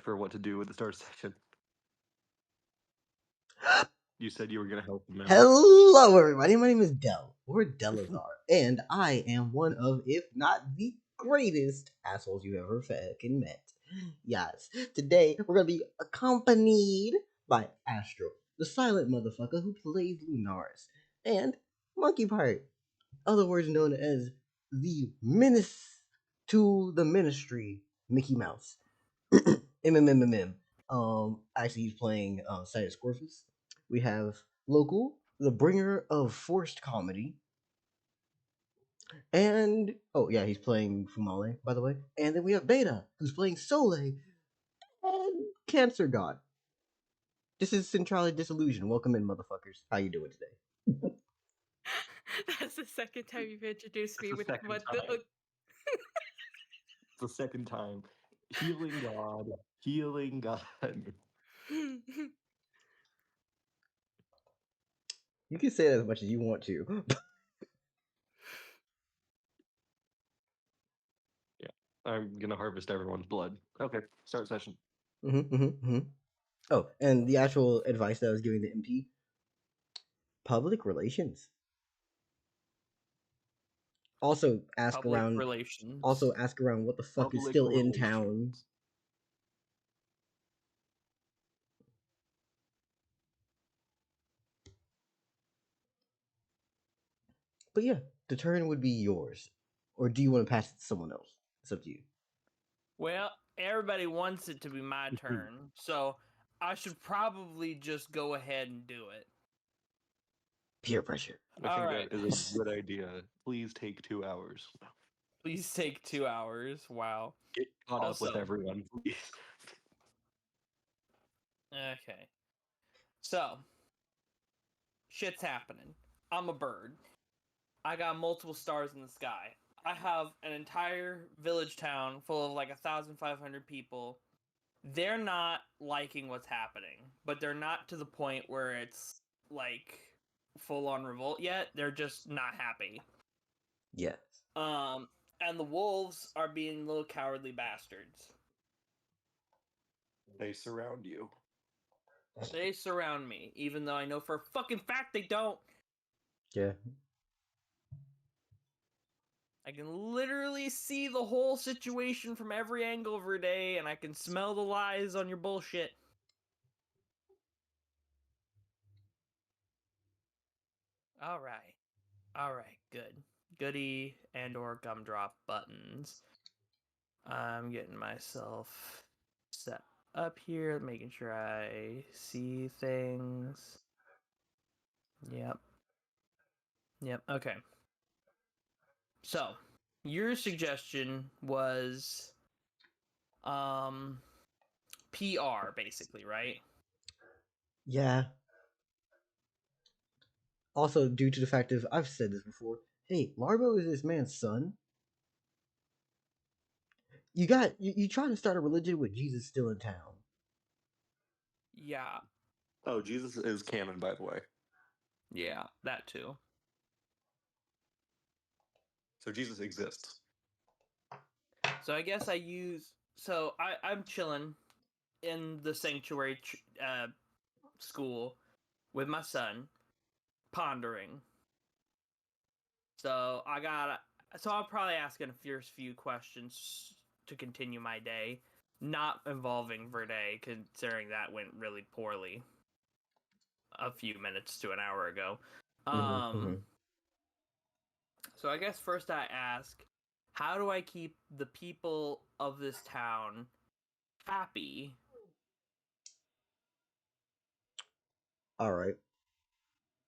for what to do with the start section. You said you were going to help them out. Hello, everybody. My name is Del, or Delazar, and I am one of, if not the greatest assholes you ever fucking met. Yes, today we're gonna be accompanied by Astro, the silent motherfucker who plays Lunaris, and Monkey Pirate, other words known as the Menace to the Ministry, Mickey Mouse. MMMMM. Actually, he's playing Sidus Corvus. We have Local, the bringer of forced comedy. And, oh yeah, he's playing Fumale, by the way. And then we have Beta, who's playing Soleil and Cancer God. This is Centrality Disillusion. Welcome in, motherfuckers. How you doing today? That's the second time you've introduced me That's with the second what time. the. It's the second time. Healing God. Healing God. You can say that as much as you want to. Yeah, I'm going to harvest everyone's blood. Okay, start session. Oh, and the actual advice that I was giving the MP: public relations. Also ask Public around. relations. Also ask around what the fuck is Public still in relations. town. But yeah, the turn would be yours. Or do you want to pass it to someone else? It's up to you. Well, everybody wants it to be my turn, so I should probably just go ahead and do it. Peer pressure. I think that is a good idea. Please take 2 hours. Please take 2 hours. Wow. Get caught up with everyone, please. Okay. So, shit's happening. I'm a bird. I got multiple stars in the sky. I have an entire village town full of like 1,500 people. They're not liking what's happening, but they're not to the point where it's like full on revolt yet. They're just not happy. Yes. And the wolves are being little cowardly bastards. They surround you. They surround me, even though I know for a fucking fact they don't. Yeah. I can literally see the whole situation from every angle every day, and I can smell the lies on your bullshit. Alright, good. Goody and or gumdrop buttons. I'm getting myself set up here, making sure I see things. Yep, okay. So, your suggestion was PR basically, right? Yeah. Also, due to the fact that I've said this before, hey, Larbo is this man's son. You trying to start a religion with Jesus still in town. Yeah. Oh, Jesus is canon, by the way. Yeah, that too. So Jesus exists. So I guess I'm chilling in the sanctuary school with my son, pondering. So I'll probably ask a few questions to continue my day, not involving Verde, considering that went really poorly a few minutes to an hour ago. So I guess first I ask, how do I keep the people of this town happy? Alright.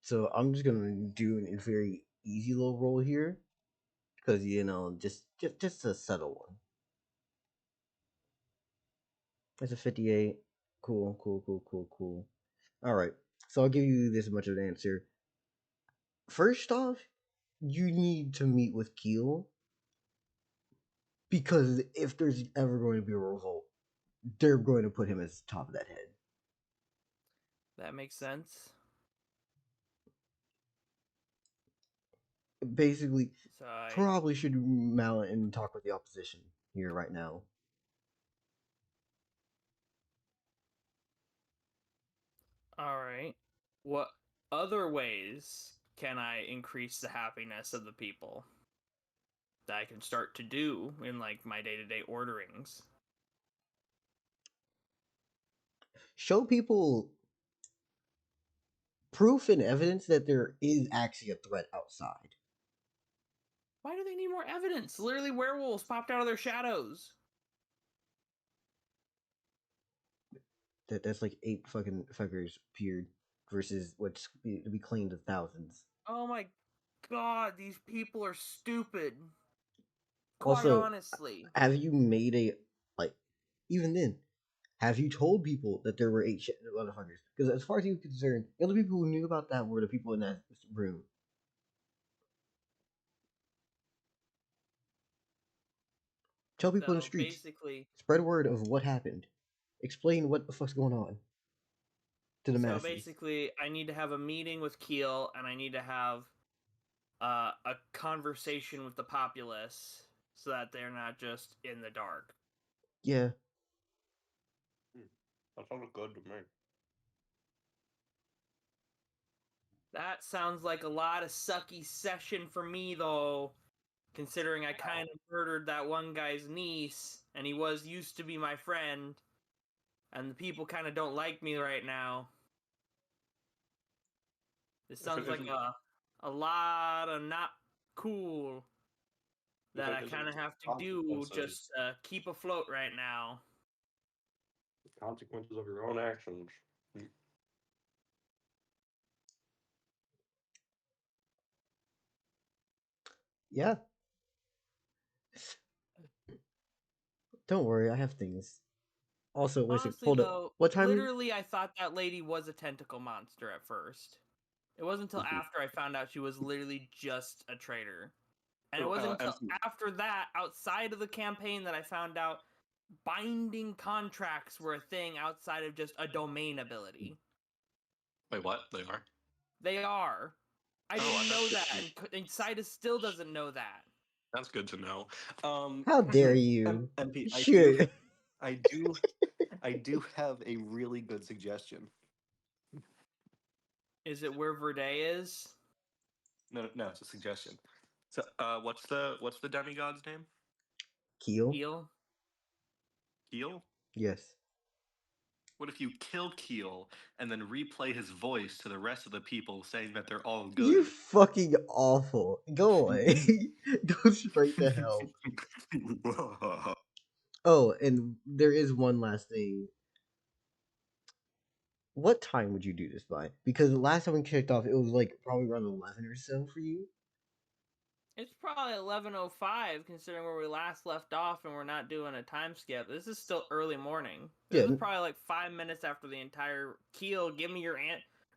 So I'm just gonna do a very easy little roll here. Because just a subtle one. It's a 58. Cool. Alright. So I'll give you this much of an answer. First off, you need to meet with Keel. Because if there's ever going to be a revolt, they're going to put him as top of that head. That makes sense. Basically, probably should mount and talk with the opposition here right now. All right. What other ways can I increase the happiness of the people that I can start to do in like my day-to-day orderings? Show people proof and evidence that there is actually a threat outside. Why do they need more evidence? Literally, werewolves popped out of their shadows. That's like 8 fucking fuckers appeared versus what's to be claimed as thousands. Oh my god, these people are stupid. Quite Also, honestly. have you made a like even then? Have you told people that there were 8 shit motherfuckers? Because as far as you're concerned, the only people who knew about that were the people in that room. Tell people in the So streets. basically, Spread word of what happened. Explain what the fuck's going on to the masses. I need to have a meeting with Keel, and I need to have a conversation with the populace so that they're not just in the dark. Yeah. That sounds good to me. That sounds like a lot of sucky session for me, though, considering I kind of murdered that one guy's niece, and he was used to be my friend, and the people kind of don't like me right now. This sounds like a lot of not cool that I kind of have to do just keep afloat right now. Consequences of your own actions. Yeah. Don't worry, I have things. Also, wait a second, Honestly, hold up. though, What time? literally, I thought that lady was a tentacle monster at first. It wasn't until after I found out she was literally just a traitor. And it wasn't until after that, outside of the campaign, that I found out binding contracts were a thing outside of just a domain ability. Wait, what? They are? They are. I didn't know that, and Sidus still doesn't know that. That's good to know. How dare you? MP, Sure. I do have a really good suggestion. Is it where Verde is? No, it's a suggestion. So, what's the demigod's name? Keel? Keel? Keel? Yes. What if you kill Keel and then replay his voice to the rest of the people saying that they're all good? You fucking awful. Go away. Go straight to hell. Oh, and there is one last thing. What time would you do this by? Because the last time we kicked off, it was like probably around 11 or so for you. It's probably 11:05 considering where we last left off, and we're not doing a time skip. This is still early morning. This Yeah. is probably like 5 minutes after the entire Keel give me your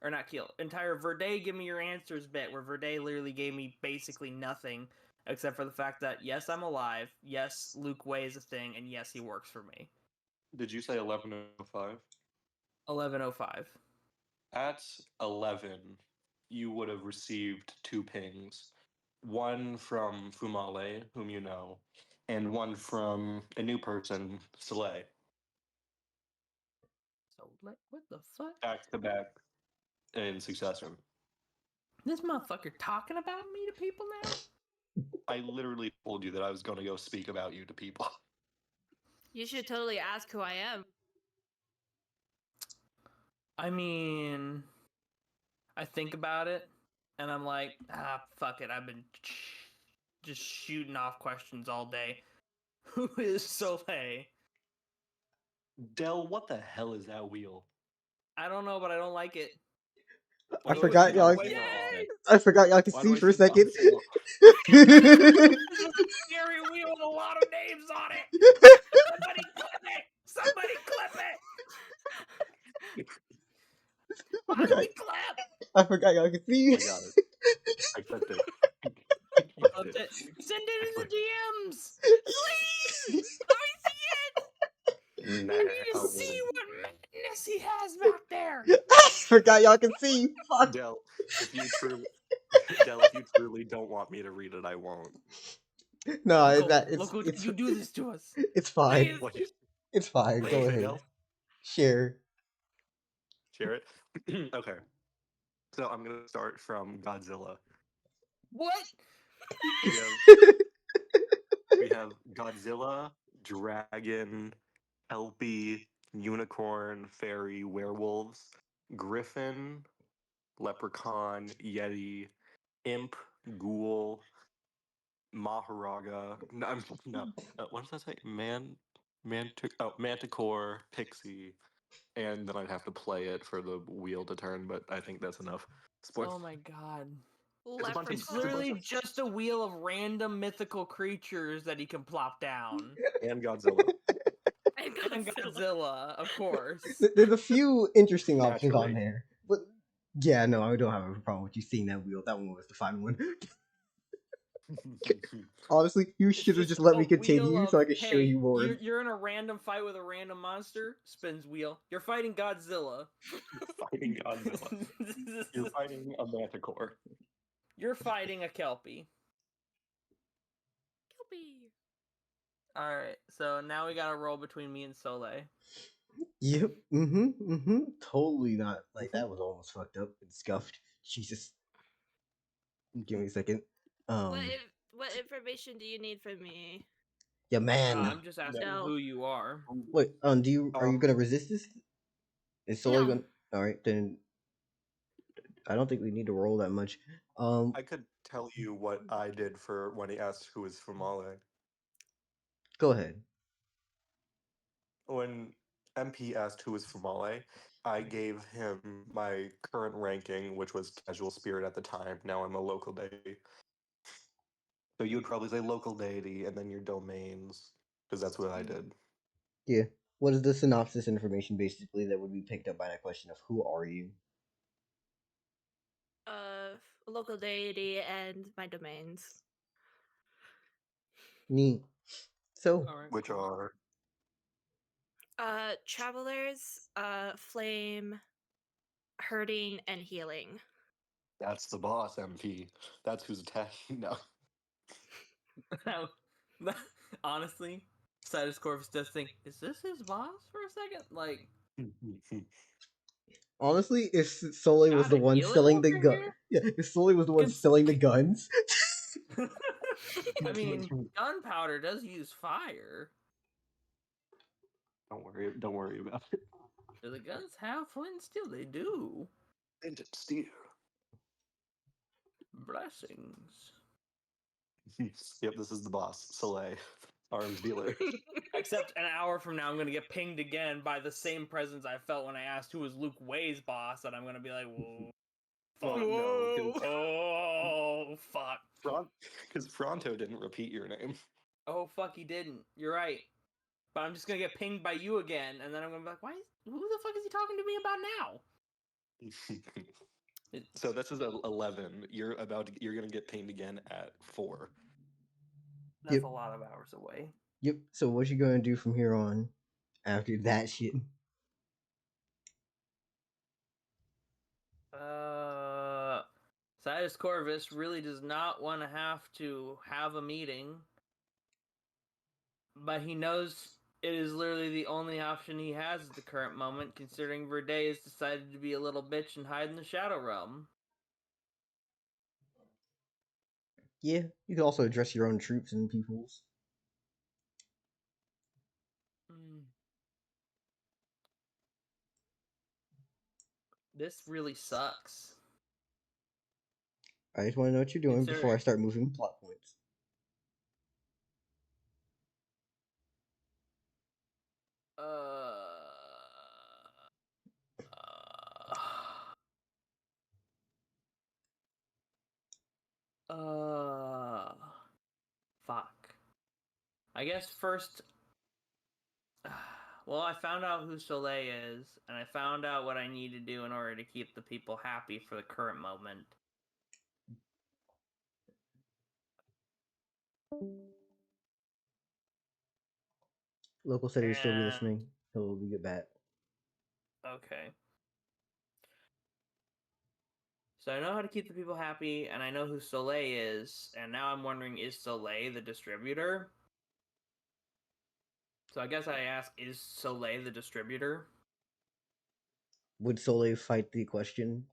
or not Keel, entire Verde give me your answers bit, where Verde literally gave me basically nothing except for the fact that yes, I'm alive, yes, Luke Way is a thing, and yes, he works for me. Did you say 11:05? 11:05. At 11, you would have received 2 pings. One from Fumale, whom you know, and one from a new person, Soleil. So what the fuck? Back to back in succession. This motherfucker talking about me to people now? I literally told you that I was going to go speak about you to people. You should totally ask who I am. I mean, I think about it, and I'm like, fuck it. I've been just shooting off questions all day. Who is Soleil? Del, what the hell is that wheel? I don't know, but I don't like it. I forgot y'all. Yay! I forgot y'all could Why do see I for a think second. This is a scary wheel with a lot of names on it. Somebody clip it! Somebody clip it! Why do we clip? I forgot y'all could see. I got it. I clipped it. Clipped it. Send it in the DMs! Please! Let me see it! Nah, I need to see what madness he has back there! I forgot y'all could see. Fuck. Del, if you truly don't want me to read it, I won't. No, Look, you do this to us. It's fine. Please. What you It's fine. Go say, ahead. Del? Share. share it. Okay. So I'm gonna start from Godzilla. What? We have Godzilla, dragon, Elpie, unicorn, fairy, werewolves, griffin, leprechaun, yeti, imp, ghoul, maharaga. No. What does that say? Manticore, pixie, and then I'd have to play it for the wheel to turn. But I think that's enough. Spoil. Oh my god. It's a bunch of- It's a bunch literally of- just a wheel of random mythical creatures that he can plop down. and Godzilla. And Godzilla, of course. There's a few interesting options on Naturally. there, but yeah, no, I don't have a problem with you seeing that wheel. That one was the fine one. Honestly, you It's should have just let me a wheel continue so I could show hey, you more. You're in a random fight with a random monster. Spins wheel. You're fighting Godzilla. Fighting Godzilla. You're fighting a manticore. You're fighting a Kelpie. Kelpie. Alright, so now we gotta roll between me and Soleil. Yep. Totally not. Like, that was almost fucked up and scuffed. Jesus. Give me a second. What information do you need from me? Yeah, man. I'm just asking No. who you are. Wait, are you gonna resist this? Is Soleil No. gonna? All right, then. I don't think we need to roll that much. I could tell you what I did for when he asked who is Fumale. Go ahead. When MP asked who is Fumale, I gave him my current ranking, which was casual spirit at the time. Now I'm a local deity. So you would probably say local deity and then your domains, because that's what I did. Yeah. What is the synopsis information basically that would be picked up by that question of who are you? Local deity and my domains. Neat. So, Alright. Which are Travelers, flame, hurting, and healing. that's the boss MP. That's who's attacking. No. Honestly, Sidus Corvus does think, is this his boss for a second? Like, honestly, if Soleil was got the a one healing selling the over gun, here? yeah, if Soleil was the one Cons- selling the guns, I mean, gunpowder does use fire. Don't worry about it. Do the guns have flint and steel? They do. Flint and steel. Blessings. Yep, this is the boss, Soleil, arms dealer. Except an hour from now, I'm gonna get pinged again by the same presence I felt when I asked who was Luke Way's boss, and I'm gonna be like, whoa. Well, Fuck. no, Oh, fuck. because Fronto didn't repeat your name. Oh, fuck, he didn't. You're right. But I'm just gonna get pinged by you again, and then I'm gonna be like, who the fuck is he talking to me about now? So this is 11. You're gonna get pinged again at 4. That's Yep. a lot of hours away. yep. So what you gonna do from here on after that shit? Sidus Corvus really does not want to have a meeting, but he knows it is literally the only option he has at the current moment, considering Verde has decided to be a little bitch and hide in the Shadow Realm. Yeah, you can also address your own troops and peoples. This really sucks. I just want to know what you're doing before I Consider- start moving plot points. Fuck. I guess first. Well, I found out who Soleil is, and I found out what I need to do in order to keep the people happy for the current moment. Local said he would still be And- listening. He'll get back. Okay. So I know how to keep the people happy, and I know who Soleil is, and now I'm wondering, is Soleil the distributor? So I guess I ask, is Soleil the distributor? Would Soleil fight the question?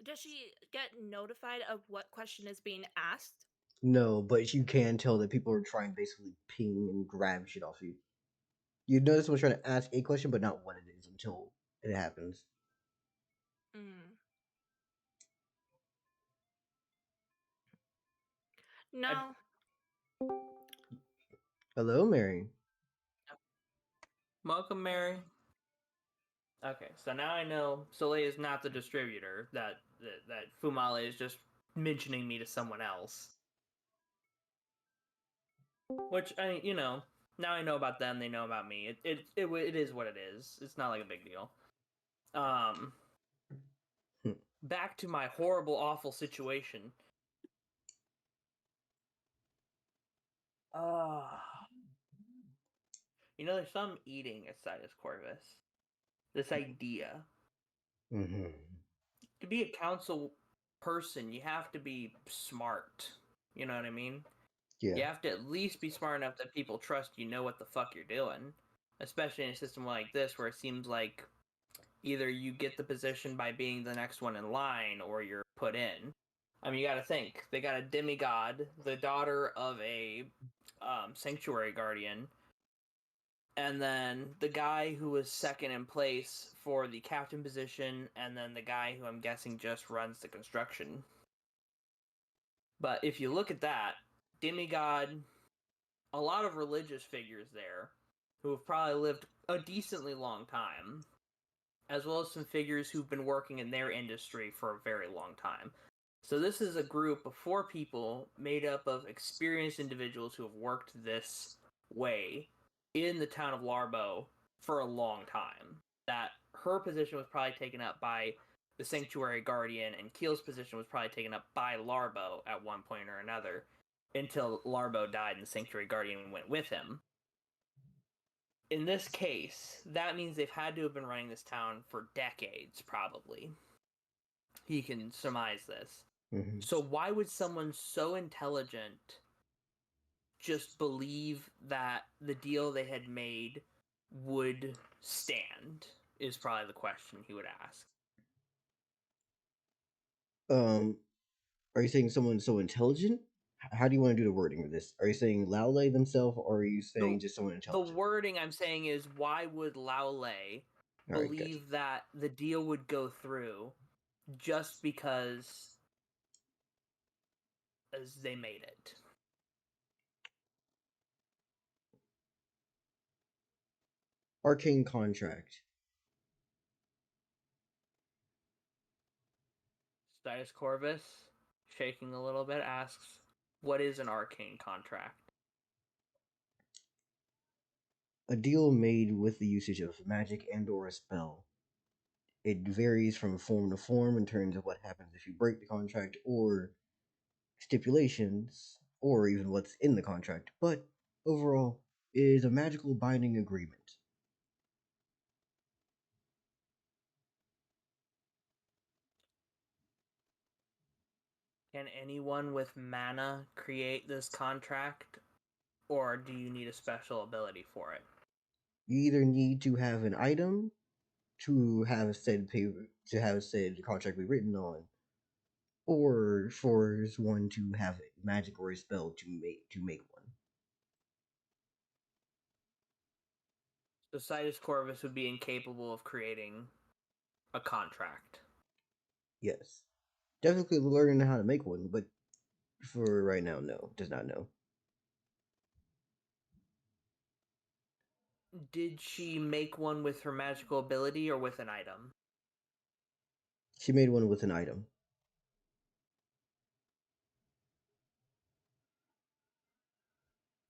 Does she get notified of what question is being asked? No, but you can tell that people are trying to basically ping and grab shit off you. You notice someone's trying to ask a question, but not what it is until it happens. Mm. No. Hello, Mary. Welcome, Mary. Okay, so now I know Soleil is not the distributor. That Fumale is just mentioning me to someone else. Which now I know about them. They know about me. It is what it is. It's not like a big deal. Back to my horrible, awful situation. There's some eating at Sidus Corvus. This idea. Mm-hmm. To be a council person, you have to be smart. You know what I mean? Yeah. You have to at least be smart enough that people trust you know what the fuck you're doing. Especially in a system like this where it seems like either you get the position by being the next one in line or you're put in. I mean, you gotta think. They got a demigod, the daughter of a sanctuary guardian, and then the guy who was second in place for the captain position, and then the guy who I'm guessing just runs the construction. But if you look at that, demigod, a lot of religious figures there who have probably lived a decently long time, as well as some figures who've been working in their industry for a very long time. So this is a group of 4 people made up of experienced individuals who have worked this way in the town of Larbo for a long time. That her position was probably taken up by the Sanctuary Guardian, and Keel's position was probably taken up by Larbo at one point or another, until Larbo died and the Sanctuary Guardian went with him. In this case, that means they've had to have been running this town for decades, probably. He can surmise this. Mm-hmm. So why would someone so intelligent just believe that the deal they had made would stand, is probably the question he would ask. Are you saying someone so intelligent? How do you want to do the wording of this? Are you saying Laule themselves, or are you saying just someone intelligent? The wording I'm saying is, why would Laule believe that the deal would go through just because as they made it? Arcane contract. Sidus Corvus, shaking a little bit, asks, what is an arcane contract? A deal made with the usage of magic and or a spell. It varies from form to form in terms of what happens if you break the contract, or stipulations, or even what's in the contract, but overall, it is a magical binding agreement. Can anyone with mana create this contract, or do you need a special ability for it? You either need to have an item to have said contract be written on, or for one to have magic or a spell to make one. So Sidus Corvus would be incapable of creating a contract. Yes, definitely learn how to make one, but for right now, no, does not know. Did she make one with her magical ability or with an item? She made one with an item.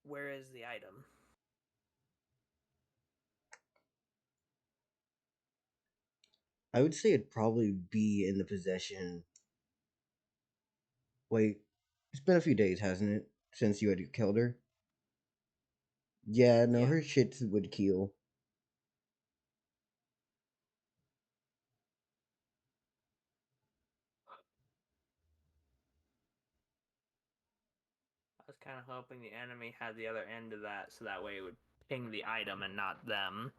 Where is the item? I would say it'd probably be in the possession. Wait, it's been a few days, hasn't it, since you had killed her? Yeah, no, Yeah. her shit would kill. I was kind of hoping the enemy had the other end of that, so that way it would ping the item and not them.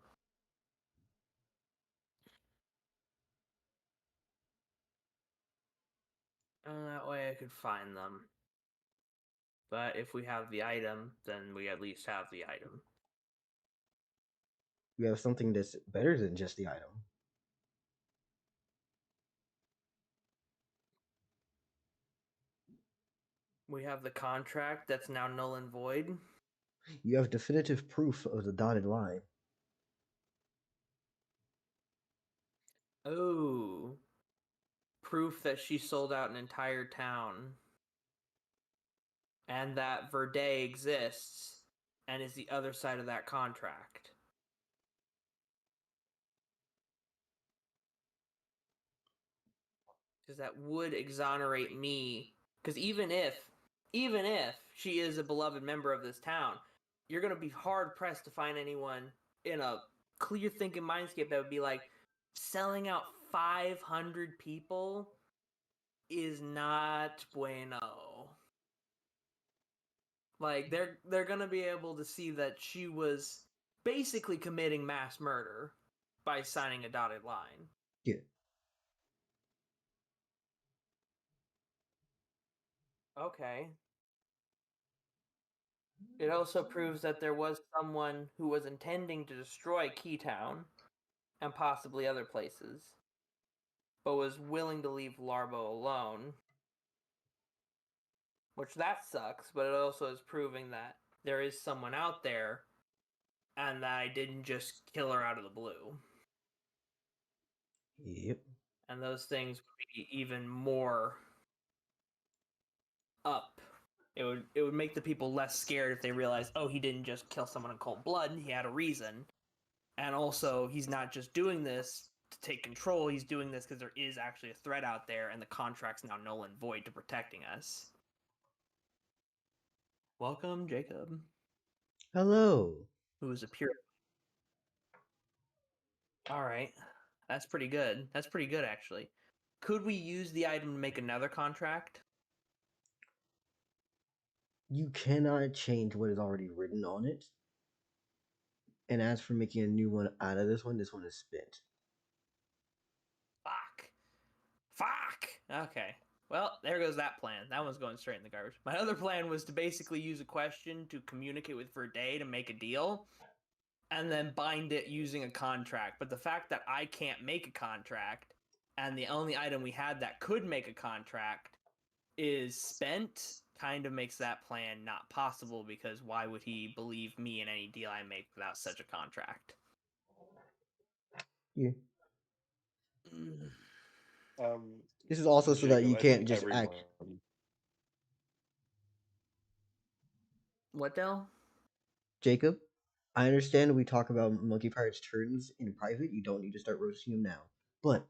And that way I could find them. But if we have the item, then we at least have the item. You have something that's better than just the item. We have the contract that's now null and void. You have definitive proof of the dotted line. Oh. Proof that she sold out an entire town. And that Verde exists and is the other side of that contract. Because that would exonerate me. Because even if she is a beloved member of this town, you're going to be hard pressed to find anyone in a clear thinking mindscape that would be like, selling out 500 people is not bueno. Like, they're going to be able to see that she was basically committing mass murder by signing a dotted line. Yeah. Okay. It also proves that there was someone who was intending to destroy Keytown and possibly other places, but was willing to leave Larbo alone. Which that sucks, but it also is proving that there is someone out there and that I didn't just kill her out of the blue. Yep. And those things would be even more up. It would make the people less scared if they realize, oh, he didn't just kill someone in cold blood, he had a reason. And also, he's not just doing this to take control, he's doing this because there is actually a threat out there, and the contract's now null and void to protecting us. Welcome, Jacob. Hello. Who is a pure... Alright. That's pretty good. That's pretty good, actually. Could we use the item to make another contract? You cannot change what is already written on it. And as for making a new one out of this one is spent. Fuck! Okay. Well, there goes that plan. That one's going straight in the garbage. My other plan was to basically use a question to communicate with Verde to make a deal, and then bind it using a contract. But the fact that I can't make a contract, and the only item we had that could make a contract is spent, kind of makes that plan not possible, because why would he believe me in any deal I make without such a contract? Yeah. Um, This is also so that Jacob, you I can't think just everyone. act. What, Del? Jacob, I understand we talk about Monkey Pirate's turns in private. You don't need to start roasting him now. But,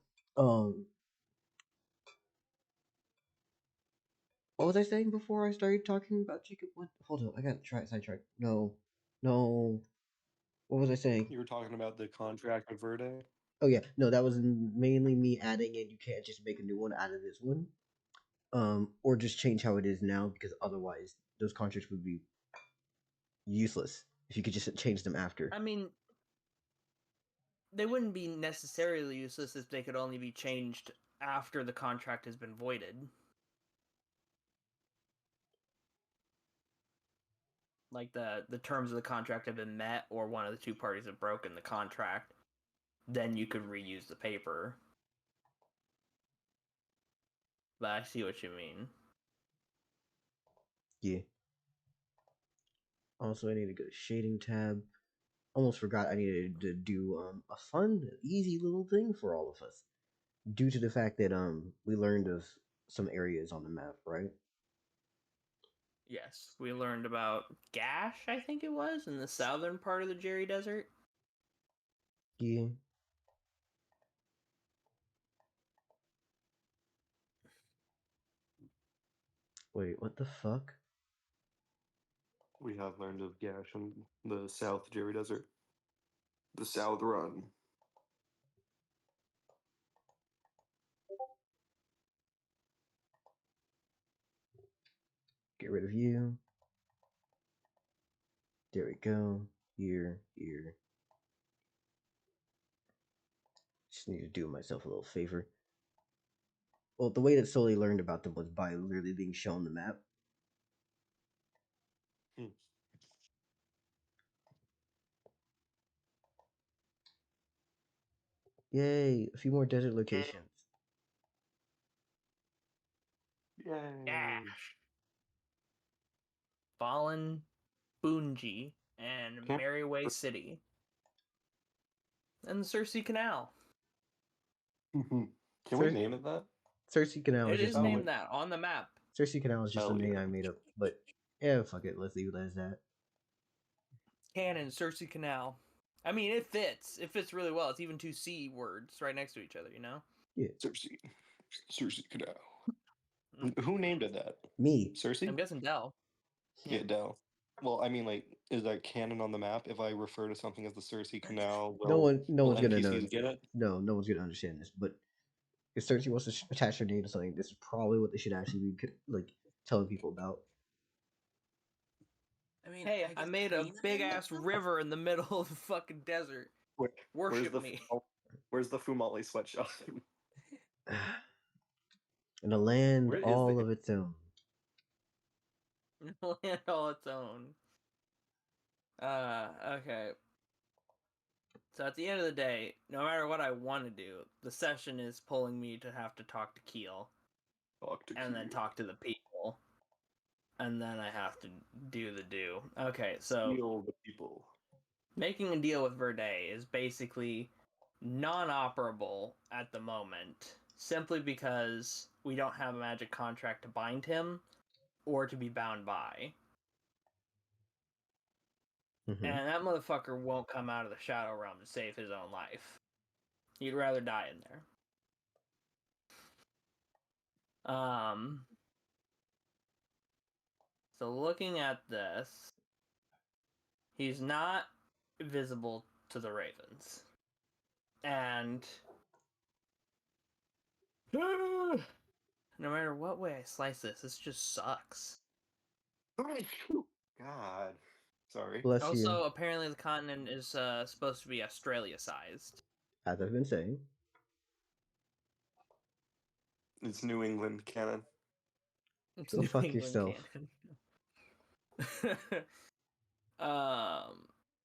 what was I saying before I started talking about Jacob? What? Hold up, I got sidetracked. No. What was I saying? You were talking about the contract with Verde. Oh yeah, no, that was mainly me adding in. You can't just make a new one out of this one, or just change how it is now, because otherwise those contracts would be useless if you could just change them after. I mean, they wouldn't be necessarily useless if they could only be changed after the contract has been voided. Like the terms of the contract have been met, or one of the two parties have broken the contract, then you could reuse the paper. But I see what you mean. Yeah. Also, I need to go to shading tab. Almost forgot I needed to do a fun, easy little thing for all of us, due to the fact that we learned of some areas on the map, right? Yes, we learned about Gash, I think it was, in the southern part of the Jerry Desert. Yeah. Wait, what the fuck? We have learned of Gash in the South Jerry Desert. The South Run. Get rid of you. There we go. Here. Just need to do myself a little favor. Well, the way that Sully learned about them was by literally being shown the map. Hmm. Yay! A few more desert locations. Yay. Dash. Fallen Bunji and Can't- Merryway City. And the Circe Canal. Can we Circe- name it that? Circe Canal It is is just named that on the map. Circe Canal is just a Hell name yeah. I made up. But yeah, fuck it. Let's leave it as that. Canon, Circe Canal. I mean, it fits. It fits really well. It's even two C words right next to each other, you know? Circe Canal. Mm. Who named it that? Me. Circe? I'm guessing Dell. Yeah, Dell. Well, I mean, like, is that canon on the map? If I refer to something as the Circe Canal, No will one's gonna know. NPCs get it? No one's gonna understand this. But if Circe wants to attach their name to something, this is probably what they should actually be like telling people about. I mean, Hey, I guess made a Karina big named ass it, though? river in the middle of the fucking desert. Worship me. Where's the Fumale sweatshop? In a land Where is all the- of its own. Land all its own. Okay. So at the end of the day, no matter what I want to do, the session is pulling me to have to talk to Keel. Talk to And then Keel. talk to the people. And then I have to do the do. Okay, so Heal the people. making a deal with Verde is basically non-operable at the moment, simply because we don't have a magic contract to bind him or to be bound by. Mhm. And that motherfucker won't come out of the Shadow Realm to save his own life. He'd rather die in there. So looking at this, he's not visible to the Ravens. And no matter what way I slice this just sucks. God. Sorry. Bless Also, you. apparently the continent is supposed to be Australia-sized. As I've been saying. It's New England canon. It's Go New fuck England yourself. canon.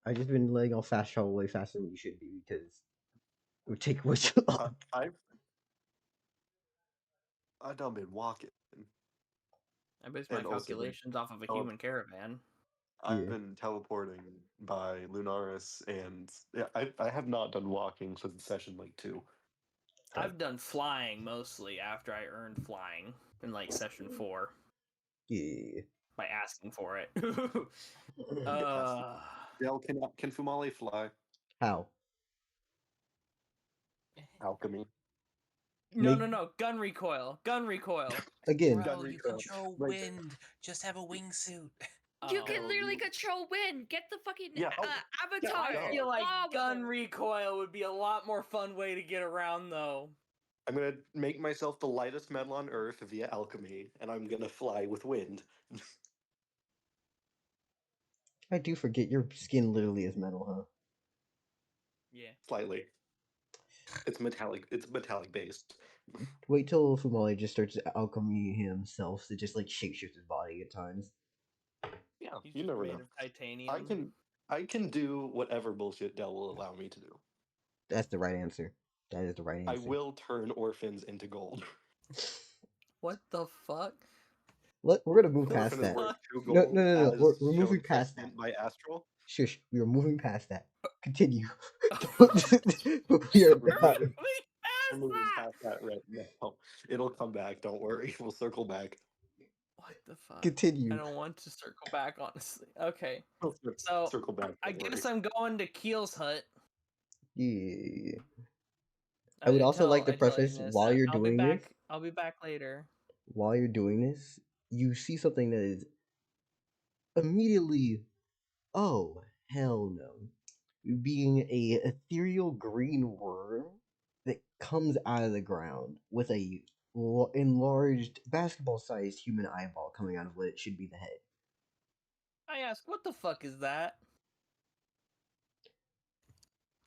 I've just been laying off fast travel way faster than you should be because it would take way too long. I done been walking. I base my And also, calculations off of a oh, human caravan. I've Yeah. been teleporting by Lunaris, and yeah, I have not done walking since session like 2. I've done flying mostly after I earned flying in like session 4 Yeah. by asking for it. Dell, can Fumale fly? How? Alchemy. No. Gun recoil. Again. Bro, Gun you recoil. control Like- wind. Just have a wingsuit. You Oh. can literally you- control wind. Get the fucking Yeah, avatar. I feel like Follow. gun recoil would be a lot more fun way to get around, though. I'm gonna make myself the lightest metal on Earth via alchemy, and I'm gonna fly with wind. I do forget your skin literally is metal, huh? Yeah. Slightly. It's metallic. It's metallic based. Wait till Fumale just starts alchemy himself to just like shapeshift his body at times. Yeah, He's you just never made know. of titanium. I can do whatever bullshit Dell will allow me to do. That's the right answer. That is the right answer. I will turn orphans into gold. What the fuck? We're gonna move past Orphan is that. worth 2 No, gold. no. as We're shown moving past that. precedent by Astral. Shush. We are moving past that. Continue. We're we are moving- not. We're moving past that right now. It'll come back. Don't worry. We'll circle back. What the fuck? I Continue. don't want to circle back, honestly. Okay. We'll So, circle back. I don't guess worry. I'm going to Keel's hut. Yeah. I would also like to tell preface Ignis while that you're I'll be doing back. this. I'll be back later. While you're doing this, you see something that is immediately, oh hell no, being a ethereal green worm that comes out of the ground with a enlarged basketball-sized human eyeball coming out of what it should be the head. I ask, what the fuck is that?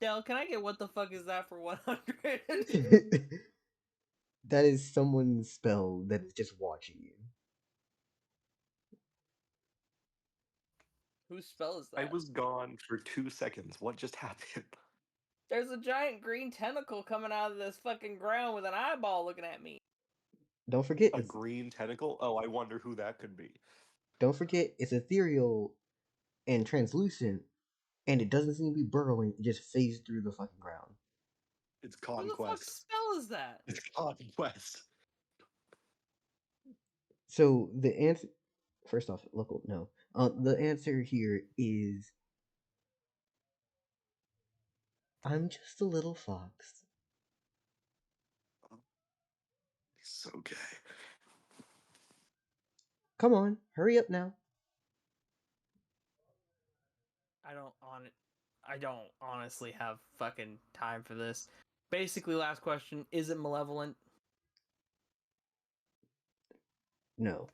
Dell, can I get what the fuck is that for 100? That is someone's spell that is just watching you. Whose spell is that? I was gone for 2 seconds. What just happened? There's a giant green tentacle coming out of this fucking ground with an eyeball looking at me. Don't forget, A green tentacle? Oh, I wonder who that could be. don't forget, it's ethereal and translucent, and it doesn't seem to be burrowing. It just fades through the fucking ground. It's Who the fuck conquest. spell is that? It's conquest. So the answer, first off, local, no. The answer here is, I'm just a little fox. He's so gay. Come on, hurry up now. I don't honestly have fucking time for this. Basically, last question: is it malevolent? No.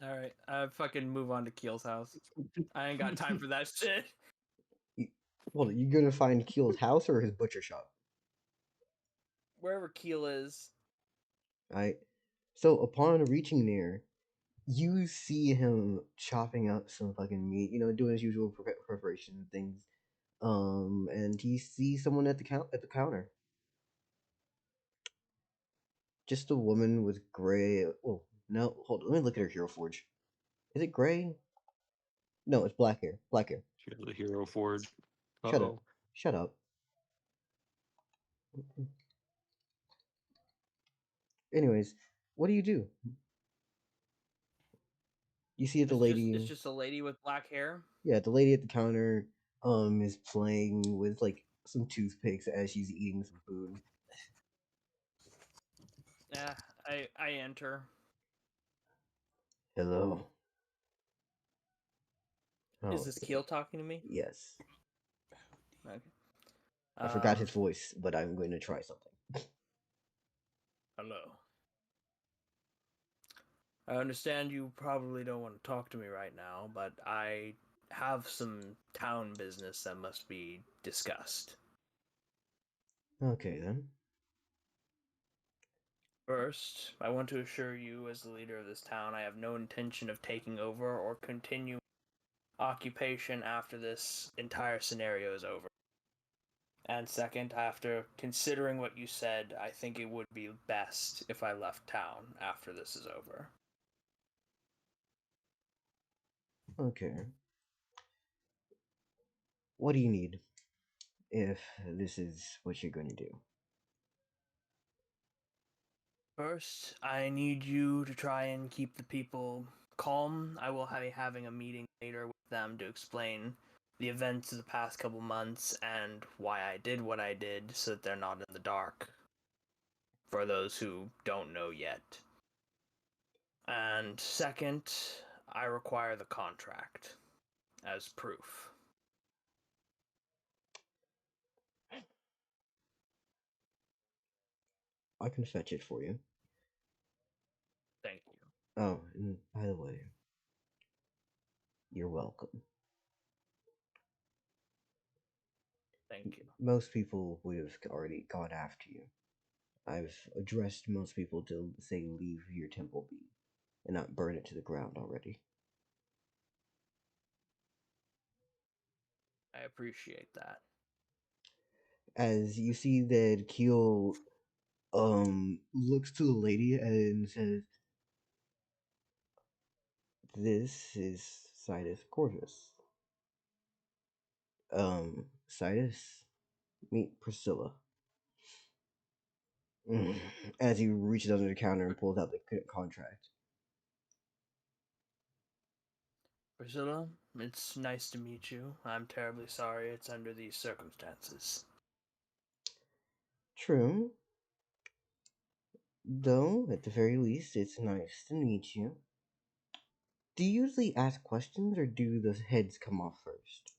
All right, I fucking move on to Keel's house. I ain't got time for that shit. Well, you gonna find Keel's house or his butcher shop? Wherever Keel is. Alright. So upon reaching there, you see him chopping up some fucking meat, doing his usual preparation things. And he sees someone at the counter. Just a woman with gray. Oh no, hold on. Let me look at her hero forge. Is it gray? No, it's black hair. Black hair. She has a hero forge. Shut up. Shut up. Anyways, what do? You see the lady. It's just a lady with black hair. Yeah, the lady at the counter is playing with like some toothpicks as she's eating some food. Yeah, I enter. Hello. Is this Keel talking to me? Yes. Okay. I forgot his voice, but I'm going to try something. Hello. I understand you probably don't want to talk to me right now, but I have some town business that must be discussed. Okay, then. First, I want to assure you, as the leader of this town, I have no intention of taking over or continuing occupation after this entire scenario is over. And second, after considering what you said, I think it would be best if I left town after this is over. Okay. What do you need if this is what you're going to do? First, I need you to try and keep the people calm. I will be having a meeting later with them to explain the events of the past couple months and why I did what I did so that they're not in the dark. For those who don't know yet. And second, I require the contract as proof. I can fetch it for you. Thank you. Oh, and by the way, you're welcome. Thank you. Most people would have already gone after you. I've addressed most people to say leave your temple be and not burn it to the ground already. I appreciate that. As you see that Keel looks to the lady and says, "This is Sidus Corvus. Sidus, meet Priscilla." As he reaches under the counter and pulls out the contract. Priscilla, it's nice to meet you. I'm terribly sorry it's under these circumstances. True. Though, at the very least, it's nice to meet you. Do you usually ask questions or do the heads come off first?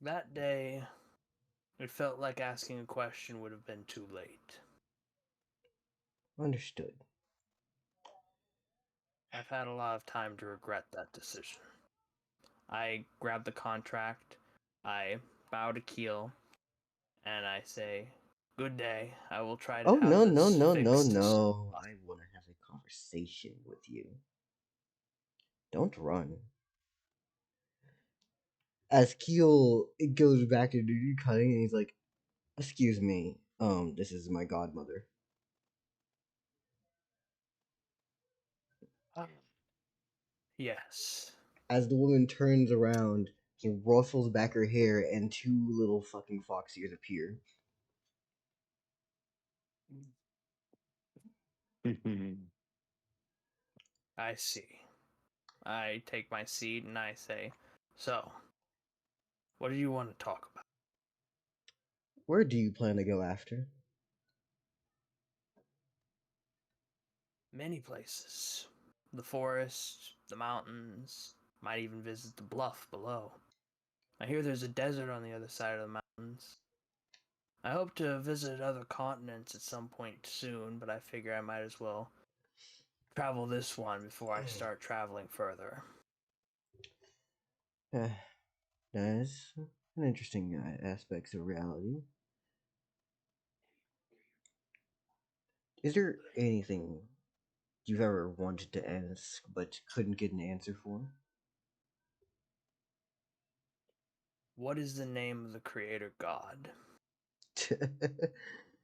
That day, it felt like asking a question would have been too late. Understood. I've had a lot of time to regret that decision. I grabbed the contract, I bow to Keel, and I say, "Good day. I will try to Oh, have no, this no, no, no, fixed." no. I want to have a conversation with you. Don't run. As Keel goes back to do cutting, and he's like, "Excuse me, this is my godmother." Yes. As the woman turns around, he ruffles back her hair, and two little fucking fox ears appear. I see. I take my seat and I say, "So, what do you want to talk about?" Where do you plan to go after? Many places. The forest, the mountains, might even visit the bluff below. I hear there's a desert on the other side of the mountains. I hope to visit other continents at some point soon, but I figure I might as well travel this one before I start traveling further. That's an interesting aspects of reality. Is there anything you've ever wanted to ask but couldn't get an answer for? What is the name of the creator god?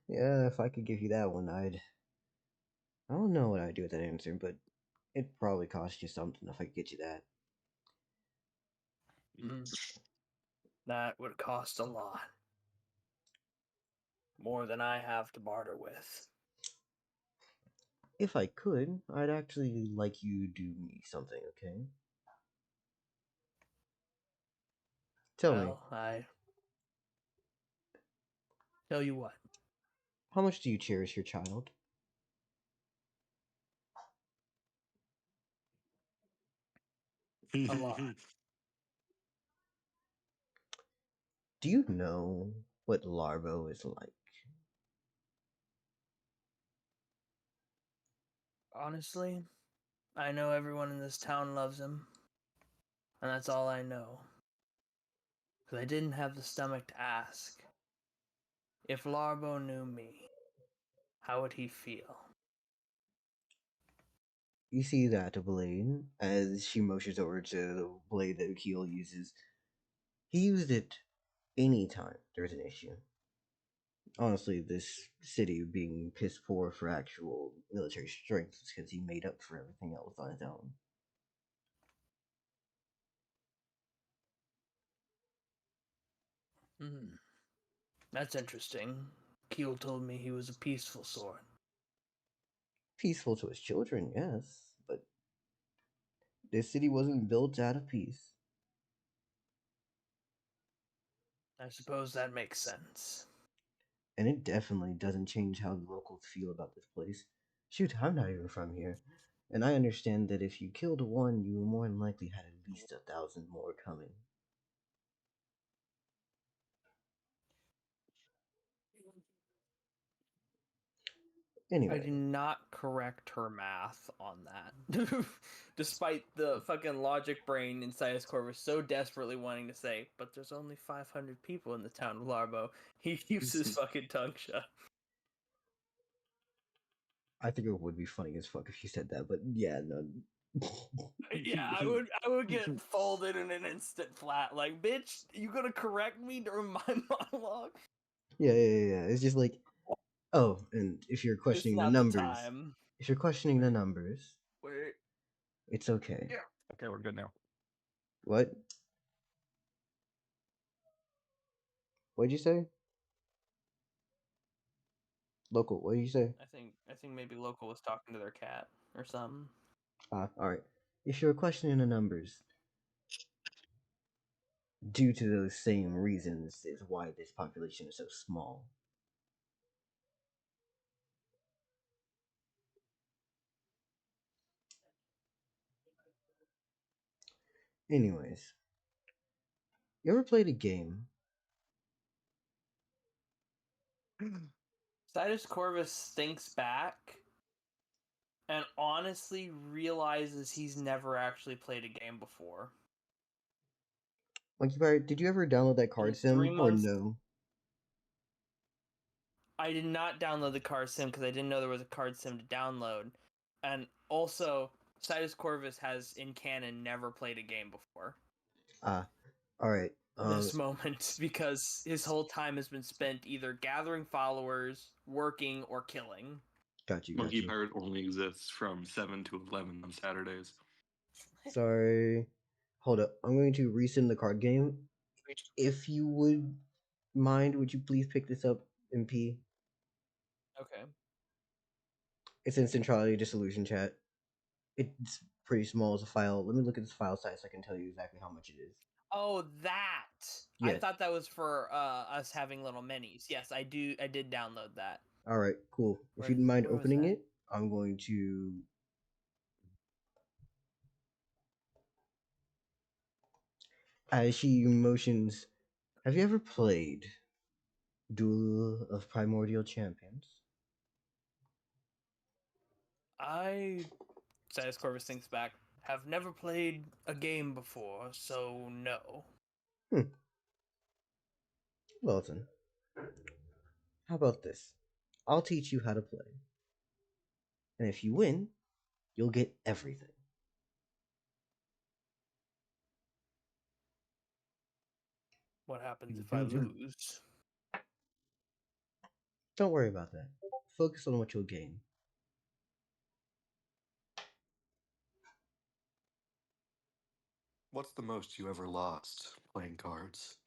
Yeah, if I could give you that one, I don't know what I'd do with that answer, but it'd probably cost you something if I could get you that. That would cost a lot. More than I have to barter with. If I could, I'd actually like you to do me something, okay? Tell me, Well, I tell you what. how much do you cherish your child? A lot. Do you know what Larvo is like? Honestly, I know everyone in this town loves him. And that's all I know. Because I didn't have the stomach to ask. If Larbo knew me, how would he feel? You see that blade as she motions over to the blade that Keel uses. He used it anytime there's an issue. Honestly, this city being piss poor for actual military strength is because he made up for everything else on his own. That's interesting. Keel told me he was a peaceful sort. Peaceful to his children, yes, but this city wasn't built out of peace. I suppose that makes sense. And it definitely doesn't change how the locals feel about this place. Shoot, I'm not even from here. And I understand that if you killed one, you more than likely had at least 1,000 more coming. I Anyway, did not correct her math on that. Despite the fucking logic brain inside his Corvus so desperately wanting to say, but there's only 500 people in the town of Larbo. He keeps his fucking tongue shut. I think it would be funny as fuck if you said that, but yeah, no. Yeah, I would get folded in an instant flat. Like, bitch, you gonna correct me during my monologue? Yeah. It's just like, oh, and if you're It's questioning the not the numbers, time. if you're questioning the numbers, Wait. it's okay. Yeah. Okay, we're good now. What? What'd you say? Local, what'd you say? I think maybe local was talking to their cat or something. Alright. If you're questioning the numbers, due to those same reasons is why this population is so small. Anyways, you ever played a game? Sidus Corvus thinks back and honestly realizes he's never actually played a game before. Monkey Pirate, did you ever download that card sim 3 or months. no? I did not download the card sim because I didn't know there was a card sim to download, and also Sidus Corvus has in canon never played a game before. All right. This moment, because his whole time has been spent either gathering followers, working, or killing. Got you. Monkey Pirate only exists from 7 to 11 on Saturdays. Sorry. Hold up. I'm going to resend the card game. If you would mind, would you please pick this up, MP? Okay. It's in Centrality Disillusion chat. It's pretty small as a file. Let me look at this file size so I can tell you exactly how much it is. Oh, that! Yeah. I thought that was for us having little minis. Yes, I did download that. All right, cool. If you don't mind opening it, I'm going to. As she motions, have you ever played Duel of Primordial Champions? Sidus Corvus thinks back, have never played a game before, so no. Well then, how about this? I'll teach you how to play. And if you win, you'll get everything. What happens if I Mhm. lose? Don't worry about that. Focus on what you'll gain. What's the most you ever lost playing cards?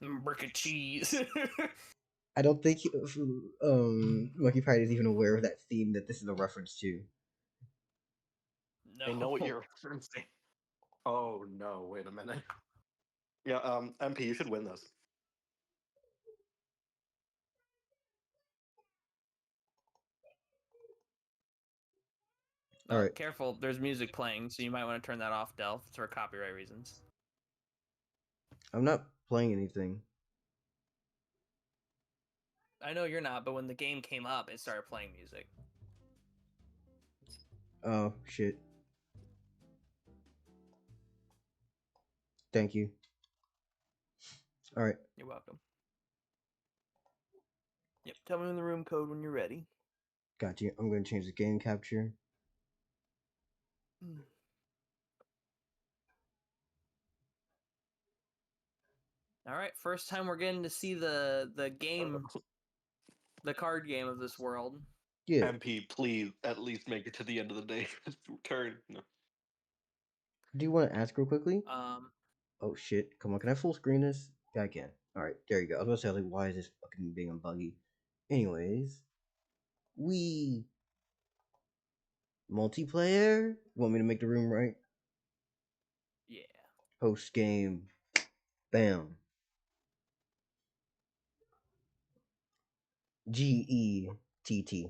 Brick of cheese. I don't think Monkey Pirate is even aware of that theme that this is a reference to. No. I know what you're referencing. Oh no! Wait a minute. Yeah, MP, you should win this. All right. Careful, there's music playing, so you might want to turn that off, Delph. It's for copyright reasons. I'm not playing anything. I know you're not, but when the game came up, it started playing music. Oh, shit. Thank you. All right. You're welcome. Yep, tell me in the room code when you're ready. Got you. I'm going to change the game capture. All right, first time we're getting to see the game, the card game of this world. Yeah. MP, please at least make it to the end of the day. Turn. No. Do you want to ask real quickly? Oh shit! Come on, can I full screen this? Yeah, I can. All right, there you go. I was about to say, like, why is this fucking being buggy? Anyways, we multiplayer. You want me to make the room right? Yeah. Host game. Bam. GETT.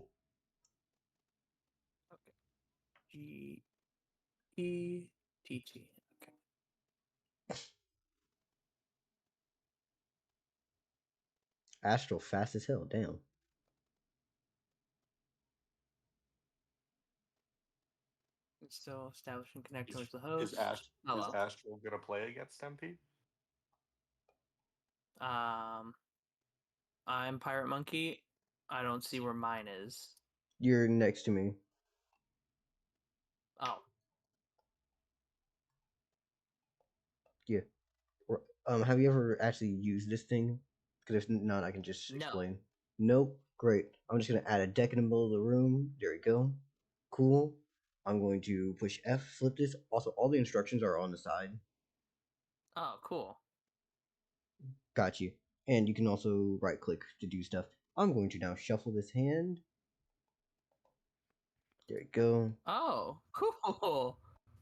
Okay. GETT. Okay. Astral fast as hell. Damn. Still establishing connection with the host. Is Astral gonna play against MP? I'm Pirate Monkey. I don't see where mine is. You're next to me. Oh. Yeah. Have you ever actually used this thing? Because if not, I can just explain. Nope. Great. I'm just gonna add a deck in the middle of the room. There we go. Cool. I'm going to push F, flip this. Also, all the instructions are on the side. Oh, cool. Got you. And you can also right click to do stuff. I'm going to now shuffle this hand. There we go. Oh, cool.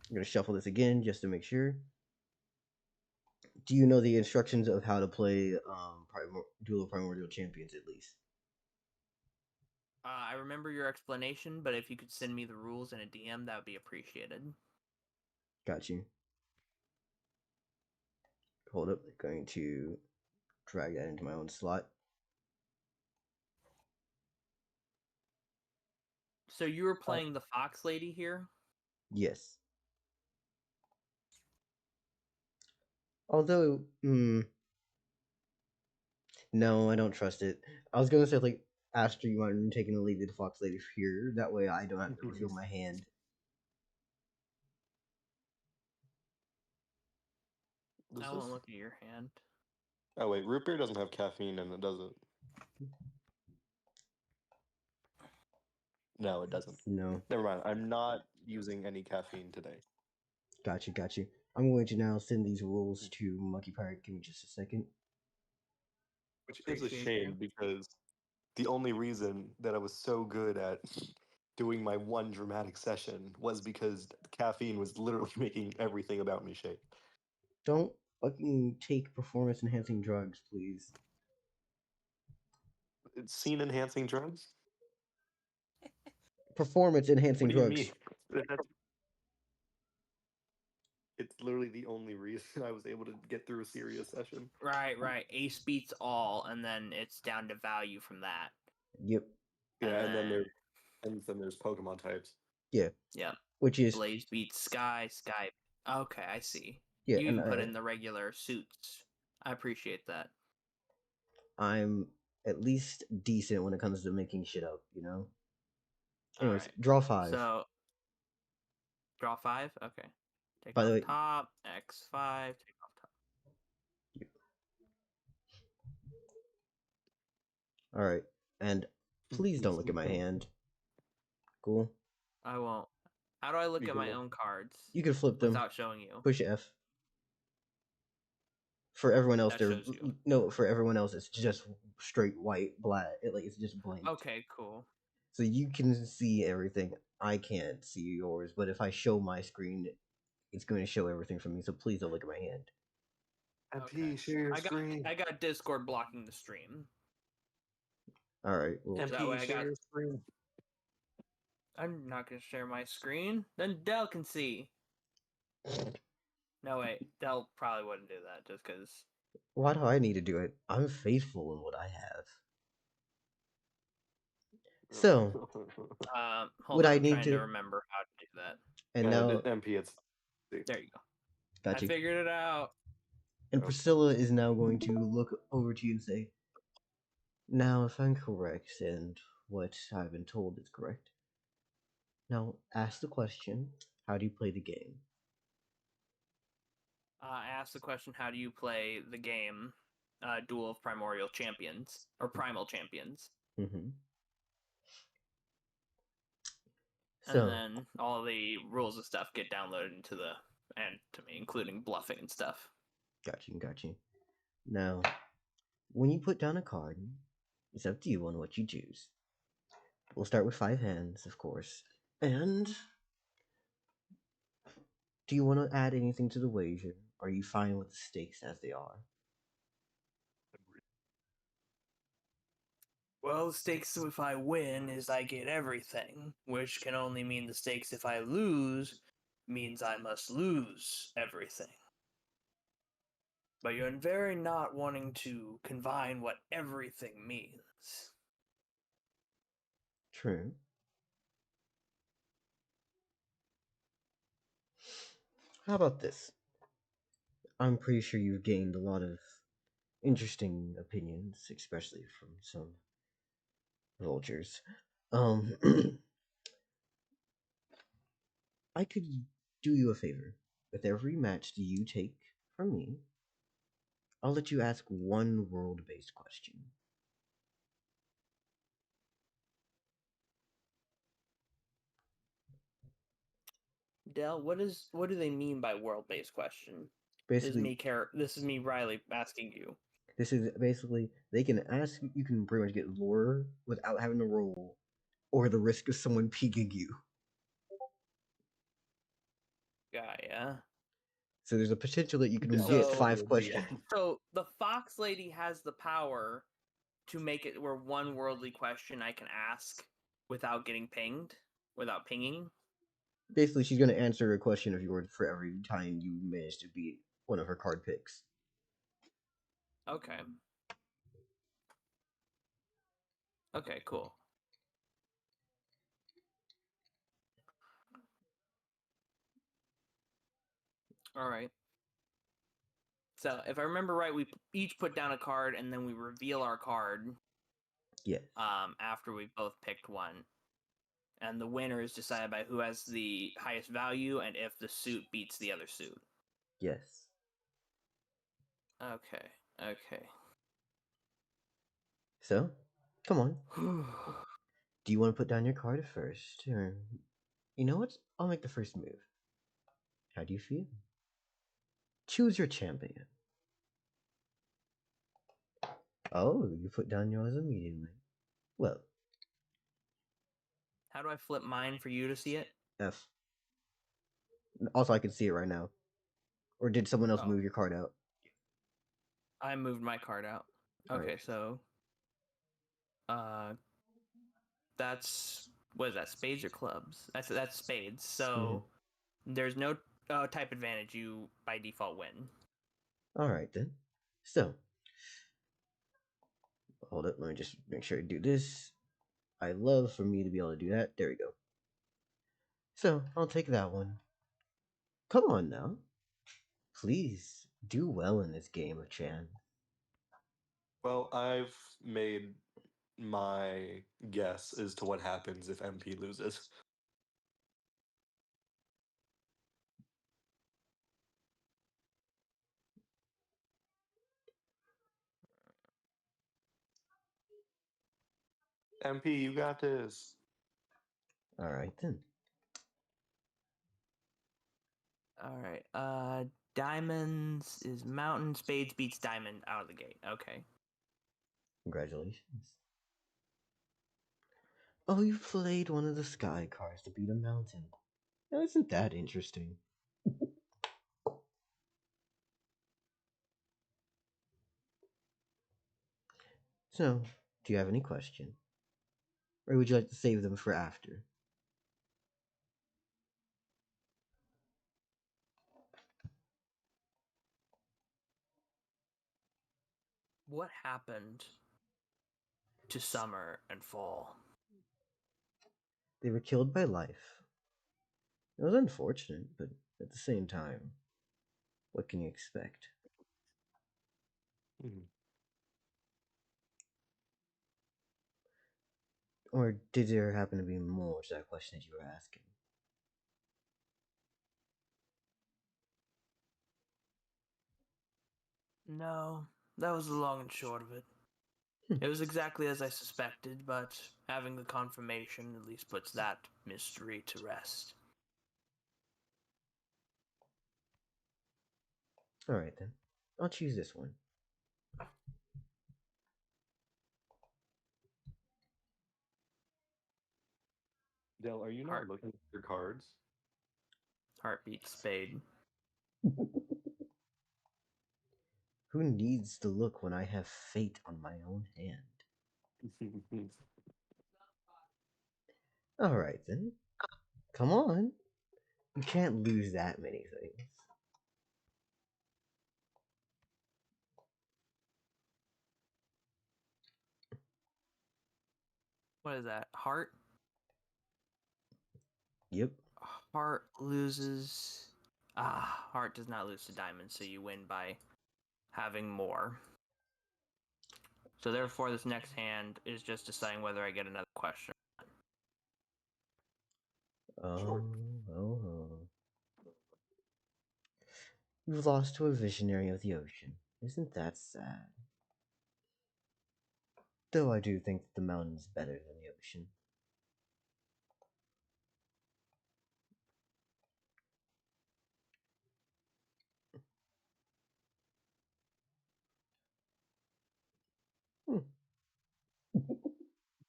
I'm gonna shuffle this again just to make sure. Do you know the instructions of how to play Duel of Primordial Champions at least? I remember your explanation, but if you could send me the rules in a DM, that would be appreciated. Got you. Hold up. I'm going to drag that into my own slot. So you were playing the Fox Lady here? Yes. Although, no, I don't trust it. I was gonna say like Aster, you mind taking a lead the Fox Lady here. That way, I don't have to reveal my hand. I won't look at your hand. Oh wait, root beer doesn't have caffeine in it, does it? No, it doesn't. No, Never mind. I'm not using any caffeine today. got you. I'm going to now send these rules to Monkey Pirate. Give me just a second. Which is a Appreciate shame because the only reason that I was so good at doing my one dramatic session was because caffeine was literally making everything about me shake. Don't fucking take performance enhancing drugs, please. It's scene enhancing drugs? Performance enhancing What do you drugs. mean? It's literally the only reason I was able to get through a serious session. Right. Ace beats all, and then it's down to value from that. Yep. Yeah, and then there's Pokemon types. Yeah. Yep. Which is Blaze beats Sky. Okay, I see. yeah, You and even put in the regular suits. I appreciate that. I'm at least decent when it comes to making shit up, you know? Anyways, Alright. draw 5. So, draw 5? Okay. Take By the off way, top, X5, take off top. alright. And please don't look at my hand. Cool. I won't. How do I look You at can my look. own cards You can flip them. without showing you? Push F. For everyone else, That there shows you. no. For everyone else, it's just straight white, black. It's just blank. Okay, cool. So you can see everything. I can't see yours, but if I show my screen, it's going to show everything for me. So please don't look at my hand. MP, share your screen. I got Discord blocking the stream. All right. Well, That way MP, I share got- your screen. I'm not gonna share my screen. Then Dell can see. No wait, Dell probably wouldn't do that just because. why do I need to do it? I'm faithful in what I have. So, Hold Would on, I I'm need trying to to- remember how to do that. and Yeah, now, MP, it's There you go. got I you. figured it out. And Okay. Priscilla is now going to look over to you and say, "Now, if I'm correct, and what I've been told is correct, now ask the question: how do you play the game?" I asked the question, how do you play the game Duel of Primordial Champions, or Primal Champions? Mm-hmm. And So, then all the rules and stuff get downloaded into and to me, including bluffing and stuff. got you. Now, when you put down a card, it's up to you on what you choose. We'll start with 5 hands, of course. And do you want to add anything to the wager? Are you fine with the stakes as they are? Well, the stakes if I win is I get everything, which can only mean the stakes if I lose means I must lose everything. But you're very not wanting to confine what everything means. True. How about this? I'm pretty sure you've gained a lot of interesting opinions, especially from some vultures. I could do you a favor. With every match that you take from me, I'll let you ask one world-based question. Dell, what do they mean by world-based question? Basically, This is me, Riley, asking you. this is basically they can ask. You can pretty much get lore without having to roll, or the risk of someone peeking you. Gaia. So there's a potential that you can Yeah, get so- 5 questions. So the Fox Lady has the power to make it where one worldly question I can ask without getting pinged, without pinging. Basically, she's going to answer a question of yours for every time you manage to beat one of her card picks. Okay. Okay, cool. All right. So if I remember right, we each put down a card and then we reveal our card. Yes. After we both picked one, and the winner is decided by who has the highest value and if the suit beats the other suit. Yes. Okay. Okay. So, come on. Do you want to put down your card first, or you know what? I'll make the first move. How do you feel? Choose your champion. Oh, you put down yours immediately. Well, How do I flip mine for you to see it? F. Also, I can see it right now. Or did someone else Oh. move your card out? I moved my card out. All Okay, right. so that's what is that? Spades or clubs? That's spades. So there's no type advantage. You by default win. All right then. So, hold up. Let me just make sure I do this. I love for me to be able to do that. There we go. So, I'll take that one. Come on now. Please do well in this game of chance. Well, I've made my guess as to what happens if MP loses. MP, you got this. All right then. All right. Diamonds is mountain. Spades beats diamond out of the gate. Okay. Congratulations. Oh, you played one of the sky cards to beat a mountain. Now, isn't that interesting? So, do you have any question? Or would you like to save them for after? What happened to summer and fall? They were killed by life. It was unfortunate, but at the same time, what can you expect? Or did there happen to be more to that question that you were asking? No, that was the long and short of it. It was exactly as I suspected, but having the confirmation at least puts that mystery to rest. Alright then. I'll choose this one. Dale, are you not Heart. looking at your cards? Heartbeat spade. Who needs to look when I have fate on my own hand? Alright then. Come on. You can't lose that many things. What is that? Heart? Yep. Heart loses. Heart does not lose to diamond, so you win by having more. So therefore, this next hand is just deciding whether I get another question. Oh. You've lost to a visionary of the ocean. Isn't that sad? Though I do think that the mountain's better than the ocean.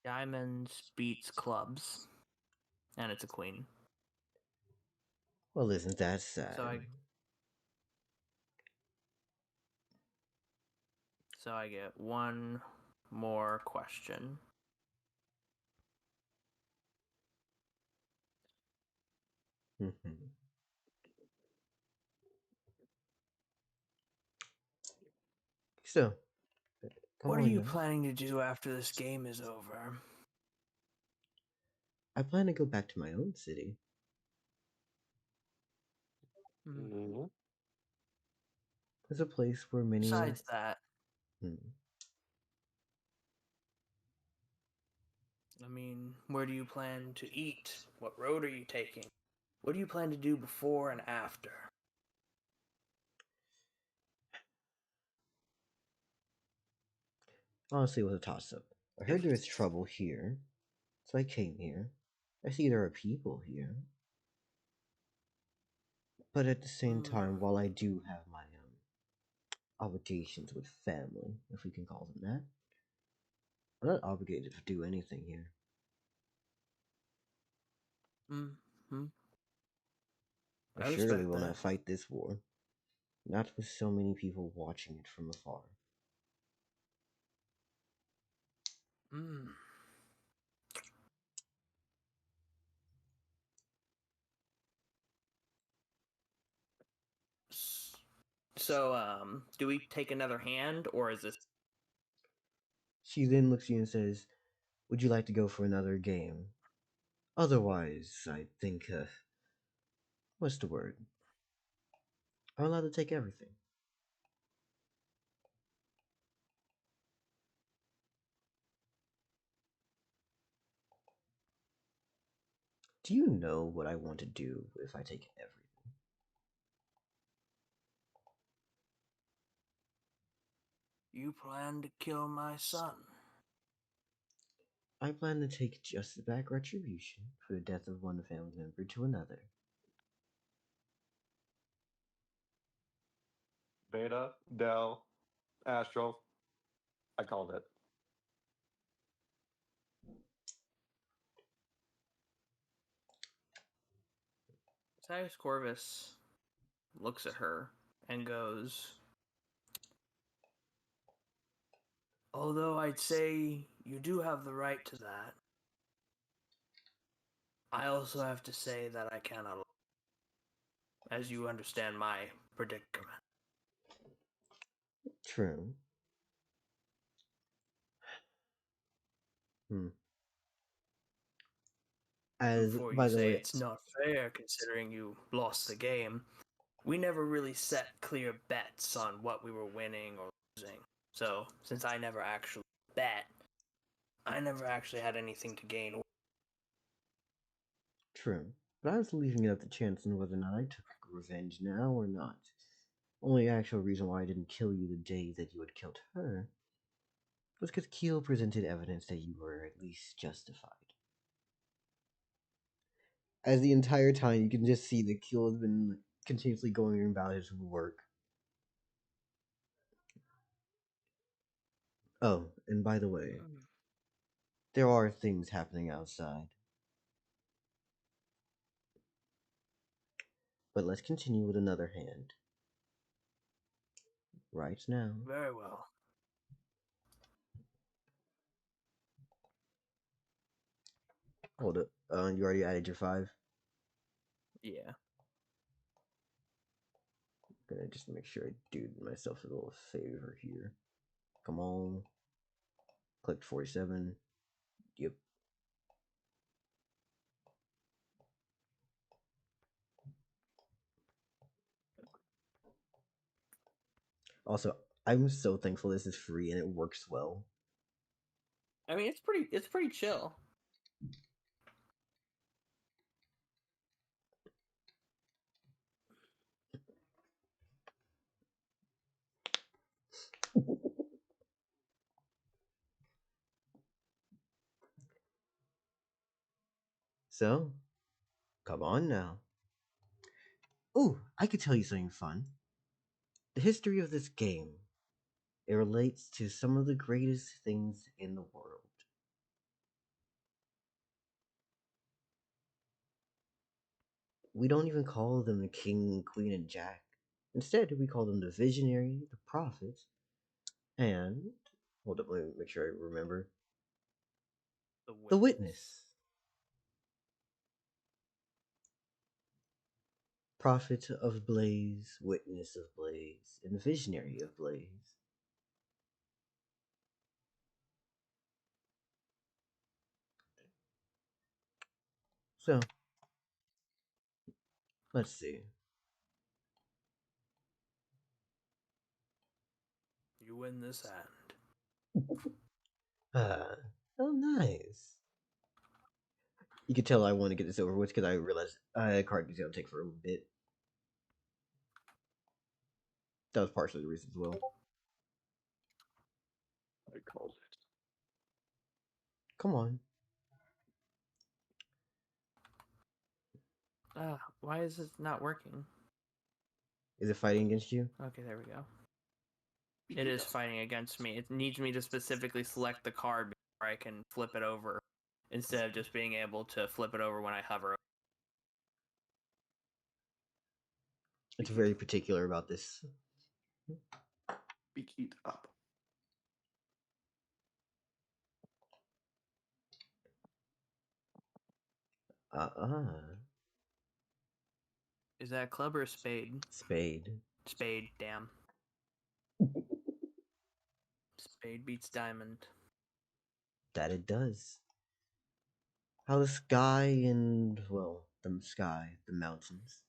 Diamonds beats clubs, and it's a queen. Well, isn't that sad? So I get one more question. So, What are you planning to do after this game is over? I plan to go back to my own city. It's a place where many. Besides that, I mean, where do you plan to eat? What road are you taking? What do you plan to do before and after? Honestly, it was a toss-up. I heard there is trouble here, so I came here. I see there are people here. But at the same time, while I do have my obligations with family, if we can call them that, I'm not obligated to do anything here. I surely will not fight this war. Not with so many people watching it from afar. So, do we take another hand, or is this... She then looks at you and says, would you like to go for another game? Otherwise, I think, what's the word? I'm allowed to take everything. Do you know what I want to do if I take everything? You plan to kill my son. I plan to take just back retribution for the death of one family member to another. Beta, Del, Astral. I called it. Sidus Corvus looks at her and goes, although I'd say you do have the right to that, I also have to say that I cannot, as you understand my predicament. True. As, before by you the say way, it's not fair considering you lost the game, we never really set clear bets on what we were winning or losing. So, since I never actually bet, I never actually had anything to gain. True. But I was leaving it up to chance on whether or not I took revenge now or not. Only actual reason why I didn't kill you the day that you had killed her was because Keel presented evidence that you were at least justified. As the entire time, you can just see that Keel has been continuously going about his work. Oh, and by the way, there are things happening outside. But let's continue with another hand. Right now. Very well. Hold up. You already added your 5? Yeah. Gonna just make sure I do myself a little favor here. Come on. Clicked 47. Yep. Also, I'm so thankful this is free and it works well. I mean, it's pretty chill. So, come on now. Ooh, I could tell you something fun. The history of this game. It relates to some of the greatest things in the world. We don't even call them the king, queen, and jack. Instead, we call them the visionary, the prophet, and... hold up, let me make sure I remember. The witness. Prophet of Blaze, witness of Blaze, and visionary of Blaze. So, let's see. win this hand. Oh, nice. You can tell I want to get this over with because I realized card is gonna take for a bit. That was partially the reason as well. I called it. Come on. Why is this not working? Is it fighting against you? Okay, there we go. It is fighting against me. It needs me to specifically select the card before I can flip it over, instead of just being able to flip it over when I hover. It's very particular about this. Speak it up. Is that a club or a spade? Spade. Spade, damn. Spade beats diamond. That it does. How the sky and, well, the sky, the mountains.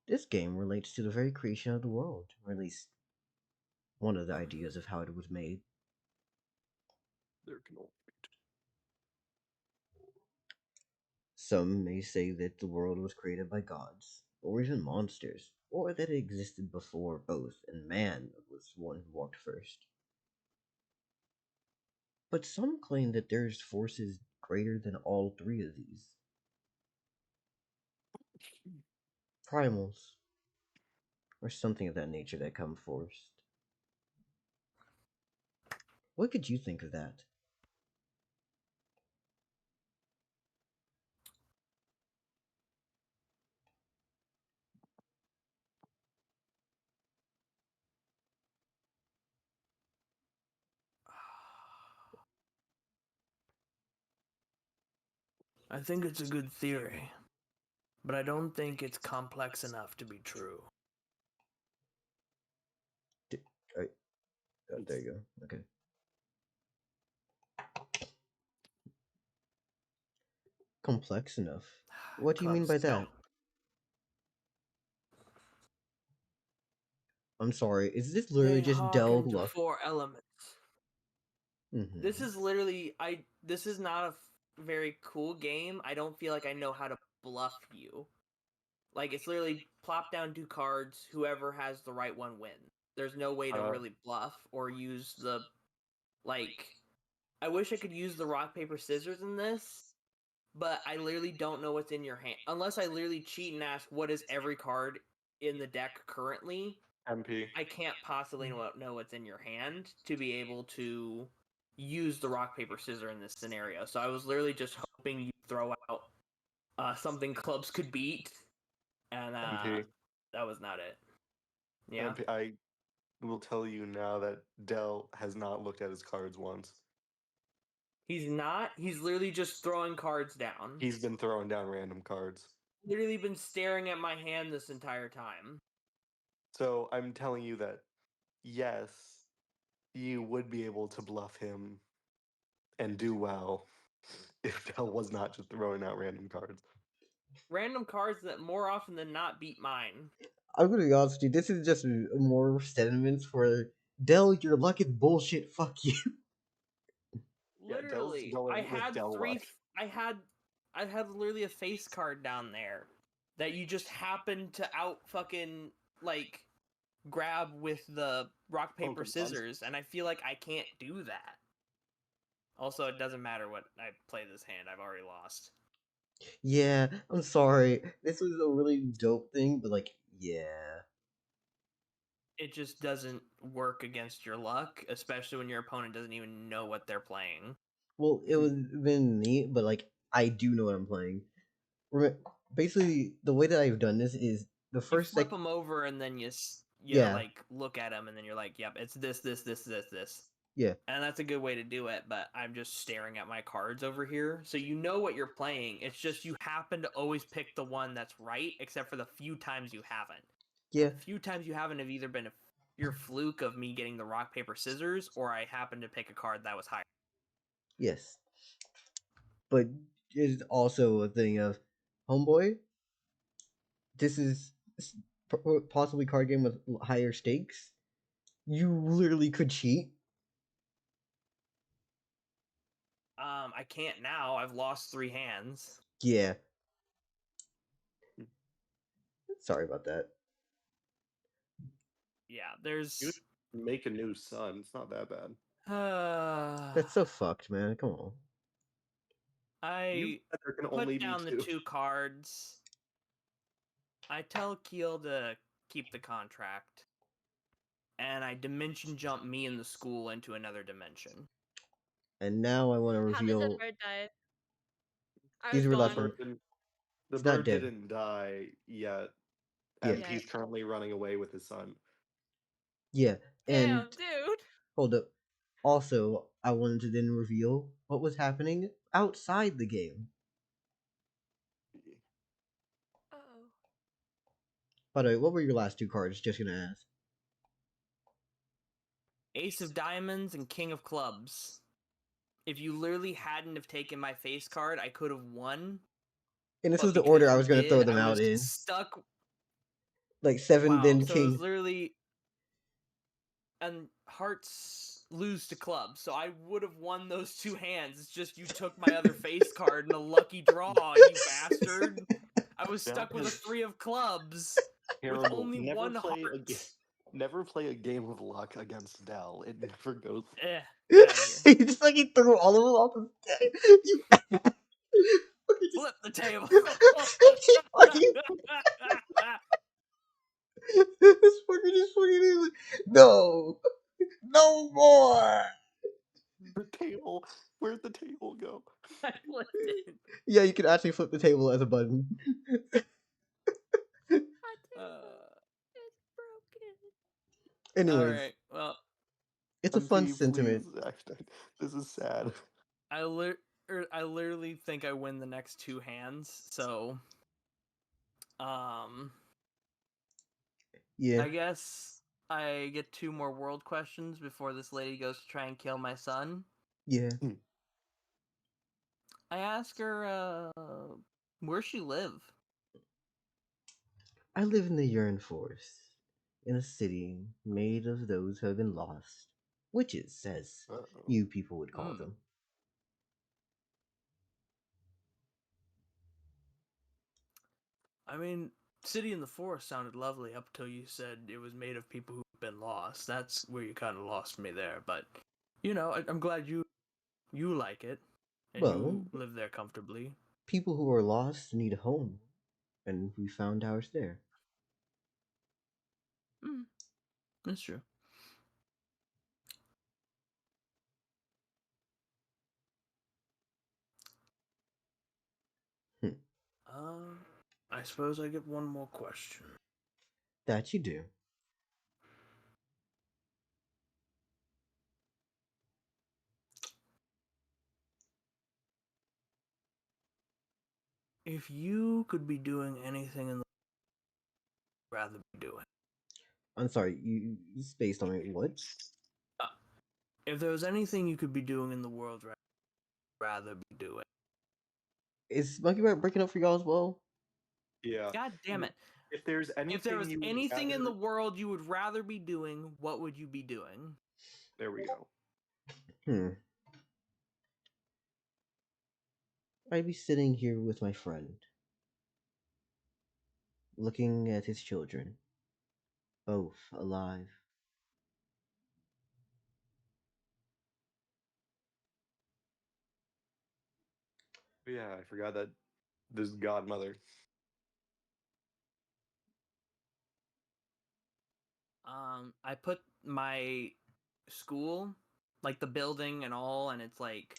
This game relates to the very creation of the world, or at least one of the ideas of how it was made. There can only be two. Some may say that the world was created by gods, or even monsters, or that it existed before both, and man was one who walked first. But some claim that there's forces greater than all three of these. Primals, or something of that nature that come first. What could you think of that? I think it's a good theory, but I don't think it's complex enough to be true. There you go. Okay. Complex enough? What do you mean by Clubs, go. that? I'm sorry, is this literally They just Del hearken to Luck? 4 elements. Mm-hmm. This is literally this is not a very cool game. I don't feel like I know how to bluff you. Like, it's literally plop down 2 cards, whoever has the right one wins. There's no way to really bluff or use the, like, I wish I could use the rock, paper, scissors in this, but I literally don't know what's in your hand. Unless I literally cheat and ask what is every card in the deck currently, MP. I can't possibly know what's in your hand to be able to use the rock, paper, scissor in this scenario. So I was literally just hoping you throw out something clubs could beat, and MP. that was not it. Yeah. MP. I will tell you now that Del has not looked at his cards once. He's not. He's literally just throwing cards down. He's been throwing down random cards. Literally been staring at my hand this entire time. So I'm telling you that, yes, you would be able to bluff him and do well if Del was not just throwing out random cards. Random cards that more often than not beat mine. I'm gonna be honest with you, this is just more sentiments for Del, your luck is bullshit, fuck you. Literally, Yeah, Del's I going with had Del luck. I had literally a face card down there that you just happened to out fucking, like, grab with the rock, paper, scissors, and I feel like I can't do that. Also, it doesn't matter what I play this hand, I've already lost. Yeah, I'm sorry. This was a really dope thing, but like, yeah. It just doesn't work against your luck, especially when your opponent doesn't even know what they're playing. Well, it would have been neat, but like, I do know what I'm playing. Basically, the way that I've done this is the You first flip them over and then you Yeah. like look at them and then you're like, yep, it's this. Yeah. And that's a good way to do it, but I'm just staring at my cards over here. So you know what you're playing. It's just you happen to always pick the one that's right, except for the few times you haven't. Yeah. The few times you haven't have either been your fluke of me getting the rock, paper, scissors, or I happened to pick a card that was higher. Yes. But it's also a thing of, homeboy, this is possibly card game with higher stakes. You literally could cheat. I can't now. I've lost 3 hands. Yeah. Sorry about that. Yeah, there's. You make a new sun. It's not that bad. That's so fucked, man. Come on. I said there can only put be down the 2 cards. I tell Keel to keep the contract. And I dimension jump me and the school into another dimension. And now I want to How did the reveal. bird die? I These was were last gone. one. The He's not bird dead. didn't die yet, Yeah. and he's currently running away with his son. Yeah. Damn, And dude. hold up. Also, I wanted to then reveal what was happening outside the game. Uh-oh. By the way, what were your last 2 cards? Just gonna ask. Ace of Diamonds and King of Clubs. If you literally hadn't have taken my face card, I could have won. And this But was the because order I you was gonna throw did, them I out was in. stuck. Like 7, Wow, then so it was king. literally. And hearts lose to clubs, so I would have won those 2 hands. It's just you took my other face card in a lucky draw, you bastard. I was stuck with a 3 of clubs with Terrible. only Never 1 play heart. Never play a game of luck against Dell. It never goes. Get out of here. He just like he threw all of them off the stage. You fucking just, Flip the table. he fucking this fucker just fucking like, no, no more. The table. Where'd the table go? I flipped it. Yeah, you can actually flip the table as a button. My table is broken. Anyways, Alright, well, it's a fun MP, sentiment. please. Actually, this is sad. I literally think I win the next 2 hands, so Yeah, I guess I get 2 more world questions before this lady goes to try and kill my son. yeah. I ask her where she live. I live in the Urine Forest, in a city made of those who have been lost. Witches, as Uh-oh. you people would call them. I mean, City in the Forest sounded lovely up till you said it was made of people who've been lost. That's where you kind of lost me there, but you know, I'm glad you like it and Well, you live there comfortably. people who are lost need a home, and we found ours there. That's true. I suppose I get one more question. That you do. If you could be doing anything in the world you'd rather be doing. I'm sorry, you spaced on it. What? If there was anything you could be doing in the world you'd rather be doing. Is Monkey Rat breaking up for y'all as well? Yeah. God damn it. If there's anything, If there was you would anything in the rather- world you would rather be doing, what would you be doing? There we go. I'd be sitting here with my friend, looking at his children, both alive. Yeah, I forgot that this godmother. I put my school, like the building and all, and it's like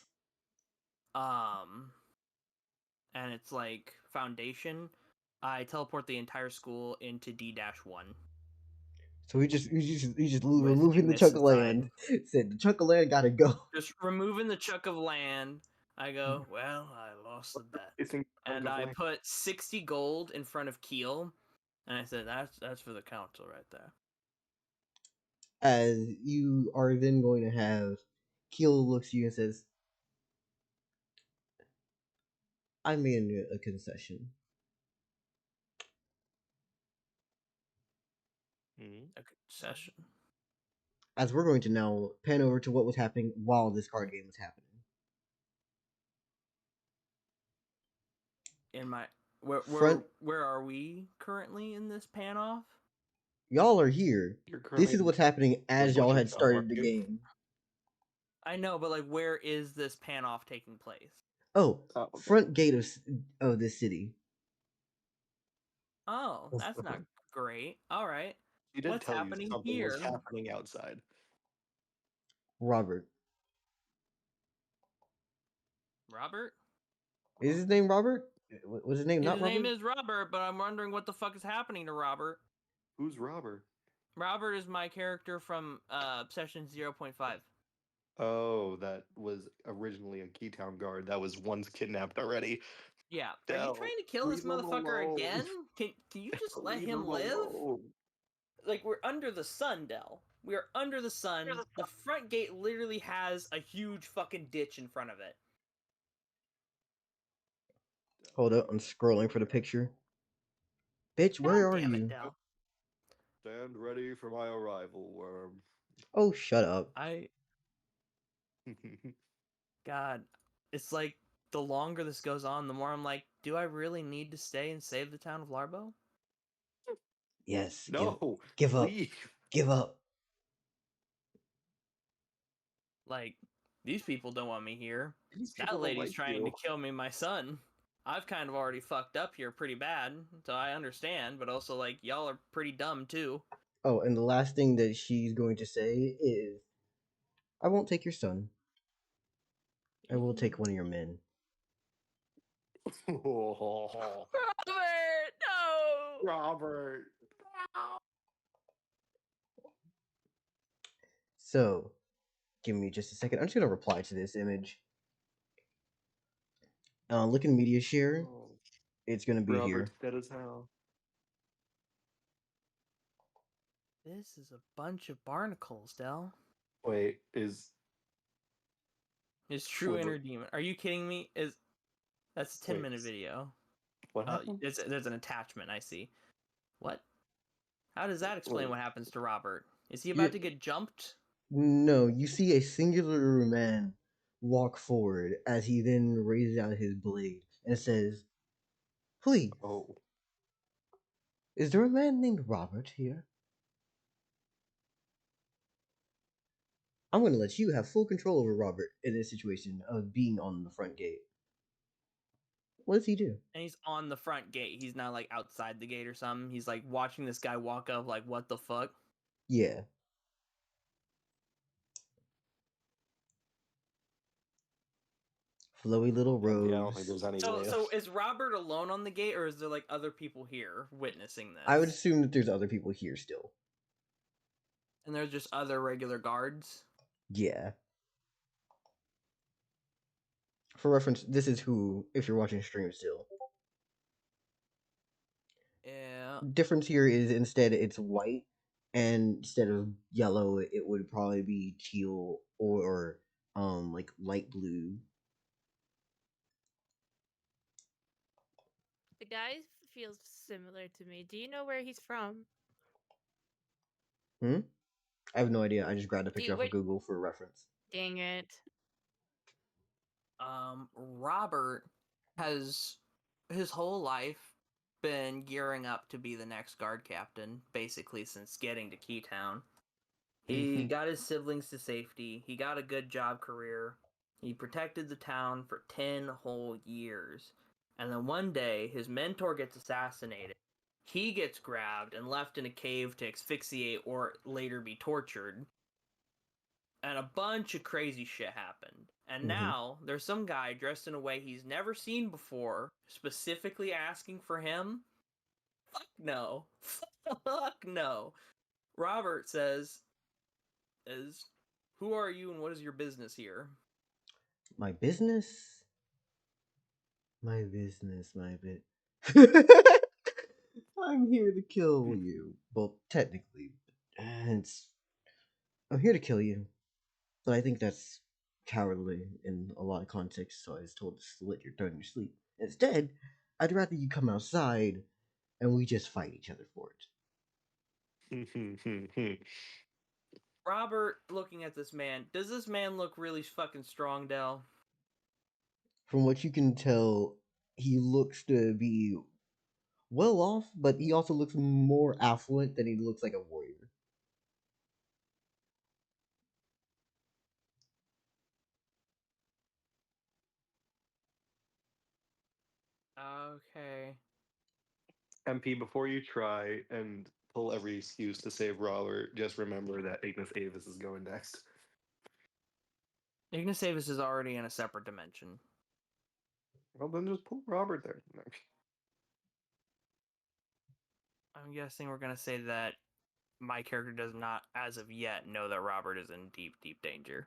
foundation. I teleport the entire school into D-1. So we just With removing the Ignis chunk of inside. land. Said the chunk of land gotta go. Just removing the chunk of land. I go, well, I lost the bet. It's in And of I land. put 60 gold in front of Keel. And I said, that's for the council right there. As you are then going to have Keel looks at you and says, I made a concession. A concession. as we're going to now pan over to what was happening while this card game was happening. In my where Front- where are we currently in this pan off? Y'all are here. You're This currently is what's happening as y'all had butcher shop, started aren't the you? game. I know, but like, where is this pan off taking place? Oh, Oh, okay. front gate of this city. Oh, that's not great. All right, He did what's tell you happening something here? was happening outside. Robert. Robert? Is his name Robert? Was his name not His Robert? name is Robert, but I'm wondering what the fuck is happening to Robert. Who's Robert? Robert is my character from session 0.5. Oh, that was originally a Keytown guard that was once kidnapped already. Yeah. Are you Del, trying to kill this leave him motherfucker alone. again? Can you just let Leave him live? alone. Like, we're under the sun, Del. We are under the sun. The front gate literally has a huge fucking ditch in front of it. Hold up, I'm scrolling for the picture. Bitch, God where are damn you? it, Del. Stand ready for my arrival, worm. Oh, shut up. God, it's like the longer this goes on, the more I'm like, do I really need to stay and save the town of Larbo? Yes. No, Give up. leave. Give up. Like, these people don't want me here. These people That don't lady's like trying you. to kill me, my son. I've kind of already fucked up here pretty bad, so I understand, but also, like, y'all are pretty dumb, too. Oh, and the last thing that she's going to say is, I won't take your son. I will take one of your men. Robert, no! Robert. So, give me just a second. I'm just going to reply to this image. Look in media share. It's going to be Robert's here. dead as hell. This is a bunch of barnacles, Del. Wait, is His true Wait, inner demon. Are you kidding me? That's a 10-minute video. what Oh, happened? there's an attachment, I see. What? How does that explain Wait. what happens to Robert? Is he about to get jumped? No, you see a singular man walk forward as he then raises out his blade and says, Please, Oh, is there a man named Robert here? I'm going to let you have full control over Robert in this situation of being on the front gate. What does he do? And he's on the front gate. He's not like outside the gate or something. He's like watching this guy walk up like, what the fuck? Yeah. Flowy little robes. yeah, I don't think there's any way. So is Robert alone on the gate, or is there like other people here witnessing this? I would assume that there's other people here still. And there's just other regular guards? Yeah. For reference, this is who, if you're watching stream still. Yeah. Difference here is instead it's white, and instead of yellow, it would probably be teal or like light blue. The guy feels similar to me. Do you know where he's from? I have no idea. I just grabbed a picture off wait- of Google for reference. Dang it. Robert has his whole life been gearing up to be the next guard captain, basically since getting to Keytown. He got his siblings to safety. He got a good job career. He protected the town for 10 whole years. And then one day, his mentor gets assassinated. He gets grabbed and left in a cave to asphyxiate or later be tortured. And a bunch of crazy shit happened. And now, there's some guy dressed in a way he's never seen before, specifically asking for him. Fuck no. Fuck no. Robert says, who are you and what is your business here? My business? My business, my bit. I'm here to kill you. Well, technically. I'm here to kill you. But I think that's cowardly in a lot of contexts, so I was told to slit your throat in your sleep. Instead, I'd rather you come outside and we just fight each other for it. Robert, looking at this man, does this man look really fucking strong, Dell? From what you can tell, he looks to be well off, but he also looks more affluent than he looks like a warrior. Okay. MP, before you try and pull every excuse to save Robert, just remember that Ignis Avis is going next. Ignis Avis is already in a separate dimension. Well, then just pull Robert there. No. I'm guessing we're gonna say that my character does not, as of yet, know that Robert is in deep, deep danger.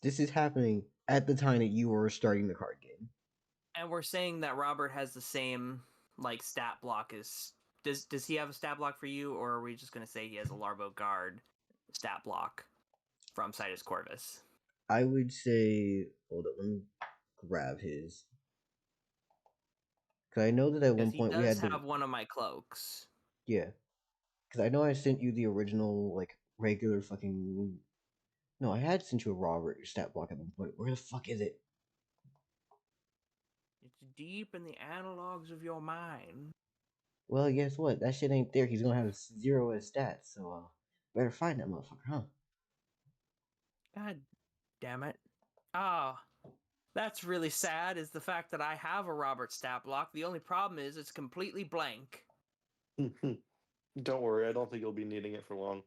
This is happening at the time that you are starting the card game. And we're saying that Robert has the same like stat block as does he have a stat block for you, or are we just gonna say he has a Larbo Guard stat block from Sidus Corvus? I would say, hold up, let me grab his. Because I know that at one Because he point we does had have one of my cloaks. Yeah. Because I know I sent you the original, like, regular fucking. No, I had sent you a Robert stat block at one point. Where the fuck is it? It's deep in the analogs of your mind. Well, guess what? That shit ain't there. He's gonna have 0 as stats, so, better find that motherfucker, huh? God damn it. Ah, that's really sad, is the fact that I have a Robert stat block. The only problem is it's completely blank. Don't worry, I don't think you'll be needing it for long.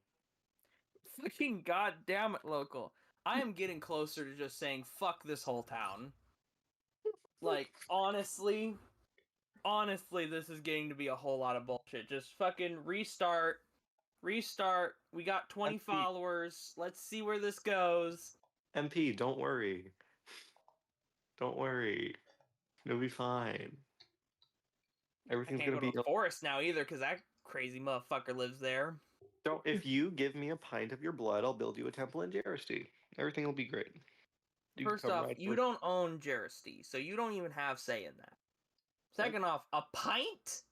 Fucking goddamn it, local. I am getting closer to just saying fuck this whole town. Like, honestly, this is getting to be a whole lot of bullshit. Just fucking restart. We got 20 MP. followers. Let's see where this goes. MP, don't worry. Don't worry. It'll be fine. I Everything's can't gonna go to be. the forest now either, because that crazy motherfucker lives there. Don't. If you give me a pint of your blood, I'll build you a temple in Jeristy. Everything will be great. You can First come off, right you for- don't own Jeristy, so you don't even have say in that. Second off, a pint?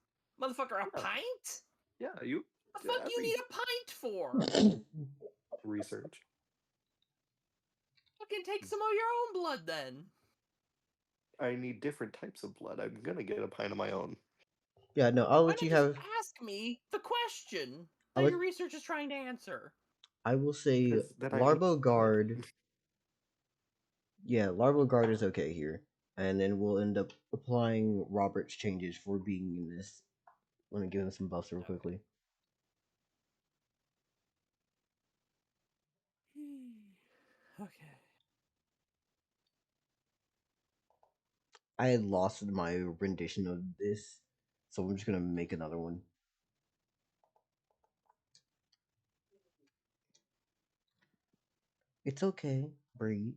Motherfucker, a Yeah. pint? Yeah, you. The fuck you every need a pint for? research. Fucking take some of your own blood then. I need different types of blood. I'm gonna get a pint of my own. Yeah, no, I'll Why let not you just have. ask me the question I'll that let, your research is trying to answer? I will say 'Cause then I need Larbo blood. Guard. Yeah, Larbo Guard is okay here. And then we'll end up applying Robert's changes for being in this. Let me give him some buffs real quickly. Okay. I had lost my rendition of this, so I'm just gonna make another one. It's okay. Breathe.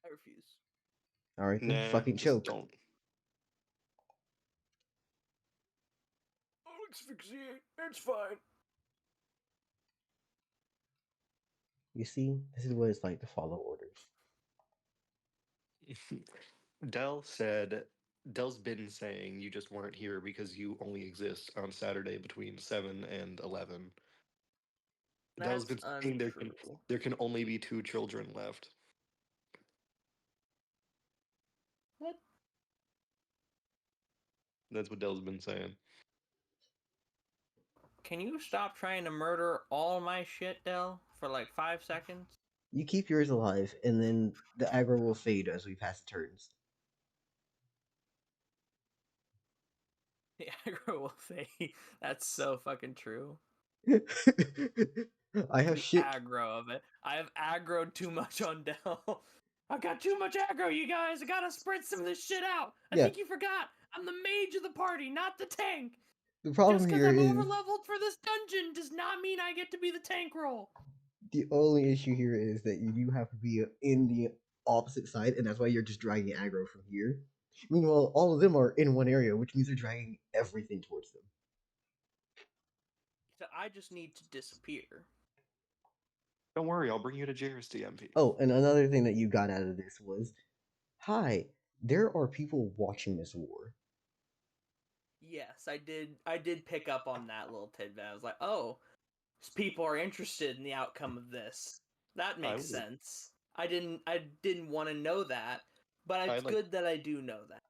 I refuse. Alright, then Nah, fucking just choke. don't. I'll asphyxiate. It's fine. You see, this is what it's like to follow orders. Dell's been saying you just weren't here because you only exist on Saturday between 7 and 11. Dell's That's been saying untrue. there can only be 2 children left. What? That's what Dell's been saying. Can you stop trying to murder all my shit, Dell, for like 5 seconds? You keep yours alive, and then the aggro will fade as we pass the turns. The aggro will fade. That's so fucking true. I have The shit. aggro of it. I have aggroed too much on Dell. I got too much aggro, you guys. I gotta spread some of this shit out. I Yeah. think you forgot. I'm the mage of the party, not the tank. The problem Just because here I'm is overleveled for this dungeon does not mean I get to be the tank role. the only issue here is that you have to be in the opposite side, and that's why you're just dragging aggro from here. Meanwhile, all of them are in one area, which means they're dragging everything towards them. So I just need to disappear. Don't worry, I'll bring you to Jeristy, MP. Oh, and another thing that you got out of this was, hi, there are people watching this war. Yes, I did. I did pick up on that little tidbit. I was like, oh, people are interested in the outcome of this. That makes would. sense. I didn't want to know that, but it's good that I do know that.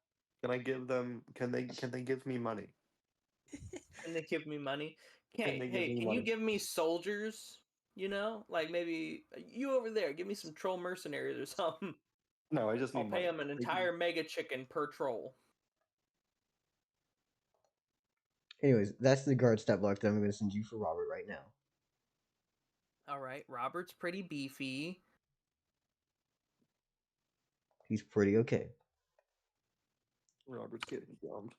Can I give them? Can they give me money? Can they give me money? Can they give me Can you money? give me soldiers? You know, like maybe you over there, give me some troll mercenaries or something. No, I just need I'll pay money. them an entire mega chicken per troll. Anyways, that's the guard stat block that I'm going to send you for Robert right now. All right, Robert's pretty beefy. He's pretty okay. Robert's getting dumped.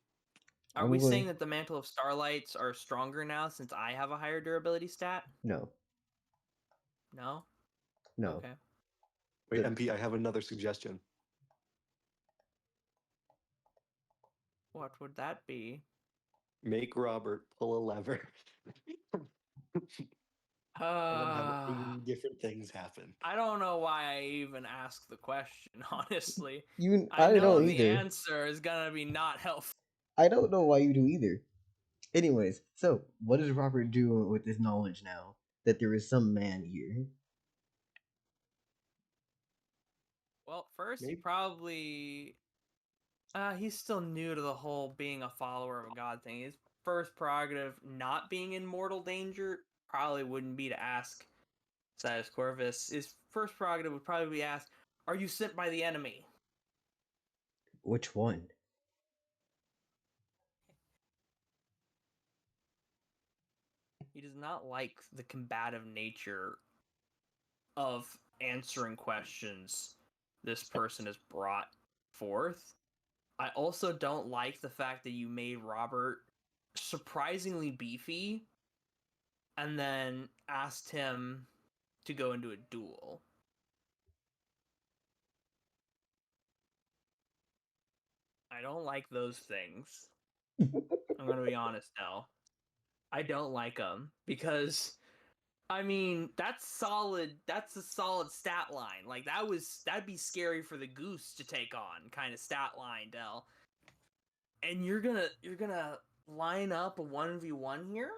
Are we saying that the Mantle of Starlights are stronger now since I have a higher durability stat? No. No? No. Okay. Wait, MP, I have another suggestion. What would that be? Make Robert pull a lever. And then have 80 different things happen. I don't know why I even asked the question, honestly. I know don't the either. answer is gonna be not helpful. I don't know why you do either. Anyways, so what is Robert doing with this knowledge now that there is some man here? Well, first he Maybe- probably he's still new to the whole being a follower of a god thing. His first prerogative, not being in mortal danger, probably wouldn't be to ask Sidus Corvus. His first prerogative would probably be asked, "Are you sent by the enemy?" Which one? He does not like the combative nature of answering questions this person has brought forth. I also don't like the fact that you made Robert surprisingly beefy and then asked him to go into a duel. I don't like those things. I'm going to be honest now. I don't like them because I mean, that's solid. That's a solid stat line. Like that'd be scary for the goose to take on kind of stat line, Del. And you're gonna line up a 1v1 here?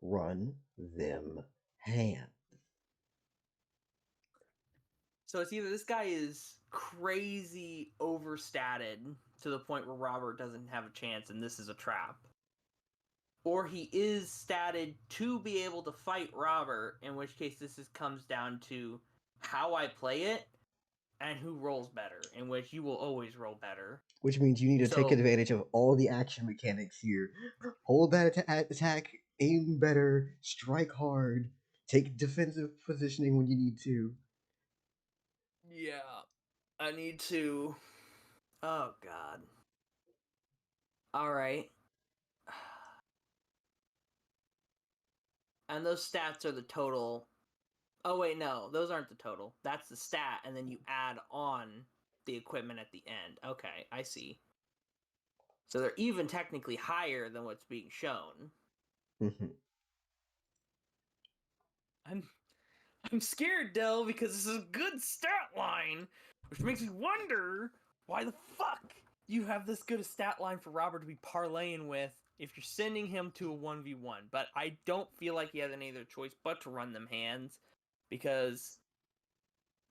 Run them hands. So it's either this guy is crazy overstated to the point where Robert doesn't have a chance and this is a trap. Or he is statted to be able to fight Robert, in which case comes down to how I play it and who rolls better, in which you will always roll better. Which means you need to take So- advantage of all the action mechanics here. Hold that attack, aim better, strike hard, take defensive positioning when you need to. Yeah. I need to... Oh, God. Alright. And those stats are the total... Oh, wait, no. Those aren't the total. That's the stat, and then you add on the equipment at the end. Okay, I see. So they're even technically higher than what's being shown. Mhm. I'm scared, Del, because this is a good stat line, which makes me wonder why the fuck you have this good a stat line for Robert to be parlaying with if you're sending him to a 1v1. But I don't feel like he has any other choice but to run them hands, because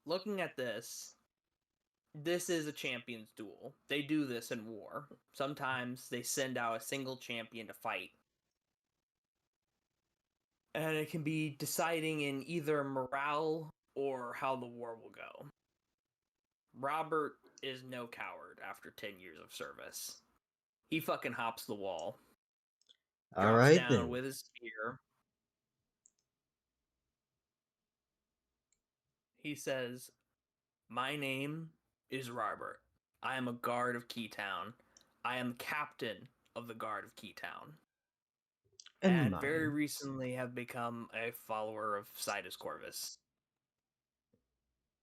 looking at this is a champion's duel. They do this in war. Sometimes they send out a single champion to fight. And it can be deciding in either morale or how the war will go. Robert is no coward after 10 years of service. He fucking hops the wall. All Drops right down then. with his spear. He says, "My name is Robert. I am a guard of Keytown. I am captain of the guard of Keytown. And very mine. recently have become a follower of Sidus Corvus.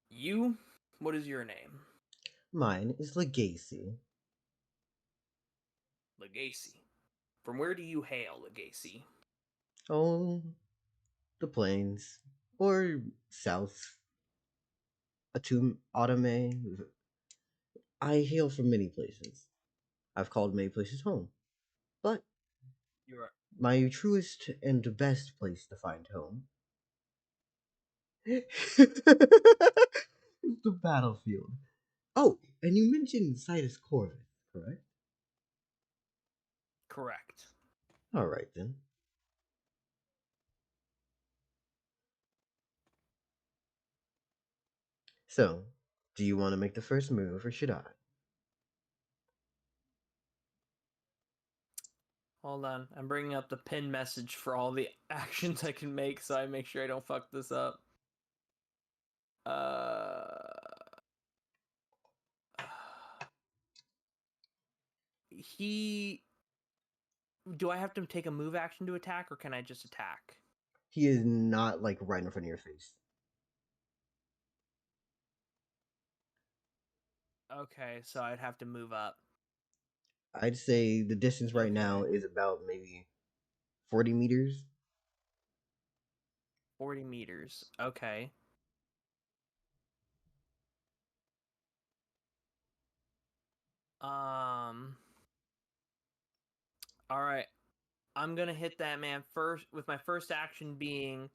You? What is your name?" Mine is Legacy. Legacy. From where do you hail, Legacy? Oh, the plains. Or south. Atum Otame. I hail from many places. I've called many places home. You're right. My truest and best place to find home. It's the battlefield. Oh, and you mentioned Sidus Corvus, correct? Correct. Alright then. So, do you want to make the first move, or should I? Hold on. I'm bringing up the pin message for all the actions I can make so I make sure I don't fuck this up. He... Do I have to take a move action to attack, or can I just attack? He is not, like, right in front of your face. Okay, so I'd have to move up. I'd say the distance right now Okay. is about maybe 40 meters. 40 meters. Okay. Alright. I'm gonna hit that man first, with my first action being,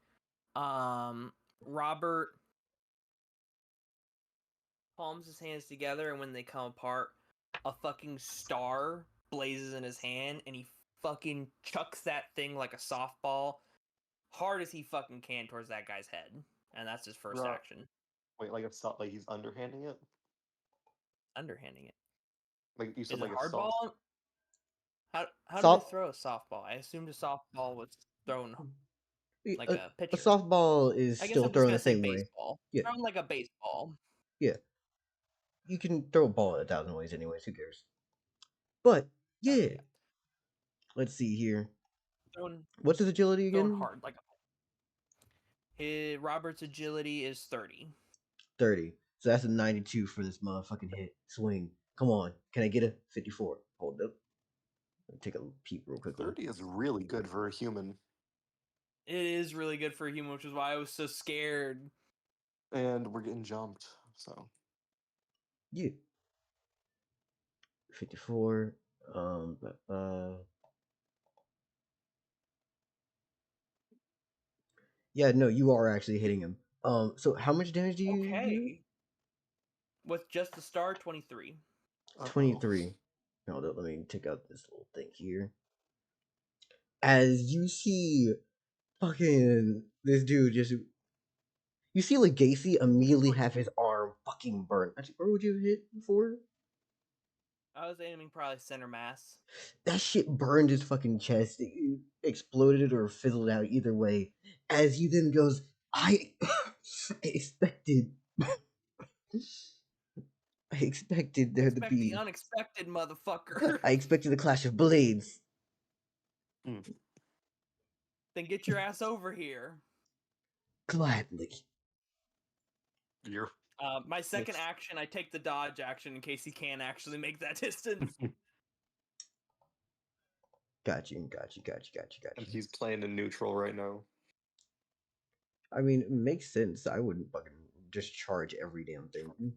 Robert palms his hands together, and when they come apart, a fucking star blazes in his hand, and he fucking chucks that thing like a softball hard as he fucking can towards that guy's head. And that's his first Right. action. Wait, like it's not like he's underhanding it? Underhanding it. Like you said, Is like it a soft. hardball? How do Soft- they throw a softball? I assumed a softball was thrown like a, a a pitcher. softball is I guess still I'm just thrown gonna the say same way. baseball. Yeah. Thrown like a baseball. Yeah. You can throw a ball 1,000 ways anyways, who cares? But, yeah. Okay. Let's see here. Thrown What's his agility again? hard like Robert's agility is 30. 30. So that's a 92 for this motherfucking hit. Swing. Come on. Can I get a 54? Hold up. Let me take a peek real quickly. 30 is really good for a human. It is really good for a human, which is why I was so scared. And we're getting jumped, so. Yeah. 54. Yeah, no, you are actually hitting him. So how much damage do you do? Okay. With just the star, 23. 23. Hold up, let me take out this little thing here. As you see fucking this dude just, you see like Gacy immediately have his arm fucking burnt. Actually, where would you have hit before? I was aiming probably center mass. That shit burned his fucking chest. It exploded or fizzled out either way. As he then goes, I expected there to Expect be the unexpected, motherfucker. I expected a clash of blades. Then get your ass over here. Gladly. You're. My second Yes. action, I take the dodge action in case he can actually make that distance. Got you. And he's playing in neutral right now. I mean, it makes sense. I wouldn't fucking just charge every damn thing. I'm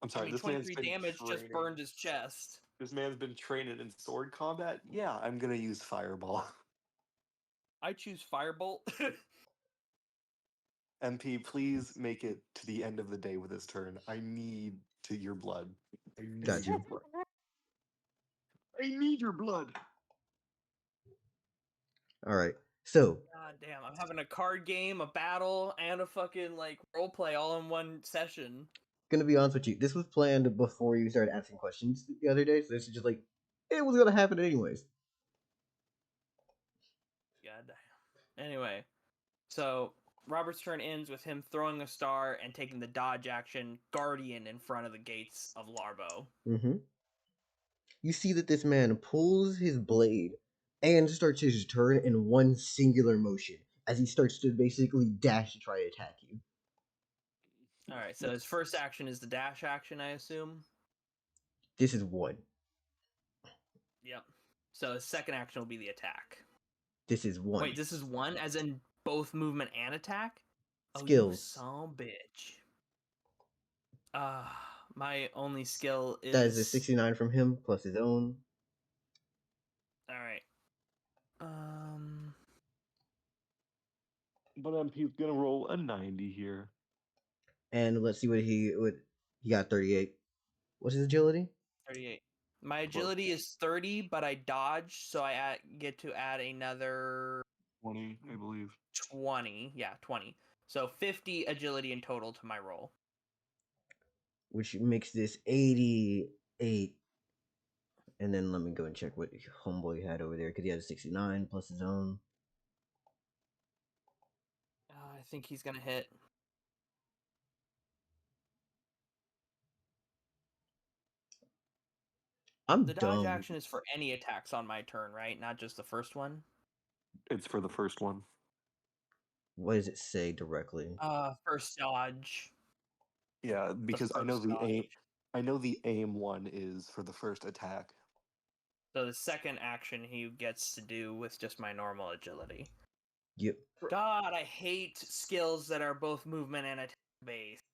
I sorry, mean, this man's 23 been damage just training. burned his chest. This man's been training in sword combat. Yeah, I'm gonna use fireball. I choose firebolt. MP, please make it to the end of the day with this turn. I need your blood. I need Got you. your blood. I need your blood. All right. So, God damn, I'm having a card game, a battle, and a fucking like role play all in one session. gonna be honest with you, this was planned before you started asking questions the other day. So this is just like it was gonna happen anyways. God damn. Anyway, so Robert's turn ends with him throwing a star and taking the dodge action, Guardian, in front of the gates of Larbo. Mm-hmm. You see that this man pulls his blade and starts his turn in one singular motion as he starts to basically dash to try to attack you. Alright, so his first action is the dash action, I assume? This is one. Yep. So his second action will be the attack. This is one. Wait, this is one, as in both movement and attack? Skills. Oh, you son bitch. My only skill is... That is a 69 from him plus his own. Alright. But MP's gonna roll a 90 here. And let's see what he got 38. What's his agility? 38. My agility is 30, but I dodge, so I get to add another 20, I believe. 20. Yeah, 20. So 50 agility in total to my roll. Which makes this 88. And then let me go and check what homeboy had over there, because he had a 69 plus his own. I think he's gonna hit. I'm The dodge dumb. action is for any attacks on my turn, right? Not just the first one. It's for the first one. What does it say directly? First dodge. Yeah, because I know first the aim. dodge. I know the aim one is for the first attack. So the second action he gets to do with just my normal agility. Yep. God, I hate skills that are both movement and attack based.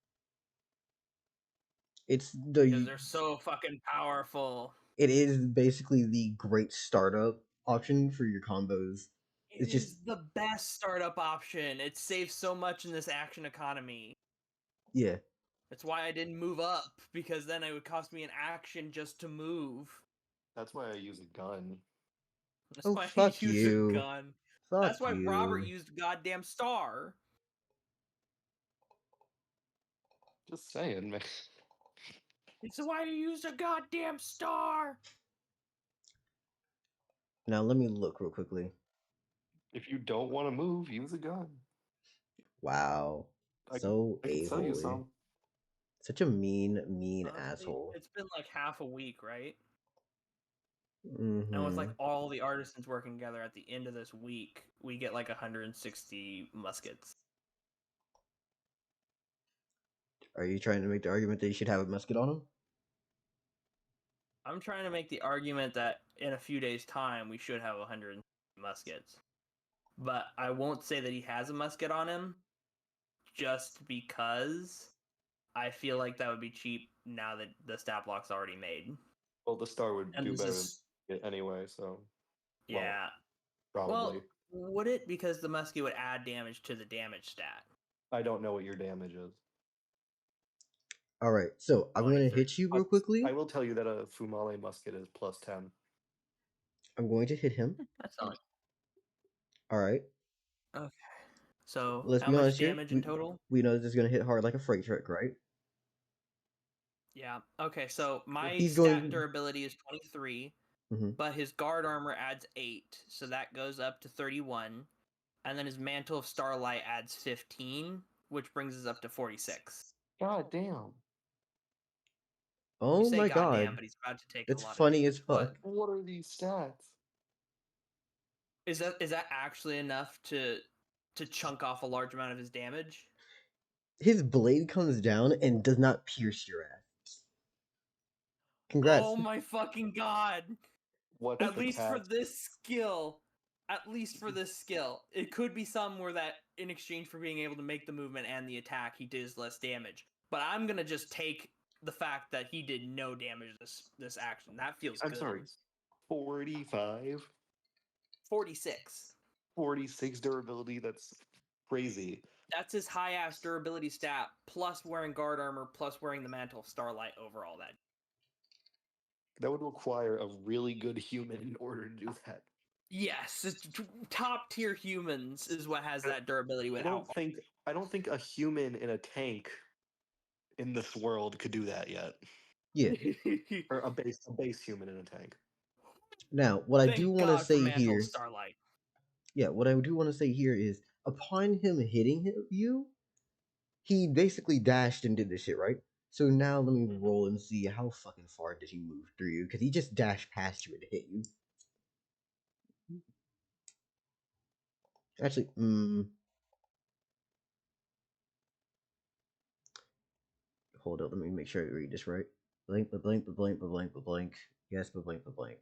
It's Because they're so fucking powerful. It is basically the great startup option for your combos. It's just the best startup option. It saves so much in this action economy. Yeah. That's why I didn't move up, because then it would cost me an action just to move. That's why I use a gun. That's Oh, why fuck I use you. a gun. Fuck That's why you. Robert used a goddamn star. Just saying, man. It's why you used a goddamn star. Now let me look real quickly. If you don't want to move, use a gun. Wow. I So can sell you a-hole. some. Such a mean Honestly, asshole. It's been like half a week, right? Mm-hmm. And with like all the artisans working together at the end of this week, we get like 160 muskets. Are you trying to make the argument that you should have a musket on him? I'm trying to make the argument that in a few days' time we should have 100 muskets. But I won't say that he has a musket on him, just because I feel like that would be cheap now that the stat block's already made. Well, the star would And do this better is- than it anyway, so. Yeah. Probably. Well, would it? Because the musket would add damage to the damage stat. I don't know what your damage is. All right, so I'm going to hit you real quickly. I will tell you that a Fumale musket is plus 10. I'm going to hit him. That's all. All right. Okay. So, Let's how be much honest here. damage in total? We know this is going to hit hard like a freight truck, right? Yeah. Okay, so my He's stat going- durability is 23, Mhm. but his guard armor adds 8, so that goes up to 31. And then his Mantle of Starlight adds 15, which brings us up to 46. God damn. Oh You say my goddamn, god. but he's about to take It's a lot funny of as damage. But fuck. What are these stats? is that actually enough to chunk off a large amount of his damage? His blade comes down and does not pierce your ass. Congrats. Oh my fucking god! What's At the least for tax? this skill. At least for this skill. It could be somewhere that in exchange for being able to make the movement and the attack, he does less damage. But I'm gonna just take the fact that he did no damage this action. That feels I'm good. sorry. 45? 46. 46 durability? That's crazy. That's his high ass durability stat, plus wearing guard armor, plus wearing the Mantle of Starlight over all that. That would require a really good human in order to do that. Yes, top tier humans is what has that durability without. I don't think a human in a tank in this world could do that yet. Yeah. Or a base human in a tank. Now, what I Thank do want to God for say Mantle here. of Starlight. Yeah, what I do want to say here is, upon him hitting you, he basically dashed and did this shit, right? So now let me roll and see how fucking far did he move through you, because he just dashed past you and hit you. Actually, hold up, let me make sure I read this right. Blank, blank, blank, blank, blank. Yes, blank, blank.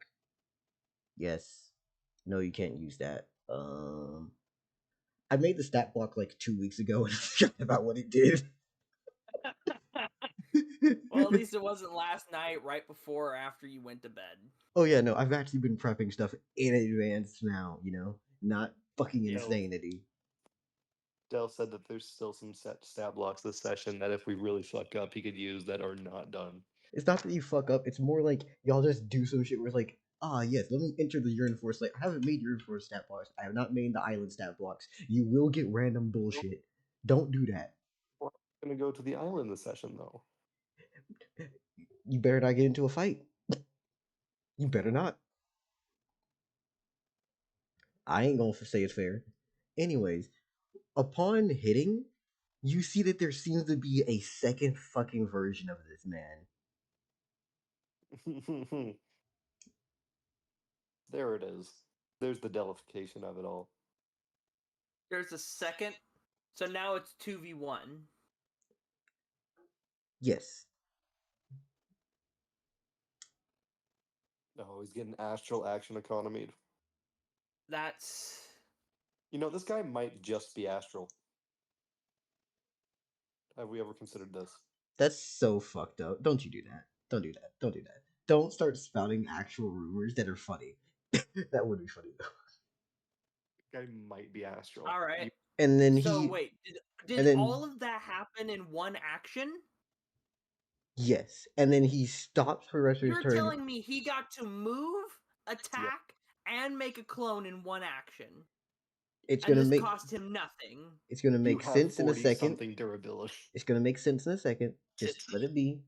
Yes. No, you can't use that. I made the stat block like 2 weeks ago and I forgot about what it did. Well, at least it wasn't last night, right before or after you went to bed. Oh yeah, no, I've actually been prepping stuff in advance now, you know? Not fucking insanity. Dell said that there's still some set stat blocks this session that if we really fuck up, he could use that are not done. It's not that you fuck up. It's more like y'all just do some shit where it's like, yes, let me enter the urine force. Like, I haven't made urine force stat blocks. I have not made the island stat blocks. You will get random bullshit. Don't do that. We're gonna go to the island this session though. You better not get into a fight. You better not. I ain't gonna say it's fair. Anyways, upon hitting, you see that there seems to be a second fucking version of this man. There it is. There's the delification of it all. There's a second. So now it's 2v1. Yes. Oh, he's getting astral action economied. That's... You know, this guy might just be astral. Have we ever considered this? That's so fucked up. Don't you do that. Don't do that. Don't do that. Don't start spouting actual rumors that are funny. That would be funny though. This guy might be astral. All right. And then So he wait, did and then- all of that happen in one action? yes, and then he stops for the rest of his You're turn. telling me he got to move, attack, and make a clone in one action, It's and gonna this make cost him nothing. it's gonna You make have sense in a 40 second. something durability. It's gonna make sense in a second. Just let it be.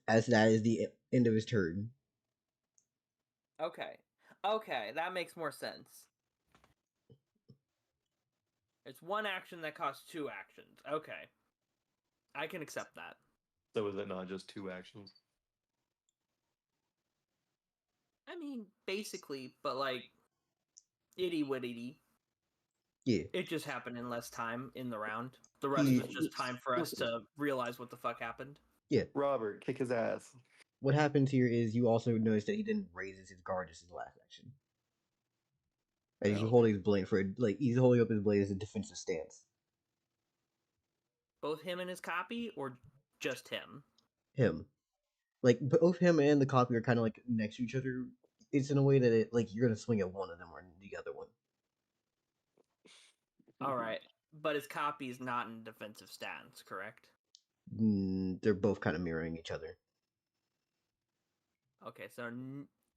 As that is the end of his turn. Okay, that makes more sense. It's one action that costs two actions. Okay. I can accept that. So is it not just two actions? I mean, basically, but like, itty-witty. Yeah. It just happened in less time in the round. The rest was just time for us to realize what the fuck happened. Yeah. Robert, kick his ass. What happens here is you also notice that he didn't raise his guard as his last action. And he's No. holding his blade for he's holding up his blade as a defensive stance. Both him and his copy, or just him? Him. Like both him and the copy are kinda like next to each other. It's in a way that it like you're gonna swing at one of them or the other one. Alright. But his copy is not in defensive stance, correct? They're both kind of mirroring each other. Okay, so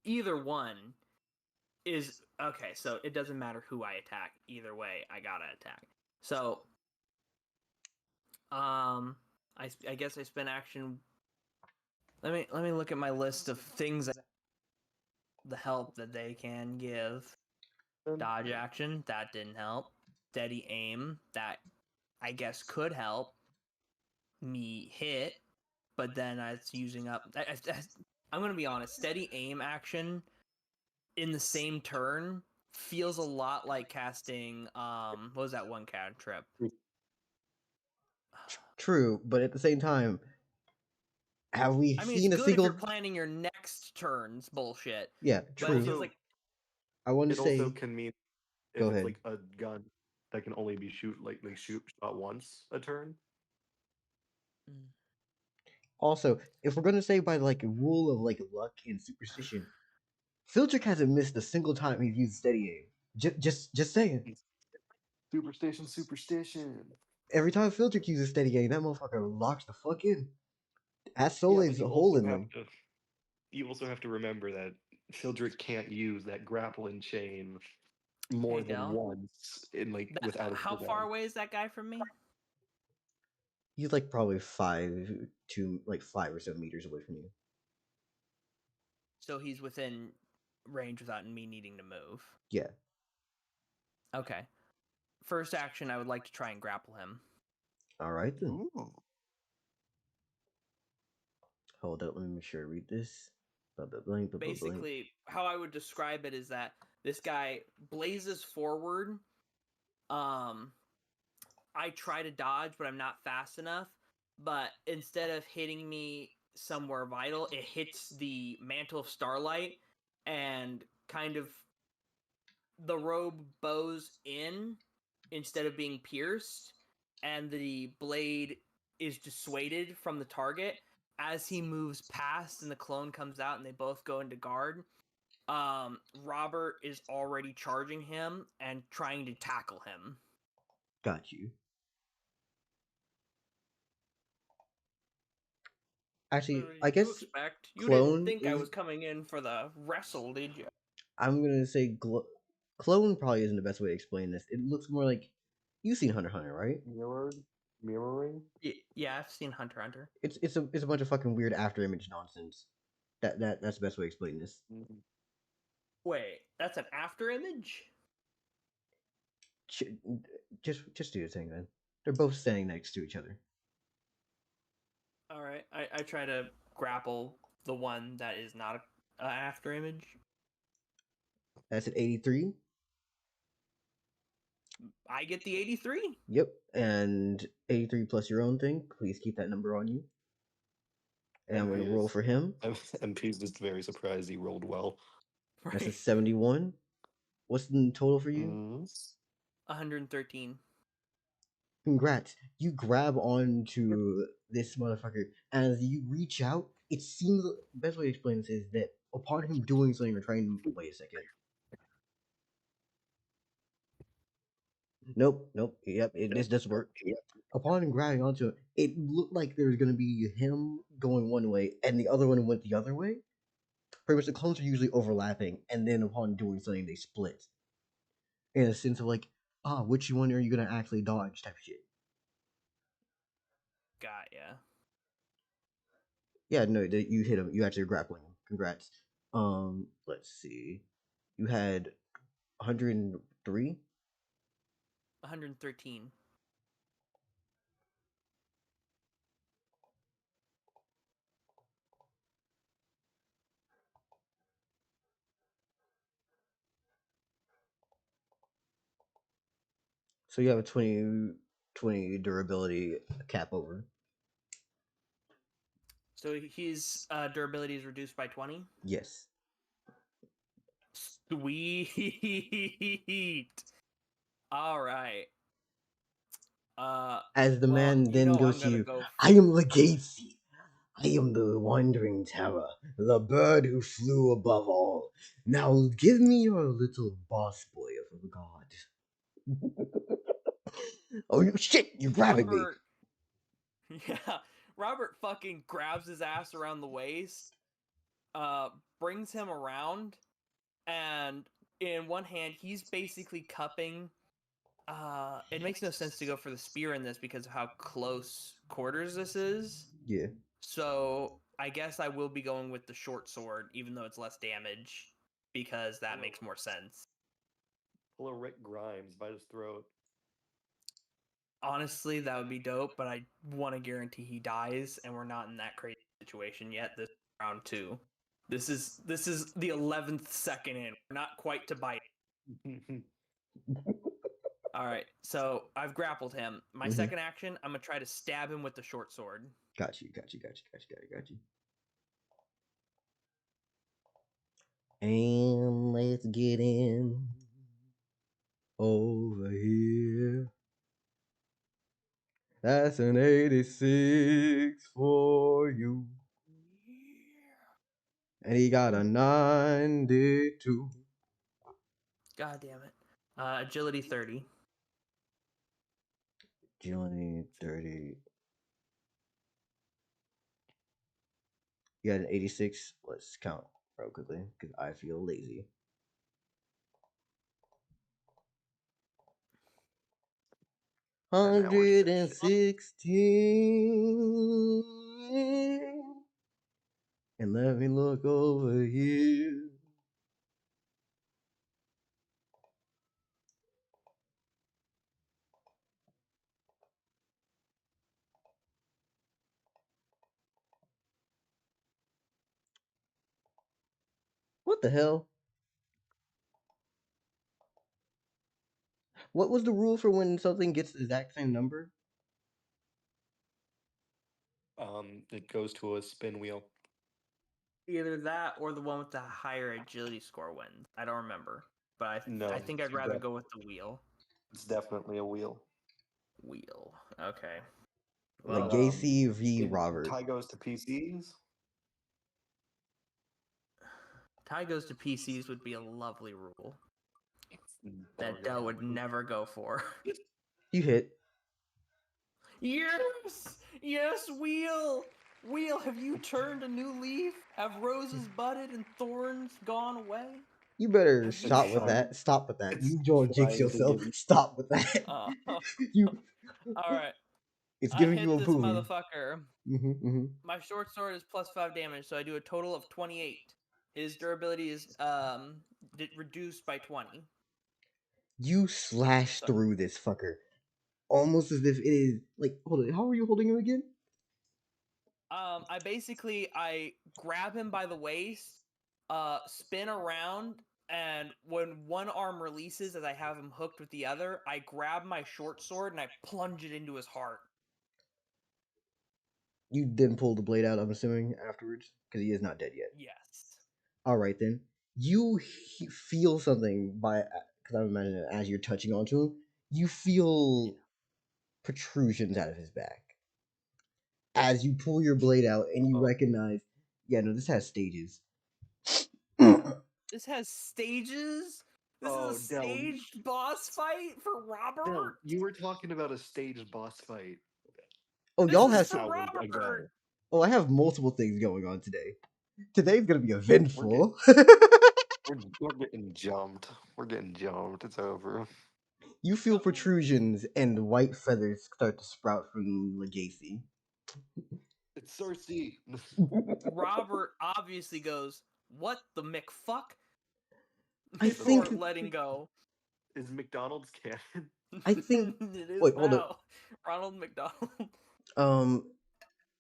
either one is... Okay, so it doesn't matter who I attack. Either way, I gotta attack. So... I guess I spend action... Let me look at my list of things the help that they can give. Dodge action, that didn't help. Steady aim, that I guess could help me hit, but then I was using up... I'm gonna be honest, steady aim action in the same turn feels a lot like casting, what was that one cantrip? True, but at the same time, have we I mean, seen it's a good single... if you're planning your next turn's bullshit. Yeah, But true. it feels like... I want It to say... also can mean if Go it's ahead. like a gun that can only be shot once a turn. Also, if we're gonna say by like rule of like luck and superstition, Filtric hasn't missed a single time he's used steady aim. Just saying. Superstition. Every time Filtric uses steady aim, that motherfucker locks the fuck in. As Yeah, Soleil's but a hole in them. You also have to remember that Fildrick can't use that grappling chain more Hey, than Del. once in without a How cooldown. far away is that guy from me? He's like probably 5 or so meters away from you. So he's within range without me needing to move. Yeah. Okay. First action, I would like to try and grapple him. All right then. Ooh. Hold up, let me make sure I read this. Blank. Basically, how I would describe it is that this guy blazes forward. I try to dodge, but I'm not fast enough. But instead of hitting me somewhere vital, it hits the Mantle of Starlight, and kind of the robe bows in instead of being pierced, and the blade is dissuaded from the target. As he moves past and the clone comes out and they both go into guard, Robert is already charging him and trying to tackle him. Got you. Actually, I You guess expect? You clone didn't think I is- was coming in for the wrestle, did you? I'm gonna say clone probably isn't the best way to explain this. It looks more like you've seen Hunter x Hunter, right? Mirroring? Yeah, I've seen Hunter x Hunter. It's a bunch of fucking weird after image nonsense. That's the best way to explain this. Mhm. Wait, that's an after image? Just do your thing, then. They're both standing next to each other. All right, I try to grapple the one that is not a after image. That's at 83. I get the 83. Yep, and 83 plus your own thing. Please keep that number on you. And I'm going to roll for him. MP's just very surprised he rolled well. That's a Right. 71. What's the total for you? 113. Congrats. You grab onto this motherfucker. As you reach out, it seems the best way to explain this is that upon him doing something or trying to wait a second. Nope. Yep, this does work. Upon grabbing onto it, it looked like there was gonna be him going one way and the other one went the other way. Pretty much the clones are usually overlapping, and then upon doing something they split. In a sense of like, which one are you gonna actually dodge type of shit. Got ya. Yeah, no, you hit him. You actually are grappling him. Congrats. Let's see. You had 103. 113. So you have a 20 durability cap over. So his durability is reduced by 20. Yes. Sweet. All right. As the well, man you then know goes I'm to gonna you, go. I am Legacy. I am the wandering terror, the bird who flew above all. Now give me your little boss boy of a god. Oh shit! You're grabbing me. Robert. Yeah, Robert fucking grabs his ass around the waist, brings him around, and in one hand he's basically cupping. It makes no sense to go for the spear in this because of how close quarters this is. Yeah. So I guess I will be going with the short sword, even though it's less damage, because that makes more sense. Pull a Rick Grimes by his throat. Honestly, that would be dope, but I want to guarantee he dies, and we're not in that crazy situation yet. This is round 2. This is the 11th second in. We're not quite to bite. All right, so I've grappled him. My second action, I'm gonna try to stab him with the short sword. Got you. And let's get in over here. That's an 86 for you. And he got a 92. God damn it. Agility 30. Agility 30. You had an 86. Let's count real quickly because I feel lazy. And now we're 116. And let me look over here. What the hell? What was the rule for when something gets the exact same number? It goes to a spin wheel. either that or the one with the higher agility score wins. I don't remember, but I think I'd rather go with the wheel. It's definitely a wheel. Wheel. Okay. Well, Well, Legacy v. If Robert. tie goes to PCs. tie goes to PCs would be a lovely rule that Dell would never go for. You hit. Yes! Yes, Wheel! Wheel, have you turned a new leaf? Have roses budded and thorns gone away? You better Have you stop with shown- that. Stop with that. it's You don't jinx trying to yourself. give you- Stop with that. You. Alright. It's I giving hit you a this boom. motherfucker. Mm-hmm. My short sword is plus 5 damage, so I do a total of 28. His durability is reduced by 20. You slash So- through this fucker, almost as if it is like. Hold on. How are you holding him again? I grab him by the waist, spin around, and when one arm releases as I have him hooked with the other, I grab my short sword and I plunge it into his heart. You then pull the blade out. I'm assuming afterwards because he is not dead yet. Yes. All right then. You feel something by because I'm imagining as you're touching onto him, you feel protrusions out of his back. As you pull your blade out and you Oh. recognize, yeah, no, this has stages. This has stages? This Oh, is a Del. staged boss fight for Robert? No, you were talking about a staged boss fight. Oh, This y'all is have for hours Robert! ago. Oh, I have multiple things going on today. Today's gonna be eventful. We're getting jumped. We're getting jumped. It's over. You feel protrusions and white feathers start to sprout from Legacy. It's Circe. Robert obviously goes, "What the McFuck?" I Before think- letting go. Is McDonald's canon? I think- it is wait, hold up. now. Ronald McDonald.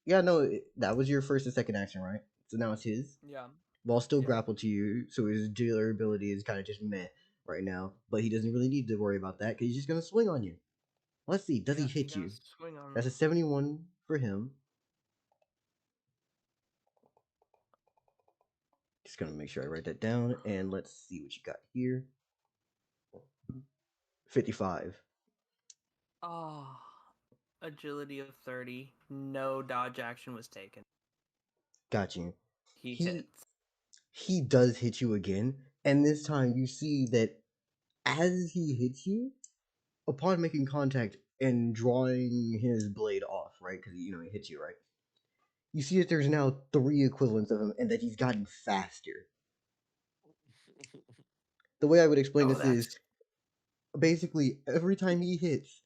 Yeah, no, that was your first and second action, right? So now it's his. Yeah. While still Yeah. grappled to you, so his dealer ability is kind of just meh right now. But he doesn't really need to worry about that because he's just gonna swing on you. Let's see, does he Yeah, hit he's gonna you? swing on That's a me. 71 for him. Just gonna make sure I write that down, and let's see what you got here. 55. Oh, agility of 30. No dodge action was taken. Got you. He He- hits. He does hit you again, and this time you see that as he hits you, upon making contact and drawing his blade off, right? Because he hits you, right? You see that there's now 3 equivalents of him, and that he's gotten faster. The way I would explain Oh, this is basically every time he hits.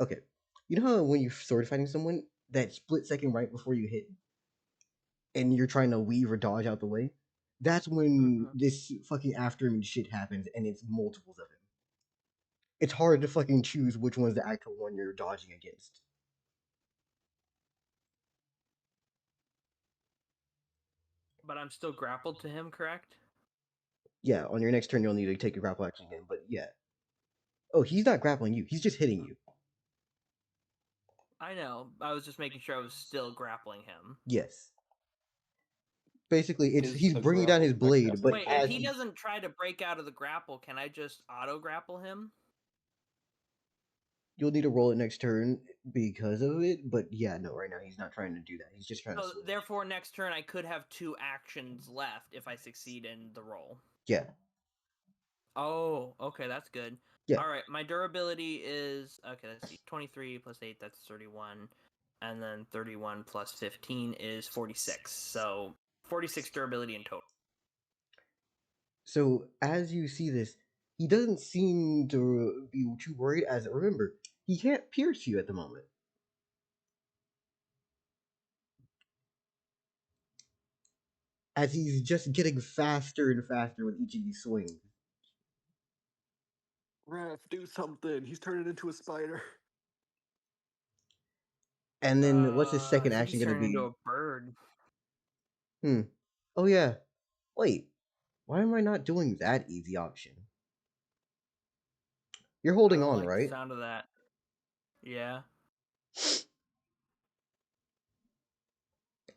Okay, you know how when you're sword fighting someone, that split second right before you hit, and you're trying to weave or dodge out the way? That's when this fucking after him shit happens, and it's multiples of him. It's hard to fucking choose which one's the actual one you're dodging against. But I'm still grappled to him, correct? Yeah, on your next turn you'll need to take a grapple action again, but yeah. Oh, he's not grappling you, he's just hitting you. I know. I was just making sure I was still grappling him. Yes. Basically, Is he's a bringing down his grapple blade, check but Wait, as if he doesn't try to break out of the grapple, can I just auto grapple him? you'll need to roll it next turn because of it, but yeah, no, right now he's not trying to do that. He's just trying to So swing. therefore, next turn I could have 2 actions left if I succeed in the roll. Yeah. Oh, okay, that's good. Yeah. All right, my durability is okay. Let's see, 23 plus 8, that's 31, and then 31 plus 15 is 46. So 46 durability in total. So as you see this, he doesn't seem to be too worried. As remember, he can't pierce you at the moment. As he's just getting faster and faster with each of these swings. Ref, do something. He's turning into a spider. And then what's his I second think action he's gonna turning be? into a bird. Oh yeah. Wait. Why am I not doing that easy option? You're I holding don't on, like right? the sound of that. Yeah.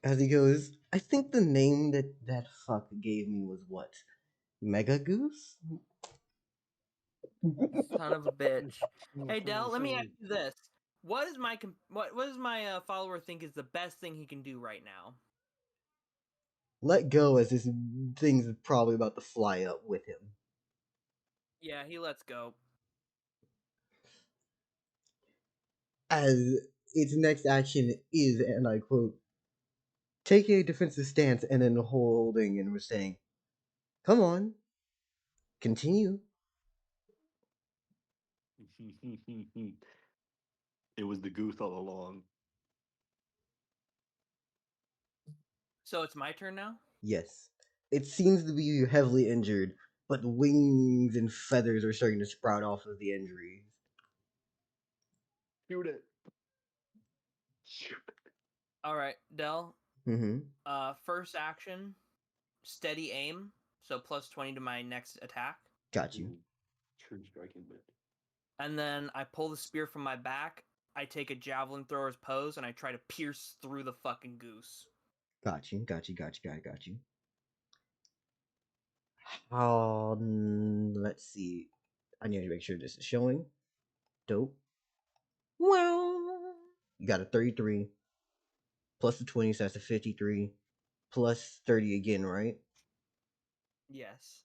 As he goes, I think the name that fuck gave me was what? Mega Goose? Son of a bitch. Hey Del, let me ask you this: what is my what does my follower think is the best thing he can do right now? Let go, as this thing's probably about to fly up with him. Yeah, he lets go. as its next action is, and I quote, taking a defensive stance and then holding and was saying, come on, continue. It was the goose all along. So it's my turn now? Yes. It seems to be heavily injured, but wings and feathers are starting to sprout off of the injuries. Shoot it. Shoot. All right, Dell. Mm-hmm. First action, steady aim. So plus 20 to my next attack. Got you. True striking bit. And then I pull the spear from my back. I take a javelin thrower's pose and I try to pierce through the fucking goose. Got you. Let's see. I need to make sure this is showing. Dope. Well, you got a 33 plus the 20, so that's a 53 plus 30 again, right? Yes.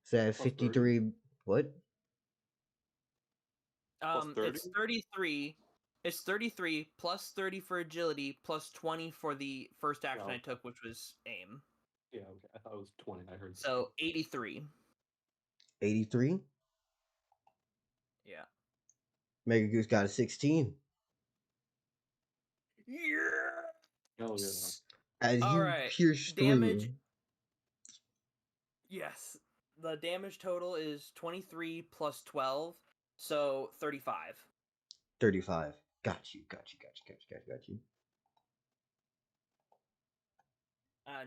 So that's Plus 30? 53. What? Plus 30? It's 33. It's 33 plus 30 for agility plus 20 for the first action Oh. I took, which was aim. Yeah, okay. I thought it was 20. I heard. So 83. 83. Yeah. Mega Goose got a 16. Yeah. Oh, yeah. As All you right. pierce Damage. through. Yes. The damage total is 23 plus 12, so 35. 35. Got you.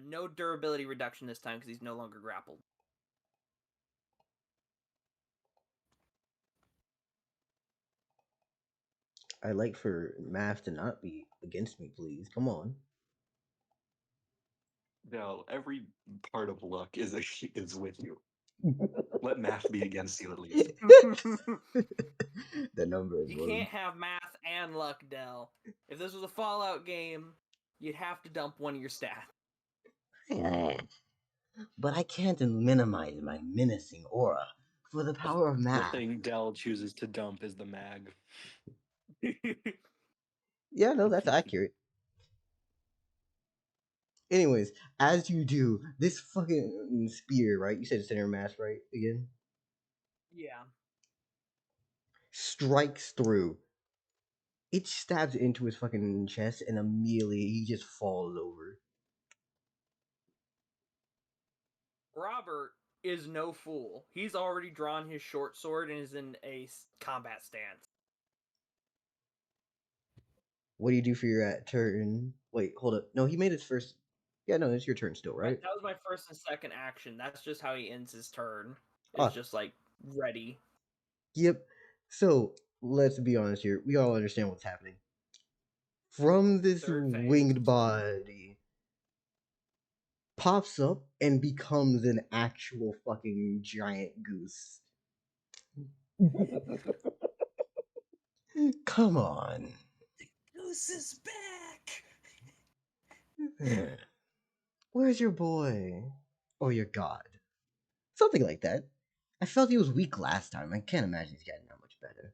No durability reduction this time because he's no longer grappled. I'd like for math to not be against me, please. Come on. Now, every part of luck is with you. Let math be against you at least. The number is You one. can't have math and luck, Dell. If this was a Fallout game, you'd have to dump one of your stats. But I can't minimize my menacing aura for the power of The math. thing Dell chooses to dump is the mag. Yeah, no, that's accurate. Anyways, as you do, this fucking spear, right? You said center mass, right? Again? Yeah. Strikes through. It stabs into his fucking chest, and immediately he just falls over. Robert is no fool. He's already drawn his short sword and is in a combat stance. What do you do for your turn? Wait, hold up. No, he made his first. Yeah, no, it's your turn still, right? That was my first and second action. That's just how he ends his turn. Ah. It's just like ready. Yep. So let's be honest here. We all understand what's happening. From this Third phase. winged body pops up and becomes an actual fucking giant goose. Come on. Goose is back. Where's your boy? Or your god? Something like that. I felt he was weak last time. I can't imagine he's getting that much better.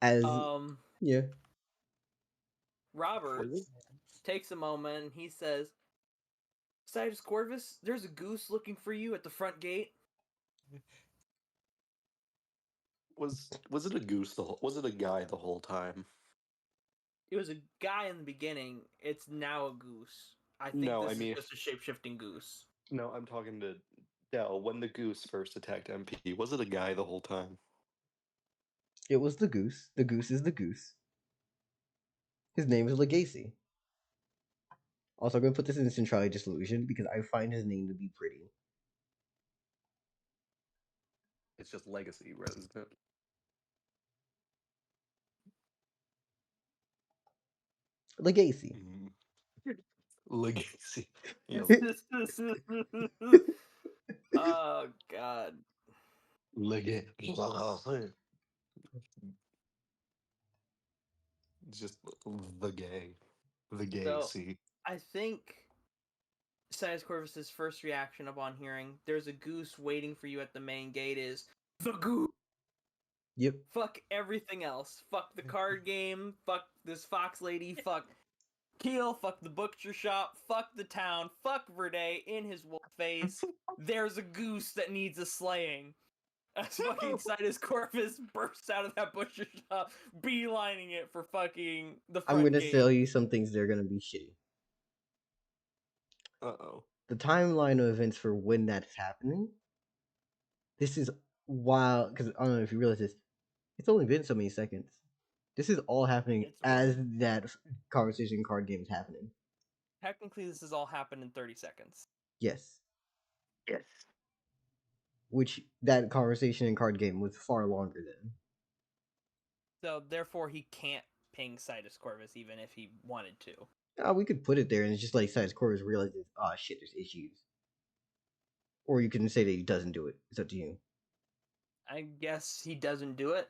As yeah. Robert takes a moment and he says, Sidus Corvus, there's a goose looking for you at the front gate. Was it a goose was it a guy the whole time? It was a guy in the beginning. It's now a goose. I think No, this I is mean- just a shape-shifting goose. No, I'm talking to Dell. When the goose first attacked MP, was it a guy the whole time? It was the goose. The goose is the goose. His name is Legacy. Also, I'm going to put this in Centrality Disillusion because I find his name to be pretty. It's just legacy, isn't it? Legacy. Legacy. Yep. Oh, God. Legacy. Just the gay. The gay So- C. I think Sidus Corvus's first reaction upon hearing there's a goose waiting for you at the main gate is the goose. Yep. Fuck everything else. Fuck the card game. Fuck this fox lady. Fuck Keel. Fuck the butcher shop. Fuck the town. Fuck Verde in his wolf face. There's a goose that needs a slaying. As fucking Sidus Corvus bursts out of that butcher shop, beelining it for fucking the front I'm gonna gate. tell you some things that are gonna be shitty. Uh-oh. The timeline of events for when that's happening. This is wild because I don't know if you realize this. It's only been so many seconds. This is all happening It's as that conversation card game is happening. Technically, this has all happened in 30 seconds. Yes. Yes. Which that conversation in card game was far longer than. So, therefore, he can't ping Sidus Corvus even if he wanted to. We could put it there and it's just like Sidus Corvus realizes, oh shit, there's issues. Or you can say that he doesn't do it. It's up to you. I guess he doesn't do it,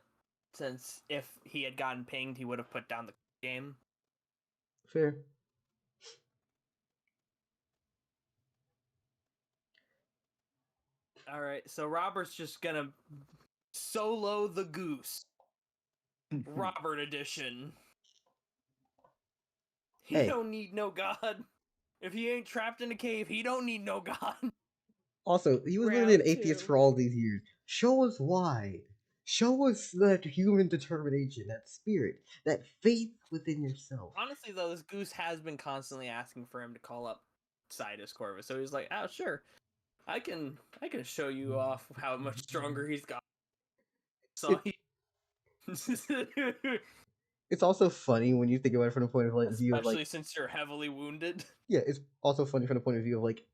since if he had gotten pinged, he would have put down the game. Fair. Alright, so Robert's just gonna solo the goose. Robert edition. He Hey. don't need no god. If he ain't trapped in a cave, he don't need no god. Also, he was literally an Round atheist two. for all these years. Show us why. Show us that human determination, that spirit, that faith within yourself. Honestly, though, this goose has been constantly asking for him to call up Sidus Corvus, so he's like, "Oh, sure, I can show you off how much stronger he's got." So It's also funny when you think about it from the point of view of especially like, since you're heavily wounded. yeah, it's also funny from the point of view of like,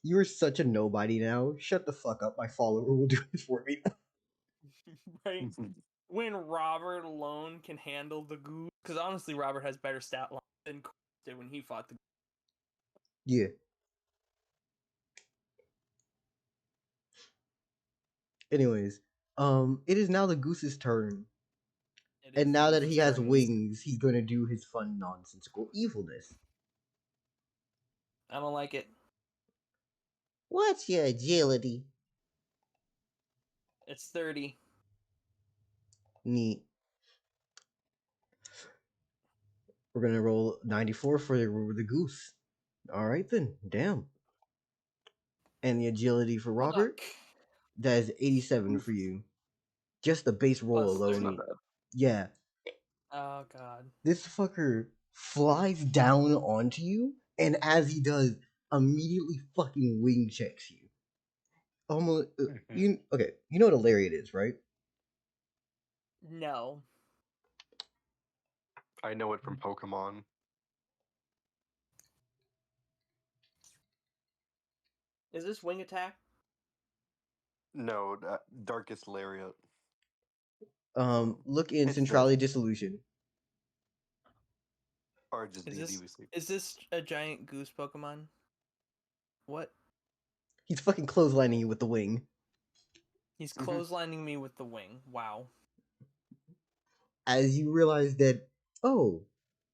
you're such a nobody now. Shut the fuck up. My follower will do it for me. Right? When Robert alone can handle the goose, because honestly, Robert has better stat line than Corvus did when he fought the goose. Yeah. Anyways, it is now the goose's turn. It is And the now that goose's he has turn. wings, he's gonna do his fun nonsensical evilness. I don't like it. What's your agility? It's 30. Neat. We're gonna roll 94 for the goose. Alright then, damn. And the agility for Good Robert, luck. that is 87 for you. Just the base roll Plus alone. 30. Yeah. Oh god. This fucker flies down onto you, and as he does, immediately fucking wing checks you. Almost, you okay? You know what a lariat is, right? No. I know it from Pokemon. Is this wing attack? No, Darkest Lariat. Look in It's Centrality Disillusion. Or just DBC. Is this a giant goose Pokemon? What? He's fucking clotheslining you with the wing. He's clotheslining me with the wing. Wow. As you realize that, oh,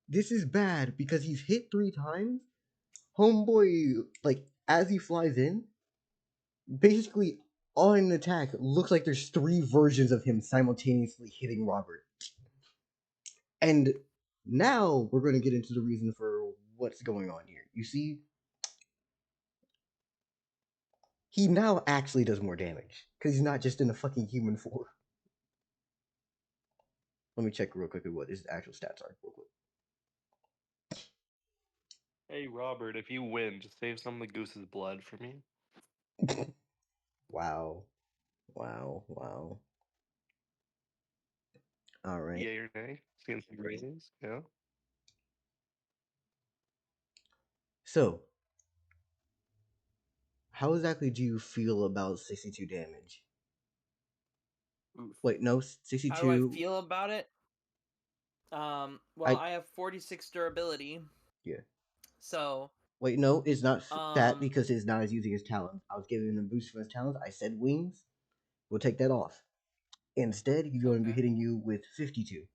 this is bad because he's hit 3 times. Homeboy, like, as he flies in, basically on an attack, looks like there's 3 versions of him simultaneously hitting Robert. And now we're going to get into the reason for what's going on here. You see, he now actually does more damage because he's not just in a fucking human form. Let me check real quickly what his actual stats are. Real quick. Hey, Robert, if you win, just save some of the goose's blood for me. Wow. Wow. Wow. All right. Yay or nay? Seeing some ratings? Yeah. So, how exactly do you feel about 62 damage? Oof. Wait, no, 62. How do I feel about it? Well, I have 46 durability. Yeah. So. Wait, no, it's not that Um, because he's not using his talent. I was giving him a boost for his talent. I said wings. We'll take that off. Instead, he's going to be Okay. hitting you with 52.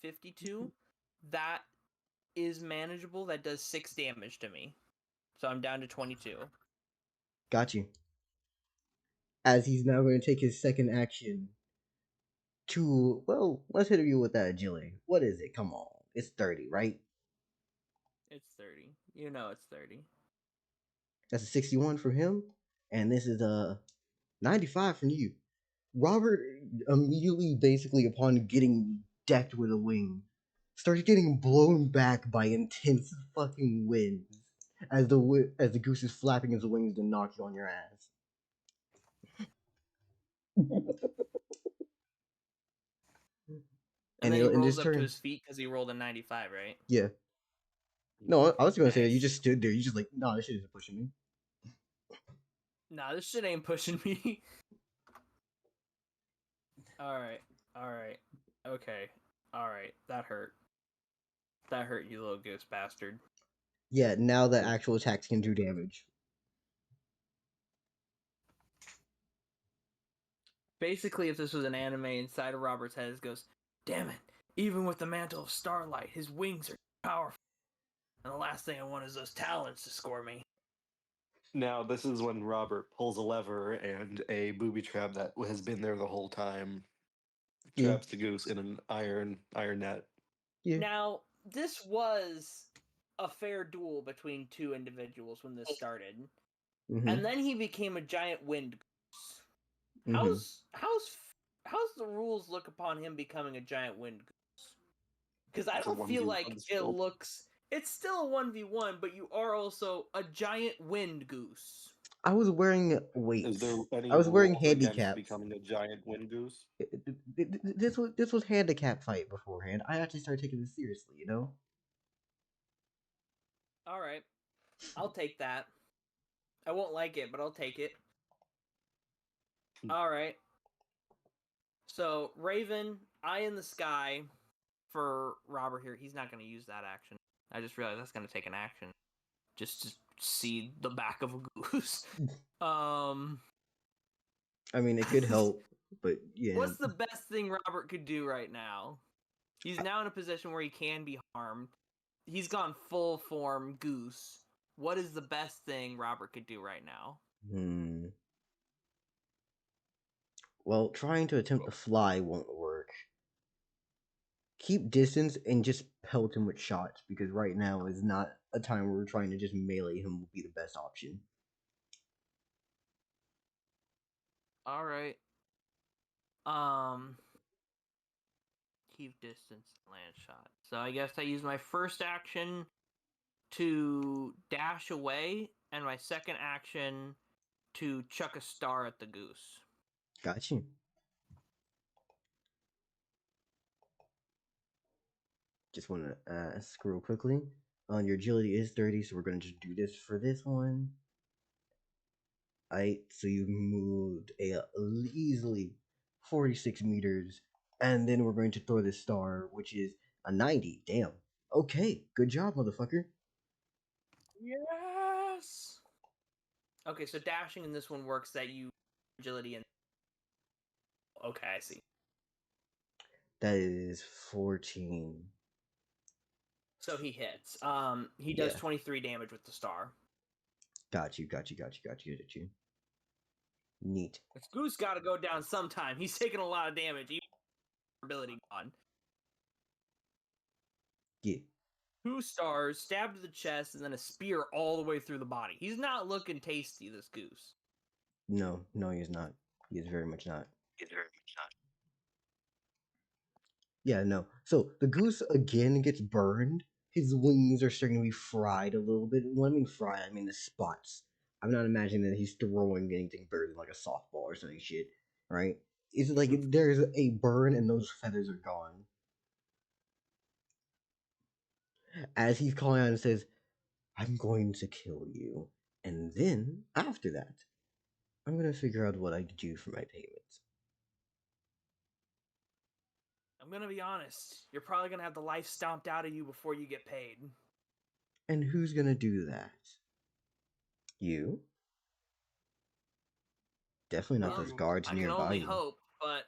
52? That is manageable. That does 6 damage to me. So I'm down to 22. Got you. As he's now going to take his second action to, well, let's hit you with that agility. What is it? Come on. It's 30, right? It's 30. You know it's 30. That's a 61 from him. And this is a 95 from you. Robert immediately, basically, upon getting decked with a wing, starts getting blown back by intense fucking winds as the goose is flapping his wings to knock you on your ass. And then he in rolls this up turn, to his feet because he rolled a 95, right? yeah. No, I was gonna say that you Nice. just stood there. You just like, no, this shit isn't pushing me. Nah, this shit ain't pushing me. Alright. Okay. Alright. That hurt. That hurt, you little goose bastard. Yeah, now the actual attacks can do damage. Basically, if this was an anime, inside of Robert's head, it goes, damn it, even with the mantle of starlight, his wings are powerful. And the last thing I want is those talons to score me. Now, this is when Robert pulls a lever and a booby trap that has been there the whole time Yeah. traps the goose in an iron net. Yeah. Now, this was a fair duel between two individuals when this started. Mm-hmm. And then he became a giant wind goose. Mm-hmm. How's the rules look upon him becoming a giant wind goose? Because I It's a don't feel 1v1 like it still. looks. It's still a 1v1, but you are also a giant wind goose. I was wearing weights. Is there any I was wearing rules against handicaps. becoming a giant wind goose? This was handicap fight beforehand. I actually started taking this seriously, you know. All right, I'll take that. I won't like it, but I'll take it. All right. So Raven, Eye in the Sky for Robert here. He's not going to use that action. I just realized that's going to take an action just to see the back of a goose. I mean, it could help, but yeah. What's the best thing Robert could do right now? He's now in a position where he can be harmed. He's gone full form goose. What is the best thing Robert could do right now? Well, trying to attempt to fly won't work. Keep distance and just pelt him with shots, because right now is not a time where we're trying to just melee him would be the best option. Alright. Keep distance, land shot. So I guess I use my first action to dash away, and my second action to chuck a star at the goose. Got you. Just want to ask real quickly. Your agility is 30, so we're going to just do this for this one. Alright, so you moved easily 46 meters, and then we're going to throw this star, which is a 90. Damn. Okay, good job, motherfucker. Yes! Okay, so dashing in this one works that you agility and... Okay, I see. That is 14. So he hits. He does 23 damage with the star. Got you. Neat. This goose got to go down sometime. He's taking a lot of damage. Even ability gone. Yeah. 2 stars, stabbed to the chest, and then a spear all the way through the body. He's not looking tasty, this goose. No, he is not. He is very much not. Yeah, no. So the goose again gets burned. His wings are starting to be fried a little bit. When I mean fried, I mean the spots. I'm not imagining that he's throwing anything bigger than like a softball or something shit, right? It's like there's a burn and those feathers are gone. As he's calling out and says, I'm going to kill you. And then, after that, I'm going to figure out what I can do for my payments. I'm gonna be honest. You're probably gonna have the life stomped out of you before you get paid. And who's going to do that? You? Definitely not those guards I nearby. can only you. hope, but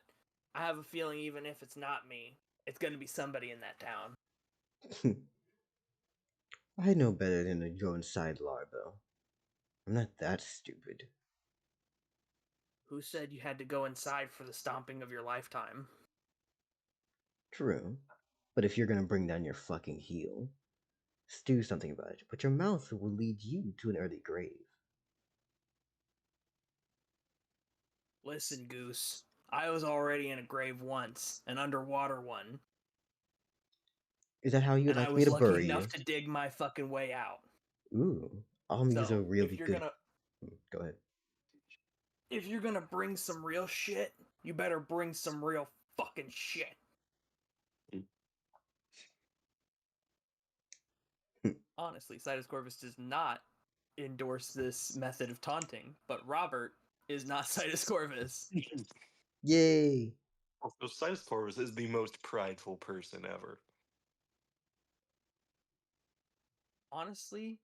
I have a feeling even if it's not me, it's gonna be somebody in that town. I know better than to go inside Larbo. I'm not that stupid. Who said you had to go inside for the stomping of your lifetime? True. But if you're gonna bring down your fucking heel, do something about it. But your mouth will lead you to an early grave. Listen, Goose. I was already in a grave once, an underwater one. Is that how you would And I like me was to lucky bury enough you? to dig my fucking way out. Ooh, I'll use a So, really if you're good. gonna Go ahead. if you're gonna bring some real shit, you better bring some real fucking shit. Honestly, Sidus Corvus does not endorse this method of taunting, but Robert is not Sidus Corvus. Yay! Also, Sidus Corvus is the most prideful person ever. Honestly,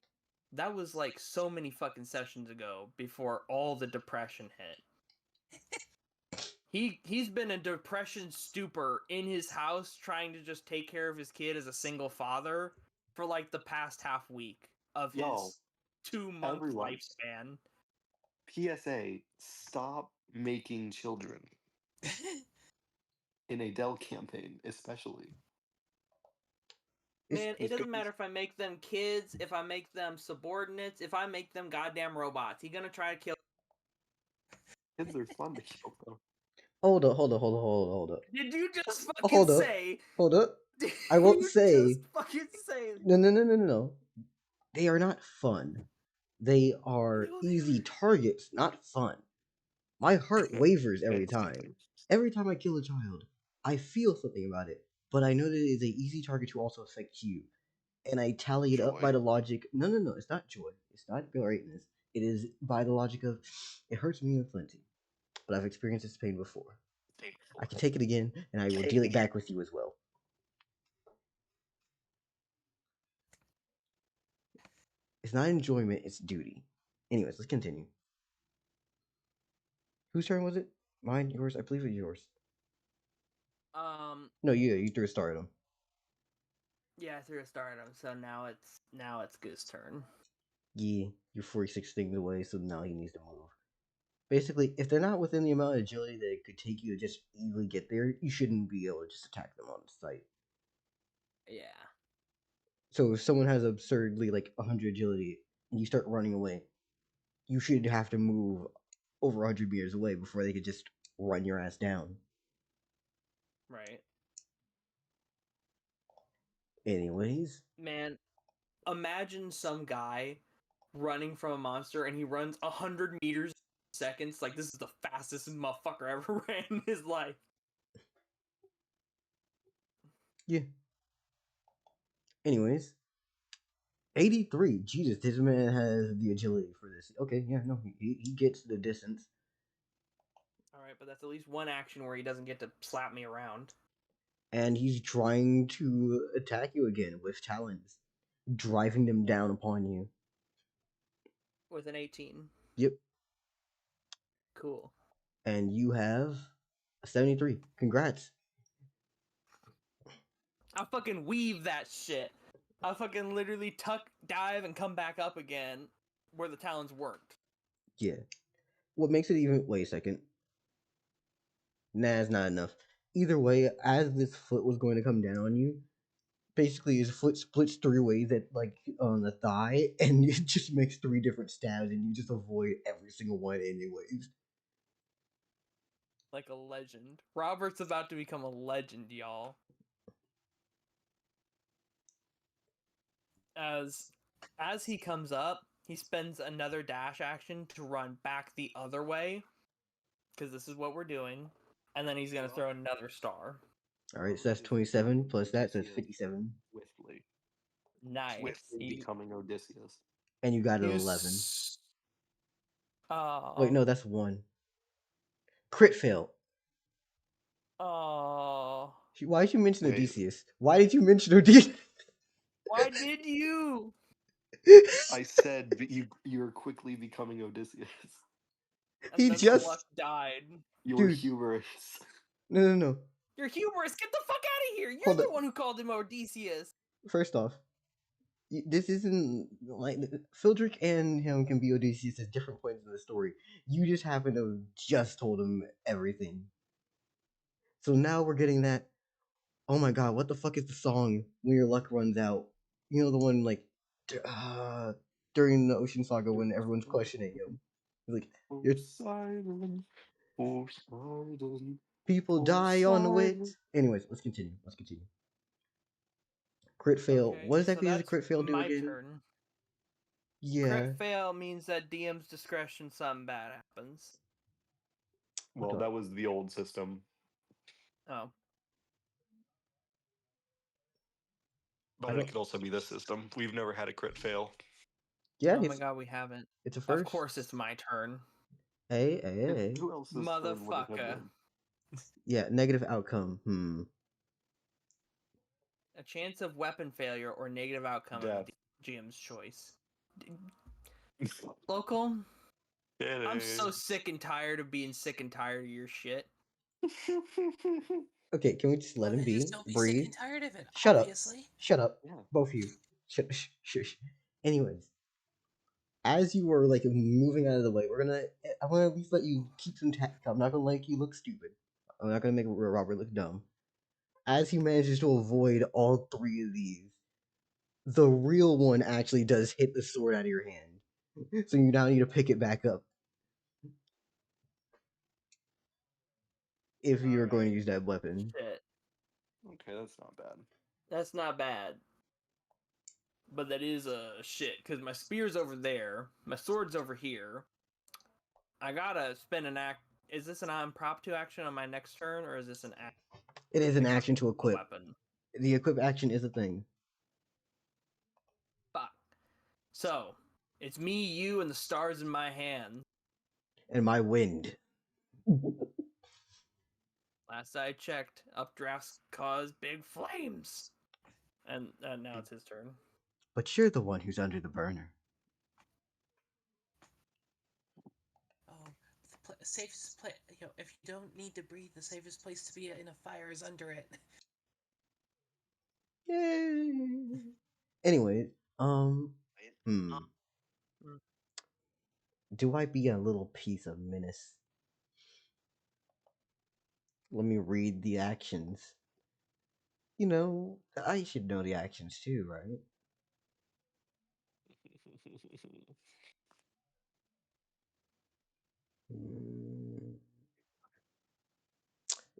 that was like so many fucking sessions ago before all the depression hit. He's been a depression stupor in his house trying to just take care of his kid as a single father for like the past half week of Y'all, his 2-month everyone. lifespan. PSA, stop making children. In a Dell campaign, especially. Man, it Just doesn't go- matter if I make them kids, if I make them subordinates, if I make them goddamn robots. He's gonna try to kill. Kids are fun to kill, though. Hold up. Did you just Oh, fucking say? Hold up. Did I won't you say. just fucking say? No. They are not fun. They are No, easy targets, not fun. My heart wavers every time. Every time I kill a child, I feel something about it, but I know that it is an easy target to also affect you. And I tally it up by Joy. the logic. No, it's not joy. It's not greatness. It is by the logic of it hurts me plenty, but I've experienced this pain before. I can take it again, and I will deal it back with you as well. It's not enjoyment, it's duty. Anyways, let's continue. Whose turn was it? Mine? Yours? I believe it was yours. No, you threw a star at him. Yeah, I threw a star at him, so now it's Goose turn. Yeah, you're 46 things away, so now he needs to move. Basically, if they're not within the amount of agility that it could take you to just easily get there, you shouldn't be able to just attack them on sight. Yeah. So if someone has absurdly like 100 agility and you start running away, you should have to move over 100 meters away before they could just run your ass down. Right. Anyways. Man, imagine some guy running from a monster and he runs 100 meters in seconds. Like, this is the fastest motherfucker ever ran in his life. Yeah. Anyways. 83. Jesus, this man has the agility for this. Okay, yeah, no, he gets the distance. Alright, but that's at least one action where he doesn't get to slap me around. And he's trying to attack you again with talons, driving them down upon you. With an 18. Yep. Cool. And you have a 73. Congrats. I fucking weave that shit. I fucking literally tuck, dive, and come back up again where the talons worked. Yeah. What makes it even... Wait a second. Nah, it's not enough. Either way, as this foot was going to come down on you, basically his foot splits 3 ways at like on the thigh, and it just makes 3 different stabs, and you just avoid every single one anyways. Like a legend. Robert's about to become a legend, y'all. As he comes up, he spends another dash action to run back the other way, because this is what we're doing, and then he's gonna throw another star. Alright, so that's 27 plus that, so that's 57. Swiftly. Nice. Swiftly becoming Odysseus. And you got an He 11. was... Oh. Wait, no, that's 1. Crit fail. Oh. Why did you mention Wait. Odysseus? Why did you mention Odysseus? Why did you? I said you're quickly becoming Odysseus. And He then just... the luck died. You're Dude. hubris. No. You're humorous. Get the fuck out of here. You're Hold the up. one who called him Odysseus. First off, This isn't like Fildrick and him can be Odysseus at different points in the story. You just happen to have just told him everything. So now we're getting that. Oh my god, what the fuck is the song when your luck runs out? You know the one like during the Ocean Saga when everyone's questioning him. Like your Poseidon, Poseidon, people die on the wit. Poseidon. Anyways, let's continue. Let's continue. Crit fail. Okay, What so exactly does a that's crit fail do my again? turn. Yeah. Crit fail means that DM's discretion, something bad happens. Well, that was the old system, Oh, but it could also be this system. We've never had a crit fail. Yeah, oh my god, we haven't. it's a first. Of course, it's my turn. Hey. Who else's turn would it have Motherfucker. been? Yeah, negative outcome. A chance of weapon failure or negative outcome Death. of GM's choice. Local? I'm so sick and tired of being sick and tired of your shit. Okay, can we just let him be? Just don't be Breathe. sick and tired of it. Shut Obviously. up. Shut up. Yeah. Both of you. Shush. Anyways, as you were like moving out of the way, I want to at least let you keep some tact. I'm not gonna make you look stupid. I'm not gonna make Robert look dumb. As he manages to avoid all three of these, the real one actually does hit the sword out of your hand. So you now need to pick it back up. If you're going to use that weapon. Shit. Okay, that's not bad. That's not bad. But that is a shit, because my spear's over there, my sword's over here. I gotta spend an act. Is this an impromptu action on my next turn, or is this an act? It is an action to equip. Weapon. The equip action is a thing. Fuck. So, it's me, you, and the stars in my hand. And my wind. Last I checked, updrafts cause big flames. And now it's his turn. But you're the one who's under the burner. Oh, the safest place. If you don't need to breathe, the safest place to be in a fire is under it. Yay! Anyway, do I be a little piece of menace? Let me read the actions. You know, I should know the actions too, right?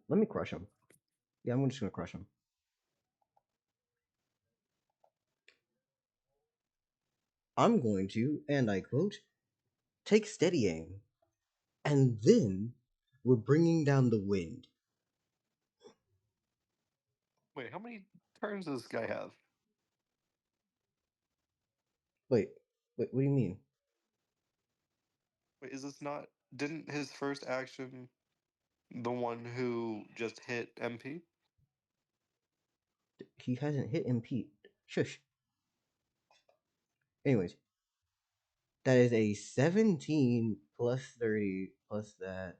Let me crush him. Yeah, I'm just gonna crush him. I'm going to, and I quote, take steady aim, and then we're bringing down the wind. Wait, how many turns does this guy have? Wait, what do you mean? Wait, is this not? Didn't his first action the one who just hit MP? He hasn't hit MP. Shush. Anyways, that is a 17 plus 30 plus that.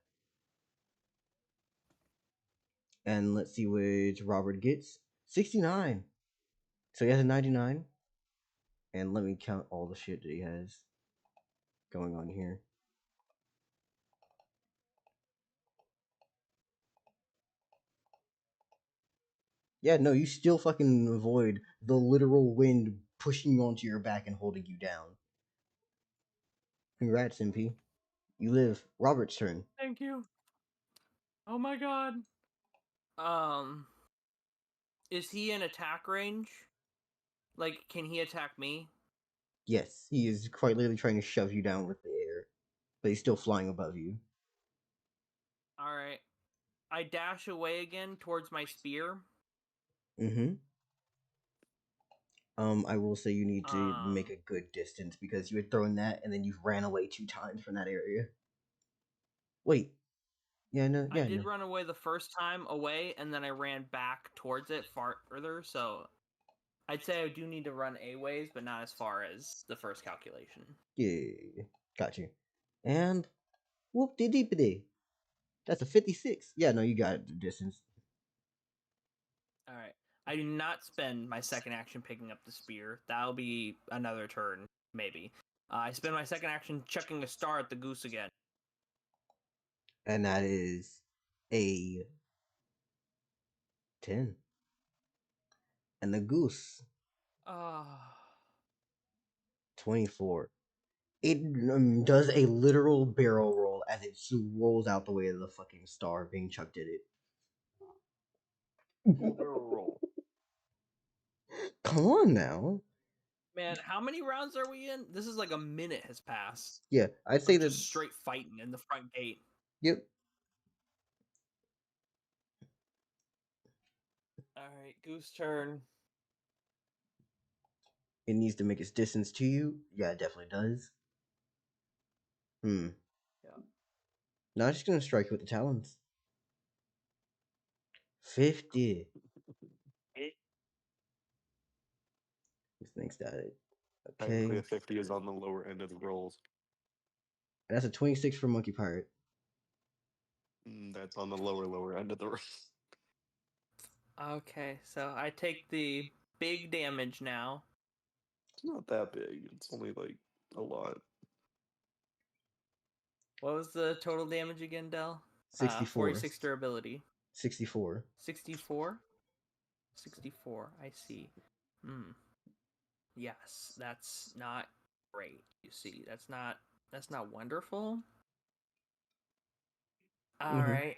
And let's see which Robert gets. 69. So he has a 99. And let me count all the shit that he has going on here. Yeah, no, you still fucking avoid the literal wind pushing you onto your back and holding you down. Congrats, MP. You live. Robert's turn. Thank you. Oh my god. Is he in attack range? Like, can he attack me? Yes, he is quite literally trying to shove you down with the air, but he's still flying above you. Alright. I dash away again towards my spear. I will say you need to make a good distance because you had thrown that and then you ran away 2 times from that area. Wait. Yeah, no. Yeah, I did run away the first time away, and then I ran back towards it further, so I'd say I do need to run a ways, but not as far as the first calculation. Yeah, got you. And whoop de deepity. That's a 56. Yeah, no, you got it, the distance. Alright. I do not spend my second action picking up the spear. That'll be another turn, maybe. I spend my second action chucking a star at the goose again. And that is a 10. And the goose, 24. It does a literal barrel roll as it rolls out the way of the fucking star being chucked at it. Roll. Come on now. Man, how many rounds are we in? This is like a minute has passed. Yeah, I'd say Of that. just straight fighting in the front gate. Yep. Alright, goose turn. It needs to make its distance to you. Yeah, it definitely does. Yeah. Now I'm just gonna strike you with the talons. 50. This thing's got it. Technically, Okay. a 50 is on the lower end of the rolls. And that's a 26 for Monkey Pirate. That's on the lower end of the rolls. Okay, so I take the big damage now. It's not that big. It's only like a lot. What was the total damage again, Del? 64. 46 durability. 64. 64? 64, I see. Yes, that's not great, you see. That's not wonderful. Alright.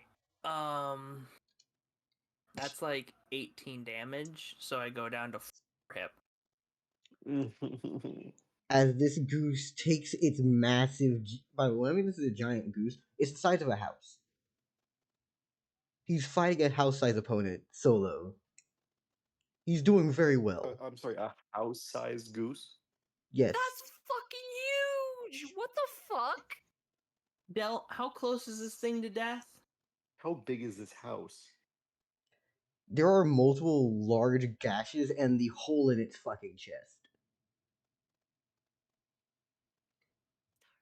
That's like 18 damage, so I go down to 4 hip. As this goose takes its massive. By the way, I mean, this is a giant goose. It's the size of a house. He's fighting a house-sized opponent solo. He's doing very well. I'm sorry, a house-sized goose? Yes. That's fucking huge! What the fuck? Del, how close is this thing to death? How big is this house? There are multiple large gashes and the hole in its fucking chest.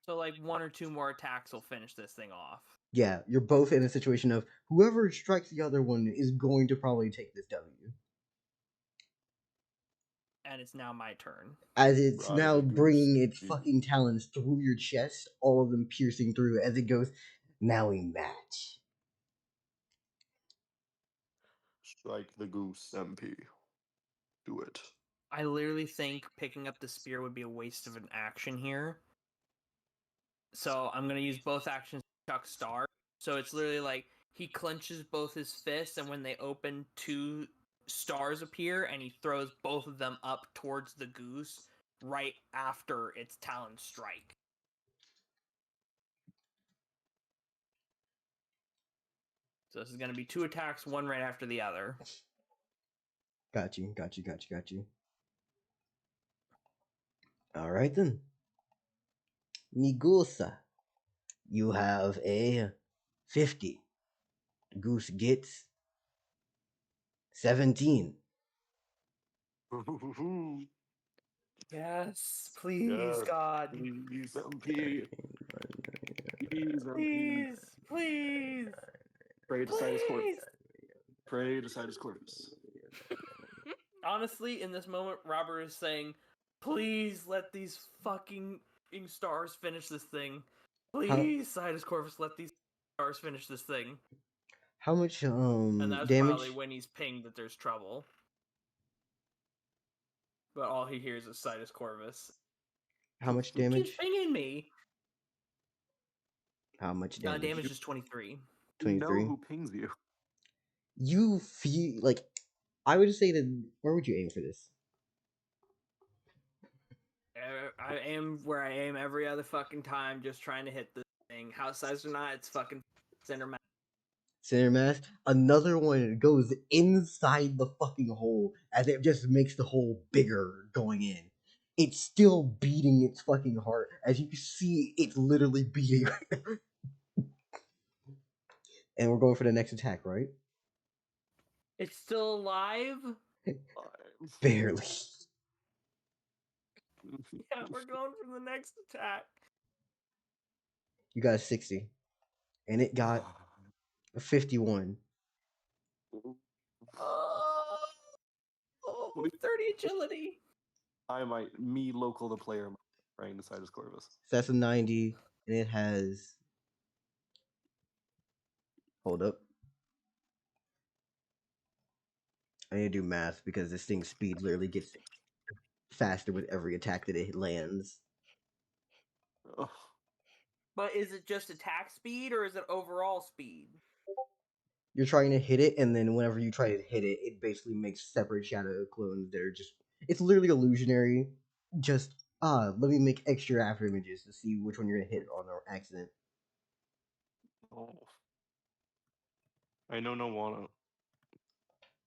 So like 1 or 2 more attacks will finish this thing off. Yeah, you're both in a situation of whoever strikes the other one is going to probably take this W. And it's now my turn. As it's Rotted now goose. bringing its Gee. fucking talons through your chest, all of them piercing through as it goes, now we match. Strike the goose, MP. Do it. I literally think picking up the spear would be a waste of an action here. So I'm going to use both actions to chuck star. So it's literally like he clenches both his fists, and when they open, 2 stars appear, and he throws both of them up towards the goose right after its talon strike. So this is going to be 2 attacks, one right after the other. Got you. Alright then. Migusa, you have a 50. The goose gets 17. Yes, please, Yes. God. Please, MP. Please, MP. Please. Pray to Sidus Corvus. Pray to Sidus Corvus. Honestly, in this moment, Robert is saying, please let these fucking stars finish this thing. Please, Sidus Corvus, let these stars finish this thing. How much And that's damage? probably when he's pinged that there's trouble. But all he hears is Sidus Corvus. How much Who damage? keeps pinging me? How much damage? Damage is 23. You know 23. who pings you. You feel like I would say that. Where would you aim for this? I am where I aim every other fucking time, just trying to hit this thing. House size or not, it's fucking center mass. Center mass. Another one goes inside the fucking hole as it just makes the hole bigger going in. It's still beating its fucking heart. As you can see, it's literally beating. And we're going for the next attack, right? It's still alive? Barely. Yeah, we're going for the next attack. You got a 60. And it got a 51. Oh, 30 agility. I might, me local the player, right inside Sidus Corvus. So that's a 90, and it has. Hold up. I need to do math because this thing's speed literally gets faster with every attack that it lands. Ugh. But is it just attack speed or is it overall speed? You're trying to hit it, and then whenever you try to hit it, it basically makes separate shadow clones that are just. It's literally illusionary. Just, let me make extra after images to see which one you're gonna hit on accident. Oh. I know no wanna.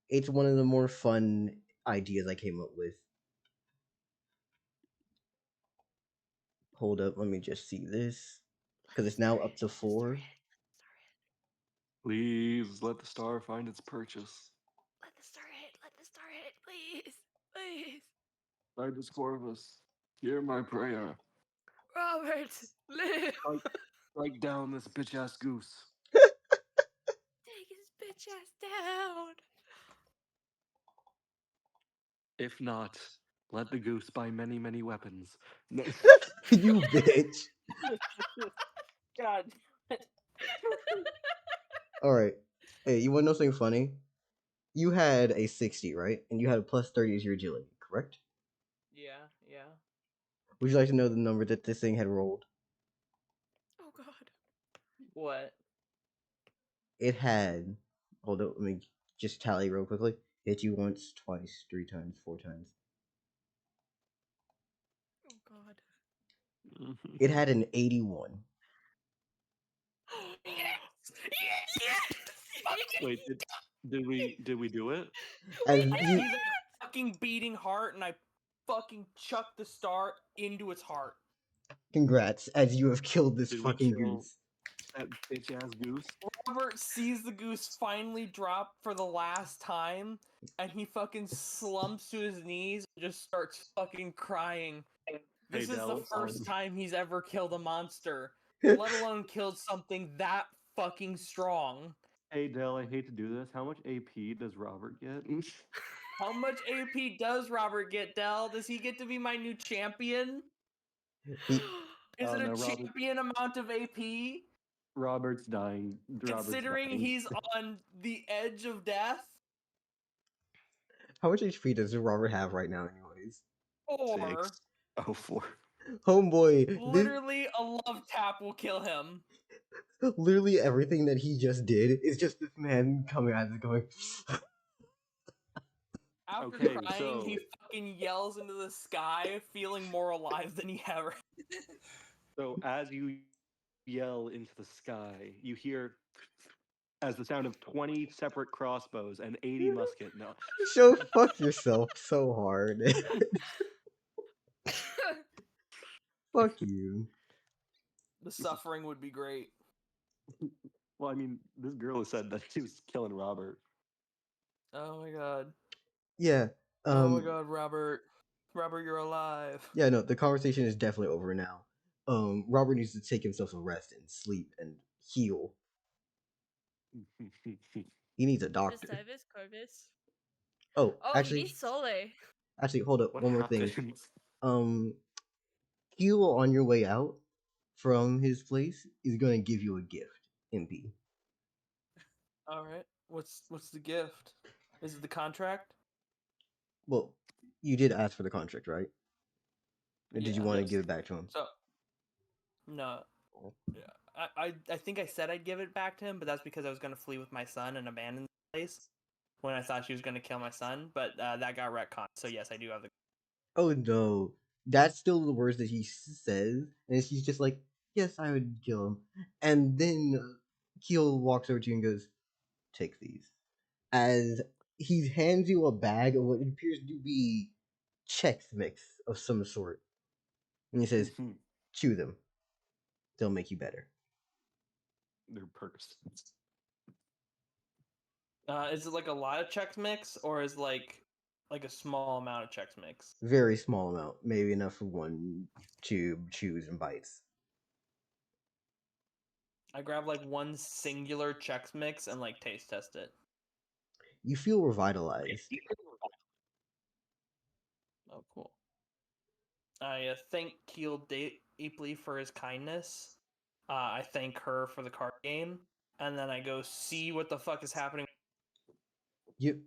It's one of the more fun ideas I came up with. Hold up, let me just see this. Because it's now up to 4. Please let the star find its purchase. Let the star hit. Let the star hit, please. Please. Sidus Corvus, hear my prayer. Robert, live. Strike down this bitch ass goose. Take his bitch ass down. If not, let the goose buy many, many weapons. No. You bitch. God. Alright. Hey, you wanna know something funny? You had a 60, right? And you had a plus 30 as your agility, correct? Yeah. Would you like to know the number that this thing had rolled? Oh god. What? It had. Hold up, let me just tally real quickly. Hit you once, twice, 3 times, 4 times. Oh god. It had an 81. Yes! Yes! Wait, did we do it? As I you, see that fucking beating heart and I fucking chuck the star into its heart. congrats, as you have killed this Did we fucking kill goose. that bitch ass goose? Robert sees the goose finally drop for the last time, and he fucking slumps to his knees and just starts fucking crying. This is the Dell, first time he's ever killed a monster, let alone killed something that fucking strong. Hey Dell, I hate to do this. How much AP does Robert get? How much AP does Robert get, Dell? Does he get to be my new champion? He, Is Oh, it a no, Robert- champion amount of AP? Robert's dying. Considering he's on the edge of death? how much HP does Robert have right now, anyways? Or 6. Oh, 4. Homeboy, this, literally a love tap will kill him. literally everything that he just did is just this man coming at us going. After Okay, crying, he so- fucking yells into the sky, feeling more alive than he ever. So as you yell into the sky, you hear as the sound of 20 separate crossbows and 80 musket. No. Show fuck yourself so hard. Fuck you. The suffering would be great. Well, I mean, this girl has said that she was killing Robert. Oh my god. Yeah. Oh my god, Robert. Robert, you're alive. Yeah, no, the conversation is definitely over now. Robert needs to take himself a rest and sleep and heal. He needs a doctor. Sidus Corvus. Oh, Oh, actually, he needs Sole. hold up, What one more thing. happened? Heal on your way out from his place is going to give you a gift, MP. Alright. What's the gift? Is it the contract? Well, you did ask for the contract, right? Or did you Yeah. want to Yes. give it back to him? So no. Yeah. I think I said I'd give it back to him, but that's because I was gonna flee with my son and abandon the place when I thought she was gonna kill my son, but that got retconned. So yes, I do have the Oh no, that's still the words that he says, and she's just like, "Yes, I would kill him." And then Keel walks over to you and goes, "Take these." As he hands you a bag of what appears to be Chex Mix of some sort, and he says, "Chew them. They'll make you better." They're pursed. Is it like a lot of Chex Mix, or is like a small amount of Chex Mix? Very small amount, maybe enough for one tube, chews, and bites. I grab like one singular Chex Mix and like taste test it. You feel revitalized. Oh, cool. I thank Keel deeply for his kindness. I thank her for the card game, and then I go see what the fuck is happening. You.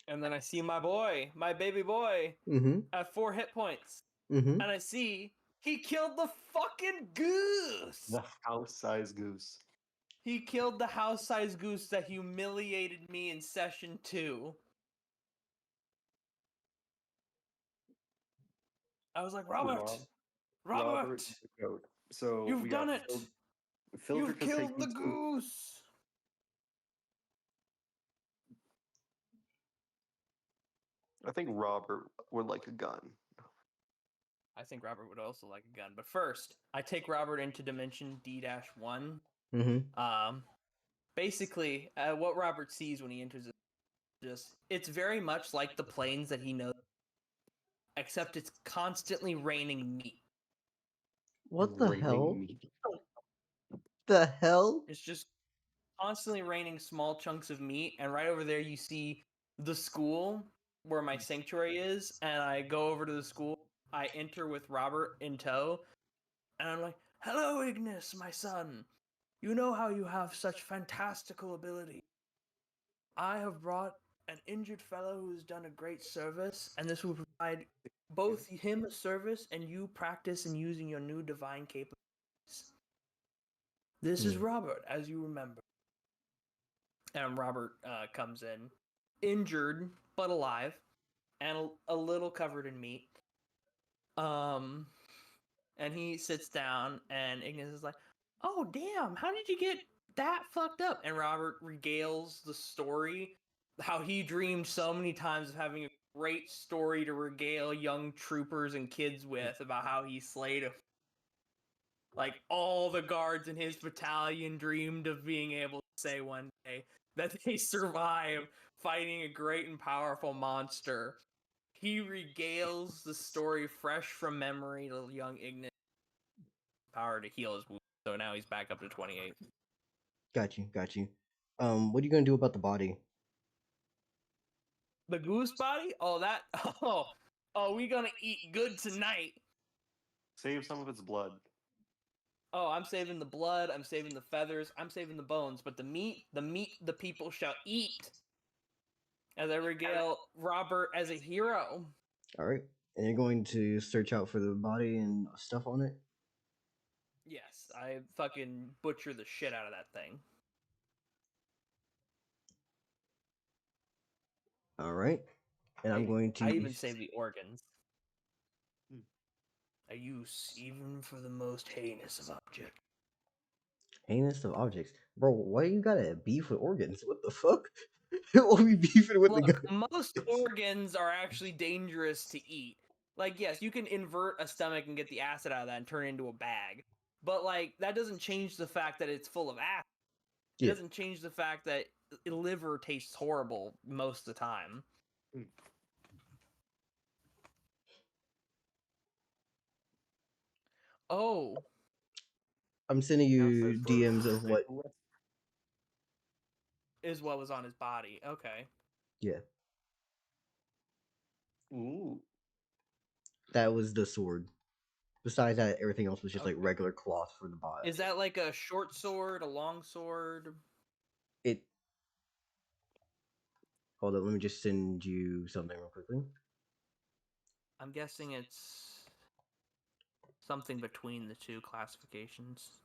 And then I see my boy, my baby boy, Mm-hmm. at 4 hit points, Mm-hmm. and I see he killed the fucking goose. The house-sized goose. He killed the house-sized goose that humiliated me in session 2. I was like, Robert, Robert the goat. So you've we got done it. Phildrick You've is killed the taking 2. goose. I think Robert would like a gun. I think Robert would also like a gun. But first, I take Robert into Dimension D-1. Mm-hmm. Basically, what Robert sees when he enters it's very much like the planes that he knows, except it's constantly raining meat. What the Raining hell? meat. The hell? It's just constantly raining small chunks of meat, and right over there you see the school where my sanctuary is, and I go over to the school. I enter with Robert in tow, and I'm like, "Hello, Ignis, my son. You know how you have such fantastical ability. I have brought an injured fellow who has done a great service, and this will provide both him a service and you practice in using your new divine capabilities. This is Robert, as you remember." And Robert comes in, injured but alive, and a little covered in meat. And he sits down, and Ignis is like, "Oh, damn, how did you get that fucked up?" And Robert regales the story, how he dreamed so many times of having a great story to regale young troopers and kids with about how he slayed like all the guards in his battalion dreamed of being able to say one day that they survived fighting a great and powerful monster. He regales the story fresh from memory to young Ignis. Power to heal his wounds, so now he's back up to 28. Got you. What are you gonna do about the body? The goose body? Oh, we gonna eat good tonight. Save some of its blood. Oh, I'm saving the blood, I'm saving the feathers, I'm saving the bones, but the meat the people shall eat. As I regale Robert as a hero. All right, and you're going to search out for the body and stuff on it. Yes, I fucking butcher the shit out of that thing. All right, and I'm going to. I even save the organs. I use even for the most heinous of objects. Heinous of objects, bro. Why you gotta beef with organs? What the fuck? What are we beefing with the Look, gun? most organs are actually dangerous to eat. Like, yes, you can invert a stomach and get the acid out of that and turn it into a bag. But, like, that doesn't change the fact that it's full of acid. It doesn't change the fact that liver tastes horrible most of the time. Oh. I'm sending you DMs of what. Is what was on his body. Okay. Yeah. Ooh. That was the sword. Besides that, everything else was just like Okay. regular cloth for the body. Is that like a short sword, a long sword? It. Hold on, let me just send you something real quickly. I'm guessing it's something between the two classifications.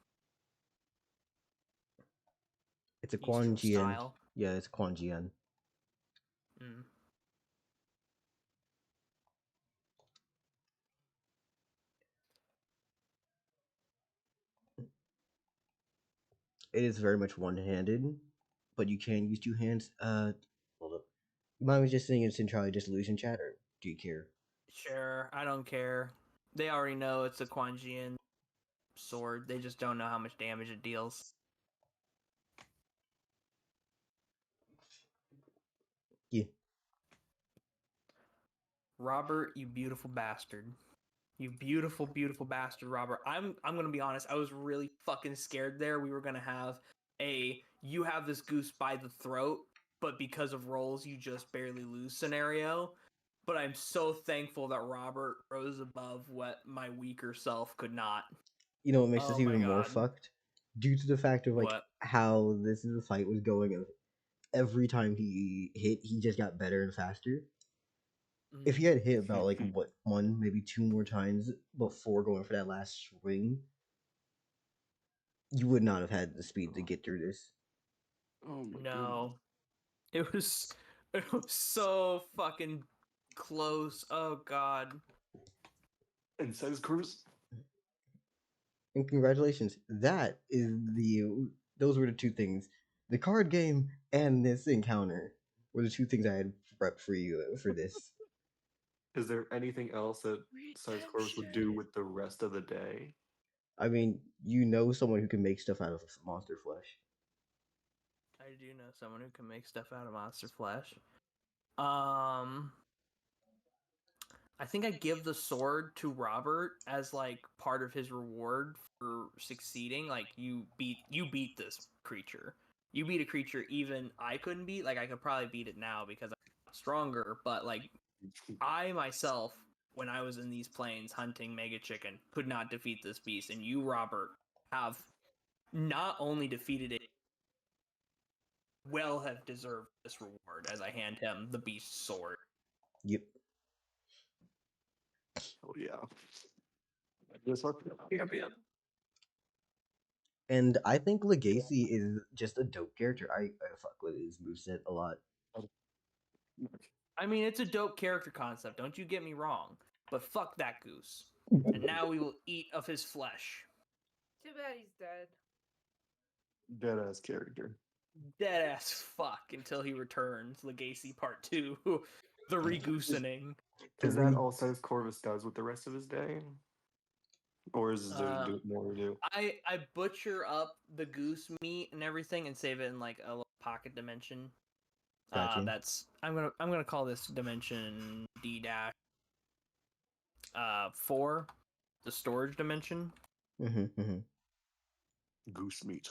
It's a Eastern Quanjian. style. Yeah, it's a Quanjian. Mm. It is very much one-handed, but you can use two hands. Hold up. You mind me just sending in Centrality Disillusion chat, or do you care? Sure, I don't care. They already know it's a Quanjian sword. They just don't know how much damage it deals. Yeah. Robert, you beautiful bastard. You beautiful, beautiful bastard, Robert. I'm gonna be honest, I was really fucking scared there. We were gonna have you have this goose by the throat, but because of rolls you just barely lose scenario. but I'm so thankful that Robert rose above what my weaker self could not. You know what makes this Oh my even more God. fucked? Due to the fact of like What? how this is the fight was going, and every time he hit, he just got better and faster. If he had hit about like what one, maybe two more times before going for that last swing, you would not have had the speed to get through this. Oh my No. It was so fucking close. Oh God. And says Corvus. And congratulations, that is those were the two things. The card game and this encounter were the two things I had prepped for you for this. Is there anything else that Size Corvus would do with the rest of the day? I mean, you know someone who can make stuff out of monster flesh. I do know someone who can make stuff out of monster flesh. I think I give the sword to Robert as like part of his reward for succeeding. Like you beat this creature. You beat a creature even I couldn't beat. Like I could probably beat it now because I'm stronger, but like I myself, when I was in these plains hunting Mega Chicken, could not defeat this beast, and you, Robert, have not only defeated it, well have deserved this reward as I hand him the beast's sword. Yep. Oh yeah. This one champion. And I think Legacy is just a dope character. I fuck with his moveset a lot. I mean, it's a dope character concept, don't you get me wrong, but fuck that goose. And now we will eat of his flesh. Too bad he's dead. Dead ass character. Dead ass fuck until he returns. Legacy Part 2. The regoosening. Is that all Size Corvus does with the rest of his day? Or is there more to do? I butcher up the goose meat and everything and save it in like a little pocket dimension. Gotcha. That's I'm gonna call this dimension D dash 4, the storage dimension. Goose meat.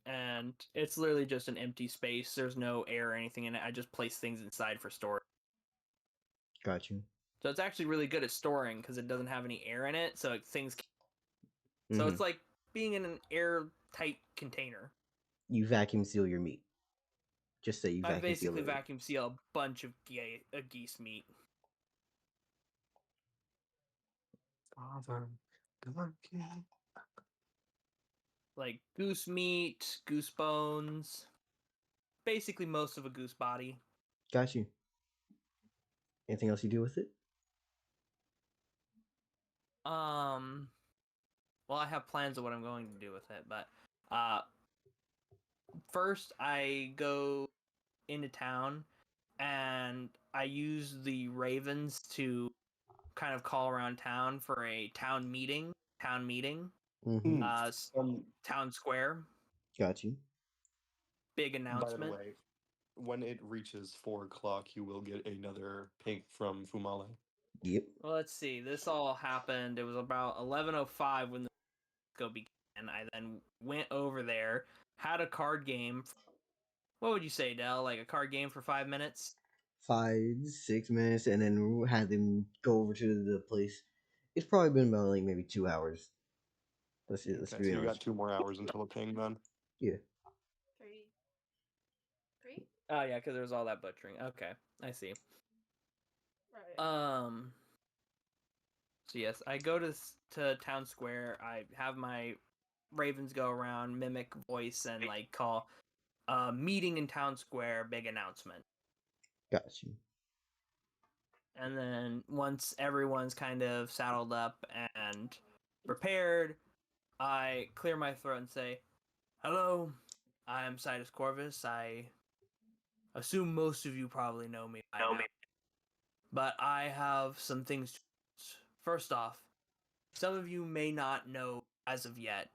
And it's literally just an empty space. There's no air or anything in it. I just place things inside for storage. Got you. So it's actually really good at storing because it doesn't have any air in it. So things. So it's like being in an airtight container. You vacuum seal your meat. Just say you vacuum seal it. I basically vacuum seal a bunch of geese meat. Like goose meat, goose bones, basically most of a goose body. Got you. Anything else you do with it? Well, I have plans of what I'm going to do with it, but first I go into town and I use the ravens to kind of call around town for a town meeting. Town square. Got you. Big announcement. By the way, when it reaches 4 o'clock, you will get another pink from Fumale. Yep. Well, let's see. This all happened. It was about 11:05 when the go began. I then went over there, had a card game. What would you say, Del? Like a card game for 5 minutes? 5-6 minutes, and then had them go over to the place. It's probably been about like maybe 2 hours. Let's be So honest. you got 2 more hours until the ping then? Yeah. 3. Oh yeah, because there was all that butchering. Okay, I see. Right. So yes, I go to town square. I have my ravens go around, mimic voice, and like call meeting in town square, big announcement. Got you. And then once everyone's kind of saddled up and prepared, I clear my throat and say, "Hello, I am Sidus Corvus. I assume most of you probably know me by now. But I have some things to announce. First off, some of you may not know as of yet,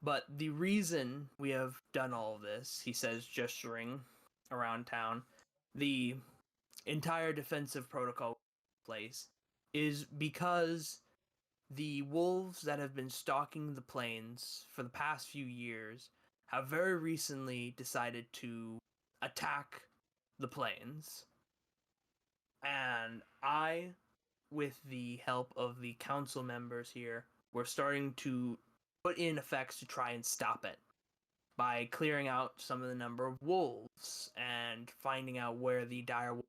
but the reason we have done all of this," he says, gesturing around town, "the entire defensive protocol in place, is because the wolves that have been stalking the plains for the past few years have very recently decided to attack the plains. And I, with the help of the council members here, we're starting to put in effects to try and stop it by clearing out some of the number of wolves and finding out where the dire wolves.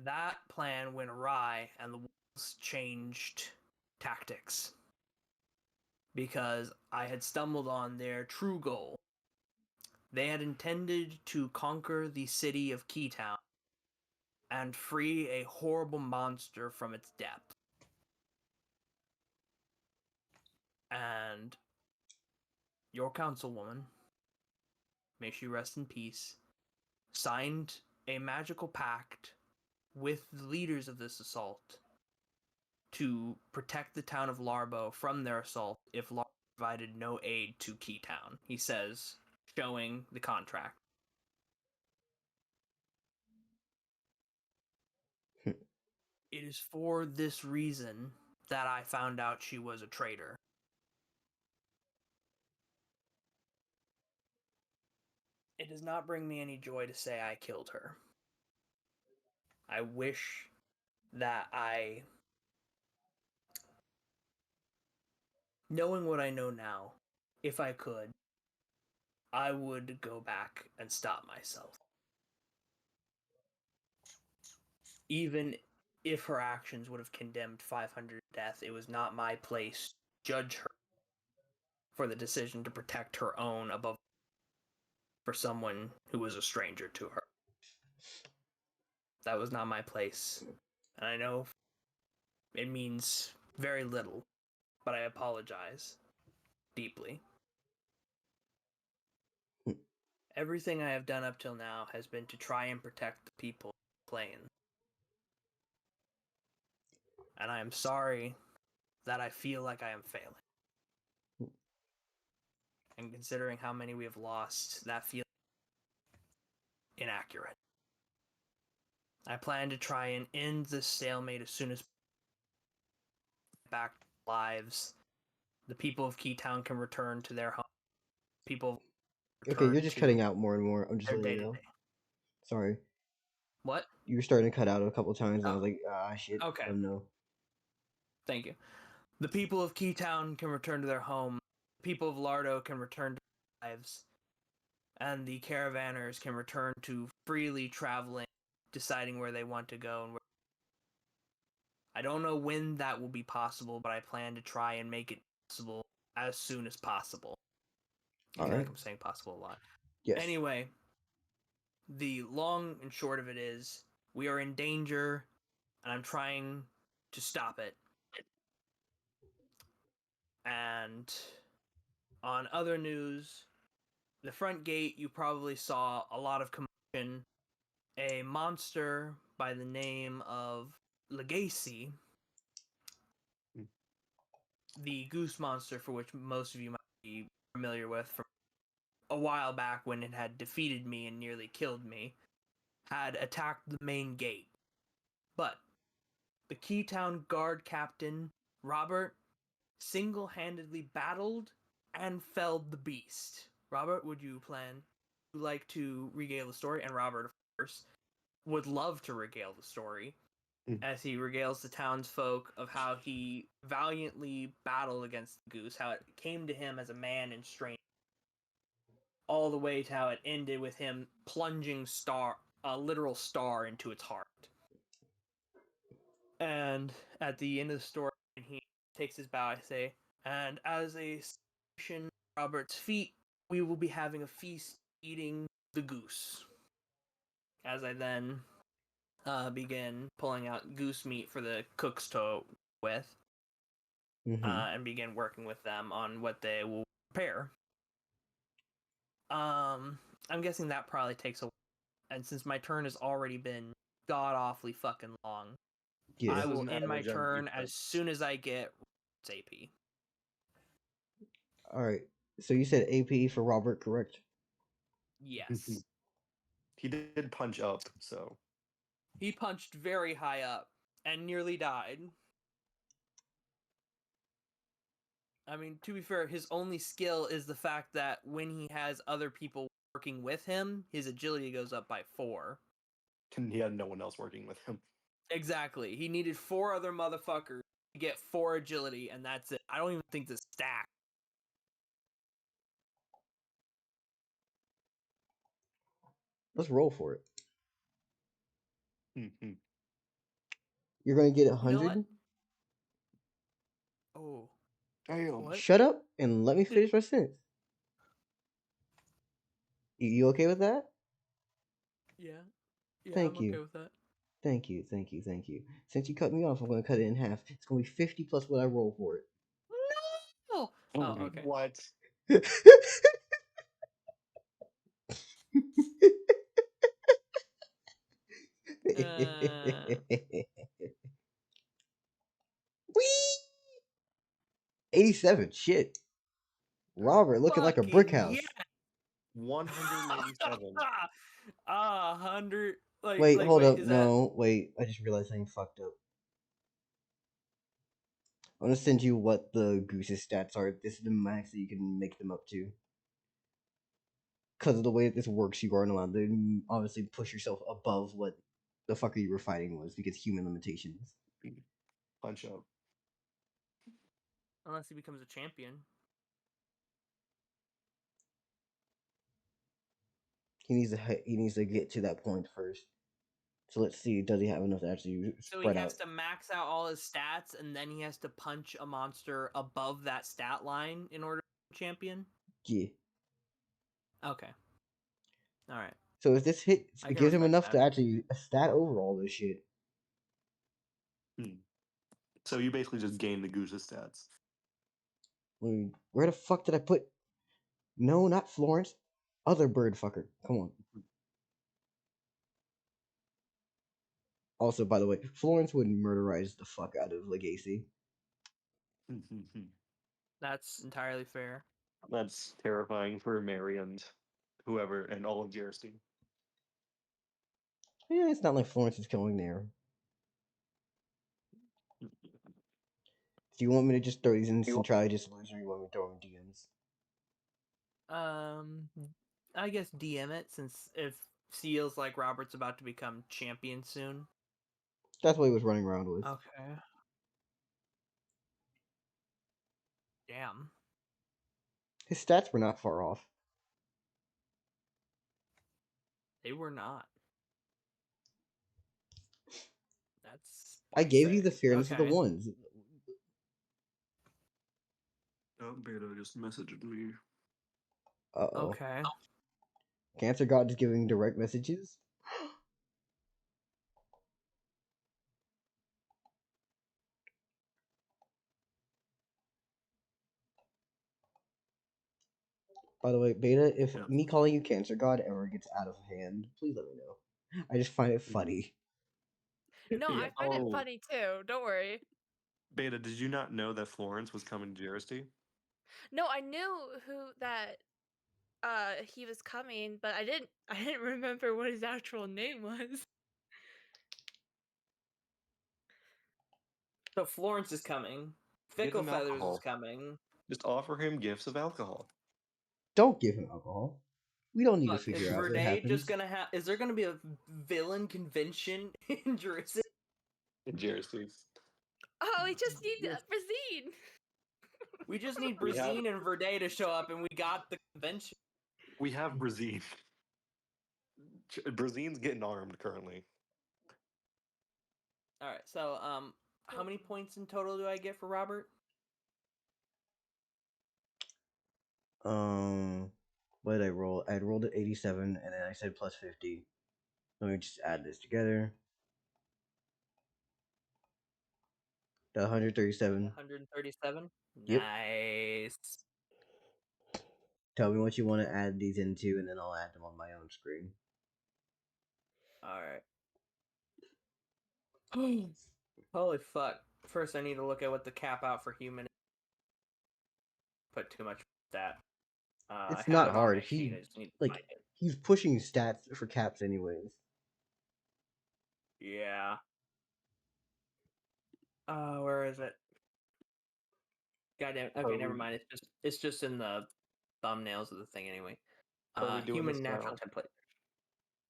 That plan went awry and the wolves changed tactics because I had stumbled on their true goal. They had intended to conquer the city of Keytown and free a horrible monster from its depth. And your councilwoman, may she rest in peace, signed a magical pact with the leaders of this assault to protect the town of Larbo from their assault if Larbo provided no aid to Keytown, he says, showing the contract. It is for this reason that I found out she was a traitor. It does not bring me any joy to say I killed her. I wish that knowing what I know now, if I could, I would go back and stop myself. Even if her actions would have condemned 500 to death, it was not my place to judge her for the decision to protect her own above for someone who was a stranger to her. That was not my place. And I know it means very little, but I apologize deeply. Everything I have done up till now has been to try and protect the people playing. And I am sorry that I feel like I am failing. And considering how many we have lost, that feels inaccurate. I plan to try and end this stalemate as soon as back to lives. The people of Keytown can return to their home. People Okay, you're just cutting out more and more. I'm just their letting you know. day-to-day. Sorry. What? You were starting to cut out a couple times, and I Oh. was like, ah, shit. Okay. I don't know. Thank you. The people of Keytown can return to their home. The people of Lardo can return to their lives. And the caravanners can return to freely traveling, deciding where they want to go. And I don't know when that will be possible, but I plan to try and make it possible as soon as possible. I feel like I'm saying possible a lot. Yes. Anyway, the long and short of it is, we are in danger, and I'm trying to stop it. And on other news, the front gate, you probably saw a lot of commotion. A monster by the name of Legacy, the goose monster for which most of you might be familiar with from a while back when it had defeated me and nearly killed me, had attacked the main gate. But the Keytown guard captain, Robert, single-handedly battled and felled the beast. Robert, would you like to regale the story? And Robert, of course, would love to regale the story as he regales the townsfolk of how he valiantly battled against the goose, how it came to him as a man in strength, all the way to how it ended with him plunging a literal star into its heart. And at the end of the story, he takes his bow, I say, and as a celebration of Robert's feat, we will be having a feast eating the goose. As I then begin pulling out goose meat for the cooks to with, and begin working with them on what they will prepare. I'm guessing that probably takes a while, and since my turn has already been god-awfully fucking long, Yeah. I will end my turn as soon as I get AP. Alright. So you said AP for Robert, correct? Yes. He did punch up, so. He punched very high up and nearly died. I mean, to be fair, his only skill is the fact that when he has other people working with him, his agility goes up by 4. And he had no one else working with him. Exactly. He needed 4 other motherfuckers to get 4 agility, and that's it. I don't even think this stack. Let's roll for it. Mhm. You're going to get You know 100. what? Oh. Damn. What? Shut up and let me finish my sentence. You okay with that? Yeah. Yeah, Thank I'm you. okay with that. Thank you. Since you cut me off, I'm going to cut it in half. It's going to be 50 plus what I roll for it. No! Oh, okay. What? Whee! 87. Shit. Robert looking like a brick Fucking house. yeah! 187. 100. Wait, hold up. Is No, wait. I just realized something fucked up. I'm gonna send you what the Goose's stats are. This is the max that you can make them up to. Because of the way that this works, you aren't allowed to obviously push yourself above what the fucker you were fighting was because human limitations. Punch up. Unless he becomes a champion. He needs to get to that point first. So let's see, does he have enough to actually So he spread has out? to max out all his stats, and then he has to punch a monster above that stat line in order to be champion? Yeah. Okay. Alright. So if this hit, I it can gives him respect enough to that. actually stat over all this shit. So you basically just gain the Goose's stats. Where the fuck did I put? No, not Florence. Other bird fucker. Come on. Also, by the way, Florence would murderize the fuck out of Legacy. That's entirely fair. That's terrifying for Mary and whoever and all of Jersey. Yeah, it's not like Florence is going there. Do you want me to just throw these in Centrality Disillusion, or you want me to throw them in DMs? I guess DM it, since if feels like Robert's about to become champion soon. That's what he was running around with. Okay. Damn. His stats were not far off. They were not. That's I gave you the spicy. fairness of the Okay. ones. Oh, Beta just messaged me. Uh-oh. Okay. Cancer God is giving direct messages? By the way, Beta, if Yeah. me calling you Cancer God ever gets out of hand, please let me know. I just find it funny. No, Yeah. I find it Oh. funny too. Don't worry. Beta, did you not know that Florence was coming to Jersey? No, I knew who that he was coming, but I didn't remember what his actual name was. So Florence is coming. Give Fickle him Feathers is alcohol. coming. Just offer him gifts of alcohol. Don't give him alcohol. We don't need Look, to is figure out what Verde happens. just gonna have? Is there gonna be a villain convention in Jersey? In Jersey. Oh, we just need Brazine. We just need We have- Brazine and Verde to show up, and we got the convention. We have Brazine. Brazine's getting armed currently. All right. So, how many points in total do I get for Robert? What did I roll? I rolled at 87, and then I said plus 50. Let me just add this together. The 137. 137. Yep. Nice. Tell me what you want to add these into, and then I'll add them on my own screen. All right. Holy fuck! First, I need to look at what the cap out for human. Put too much stat. I It's have not it on hard. my sheet, I just need to find it. He's pushing stats for caps anyways. Yeah. Where is it? Goddamn. Okay, never mind. It's just in the thumbnails of the thing anyway. Are we doing Human this natural now?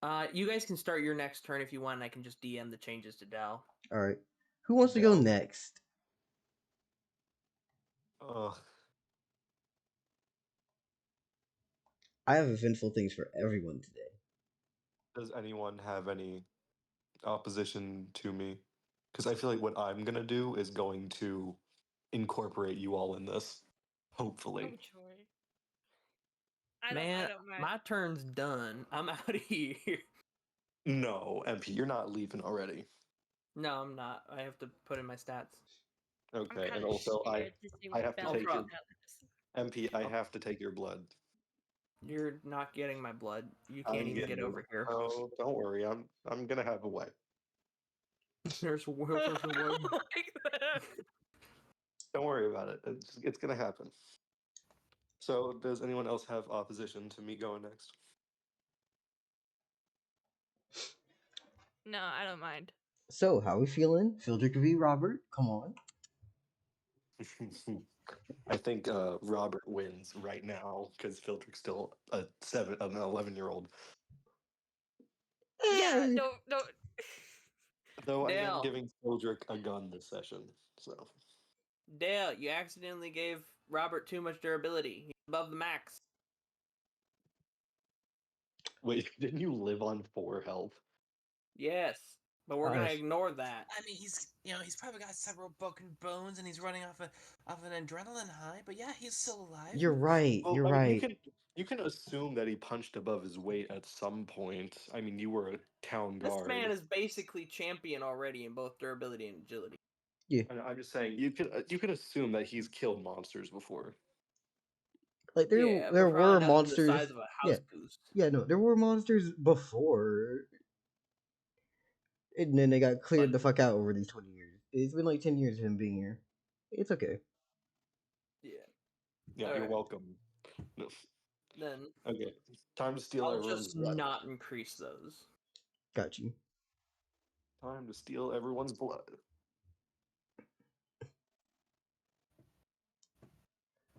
template. You guys can start your next turn if you want. And I can just DM the changes to Dell. All right. Who wants to go Dell. next? Ugh. I have eventful things for everyone today. Does anyone have any opposition to me? Because I feel like what I'm gonna do is going to incorporate you all in this. Hopefully. Oh joy. I Man, don't mind. my turn's done. I'm out of here. No, MP, you're not leaving already. No, I'm not. I have to put in my stats. I'm Okay, kind and of also scared to see I what have to Bell take your does. MP. I have to take your blood. You're not getting my blood. You I'm can't even getting get over here. Oh, don't worry. I'm gonna have a way. There's a will for the one. Like that. Don't worry about it. It's gonna happen. So, does anyone else have opposition to me going next? No, I don't mind. So, how we feeling? Fildrick v. Robert, come on. I think Robert wins right now because Filtrick's still an 11-year-old. Yeah, Eh, don't. Though I am Dale. giving Fildrick a gun this session, so Dale, you accidentally gave Robert too much durability. He's above the max. wait, didn't you live on 4 health? Yes, but we're gonna ignore that. I mean, he's probably got several broken bones, and he's running off an adrenaline high. But yeah, he's still alive. You're right. Well, You're I mean, right. you can assume that he punched above his weight at some point. I mean, you were a town This guard. man is basically champion already in both durability and agility. Yeah. And I'm just saying, you can assume that he's killed monsters before. Like there Yeah, there but probably were nothing monsters. the size of a house goose. Yeah, no, there were monsters before. And then they got cleared But- the fuck out over these 20 years. It's been like 10 years of him being here. It's okay. Yeah. Yeah, All you're right. welcome. No. Then Okay, time to steal I'll everyone's just blood. not increase those. Got you. Time to steal everyone's blood.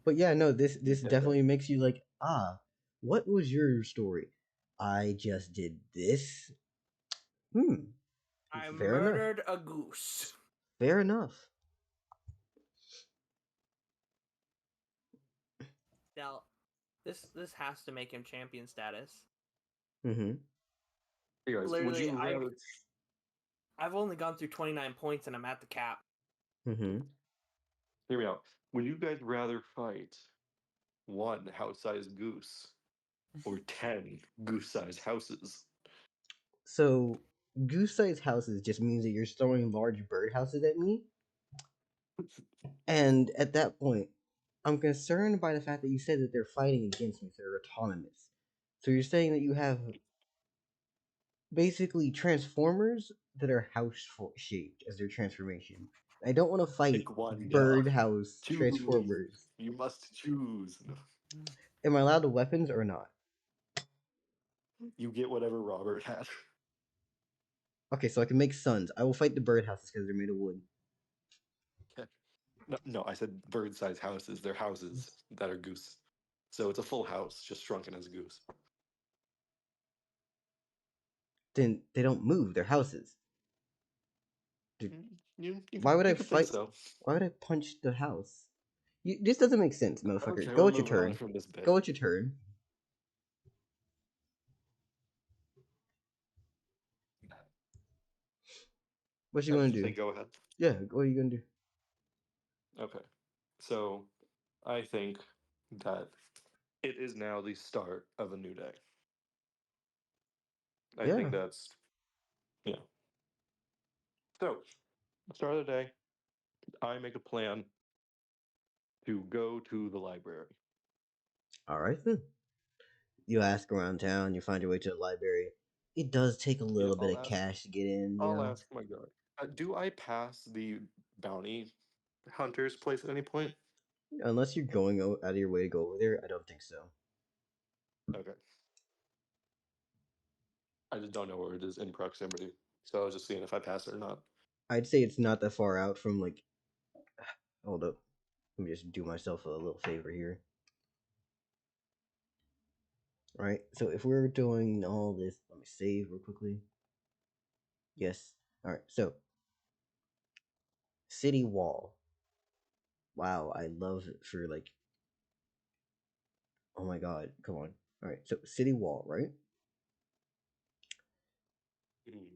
But yeah, no, this Yeah. definitely makes you like, what was your story? I just did this. I Fair enough. murdered a goose. Fair enough. Now, this has to make him champion status. Mm-hmm. Hey guys, would Literally, you rather... I've only gone through 29 points and I'm at the cap. Mm-hmm. Hear me out. Would you guys rather fight 1 house-sized goose or 10 goose-sized houses? So goose-sized houses just means that you're throwing large bird houses at me. And at that point, I'm concerned by the fact that you said that they're fighting against me, so they're autonomous. So you're saying that you have basically transformers that are house shaped as their transformation. I don't want to fight Pick one, bird yeah. house Choose. transformers. You must choose. Am I allowed the weapons or not? You get whatever Robert had. Okay, so I can make suns. I will fight the bird houses because they're made of wood. No, I said bird-sized houses. They're houses that are goose. So it's a full house, just shrunken as a goose. Then they don't move. They're houses. Why would I could fight? think so. Why would I punch the house? This doesn't make sense, motherfucker. Okay, Go we're with your moving on turn. from this bit. Go with your turn. What you I gonna was just do? saying, go ahead. Yeah, what are you gonna do? Okay. So I think that it is now the start of a new day. I Yeah. think that's, yeah. So, start of the day, I make a plan to go to the library. All right then. You ask around town. You find your way to the library. It does take a little bit I'll of ask- cash to get in. I'll ask my guard. Do I pass the bounty hunter's place at any point? Unless you're going out of your way to go over there, I don't think so. Okay. I just don't know where it is in proximity. So I was just seeing if I pass it or not. I'd say it's not that far out from like. Hold up. Let me just do myself a little favor here. Right? So if we're doing all this, let me save real quickly. Yes. Alright, so city wall. Wow, I love it for like, oh my god, come on. Alright, so city wall, right? Mhm.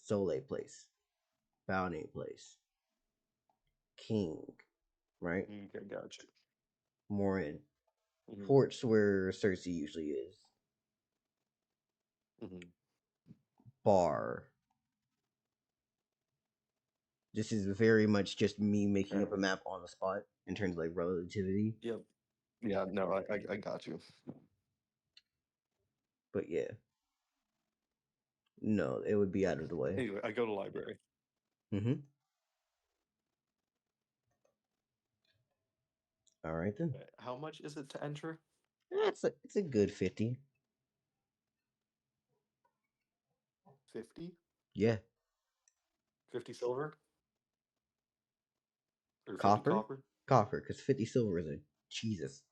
Soleil place. Founding place. King, right? Okay, gotcha. Morin. Mhm. Ports where Circe usually is. Mhm. Bar. This is very much just me making up a map on the spot in terms of like relativity. Yep. Yeah, no, I got you. But yeah. No, it would be out of the way. Anyway, I go to library. Mm-hmm. Alright then. How much is it to enter? It's a good 50. 50? Yeah. 50 silver? Or 50 Copper? copper? Copper, because 50 silver is a Jesus.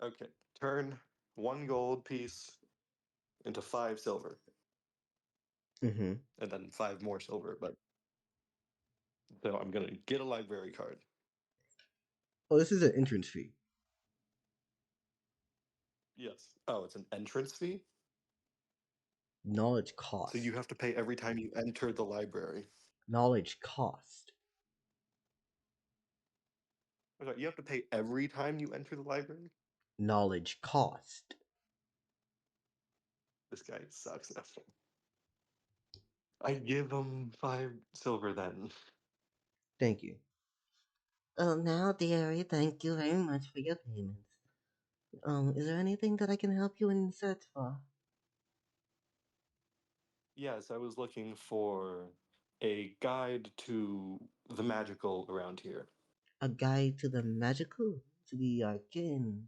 Okay. Turn 1 gold piece into 5 silver. Mm-hmm. And then 5 more silver, but so I'm gonna get a library card. Oh, this is an entrance fee. Yes. Oh, it's an entrance fee? Knowledge cost. So you have to pay every time you enter the library. Knowledge cost. Okay, you have to pay every time you enter the library? Knowledge cost. This guy sucks. I give him 5 silver then. Thank you. Oh, now, dearie, thank you very much for your payments. Is there anything that I can help you in search for? Yes, I was looking for a guide to the magical around here. A guide to the magical, to the arcane.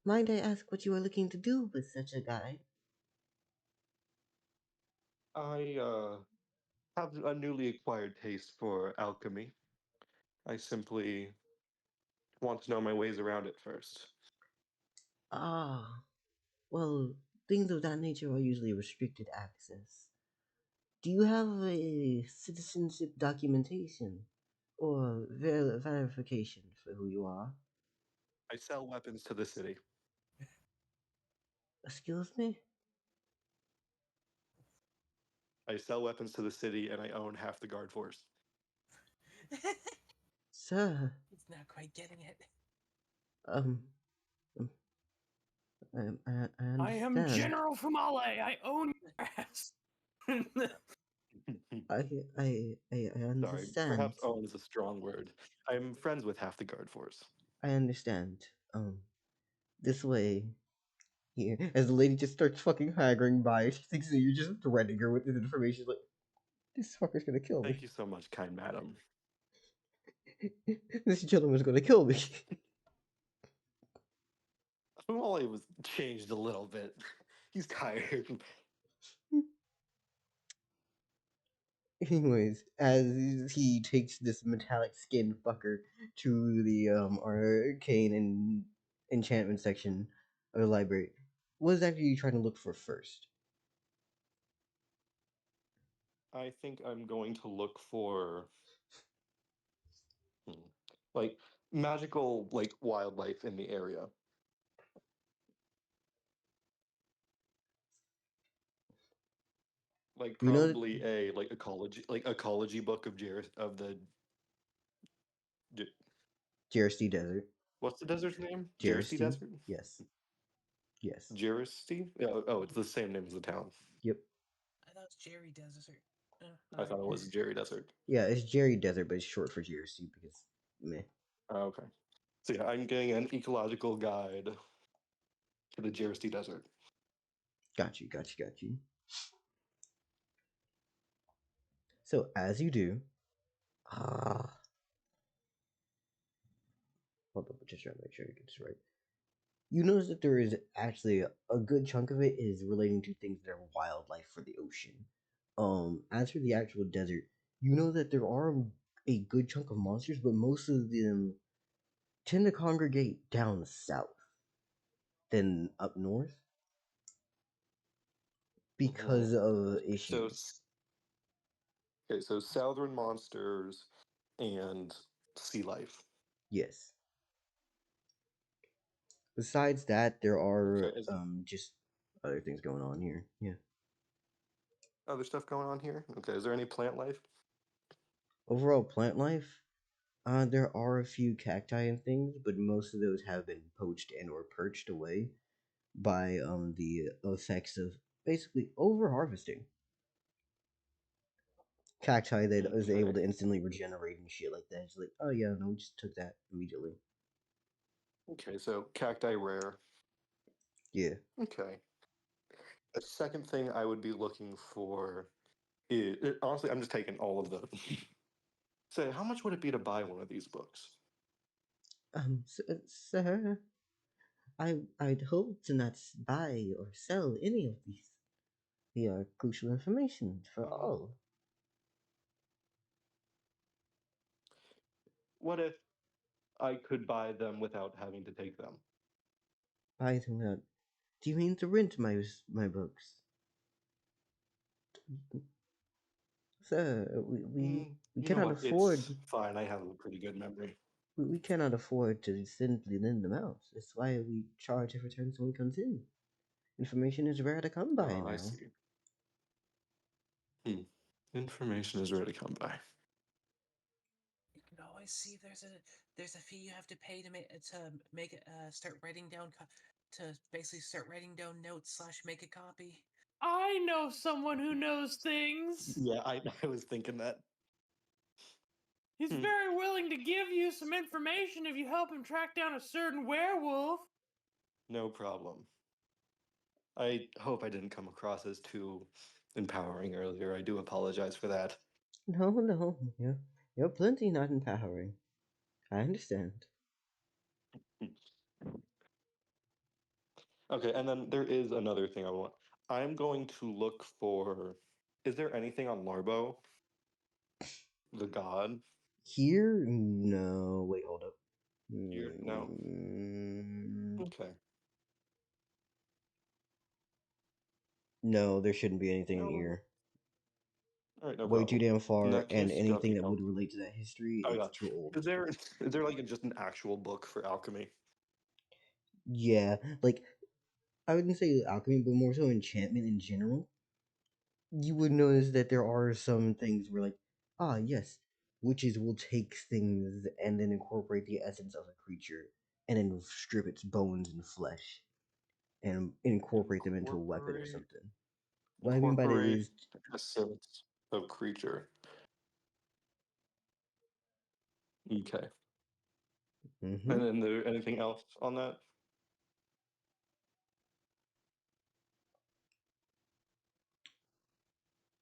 Mind I ask what you are looking to do with such a guide? I have a newly acquired taste for alchemy. I simply want to know my ways around it first. Ah, well, things of that nature are usually restricted access. Do you have a citizenship documentation or verification for who you are? I sell weapons to the city. Excuse me? I sell weapons to the city and I own half the guard force. Sir, He's not quite getting it. um, um, I I understand. am General Fumale. I own your ass. I Sorry, understand. perhaps own is a strong word. I'm friends with half the guard force. I understand. This way. Here, as the lady just starts fucking haggling by, she thinks that you're just threatening her with this information. She's like, this fucker's gonna kill me. Thank you so much, kind madam. This gentleman's gonna kill me. Fumale was changed a little bit. He's tired. Anyways, as he takes this metallic skin fucker to the arcane and enchantment section of the library, what exactly are you trying to look for first? I think I'm going to look for hmm, like magical like wildlife in the area. Like You know, probably a like ecology book of J- Jersey Desert. what's the desert's name? Jersey Jersey? Desert? Yes. Yes. Jersey? Yeah, oh, it's the same name as the town. Yep. I thought it was Jerry Desert. I thought it was Jerry Desert. Yeah, it's Jerry Desert, but it's short for Jersey because meh. Oh, okay. So yeah, I'm getting an ecological guide to the Jersey Desert. Got you, got you, got you. So as you do, hold up, just trying to make sure I get this right. You notice that there is actually a good chunk of it is relating to things that are wildlife for the ocean. As for the actual desert, you know that there are a good chunk of monsters, but most of them tend to congregate down south than up north because of issues. So southern monsters and sea life. Yes. Besides that, there are Okay, just other things going on here. Yeah. other stuff going on here? Okay, is there any plant life? Overall plant life, there are a few cacti and things, but most of those have been poached and or perched away by the effects of basically over harvesting. Cacti that is able to Okay. instantly regenerate and shit like that. It's like, oh yeah, no, we just took that immediately. Okay, so cacti rare. Yeah. Okay. A second thing I would be looking for is honestly, I'm just taking all of them. Say, how much would it be to buy one of these books? Sir, I'd hope to not buy or sell any of these. They are crucial information for all. What if I could buy them without having to take them? Buy them out. Do you mean to rent my books? Sir, we You know cannot what? It's afford fine. I have a pretty good memory. we cannot afford to simply lend them out. That's why we charge every time someone comes in. Information is rare to come by Oh, I now. see. Information is rare to come by. You can always see there's a fee you have to pay to make it start writing down to basically start writing down notes / make a copy. I know someone who knows things. Yeah, I was thinking that. He's Hmm. very willing to give you some information if you help him track down a certain werewolf. No problem. I hope I didn't come across as too empowering earlier. I do apologize for that. No, you're plenty not empowering. I understand. Okay, and then there is another thing I want. I'm going to look for. Is there anything on Larbo, the god? Here, no. Wait, hold up. Here? No. Mm, Okay. no, there shouldn't be anything in No. here. All right, no Way too problem. damn In far, that and case, anything nothing that would else. relate to that history, Oh it's yeah. too old. Is there like just an actual book for alchemy? Yeah, like I wouldn't say alchemy, but more so enchantment in general. You would notice that there are some things where, like, ah, yes, witches will take things and then incorporate the essence of a creature and then strip its bones and flesh and incorporate them into a weapon or Incorporate. something. What I mean by that Incorporate is, essence of creature. Okay. mm-hmm, And then there anything else on that?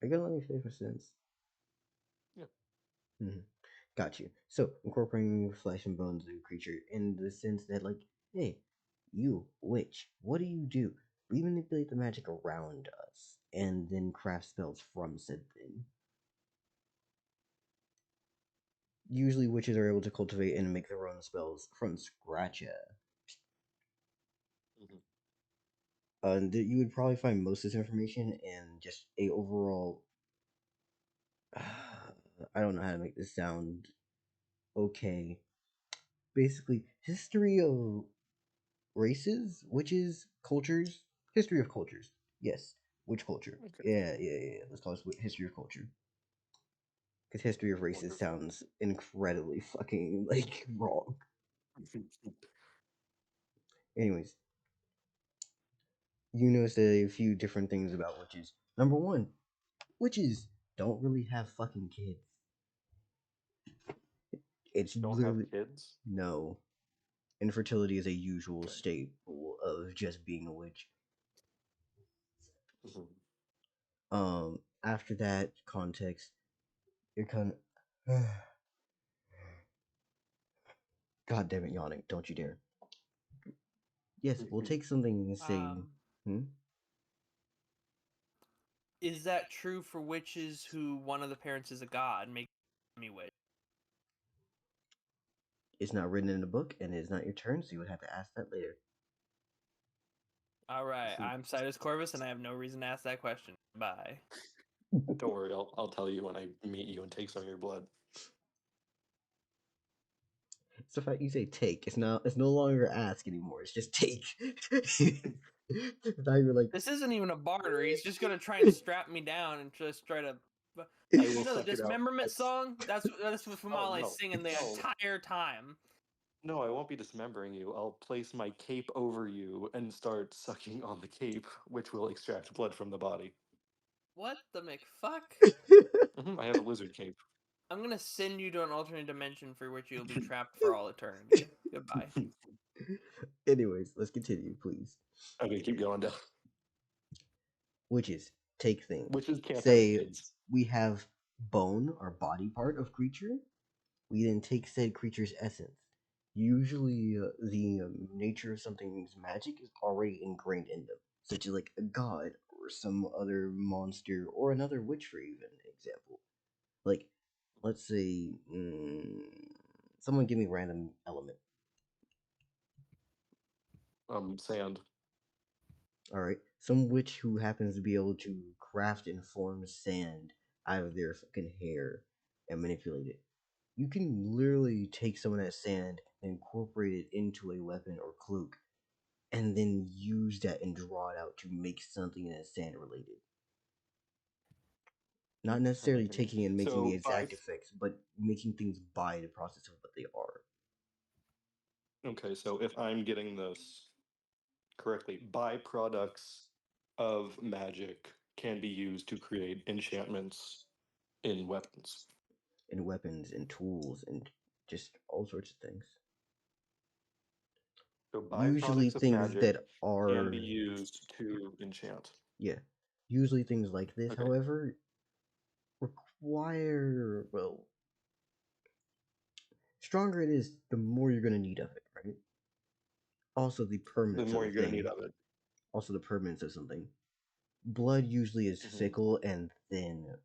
I gotta let me finish my sentence. Yeah. Mm-hmm. Got you. So incorporating flesh and bones of a creature in the sense that, like, hey, you witch, what do? We manipulate the magic around us and then craft spells from said thing. Usually, witches are able to cultivate and make their own spells from scratch. Mhm. And you would probably find most of this information in just a overall. I don't know how to make this sound okay. Basically, history of races, witches, cultures, history of cultures. Yes, witch culture. Okay. Yeah. Let's call it history of culture. Because history of races Wonderful. sounds incredibly fucking like wrong. Anyways, you notice a few different things about witches. Number one, witches don't really have fucking kids. It's Don't have literally kids? no. Infertility is a usual Okay. staple of just being a witch. Mhm. After that context, you're kind of God damn it, yawning! Don't you dare. Yes, we'll take something and say, Is that true for witches who one of the parents is a god, make me witch? It's not written in the book, and it's not your turn, so you would have to ask that later. All right, I'm Sidus Corvus, and I have no reason to ask that question. Bye. Don't worry, I'll tell you when I meet you and take some of your blood. It's the fact you say take. It's no longer ask anymore. It's just take. Now you're like, This isn't even a barter. He's just gonna try and strap me down and just try to. I You will know the suck it out. dismemberment song? That's what Fumale no, is singing the no. entire time. No, I won't be dismembering you. I'll place my cape over you and start sucking on the cape, which will extract blood from the body. What the McFuck? I have a lizard cape. I'm gonna send you to an alternate dimension for which you'll be trapped for all eternity. Goodbye. anyways, let's continue, please. Okay, keep going down. Witches take things. Witches can't have Say kids. we have bone or body part of creature. We then take said creature's essence. Usually, the nature of something's magic is already ingrained in them, such as like a god or some other monster or another witch, for even example. Like, let's say, someone give me random element. Sand. All right, some witch who happens to be able to craft and form sand out of their fucking hair and manipulate it. You can literally take some of that sand and incorporate it into a weapon or cloak, and then use that and draw it out to make something that's sand related. Not necessarily Okay. taking and making the So, exact effects, but making things by the process of what they are. Okay, so if I'm getting this correctly, byproducts of magic can be used to create enchantments in weapons. And weapons and tools and just all sorts of things. So Usually byproducts of things magic that can are be used to enchant. yeah. Usually things like this, Okay. however, require stronger it is, the more you're gonna need of it, right? Also the The permanence more of you're a gonna need thing. of it. Also the permanence of something. Blood usually is Mhm. fickle and thin.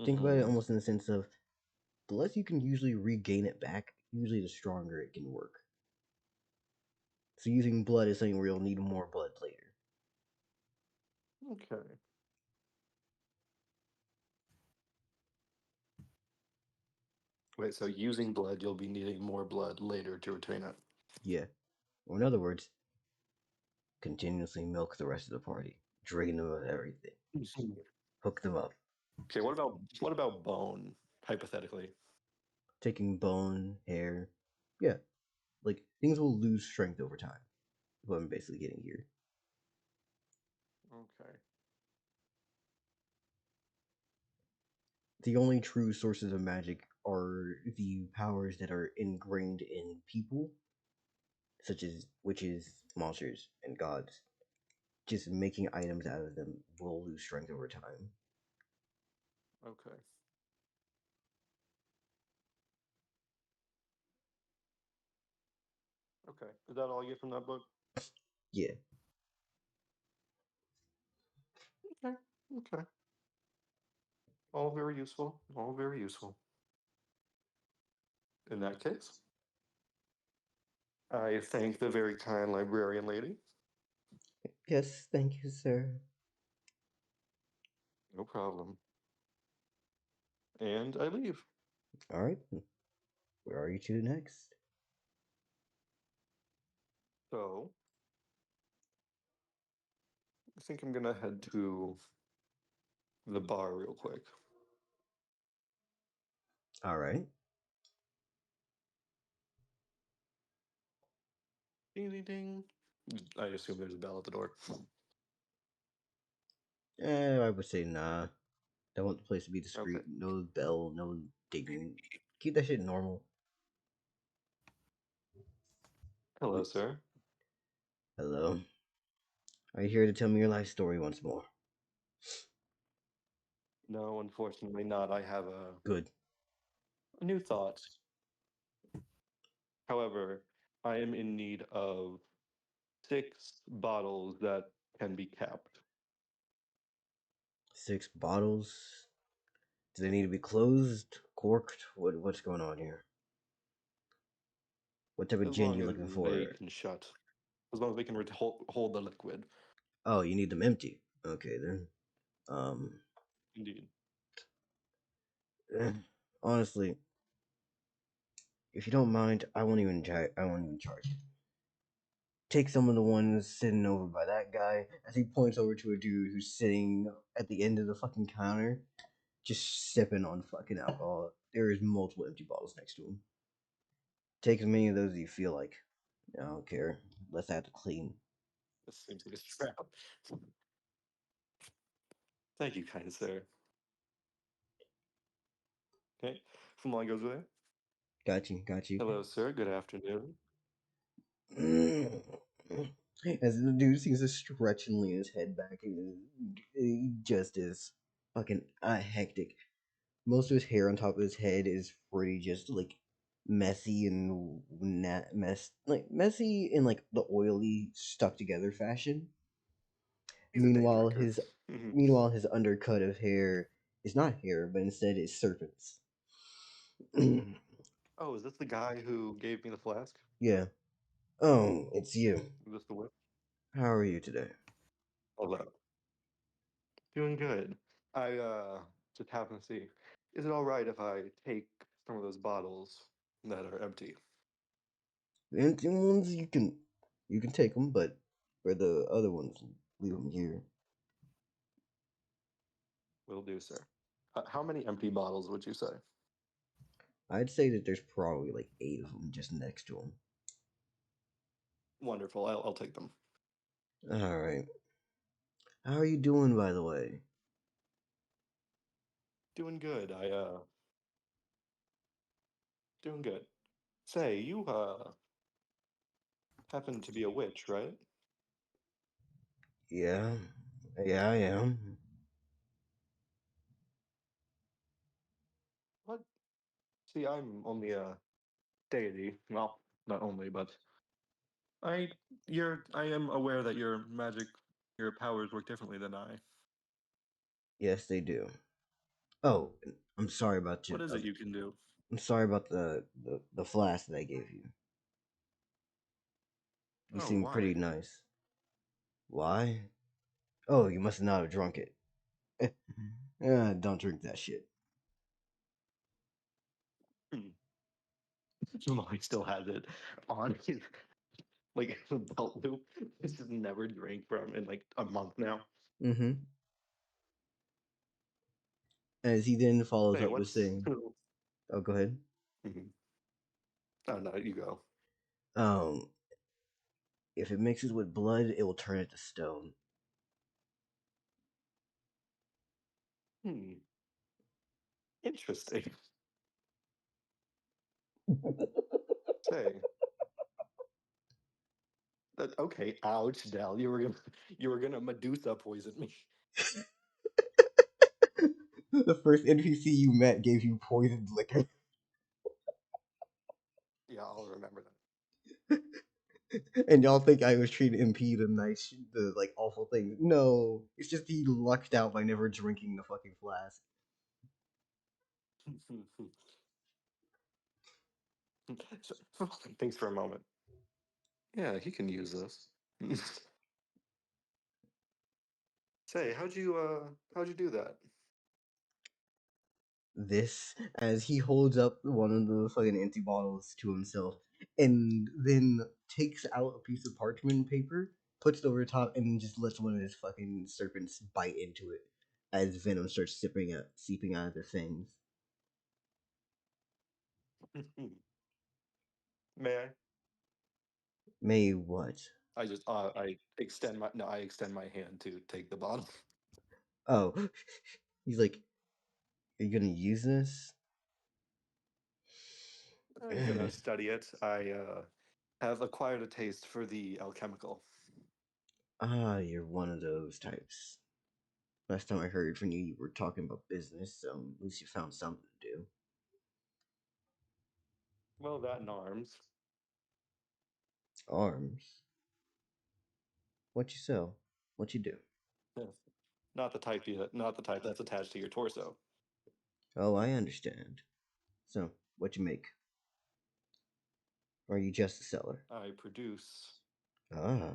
Think about it almost in the sense of the less you can usually regain it back, usually the stronger it can work. So using blood is something where you'll need more blood later. Okay. Wait, so using blood, you'll be needing more blood later to retain it. Yeah. Or in other words, continuously milk the rest of the party. Drain them of everything. Hook them up. Okay, what about bone, hypothetically? Taking bone, hair. Yeah. Like, things will lose strength over time. Is what I'm basically getting here. Okay. The only true sources of magic are the powers that are ingrained in people, such as witches, monsters, and gods. Just making items out of them will lose strength over time. Okay. Okay. Is that all you get from that book? Yeah. Okay. Okay. All very useful. All very useful. In that case, I thank the very kind librarian lady. Yes, thank you, sir. No problem. And I leave. All right. Where are you two next? So, I think I'm gonna head to the bar real quick. All right. Ding ding ding. I assume there's a bell at the door. I would say nah. I want the place to be discreet. Okay. No bell, no ding. Keep that shit normal. Hello, sir. Hello. Are you here to tell me your life story once more? No, unfortunately not. I have Good. a new thought. However, I am in need of 6 bottles that can be capped. 6 bottles. Do they need to be closed, corked? What's going on here? What type of As gin long you as looking they for? can shut. As long as they can hold the liquid. Oh, you need them empty. Okay then. Indeed. Honestly, if you don't mind, I won't even charge you. Take some of the ones sitting over by that guy as he points over to a dude who's sitting at the end of the fucking counter, just sipping on fucking alcohol. There is multiple empty bottles next to him. Take as many of those as you feel like. I don't care. Let's have to clean. This seems like a trap. Thank you, kind sir. Okay. Fumale goes with it. Got you. Hello, sir. Good afternoon. As the dude seems to stretch and lean his head back, he just is fucking hectic. Most of his hair on top of his head is pretty just like messy and messy in like the oily stuck together fashion. He's a day drinker. Meanwhile his undercut of hair is not hair, but instead is serpents. Oh, is this the guy who gave me the flask? Yeah. Oh, it's you. Is this the whip? How are you today? Hello. Doing good. I just happen to see. Is it all right if I take some of those bottles that are empty? The empty ones you can take them, but for the other ones, leave them here. Will do, sir. How many empty bottles would you say? I'd say that there's probably like 8 of them just next to them. Wonderful. I'll take them. All right. How are you doing, by the way? Doing good. Doing good. Say, you happen to be a witch, right? Yeah, I am. What? See, I'm only a deity. Well, not only, but I am aware that your powers work differently than I. Yes, they do. Oh, I'm sorry about you. What is it you can do? I'm sorry about the flask that I gave you. You Oh, seem pretty why? nice. Why? Oh, you must not have drunk it. Don't drink that shit. Somebody still has it on his like belt loop. This has never drank from in like a month now. Mm-hmm. As he then follows Hey, up with what's saying, "Oh, go ahead." Mhm. Oh no, you go. Um, if it mixes with blood, it will turn it to stone. Hmm. Interesting. Say. That okay, ouch, Dell. You were gonna Medusa poison me. The first NPC you met gave you poisoned liquor. Yeah, I'll remember that. And y'all think I was treating MP the like awful thing. No, it's just he lucked out by never drinking the fucking flask. So, thanks for a moment. Yeah, he can use this. Say, how'd you do that? This as he holds up one of the fucking empty bottles to himself and then takes out a piece of parchment paper, puts it over the top, and then just lets one of his fucking serpents bite into it as venom starts seeping out of their fangs. May I? May what? I extend my hand to take the bottle. Oh, he's like, "Are you gonna use this?" I'm gonna study it. I have acquired a taste for the alchemical. Ah, you're one of those types. Last time I heard from you, you were talking about business, so at least you found something to do. Well, that and arms. Arms? What you sell? What you do? Yes. Not the type that's attached to your torso. Oh, I understand. So, what you make? Or are you just a seller? I produce. Ah.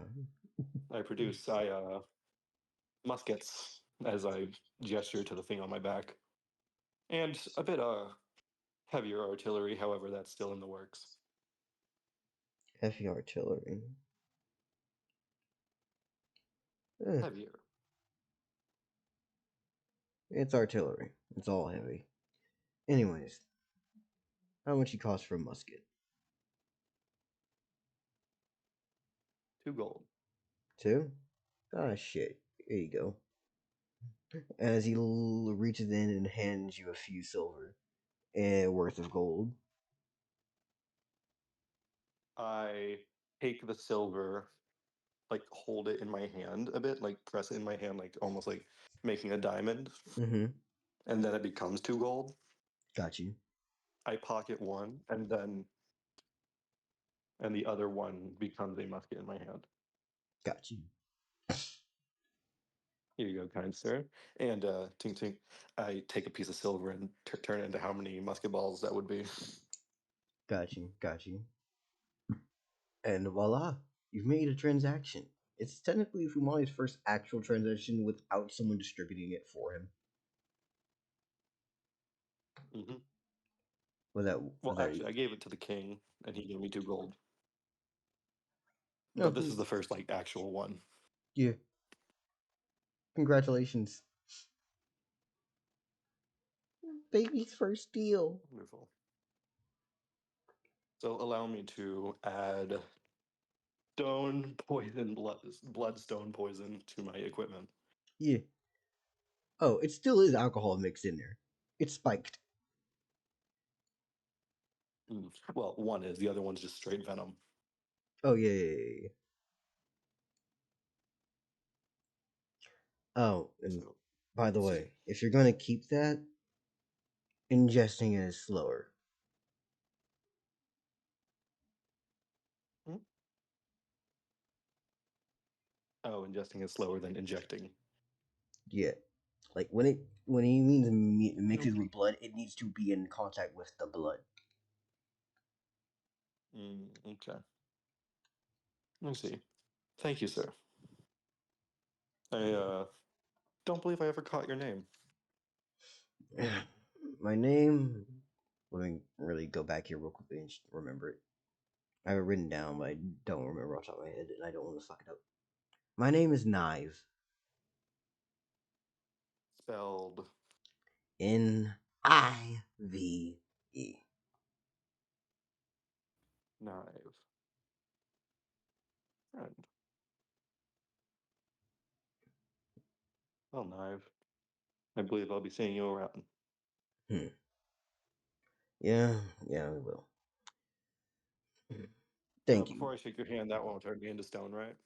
Muskets as I gesture to the thing on my back, and a bit heavier artillery. However, that's still in the works. Heavy artillery. Eh, Heavier. it's artillery. It's all heavy. Anyways, how much you cost for a musket? 2 gold. 2? Ah, shit. Here you go. As he reaches in and hands you a few silver worth of gold. I take the silver, like hold it in my hand a bit, like press it in my hand, like almost like making a diamond, Mm-hmm. and then it becomes 2 gold. Got you. I pocket one, and the other one becomes a musket in my hand. Got you. Here you go, kind sir. And tink tink, I take a piece of silver and turn it into how many musket balls that would be. Got you. Got you. And voila, you've made a transaction. It's technically Fumale's first actual transaction without someone distributing it for him. Mm-hmm. Was Actually, I gave it to the king, and he gave me 2 gold. No, But this is the first like actual one. yeah. Congratulations. Baby's first deal. Wonderful. So allow me to add stone poison, bloodstone poison to my equipment. Yeah. Oh, it still is alcohol mixed in there. It's spiked. Well, one is, the other one's just straight venom. Oh, yeah. Oh, and So, by the let's see. way, if you're going to keep that, ingesting it is slower. Oh, ingesting is slower than injecting. Yeah. Like when he means mixes with blood, it needs to be in contact with the blood. Okay. I see. Thank you, sir. I don't believe I ever caught your name. My name. Let me really go back here real quickly and remember it. I have it written down, but I don't remember off the top of my head, and I don't want to fuck it up. My name is Knive. Spelled Nive. Knive. Friend. Well, Knive, I believe I'll be seeing you around. Yeah, we will. Thank you. Before I shake your hand, that won't turn me into stone, right?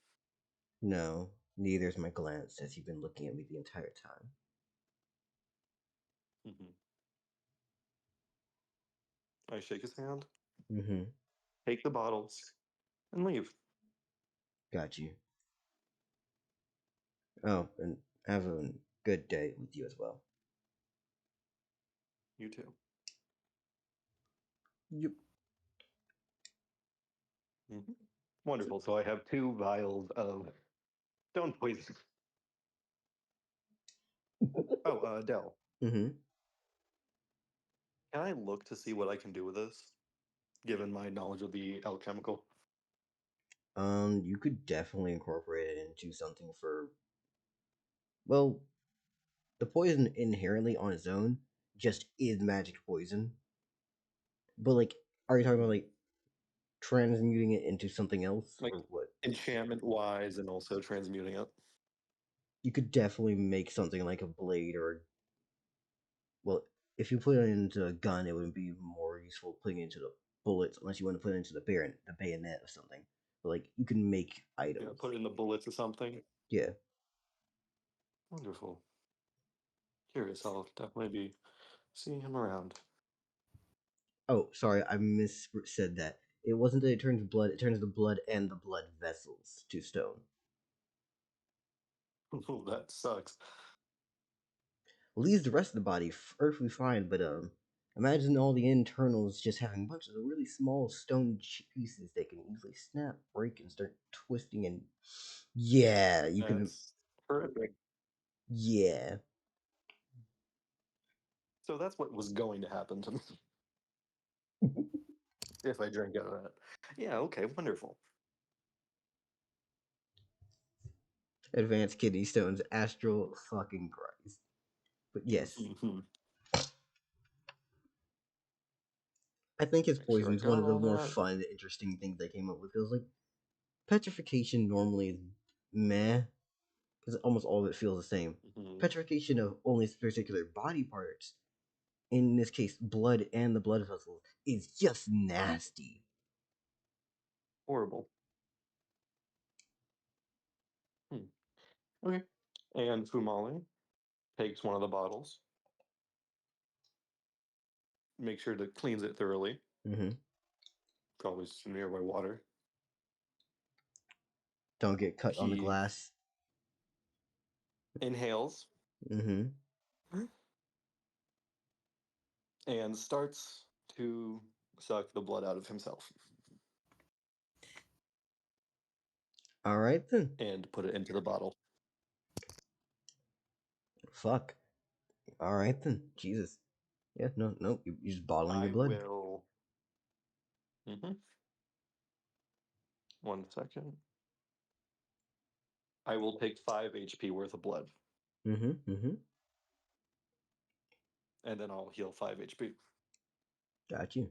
No, neither's my glance, as you've been looking at me the entire time. I shake his hand, Mm-hmm. take the bottles, and leave. Got you. Oh, and have a good day with you as well. You too. Yep. Wonderful. So I have 2 vials of stone poison. Oh, Dell. Mm-hmm. Can I look to see what I can do with this, given my knowledge of the alchemical? You could definitely incorporate it into something for. Well, the poison inherently on its own just is magic poison. But like, are you talking about like transmuting it into something else, Like or what? enchantment-wise, and also transmuting it. You could definitely make something like a blade or. Well, if you put it into a gun, it would be more useful putting it into the bullets, unless you want to put it into the bayonet or something. But like, you can make items. Yeah, put it in the bullets or something. Yeah. Wonderful. Curious. I'll definitely be seeing him around. Oh, sorry, I said that. It wasn't that it turns blood; it turns the blood and the blood vessels to stone. Oh, that sucks. leaves the rest of the body perfectly fine, but imagine all the internals just having a bunch of really small stone pieces that can easily snap, break, and start twisting. And yeah, you can. That's horrific. Yeah, So that's what was going to happen to me if I drank out of that. Yeah, okay, wonderful. advanced kidney stones, astral fucking Christ. But yes, Mhm. I think his Make sure I poison is one got of the all more that. fun, interesting things they came up with. It was like petrification normally is meh, because almost all of it feels the same. Mhm. Petrification of only particular body parts, in this case, blood and the blood vessels, is just nasty. Horrible. Okay. And Fumale takes one of the bottles, make sure to cleans it thoroughly, Mm-hmm. probably some nearby water. Don't get cut on the He glass. inhales Mm-hmm. and starts to suck the blood out of himself All right then. and put it into the bottle. Fuck. All right then. Jesus. Yeah. No. No. You're just bottling your I blood. will. 1 second. I will take 5 HP worth of blood, Mm-hmm. Mm-hmm. and then I'll heal 5 HP. Got you.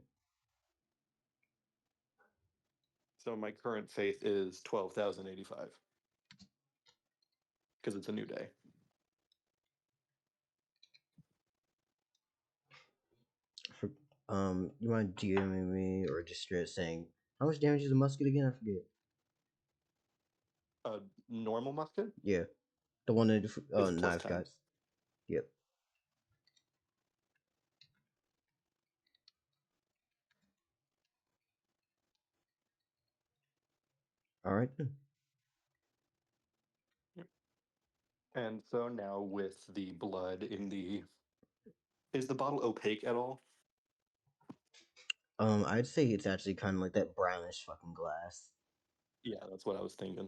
So my current faith is 12,085 because it's a new day. You mind DMing me or just straight saying how much damage is a musket again? I forget. A normal musket Yeah, the one that is plus knives 10. got. Yep. All right then. And so now with the blood in the... Is the bottle opaque at all? I'd say it's actually kind of like that brownish fucking glass. Yeah, that's what I was thinking.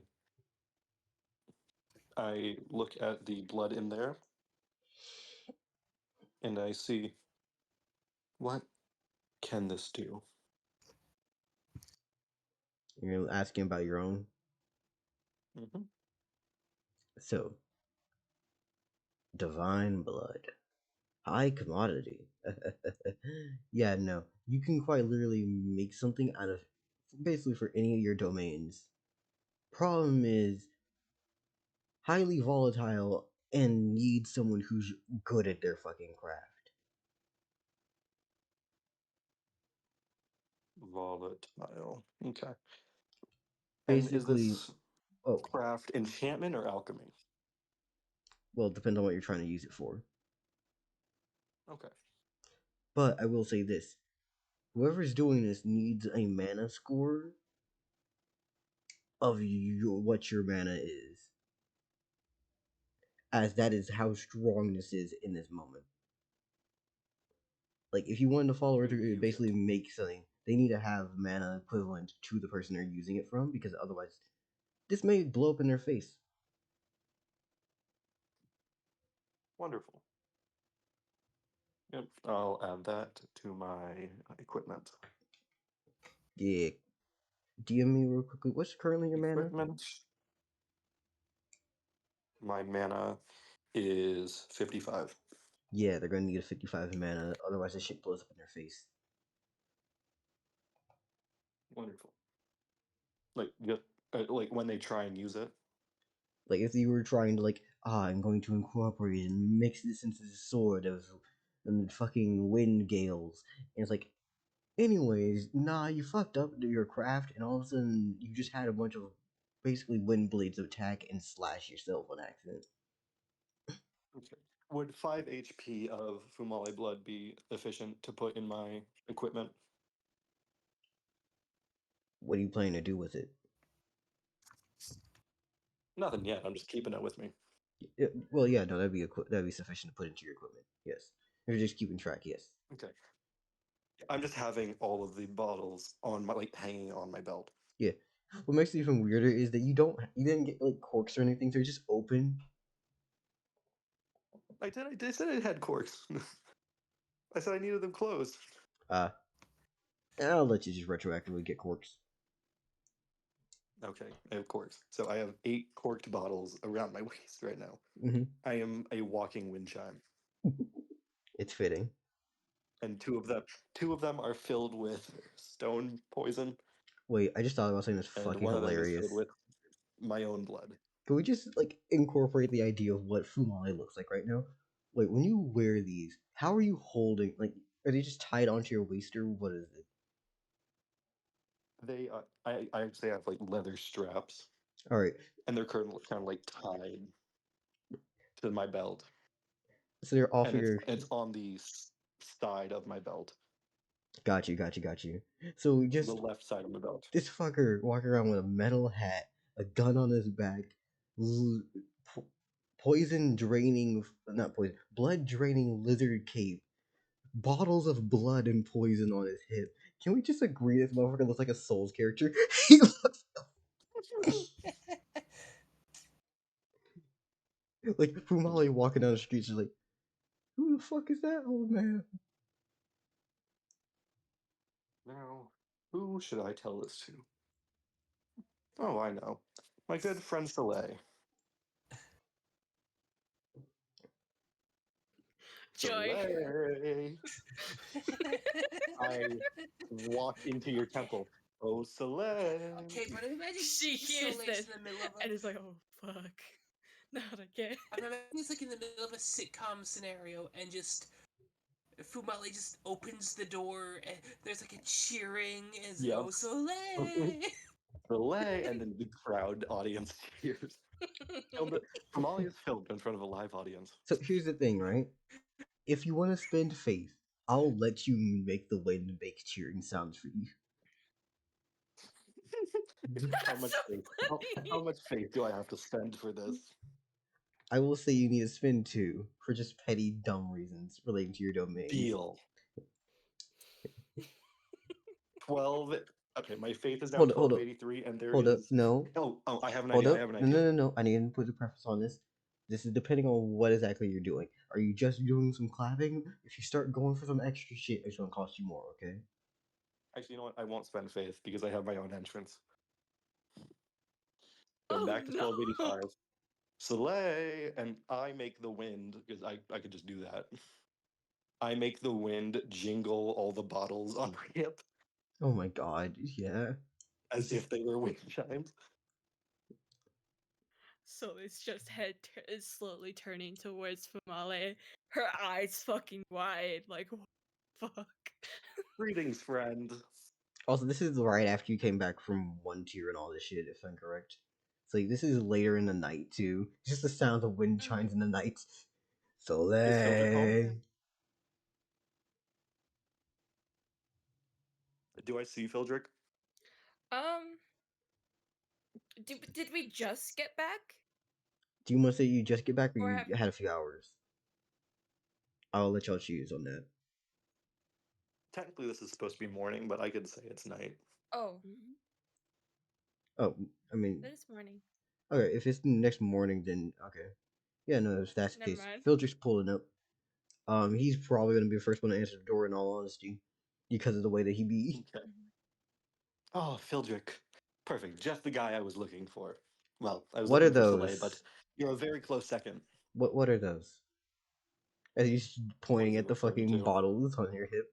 I look at the blood in there and I see, what can this do? You're asking about your own. Mm-hmm. So, divine blood, high commodity. Yeah, no, you can quite literally make something out of basically for any of your domains. Problem is highly volatile and needs someone who's good at their fucking craft. Volatile. Okay. And is Basically, this oh, craft enchantment or alchemy? well, it depends on what you're trying to use it for. Okay. But I will say this: whoever's doing this needs a mana score of what your mana is, as that is how strong this is in this moment. Like, if you wanted to follow her To through, use basically it. make something, they need to have mana equivalent to the person they're using it from, because otherwise, this may blow up in their face. Wonderful. Yep, I'll add that to my equipment. Yeah. DM me real quickly. What's currently your mana? Equipment. My mana is 55. Yeah, they're gonna need a 55 mana, otherwise this shit blows up in their face. Wonderful. Like just like when they try and use it. Like if you were trying to I'm going to incorporate and mix this into the sword of and fucking wind gales. And it's like, anyways, nah, you fucked up your craft and all of a sudden you just had a bunch of basically wind blades attack and slash yourself on accident. Okay. Would 5 HP of Fumale blood be efficient to put in my equipment? What are you planning to do with it? Nothing yet. I'm just keeping it with me. Well, yeah, no, that'd be sufficient to put into your equipment. Yes, if you're just keeping track. Yes. Okay. I'm just having all of the bottles on my hanging on my belt. Yeah. What makes it even weirder is that you didn't get like corks or anything. They're just open. I said I had corks. I said I needed them closed. I'll let you just retroactively get corks. Okay, I have corks. So I have 8 corked bottles around my waist right now. Mm-hmm. I am a walking wind chime. It's fitting. And two of them are filled with stone poison, Wait, I just thought about something that's and fucking one of them is hilarious. filled with my own blood. Can we just like incorporate the idea of what Fumale looks like right now? Wait, when you wear these, how are you holding? Like, are they just tied onto your waist or what is it? They I actually have like leather straps, All right, and they're kind of like tied to my belt, so they're off and of your. it's on the side of my belt, Got you. So just the left side of the belt. this fucker walking around with a metal hat, a gun on his back, poison draining, not poison, blood draining lizard cape, bottles of blood and poison on his hip. Can we just agree this motherfucker looks like a Souls character? He looks like Fumale walking down the streets is like, who the fuck is that old man? Now, who should I tell this to? Oh, I know. My good friend Soleil. Joy. Soleil! I walk into your temple. Oh, Soleil! Okay, but imagine She hears Soleil's this in the middle of and is like, oh fuck, not again. I'm imagining it's like in the middle of a sitcom scenario, and just Fumale just opens the door, and there's like a cheering as Yep. oh Soleil. Soleil! And then the crowd audience cheers. Fumale is filmed in front of a live audience. So here's the thing, right? If you want to spend faith, I'll let you make the wind make cheering sounds for you. How much faith? How much faith do I have to spend for this? I will say you need to spend 2 for just petty, dumb reasons relating to your domain. Deal. 12. Okay, my faith is now Hold up. 1283, and there Hold up. is. No. Oh, I have an Hold idea. up. I have an idea. No. I need to put a preface on this. This is depending on what exactly you're doing. Are you just doing some clapping? If you start going for some extra shit, it's gonna cost you more, okay? Actually, you know what? I won't spend faith because I have my own entrance. So Oh, back to no. 1285. Soleil, and I make the wind, because I could just do that. I make the wind jingle all the bottles on my hip Oh my god, yeah. as if they were wind chimes. So it's just head is slowly turning towards Fumale. Her eyes fucking wide, like fuck. Greetings, friend. Also, this is right after you came back from 1 tier and all this shit, if I'm correct. It's like, this is later in the night, too. Just the sound of wind chimes in the night. Phildrick home? Soleil. Do I see Phildrick? Did we just get back? Do you want to say you just get back or Or you have- had a few hours? I'll let y'all choose on that. Technically, this is supposed to be morning, but I could say it's night. Oh, Oh, I mean, this morning. okay, if it's the next morning, then okay. Yeah, no, if that's the Never case. mind. Phildrick's pulling up. He's probably gonna be the first one to answer the door in all honesty. Because of the way that he be. Okay. Oh, Phildrick. Perfect. Just the guy I was looking for. Well, I was What are looking for Soleil, those? but you're a very close second. What are those? As he's pointing you at the referring fucking to? bottles on your hip.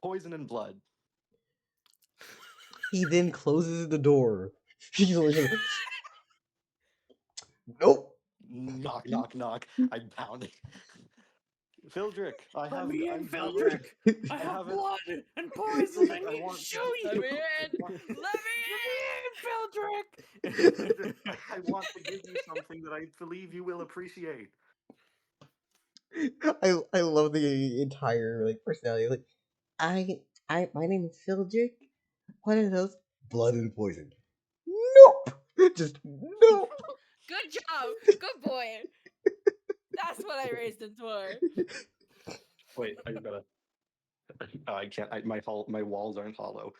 Poison and blood. He then closes the door. He's like, nope. Knock, knock, knock. I'm pounding. Phildrick, Let me in, I'm Phildrick! I I have haven't- blood and poison. I I need to want- shoot Let you. me in! Let me in, Phildrick! Phildrick, I want to give you something that I believe you will appreciate. I love the entire like personality. Like, my name is Phildrick. What are those? Blood and poison. Nope. Just nope. Good Good job. Good boy. That's what I raised him for. Wait, I gotta. I can't. My walls aren't hollow.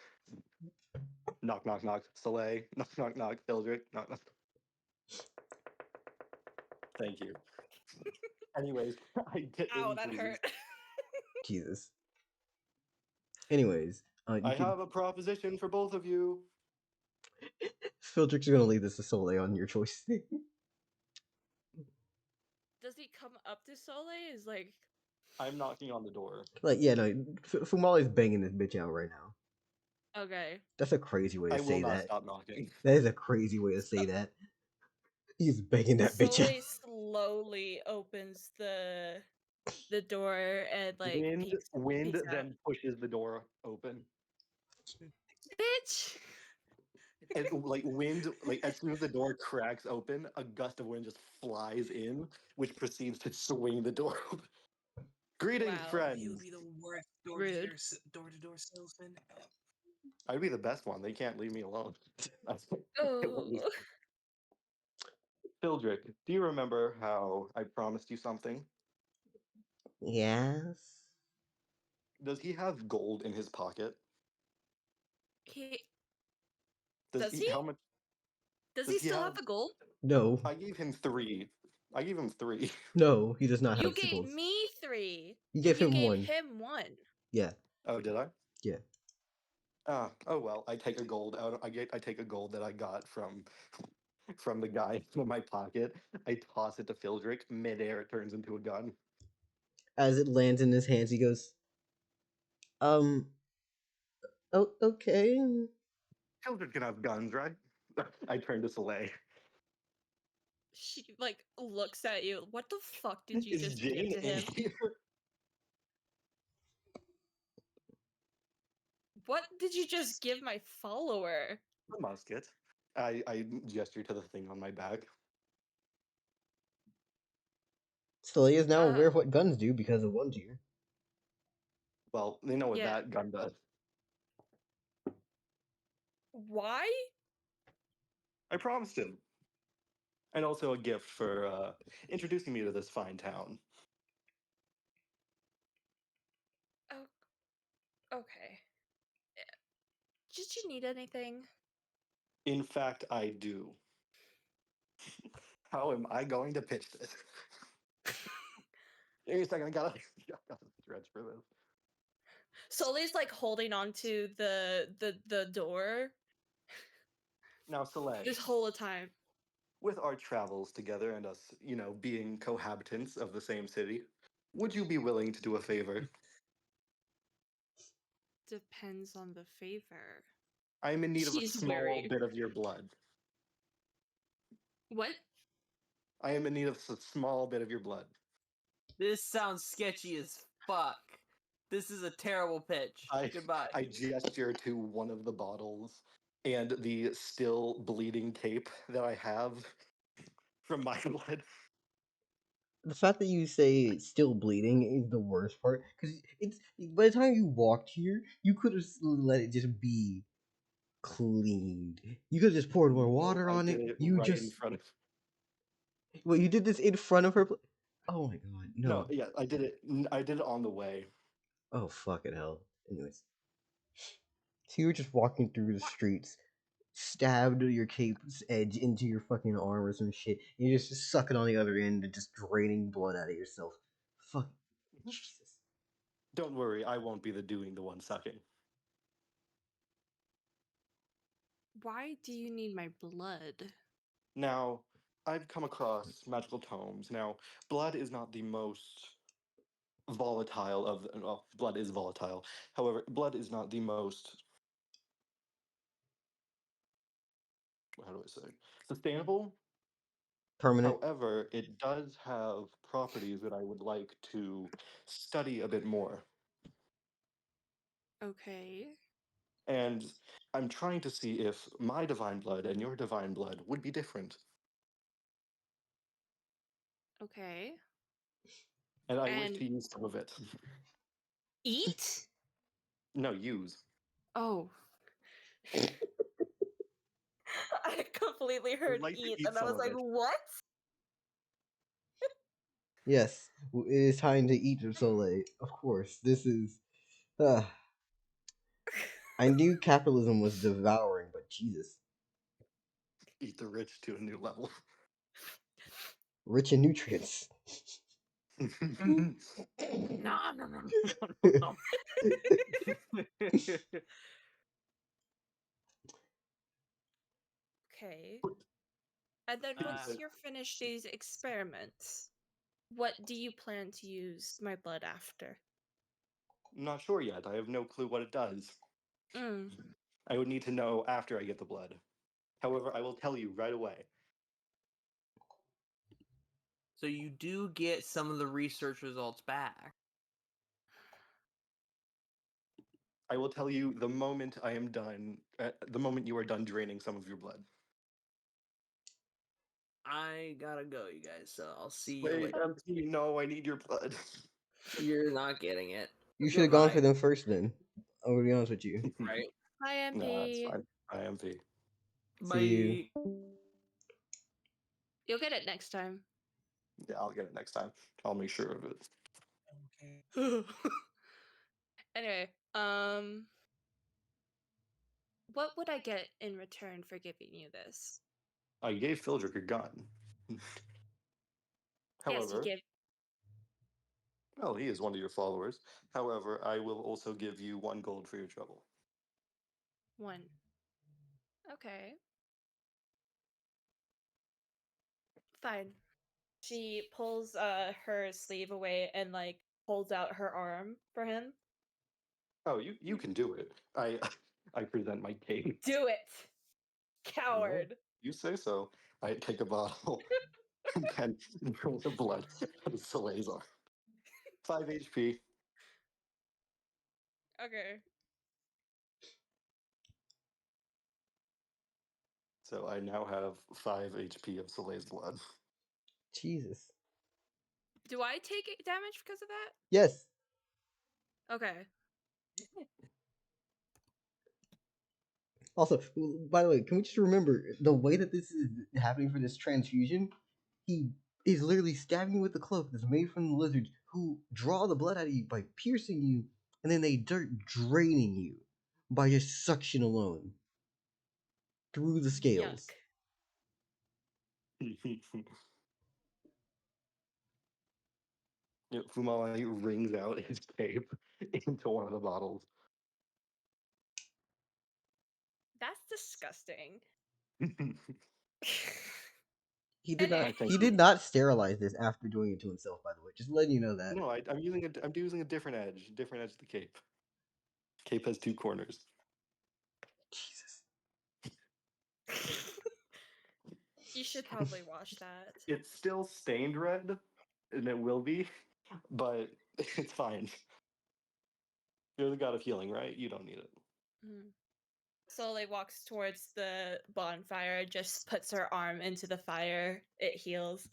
Knock, knock, knock. Soleil. Knock, knock, knock. Hildrick. Knock, knock. Thank you. Anyways, I get Ow, into that hurt. Jesus. Anyways, you I can. have a proposition for both of you. Filtrix are gonna leave this to Soleil on your choice. Does he come up to Soleil? Is like, I'm knocking on the door. Like, yeah, no, Fumale's banging this bitch out right now. okay. That's a crazy way to I will say not that. stop knocking. That is a crazy way to say that. He's banging that bitch out. Soleil slowly opens the door and like Wind peeks out. then pushes the door open. Bitch. And like wind, like as soon as the door cracks open, a gust of wind just flies in, which proceeds to swing the door open. Greetings, Wow. friends. You would be the worst Rude. door-to-door salesman. I'd be the best one. They can't leave me alone. Oh. Hildrick, do you remember how I promised you something? Yes. Does he have gold in his pocket? He does he? How much? Does does he he still have- have the gold? No. I gave him 3. I gave him 3. No, he does not You have gave gold. me 3. You gave and him you one. gave him 1. Yeah. Oh, did I? Yeah. Oh well. I take a gold out. I take a gold that I got from the guy in my pocket. I toss it to Fildrick. Midair, it turns into a gun. As it lands in his hands, he goes, Oh, okay. Fildrick can have guns, right? I turn to Soleil. She like looks at you. What the fuck did you Is just Jane give to in him? here? What did you just give my follower? A musket. I gesture to the thing on my back. Celia is now Ah. aware of what guns do because of one tier. Well, they know what Yeah. that gun does. Why? I promised him. And also a gift for introducing me to this fine town. Oh, okay. Did you need anything? In fact, I do. How am I going to pitch this? Give me a second. I gotta stretch for this. Solei's like holding on to the door Now, Soleil, this whole time. with our travels together and us, being cohabitants of the same city, would you be willing to do a favor? Depends on the favor. I am in need of a She's small very- bit of your blood. What? I am in need of a small bit of your blood. This sounds sketchy as fuck. This is a terrible pitch. Goodbye. I gesture to one of the bottles and the still bleeding cape that I have from my blood. The fact that you say it's still bleeding is the worst part because it's by the time you walked here, you could have let it just be cleaned. You could have just poured more water on I it. did You right just in front of. well, you did this in front of her. Oh my god, no. No, yeah, I did it. I did it on the way. Oh fucking hell. Anyways, so you were just walking through the streets, stabbed your cape's edge into your fucking arm or some shit. And you're just sucking on the other end and just draining blood out of yourself. Fuck. Jesus. Don't worry, I won't be doing the one sucking. Why do you need my blood? Now, I've come across magical tomes. Now, blood is not the most volatile of the, well, blood is volatile. However, blood is not the most, how do I say, sustainable. Permanent. However, it does have properties that I would like to study a bit more. Okay. And I'm trying to see if my divine blood and your divine blood would be different. Okay. And I wish And to use some of it. eat? No, use. Oh. I completely heard like to eat, eat and I some was of like, it. what? Yes, it is time to eat your Soleil. Of course, this is. I knew capitalism was devouring, but Jesus, Eat the rich to a new level. rich in nutrients. No, no. Okay. And then once Uh, you're finished these experiments, what do you plan to use my blood after? I'm not sure yet. I have no clue what it does. Mm. I would need to know after I get the blood. However, I will tell you right away. So you do get some of the research results back. I will tell you the moment I am done, the moment you are done draining some of your blood. I gotta go, you guys. So I'll see you Wait, later. MP, no, I need your blood. You're not getting it. You should have gone for Goodbye. them first, then. I'm gonna be honest with you. Right. Hi, No, that's MP. fine. I am V. See you. Bye. You'll get it next time. Yeah, I'll get it next time. I'll make sure of it. Okay. Anyway, what would I get in return for giving you this? I gave Phildrick a gun. Yes, However, you give well, he is one of your followers. However, I will also give you 1 gold for your trouble. one. Okay. Fine. She pulls her sleeve away and like holds out her arm for him. Oh, you can do it. I I present my cape. Do it, Well, coward. you say so. I take a bottle and then drink the blood of Soleil's arm. 5 HP. Okay. So I now have 5 HP of Soleil's blood. Jesus. Do I take damage because of that? Yes. Okay. Also, by the way, can we just remember the way that this is happening for this transfusion? He is literally stabbing you with the cloak that's made from the lizards who draw the blood out of you by piercing you, and then they start draining you by just suction alone through the scales. Fumale wrings out his cape into one of the bottles. That's disgusting. He did not. I think He did you- not sterilize this after doing it to himself. By the way, just letting you know that. No, I'm using a different edge of the cape. Cape has 2 corners. Jesus. You should probably wash that. It's still stained red, and it will be, but it's fine. You're the god of healing, right? You don't need it. Slowly walks towards the bonfire, just puts her arm into the fire. It heals.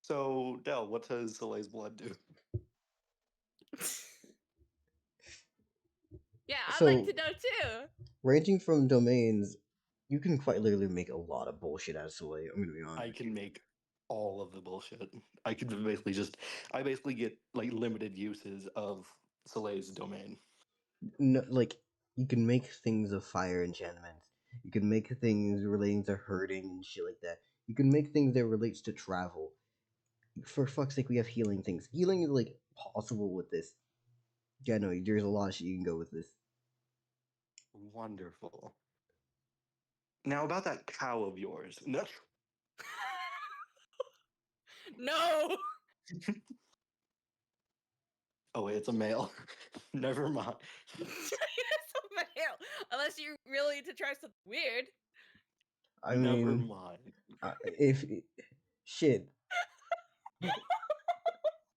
So, Del, what does Soleil's blood do? Yeah, I'd So- like to know too. Ranging from domains, you can quite literally make a lot of bullshit out of Soleil. I'm gonna be honest. I with can you. make all of the bullshit. I basically get like limited uses of Soleil's domain. No, like you can make things of fire enchantments. You can make things relating to herding and shit like that. You can make things that relates to travel. For fuck's sake, we have healing things. Healing is like possible with this. Yeah, no, there's a lot of shit you can go with this. Wonderful. Now about that cow of yours. No. No. Oh wait, it's a male. Never mind. It's a male. Unless you really need to try something weird. I Never mean, mind. if shit.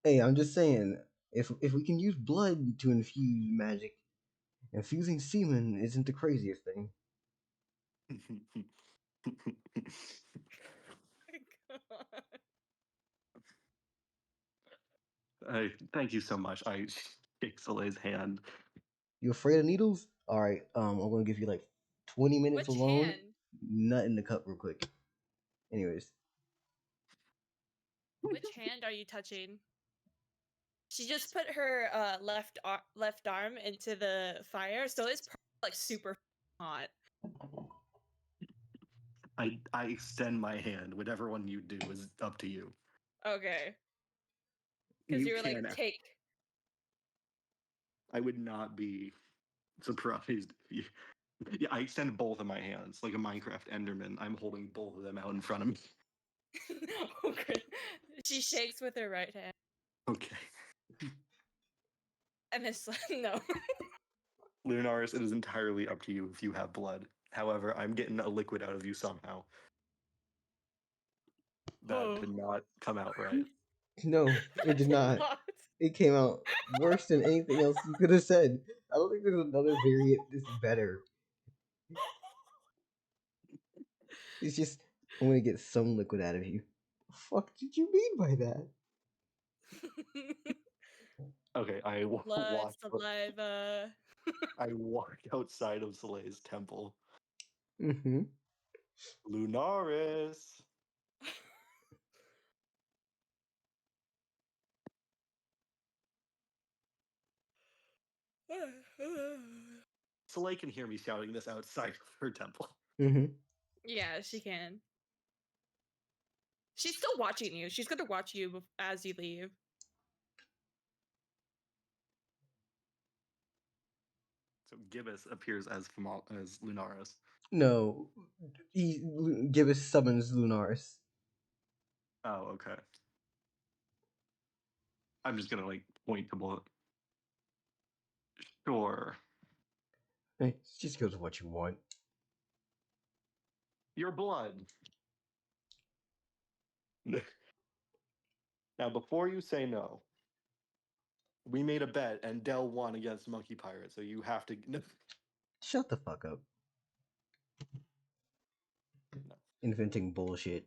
Hey, I'm just saying, if we can use blood to infuse magic, infusing semen isn't the craziest thing. Thank you so much. I shake Soleil's hand. You afraid of needles? All right, I'm gonna give you like 20 minutes Which alone. hand? nut in the cup real quick. Anyways, Which hand are you touching? She just put her left arm into the fire, so it's like super hot. I extend my hand. Whatever one you do is up to you. Okay. Because you were like, can- take. I would not be surprised if you. Yeah, I extend both of my hands like a Minecraft Enderman. I'm holding both of them out in front of me. Okay. She shakes with her right hand. Okay. And it's like, no. Lunaris, it is entirely up to you if you have blood. However, I'm getting a liquid out of you somehow. That did not come out right. no, it did not. It came out worse than anything else you could have said. I don't think there's another variant that's better. It's just, I'm gonna get some liquid out of you. The fuck did you mean by that? Okay, I Blood, walked. saliva. I walked outside of Soleil's temple. Mm-hmm. Lunaris. Soleil can hear me shouting this outside of her temple. Mm-hmm. Yeah, she can. She's still watching you. She's gonna watch you as you leave. So Gibbous appears as Lunaris. No, Gibbous summons Lunaris. Oh, okay. I'm just gonna like point to bullet. Sure. Hey, just goes what you want. Your blood. Now, before you say no, we made a bet and Dell won against Monkey Pirate, so you have to. Shut the fuck up. No. Inventing bullshit.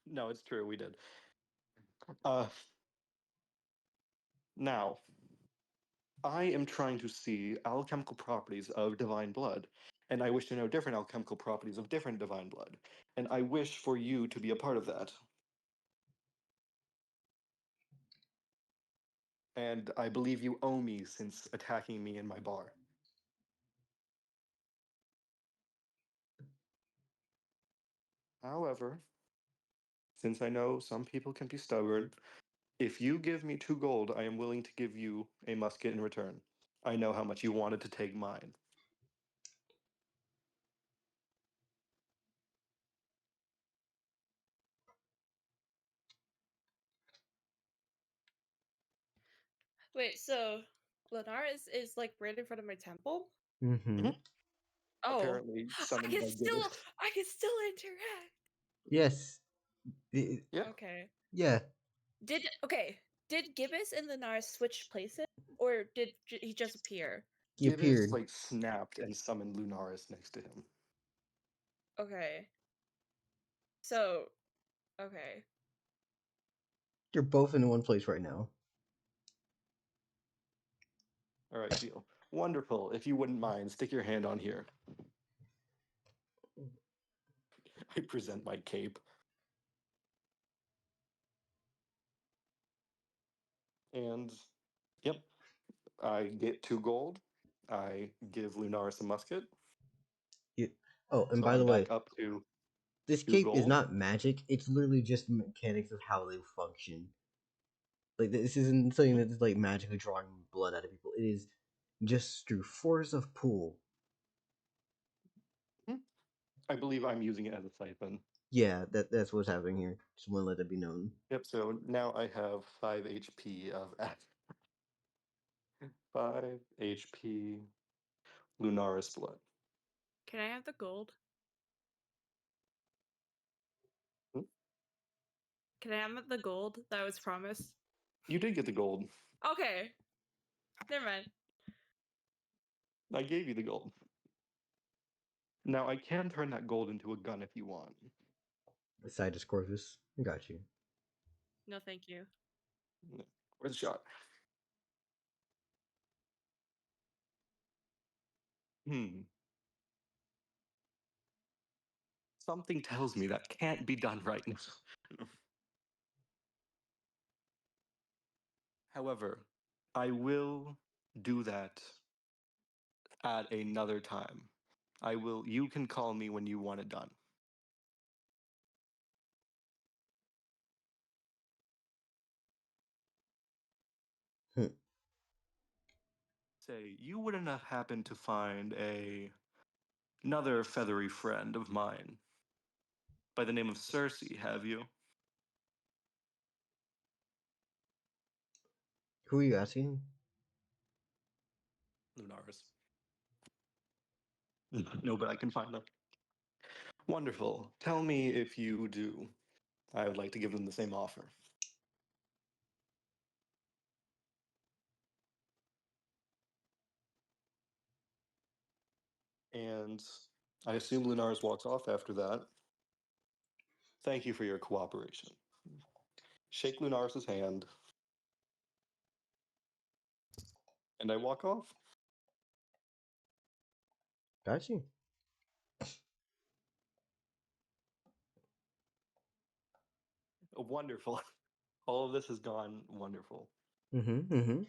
No, it's true. We did. Now, I am trying to see alchemical properties of divine blood, and I wish to know different alchemical properties of different divine blood, and I wish for you to be a part of that. And I believe you owe me since attacking me in my bar. However, since I know some people can be stubborn, if you give me 2 gold, I am willing to give you a musket in return. I know how much you wanted to take mine. Wait, so Lunaris is like right in front of my temple? Mm-hmm. Oh, Apparently summoned by Gibbous. I can still interact. Yes. Yeah. Okay. Yeah. Did Gibbous and Lunaris switch places, or did he just appear? He Gibbous appeared. like snapped and summoned Lunaris next to him. Okay. So, okay. You're both in one place right now. All right, deal. Wonderful. If you wouldn't mind, stick your hand on here. I present my cape. And, yep, I get 2 gold. I give Lunaris a musket. Oh, and So by I'm the way, back up to this 2 cape is gold. not magic. It's literally just the mechanics of how they function. Like, this isn't something that's like magically drawing blood out of people. It is just through force of pull. I believe I'm using it as a siphon. Yeah, that's what's happening here. Just want to let it be known. Yep, so now I have 5 HP of 5 HP Lunaris blood. Can I have the gold? Hmm? Can I have the gold that was promised? You did get the gold. Okay. Never mind. I gave you the gold. Now I can turn that gold into a gun if you want. Sidus Corvus. I got you. No, thank you. Where's the shot? Something tells me that can't be done right now. However, I will do that at another time. You can call me when you want it done. Say, you wouldn't have happened to find another feathery friend of mine by the name of Circe, have you? Who are you asking? Lunaris. No, but I can find them. Wonderful. Tell me if you do. I would like to give them the same offer. And I assume Lunaris walks off after that. Thank you for your cooperation. Shake Lunaris' hand. And I walk off. Got you. Wonderful. All of this has gone wonderful. Mm-hmm.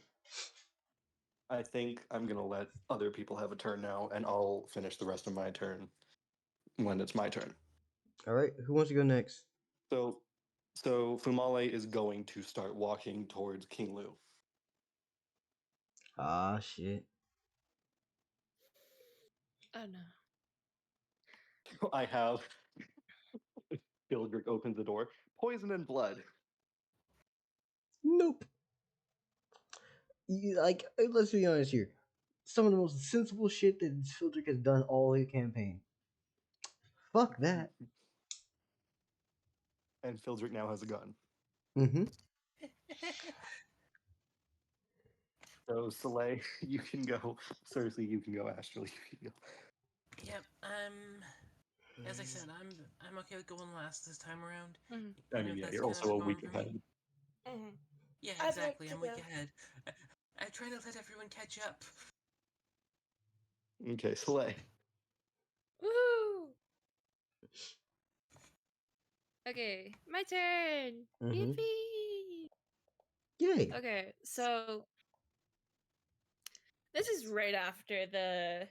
I think I'm going to let other people have a turn now, and I'll finish the rest of my turn when it's my turn. All right. Who wants to go next? So Fumale is going to start walking towards King Lu. Ah, shit. Oh no. I have Gildrick opens the door. Poison and blood. Nope. Let's be honest here. Some of the most sensible shit that Fildrick has done all the campaign. Fuck that. And Fildrick now has a gun. Mm-hmm. So Soleil, you can go. Circe, you can go. Astral, you can go. Yep. As I said, I'm okay with going last this time around. Mhm. I You know, mean, yeah, that's you're kind of also a norm week for me. ahead. Mhm. Yeah, I'd like exactly. to I'm a week go. ahead. I try to let everyone catch up. Okay, Soleil. Woo! Okay, my turn. Mhm. Yippee! Yay. Okay, so this is right after the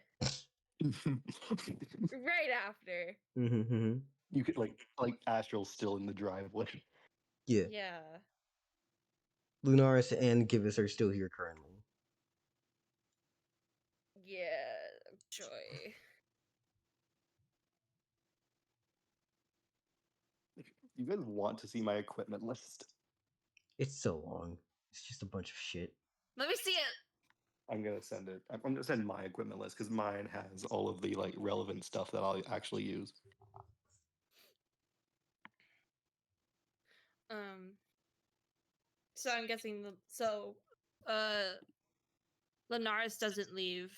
right after. Mm-hmm. You could like Astral's still in the driveway. Yeah. Yeah. Lunaris and Givus are still here currently. Yeah, joy. You guys want to see my equipment list? It's so long. It's just a bunch of shit. Let me see it. I'm gonna send it. I'm gonna send my equipment list because mine has all of the like relevant stuff that I'll actually use. So I'm guessing Lunaris doesn't leave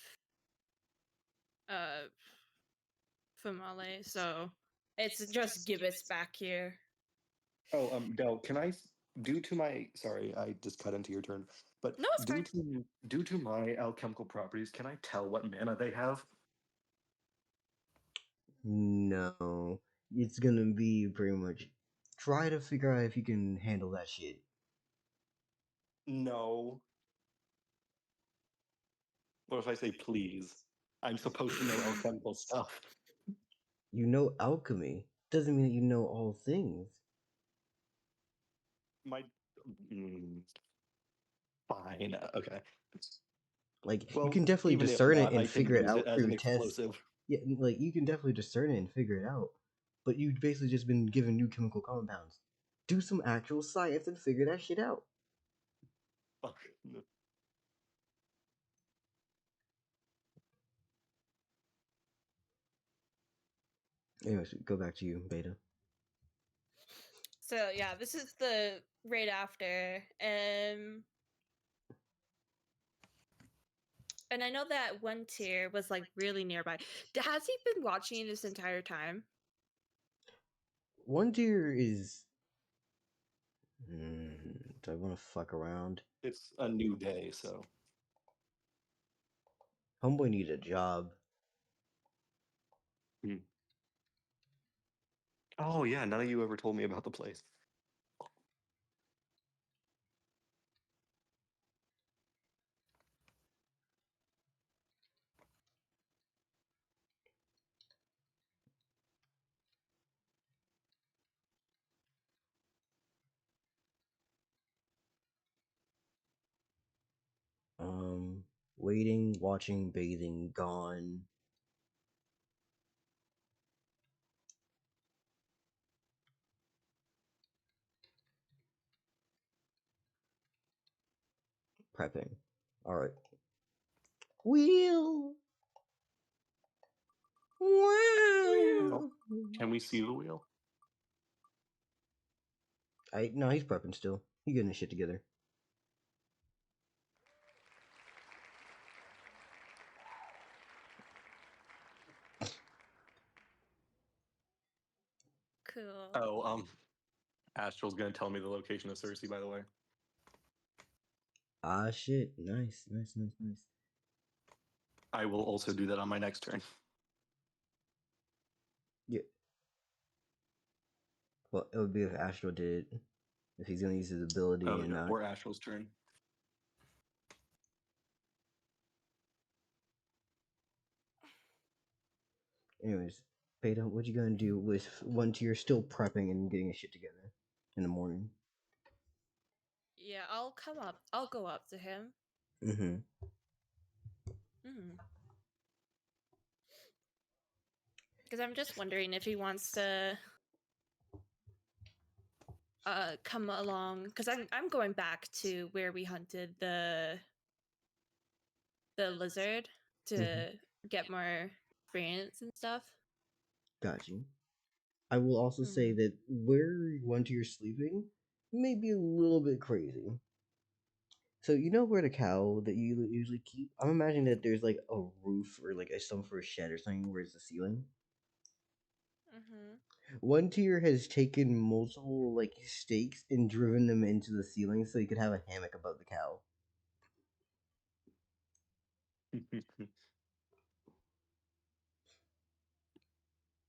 Fumale, so it's just Gibbets back here. Oh, Del, can I due to my sorry, I just cut into your turn, but No, it's fine. due to my alchemical properties, can I tell what mana they have? No. It's gonna be pretty much try to figure out if you can handle that shit. No. What if I say please? I'm supposed to know alchemical stuff. You know alchemy. Doesn't mean that you know all things. My fine. Okay. Like Well, you can definitely even if discern it not, and I can figure it use it out as through an tests. explosive. Yeah, like you can definitely discern it and figure it out. But you've basically just been given new chemical compounds. Do some actual science and figure that shit out. Fuck. Anyways, go back to you, Beta. So yeah, this is the right after. And I know that one tier was like really nearby. Has he been watching this entire time? One tier is. Do I want to fuck around? It's a new day, so Homeboy need a job. Oh yeah, none of you ever told me about the place. Waiting, watching, bathing, gone. Prepping. Alright. Wheel! Wow! Can we see the wheel? No, he's prepping still. He's getting his shit together. Cool. Oh, Astral's gonna tell me the location of Circe, by the way. Ah, shit. Nice. I will also do that on my next turn. Yeah. Well, it would be if Astral did it. If he's gonna use his ability Oh, and no, not. or Astral's turn. Anyways, Beta, what you gonna do with once you're still prepping and getting his shit together in the morning? Yeah, I'll come up. I'll go up to him. Mm-hmm. Because I'm just wondering if he wants to come along. Because I'm going back to where we hunted the lizard to get more experience and stuff. Got you. I will also say that where once you're sleeping may be a little bit crazy. So you know where the cow that you usually keep? I'm imagining that there's like a roof or like some for a shed or something where it's the ceiling. One tier has taken multiple like stakes and driven them into the ceiling so you could have a hammock above the cow.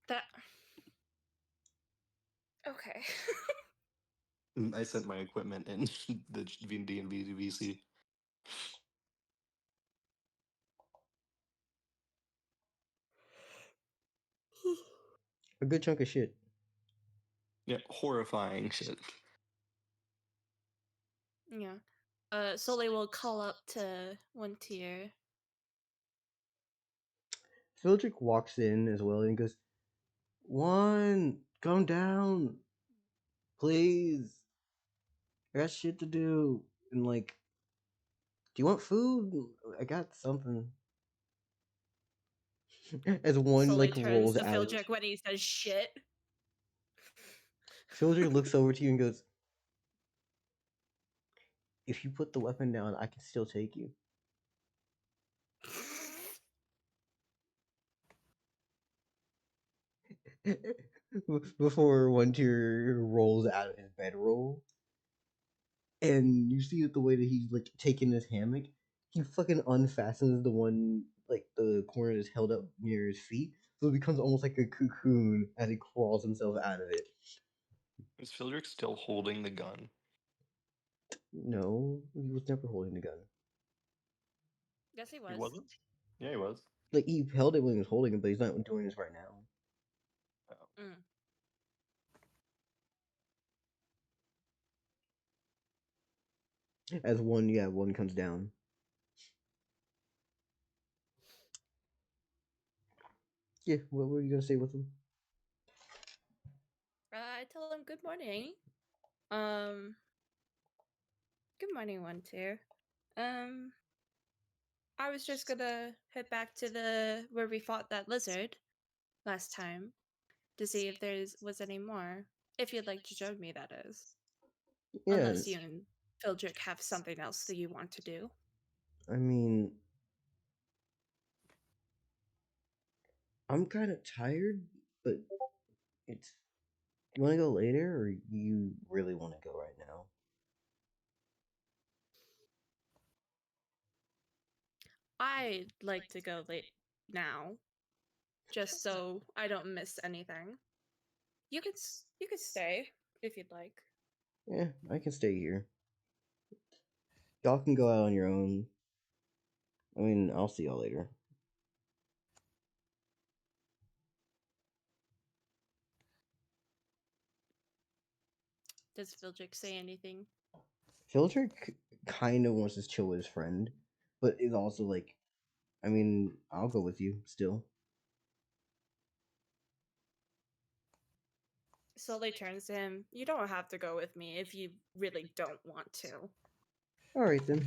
That. Okay. I sent my equipment in the D&D and VC. A good chunk of shit. Yeah, horrifying shit. Yeah. Sole will call up to one tier. Phildrick walks in as well and goes, "One, come down, please. I got shit to do." And like, do you want food? I got something. As one Sole like turns rolls to out. Phildrick when he says shit. Phildrick looks over to you and goes, "If you put the weapon down, I can still take you." Before one tier rolls out of his bedroll, and you see the way that he's like taking his hammock, he fucking unfastens the one like the corner that's held up near his feet, so it becomes almost like a cocoon as he crawls himself out of it. Is Phildrick still holding the gun? No, he was never holding the gun. Yes, he was. He wasn't? Yeah, he was. Like he held it when he was holding it, but he's not doing this right now. As one comes down. Yeah, what were you gonna say with him? I tell him good morning. Good morning, one tier. I was just gonna head back to where we fought that lizard last time to see if was any more. If you'd like to join me, that is. Yeah, Unless you and Phildrick have something else that you want to do. I mean, I'm kind of tired, but it's. You want to go later, or you really want to go right now? I'd like to go late now, just so I don't miss anything. You could stay if you'd like. Yeah, I can stay here. Y'all can go out on your own. I mean, I'll see y'all later. Does Fildrick say anything? Fildrick kind of wants to chill with his friend, but is also like, I mean, I'll go with you still. Slowly turns to him. You don't have to go with me if you really don't want to. Alright then.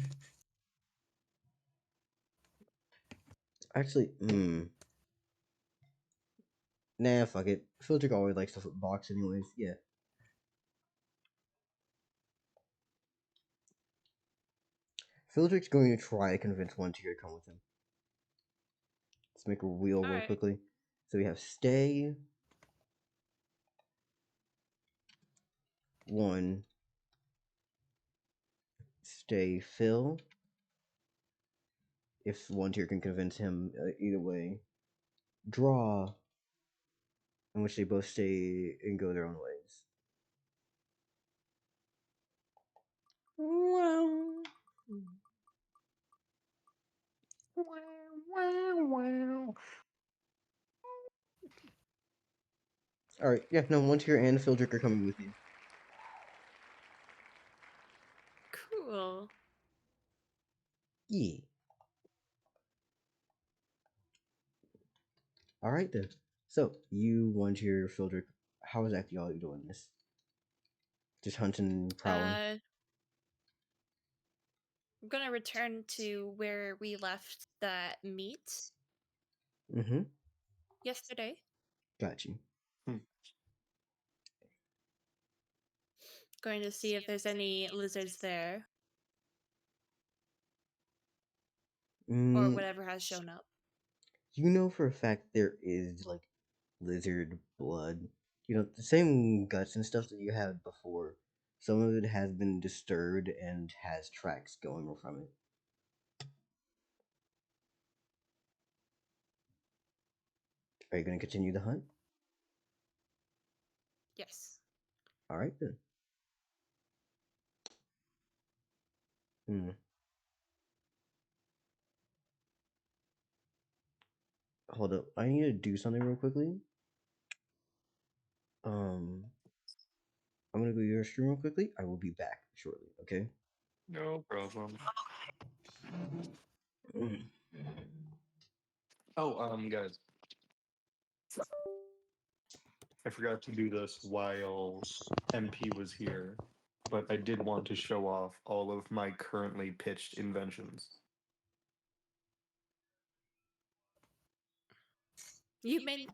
Actually, nah, fuck it. Fildrick always likes to box anyways, yeah. Fildrick's going to try to convince one tier to come with him. Let's make a wheel real Alright. quickly. So we have stay. 1. Stay Phil. If one tier can convince him, either way. Draw. In which they both stay and go their own ways. Wow. Alright, yeah, no, one tier and Fildrick are coming with you. Cool. Yeah. Alright then. So, you, one tier, Fildrick, how exactly y'all doing this? Just hunting, prowling? I'm gonna return to where we left that meat Mm-hmm. yesterday. Got you. Going to see if there's any lizards there. Or whatever has shown up. You know for a fact there is, like, lizard blood. You know, the same guts and stuff that you had before. Some of it has been disturbed and has tracks going from it. Are you going to continue the hunt? Yes. Alright then. Hold up. I need to do something real quickly. I'm gonna go to your restroom real quickly. I will be back shortly, okay? No problem. Mm. Oh, guys. I forgot to do this while MP was here, but I did want to show off all of my currently pitched inventions. You made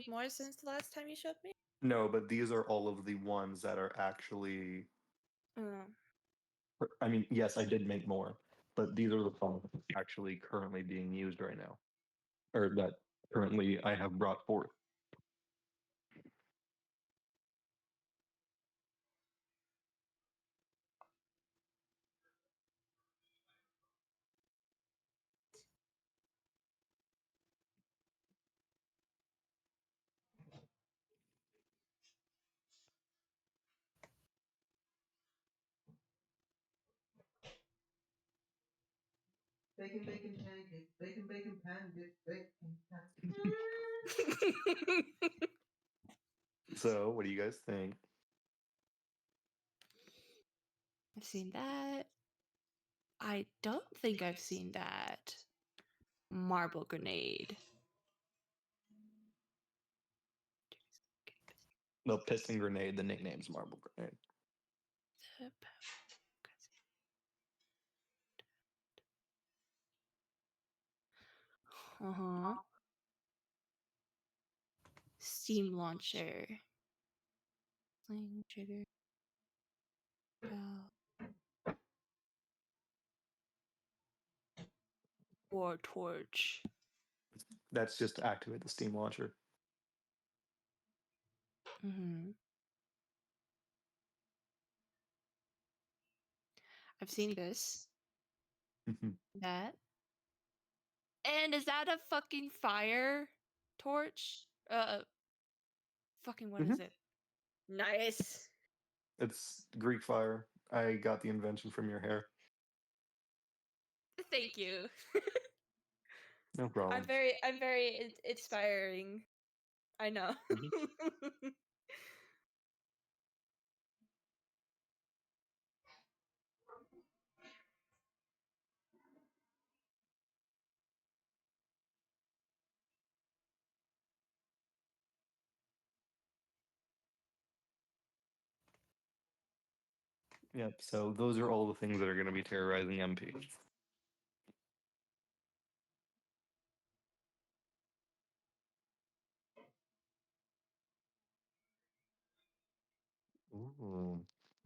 more since the last time you showed me? No, but these are all of the ones that are actually. Oh. I mean, yes, I did make more, but these are the ones actually currently being used right now, or that currently I have brought forth. Bacon, bacon, pancake. Bacon, bacon, pancake. Bacon, So, what do you guys think? I've seen that. I don't think I've seen that. Marble grenade. The piston grenade, the nickname's marble grenade. Uh-huh. Steam launcher. Flame trigger. War torch. That's just to activate the steam launcher. Mm-hmm. I've seen this. That. And is that a fucking fire torch? Fucking what is it? Nice. It's Greek fire. I got the invention from your hair. Thank you. No problem. I'm very inspiring. I know. Yep, so those are all the things that are going to be terrorizing MP. Ooh,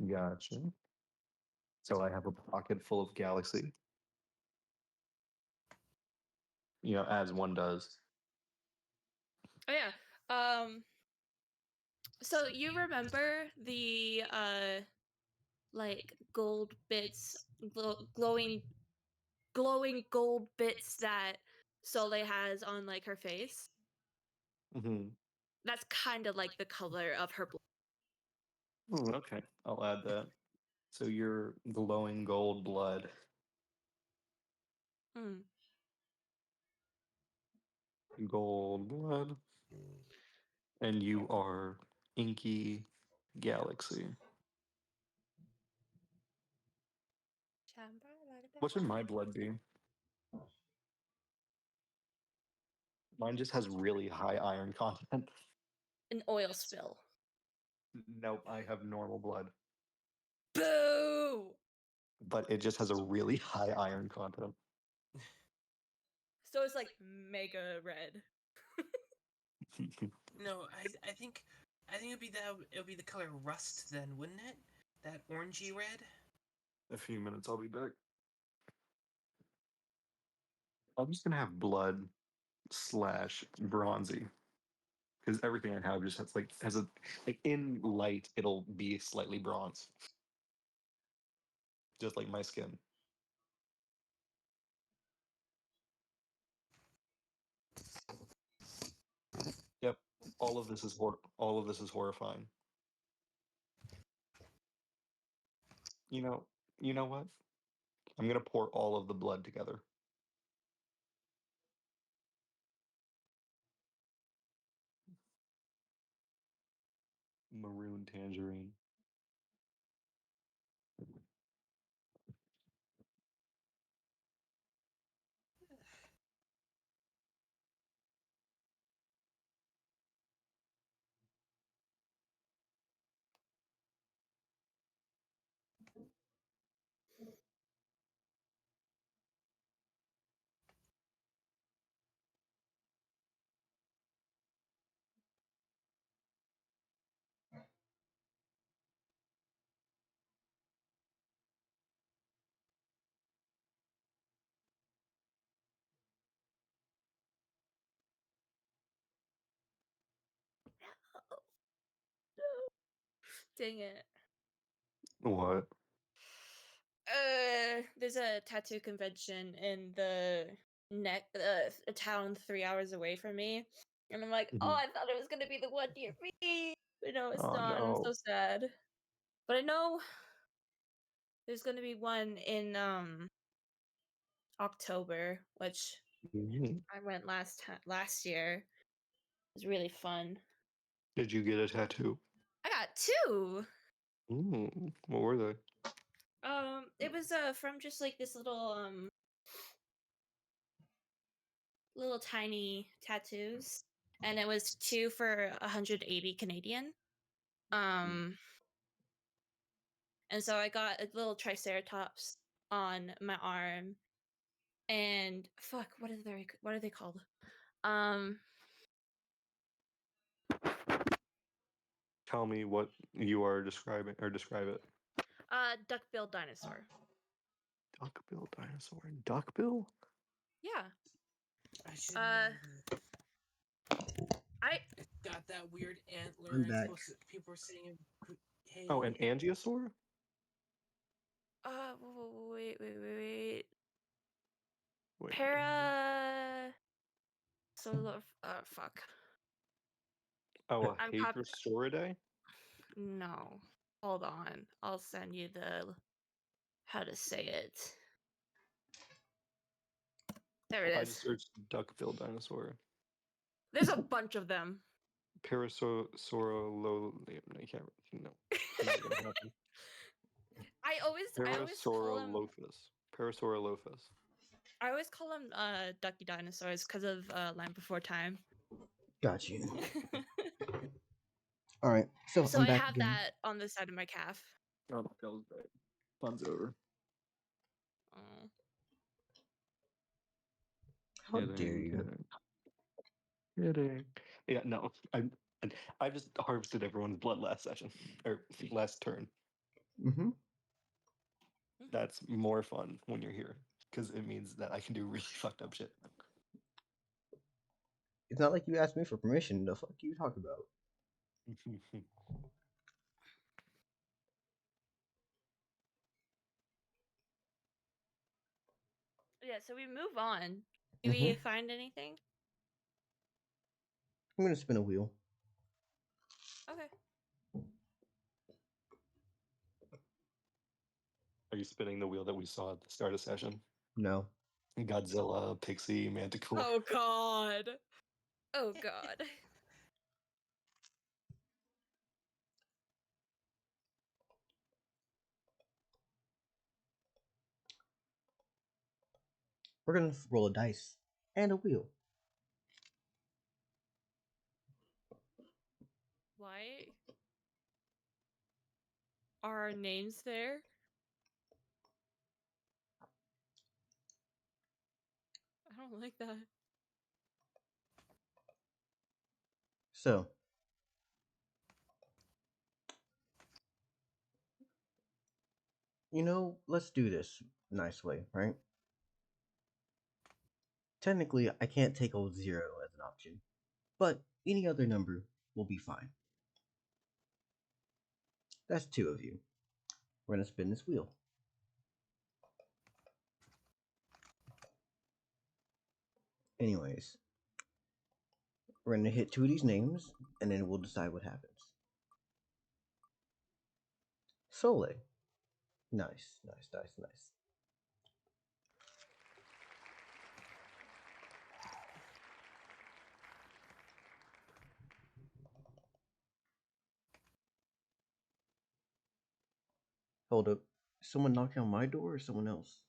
gotcha. So I have a pocket full of galaxy. You know, as one does. Oh yeah. So you remember the like gold bits, glowing gold bits that Soleil has on like her face? Mm-hmm. That's kind of like the color of her blood. Ooh, okay, I'll add that. So you're glowing gold blood. Mm. Gold blood. And you are inky galaxy. What should my blood be? Mine just has really high iron content. An oil spill. Nope, I have normal blood. Boo! But it just has a really high iron content. So it's like mega red. No, I think it'll be the color rust then, wouldn't it? That orangey red. A few minutes, I'll be back. I'm just gonna have blood / bronzy. Because everything I have just has a like in light it'll be slightly bronze. Just like my skin. Yep. All of this is horrifying. You know what? I'm gonna pour all of the blood together. Maroon tangerine. Dang it. What? There's a tattoo convention in a town 3 hours away from me, and I'm like, oh, Mhm. I thought it was gonna be the one near me, but no, it's Oh not. I'm so no. sad. But I know there's gonna be one in October, which Mhm. I went last year. It was really fun. Did you get a tattoo? I got two. What were they? It was from just like this little tiny tattoos, and it was 2 for 180 Canadian. And so I got a little triceratops on my arm, and fuck, what are they called? Tell me what you are describing, or describe it. Duck-billed dinosaur. Duckbill dinosaur. Duckbill? Yeah. I should Uh, know. I It's got that weird antler. I'm And it's back. supposed to, people are saying, "Hey." Oh, an angiosaur? wait. Wait. Para. Fuck. Oh, a I'm cop. Hadrosauridae? No. Hold on. I'll send you the how to say it. There it I is. just searched duck-billed dinosaur. There's a bunch of them. Parasaurolo... I can't... No. Not gonna happen. I always call them Parasaurolophus. I always call them ducky dinosaurs because of Land Before Time. Got you. All right, so So I'm I back have again. that on the side of my calf. Oh, that was bad. Fun's over. Oh. How dare you? Kidding. Yeah, no. I just harvested everyone's blood last session. Or last turn. Mm-hmm. That's more fun when you're here. Because it means that I can do really fucked up shit. It's not like you asked me for permission. The fuck you talk about? Yeah, so we move on. Do we find anything? I'm gonna spin a wheel. Okay. Are you spinning the wheel that we saw at the start of session? No. Godzilla, Pixie, Manticore. Oh god. Oh god. We're gonna roll a dice and a wheel. Why are our names there? I don't like that. So, let's do this nice way, right? Technically, I can't take a 0 as an option, but any other number will be fine. That's 2 of you. We're gonna spin this wheel. Anyways, we're gonna hit 2 of these names, and then we'll decide what happens. Sole. Nice. Hold up. Someone knocking on my door or someone else?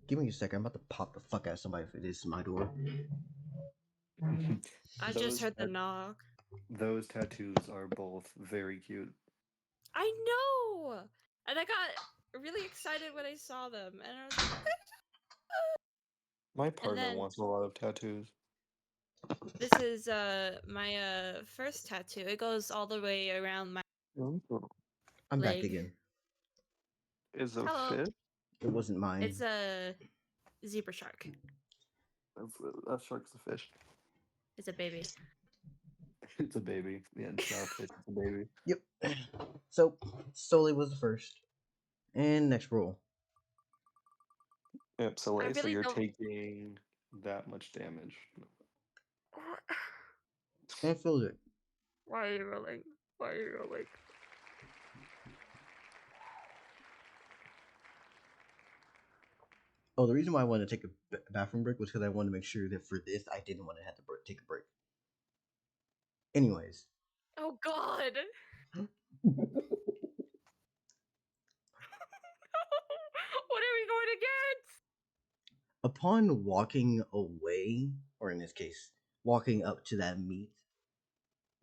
Give me a second. I'm about to pop the fuck out of somebody if it is my door. I just heard the knock. Those tattoos are both very cute. I know! And I got really excited when I saw them. And I was like, My partner then- wants a lot of tattoos. this is my first tattoo. It goes all the way around my I'm back leg. again. Is a Hello. fish? It wasn't mine. It's a zebra shark. That shark's a fish. It's a baby. It's a baby. Yeah, it's not a fish, it's a baby. Yep. So, Sole was the first. And next roll. Yep, so I really you're don't- taking that much damage. And filled it. Why are you rolling? Why are you rolling? Oh, the reason why I wanted to take a bathroom break was because I wanted to make sure that for this, I didn't want to have to take a break. Anyways. Oh god! What are we going against? Upon walking away, or in this case, walking up to that meat,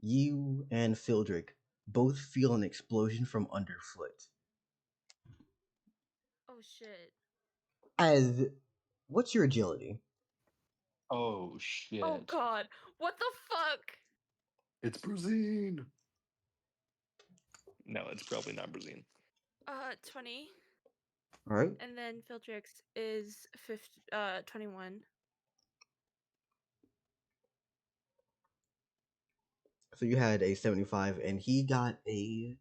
you and Fildrick both feel an explosion from underfoot. Oh shit. What's your agility? Oh shit. Oh god. What the fuck? It's Brazine. No, it's probably not Brazine. 20. Alright. And then Filtrix is 21. So you had a 75 and he got a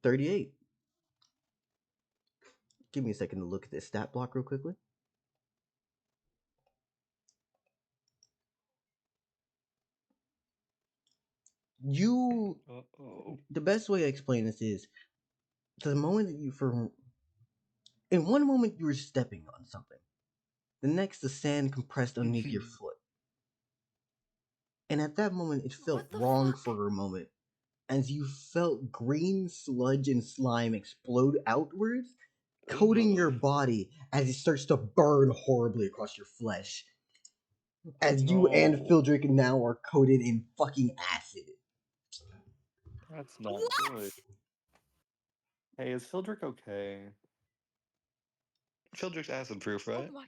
38. Give me a second to look at this stat block real quickly. You, Uh-oh. the best way to explain this is to the moment that in one moment you were stepping on something, the next the sand compressed underneath your foot. And at that moment, it felt What the wrong fuck? for a moment as you felt green sludge and slime explode outwards, coating your body as it starts to burn horribly across your flesh. As you and No. Fildrick now are coated in fucking acid. That's not What? good. Hey, is Fildrick okay? Fildrick's acid proof, Oh right? my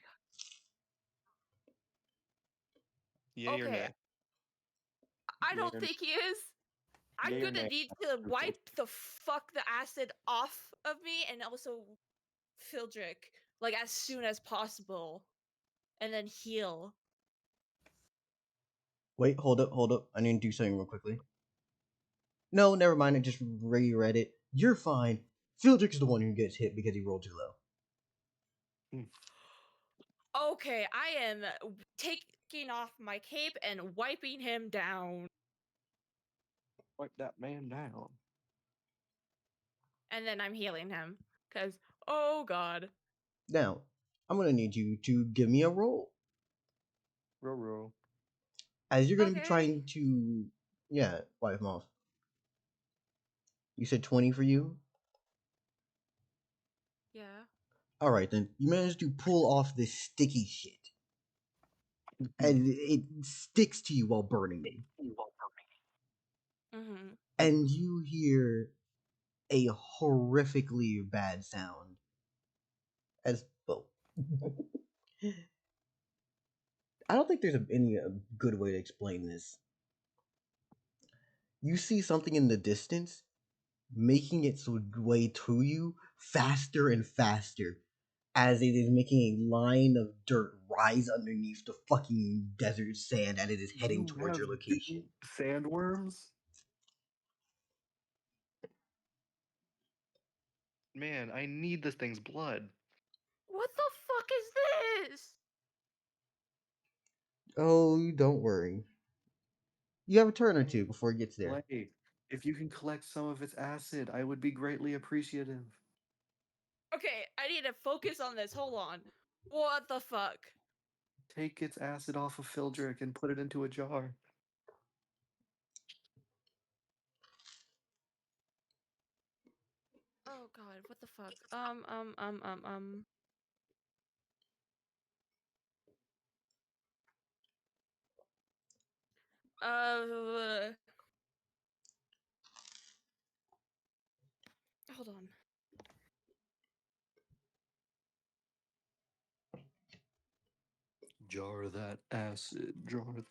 Yay or Okay, nay? I Yay don't or think he is. I'm Yay or gonna nay? need to Proof wipe the acid off of me and also Fildrick, like, as soon as possible. And then heal. Wait, hold up. I need to do something real quickly. No, never mind. I just reread it. You're fine. Fildrick is the one who gets hit because he rolled too low. Okay, I am taking off my cape and wiping him down. Wipe that man down. And then I'm healing him. Because, oh god. Now, I'm gonna need you to give me a roll. Row. As you're gonna be Okay. trying to, wipe him off. You said 20 for you? Yeah. Alright then. You managed to pull off this sticky shit. And it sticks to you while burning you. Mm-hmm. And you hear a horrifically bad sound. As well. I don't think there's any good way to explain this. You see something in the distance making its way to you faster and faster as it is making a line of dirt rise underneath the fucking desert sand as it is heading You towards have your location. sandworms? Man, I need this thing's blood. What the fuck is this? Oh, don't worry. You have a turn or two before it gets there. Clay, if you can collect some of its acid, I would be greatly appreciative. Okay, I need to focus on this. Hold on. What the fuck? Take its acid off of Fildrick and put it into a jar. Oh god, what the fuck? Hold on. Jar that acid, jar that.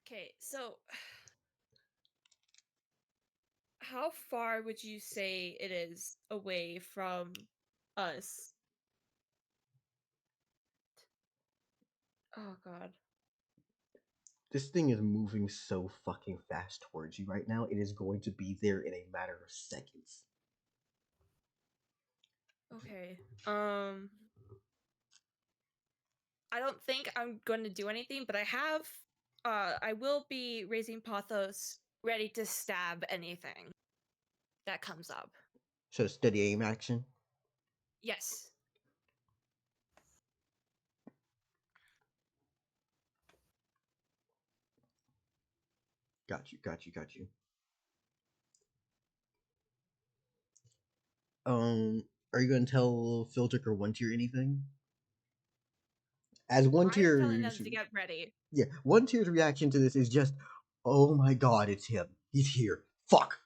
Okay, so how far would you say it is away from us? Oh god. This thing is moving so fucking fast towards you right now, it is going to be there in a matter of seconds. Okay. I don't think I'm going to do anything, but I will be raising Pothos ready to stab anything that comes up. So steady aim action. Yes. Got you. Are you gonna tell Filtric or One Tier anything? As One I'm telling them Tier's to get ready. One Tier's reaction to this is just, oh my god, it's him. He's here. Fuck.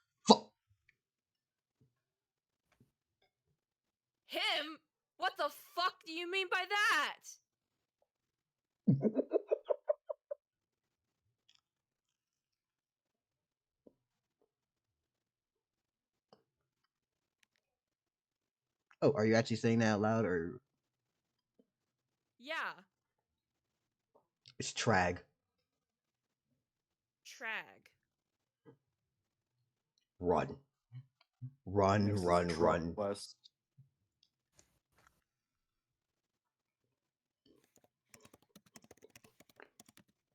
Him? What the fuck do you mean by that? Oh, are you actually saying that out loud or? Yeah. It's Trag. Trag. Run. Run, Next is run, run. West.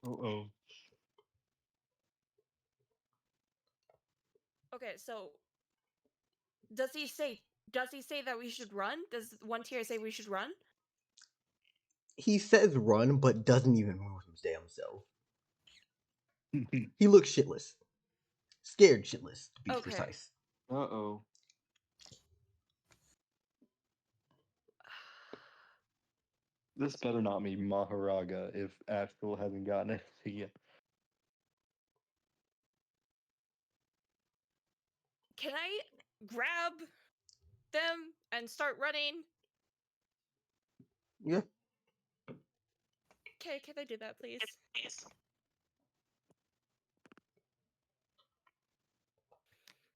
Oh. Okay, so does he say that we should run? Does one tier say we should run? He says run, but doesn't even move his damn self. He looks shitless. Scared shitless, to be Okay. precise. Uh-oh. This better not be Maharaga if Asheville hasn't gotten it yet. Can I grab them and start running? Yeah. Okay, can I do that, please?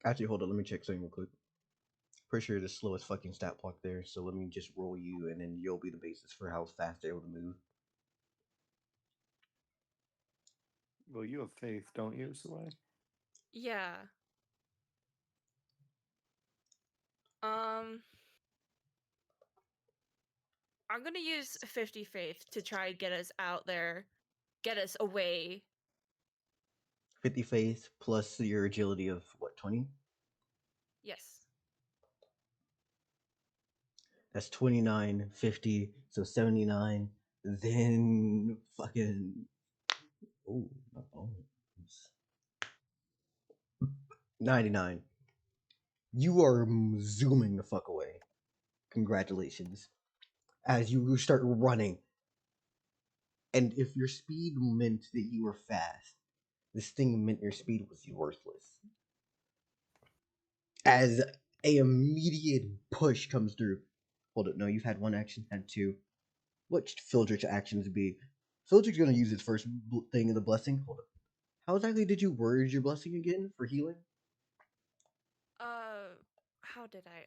Actually, hold on. Let me check something real quick. Pretty sure the slowest fucking stat block there, so let me just roll you, and then you'll be the basis for how fast they're able to move. Well, you have faith, don't you, Soleil? Yeah. I'm gonna use 50 faith to try and get us out there, get us away. 50 faith plus your agility of what, 20? Yes. That's 29, 50, so 79. Then fucking. Oh, my bones. 99. You are zooming the fuck away. Congratulations. As you start running. And if your speed meant that you were fast, this thing meant your speed was worthless. As a immediate push comes through. Hold it, no, you've had one action, had two. What should Fildrich's actions be? Fildrich's gonna use his first thing of the blessing. Hold up. How exactly did you word your blessing again for healing? How did I?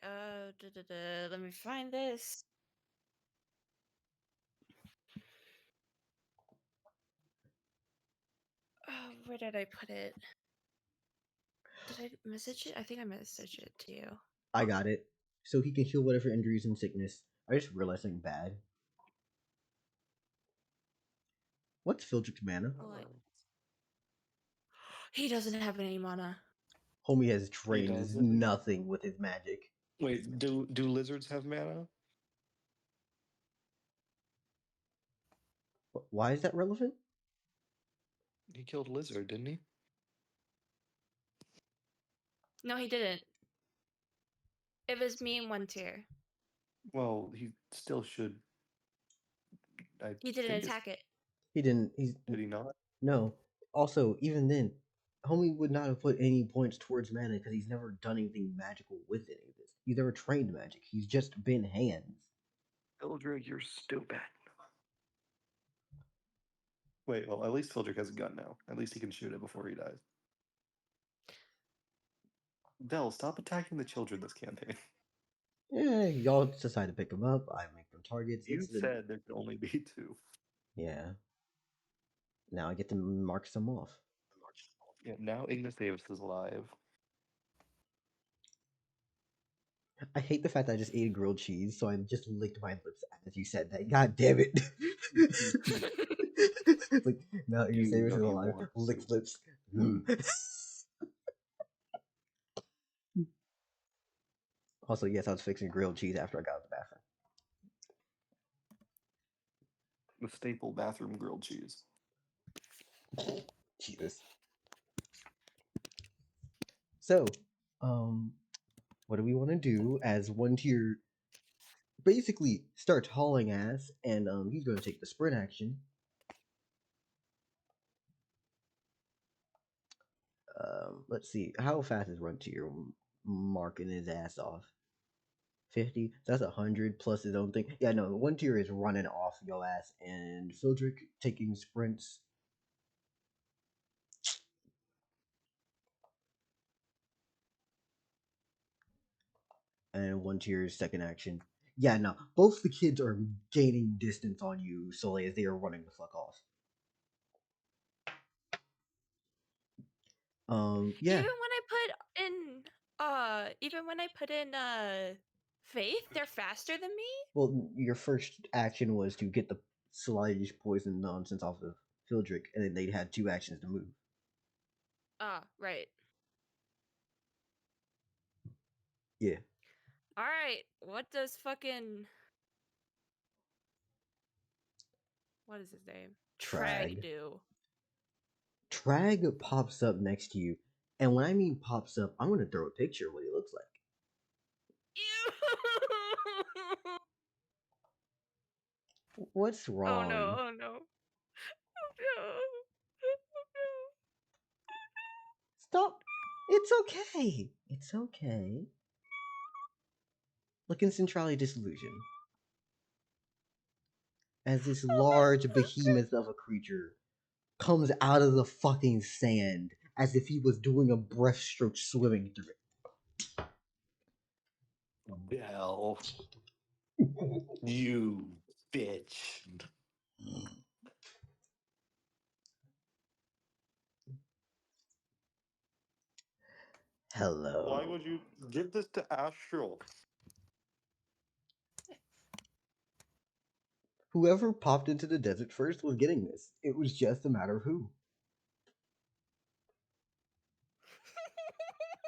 Let me find this. Oh, where did I put it? Did I message it? I think I messaged it to you. I got it. So he can heal whatever injuries and sickness. I just realized something bad. What's Fildrich's mana? What? He doesn't have any mana. Homie has trained doesn't? nothing with his magic. Wait, do lizards have mana? Why is that relevant? He killed lizard, didn't he? No, he didn't. It was me in one tier. Well, he still should. He didn't attack it. He didn't. Did he not? No. Also, even then, homie would not have put any points towards mana because he's never done anything magical with any of this. He's never trained magic. He's just been hands. Fildrick, you're stupid. Wait, well, at least Fildrick has a gun now. At least he can shoot it before he dies. Dell, stop attacking the children this campaign. Yeah, y'all decide to pick them up. I make them targets. You said there could only be two. Yeah. Now I get to mark some off. Yeah, now Ignis Davis is alive. I hate the fact that I just ate grilled cheese, so I just licked my lips as you said that. God damn it. Like, now Ignis Davis is don't alive. want Licked to. lips. Also, yes, I was fixing grilled cheese after I got out of the bathroom. The staple bathroom grilled cheese. Jesus. So, what do we want to do as one tier basically starts hauling ass, and he's going to take the sprint action. Let's see, how fast is run tier marking his ass off? 50. So that's 100 plus his own thing. Yeah, no, one tier is running off your ass, and Fildrick taking sprints. And one tier's second action. Yeah, no, both the kids are gaining distance on you, Soleil, as they are running the fuck off. Yeah. Even when I put in faith, they're faster than me. Well, your first action was to get the sluggish poison nonsense off of Fildrick, and then they had 2 actions to move. Ah, right. Yeah. All right. What does fucking what is his name? Trag. do? Trag pops up next to you, and when I mean pops up, I'm gonna throw a picture of what he looks like. What's wrong? Oh no! Oh no! Oh no! Stop. It's okay. It's okay. Look in Centrality Disillusion. As this large behemoth of a creature comes out of the fucking sand as if he was doing a breaststroke swimming through Dell, you bitch. it. Hello. Why would you give this to Astral? Whoever popped into the desert first was getting this. It was just a matter of who.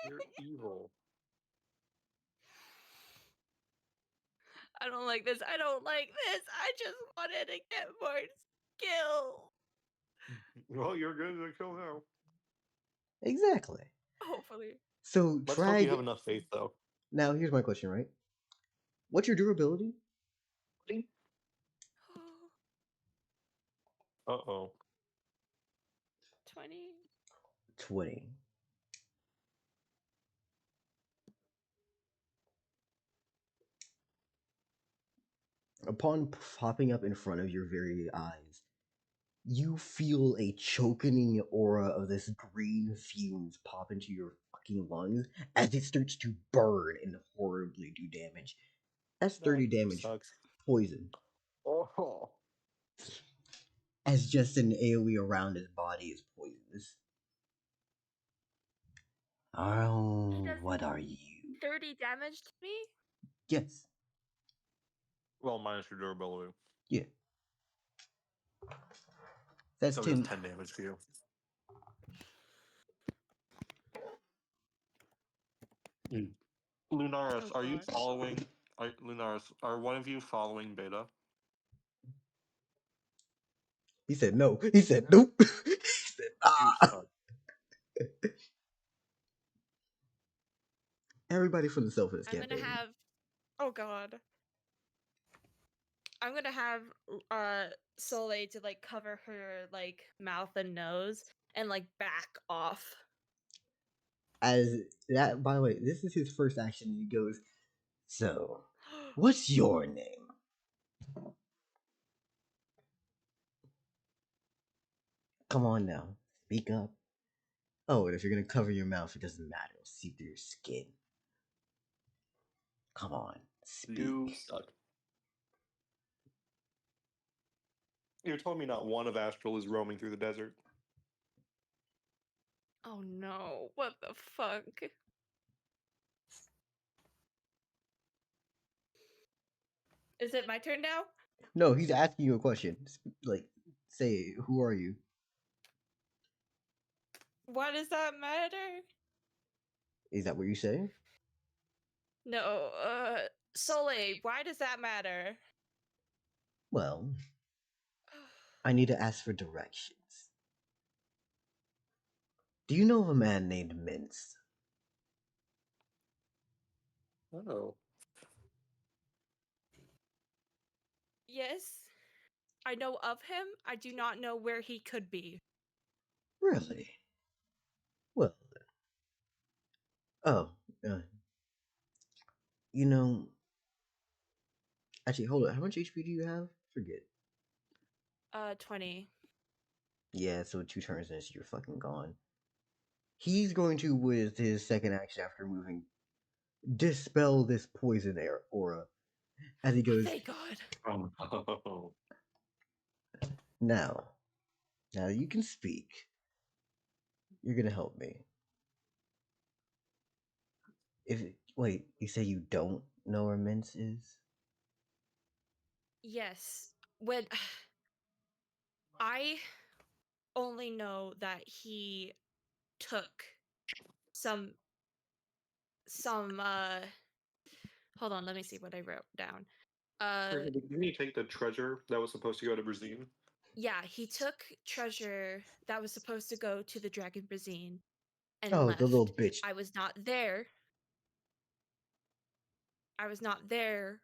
You're evil. I don't like this. I don't like this. I just wanted to get more skill. Well, you're good to kill now. Exactly. Hopefully. So Let's hope you Trag. have enough faith, though. Now here's my question, right? What's your durability? Uh-oh. 20. 20. Upon popping up in front of your very eyes, you feel a choking aura of this green fumes pop into your fucking lungs as it starts to burn and horribly do damage. That's 30 damage. Sucks. Poison. Oh. As just an AoE around his body is poisonous. Oh, does what are you? 30 damage to me? Yes. Well, minus your durability. Yeah. That's So 10. it's 10 damage for you. Lunaris, Oh, are you God. following? Lunaris, are one of you following Beta? He said no. He said nope. He said You ah. suck. Everybody for themselves in this I'm campaign. gonna have. Oh God. I'm gonna have Soleil to like cover her like mouth and nose and like back off. As that, by the way, this is his first action. He goes, so, what's your name? Come on now, speak up. Oh, and if you're gonna cover your mouth, it doesn't matter. It'll see through your skin. Come on, speak. You suck. You're telling me not one of Astral is roaming through the desert? Oh no! What the fuck? Is it my turn now? No, he's asking you a question. Like, say, who are you? Why does that matter? Is that what you say? No, Soleil, why does that matter? Well, I need to ask for directions. Do you know of a man named Mince? Oh. Yes, I know of him. I do not know where he could be. Really? Well, oh, you know, actually, hold on. How much HP do you have? Forget. 20. Yeah, so 2 turns and you're fucking gone. He's going to, with his second action after moving, dispel this poison aura. As he goes, Thank God. Oh. now you can speak. You're gonna help me. Wait, you say you don't know where Mince is? Yes. When I only know that he took some hold on, let me see what I wrote down. Didn't you take the treasure that was supposed to go to Brazil? Yeah, he took treasure that was supposed to go to the Dragon Brazine and Oh, left. the little bitch. I was not there. I was not there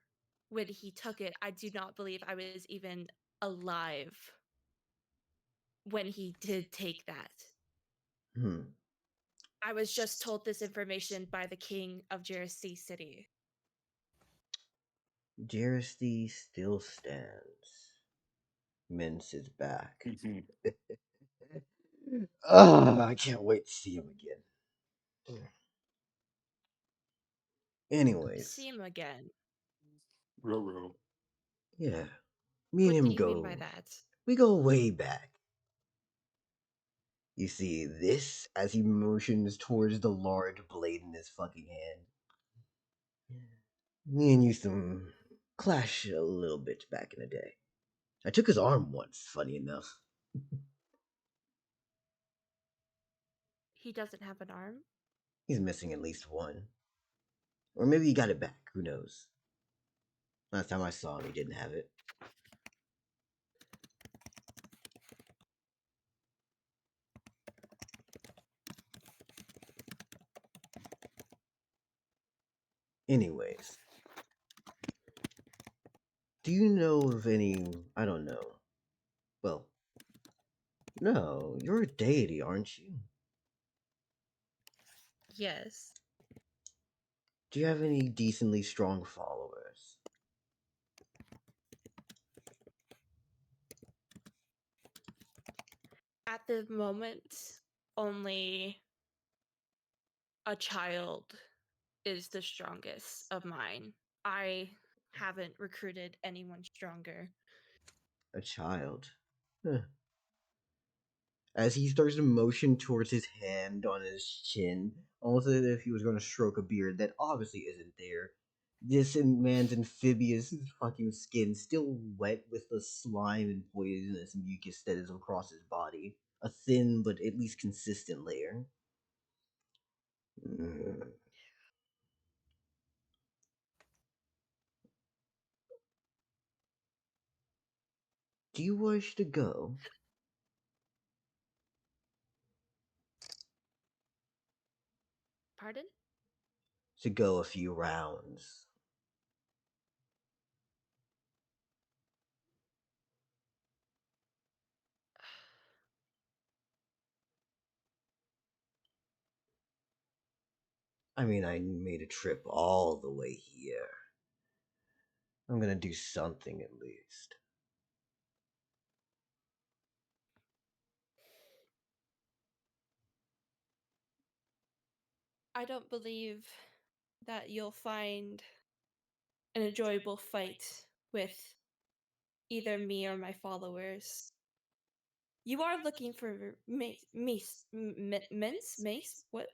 when he took it. I do not believe I was even alive when he did take that. Hmm. I was just told this information by the king of Jersey City. Jersey still stands. Mince is back. I can't wait to see him again. Anyways, See him again. Roro. yeah, me and What do him you mean by that? we go way back. You see this as he motions towards the large blade in his fucking hand. Me and used to clash a little bit back in the day. I took his arm once, funny enough. He doesn't have an arm? He's missing at least one. Or maybe he got it back, who knows. Last time I saw him, he didn't have it. Anyways, do you know of any, I don't know. Well, no, you're a deity, aren't you? Yes. Do you have any decently strong followers? At the moment, only a child is the strongest of mine. I haven't recruited anyone stronger. A child. Huh. As he starts to motion towards his hand on his chin, almost as if he was going to stroke a beard that obviously isn't there. This man's amphibious fucking skin still wet with the slime and poisonous mucus that is across his body. A thin but at least consistent layer. Mm. Do you wish to go? Pardon? To go a few rounds. I mean, I made a trip all the way here. I'm gonna do something at least. I don't believe that you'll find an enjoyable fight with either me or my followers. You are looking for mace? What?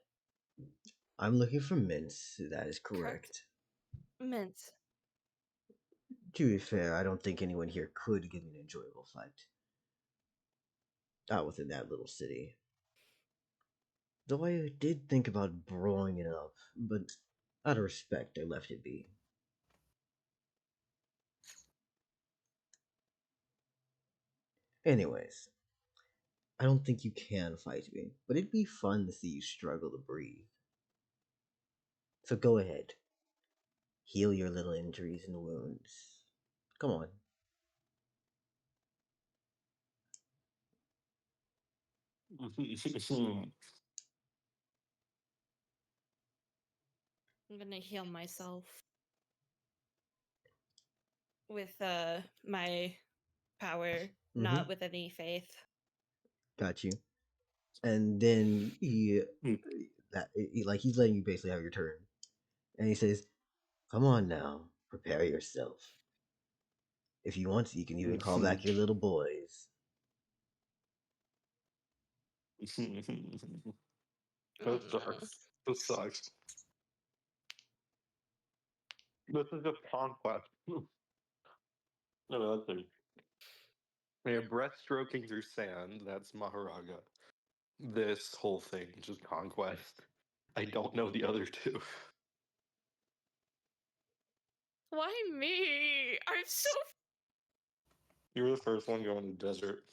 I'm looking for mints, that is Correct. correct. Mint. To be fair, I don't think anyone here could get an enjoyable fight. Not within that little city. Though I did think about blowing it up, but out of respect, I left it be. Anyways, I don't think you can fight me, but it'd be fun to see you struggle to breathe. So go ahead. Heal your little injuries and wounds. Come on. I'm gonna heal myself with my power, not with any faith. Got you. And then he's letting you basically have your turn. And he says, "Come on now, prepare yourself. If you want to, you can even call back your little boys." Oh, That sucks. That sucks. This is just conquest. No, that's it. Yeah, breaststroking through sand, that's Maharaga. This whole thing, just conquest. I don't know the other two. Why me? I'm so. You were the first one going to the desert.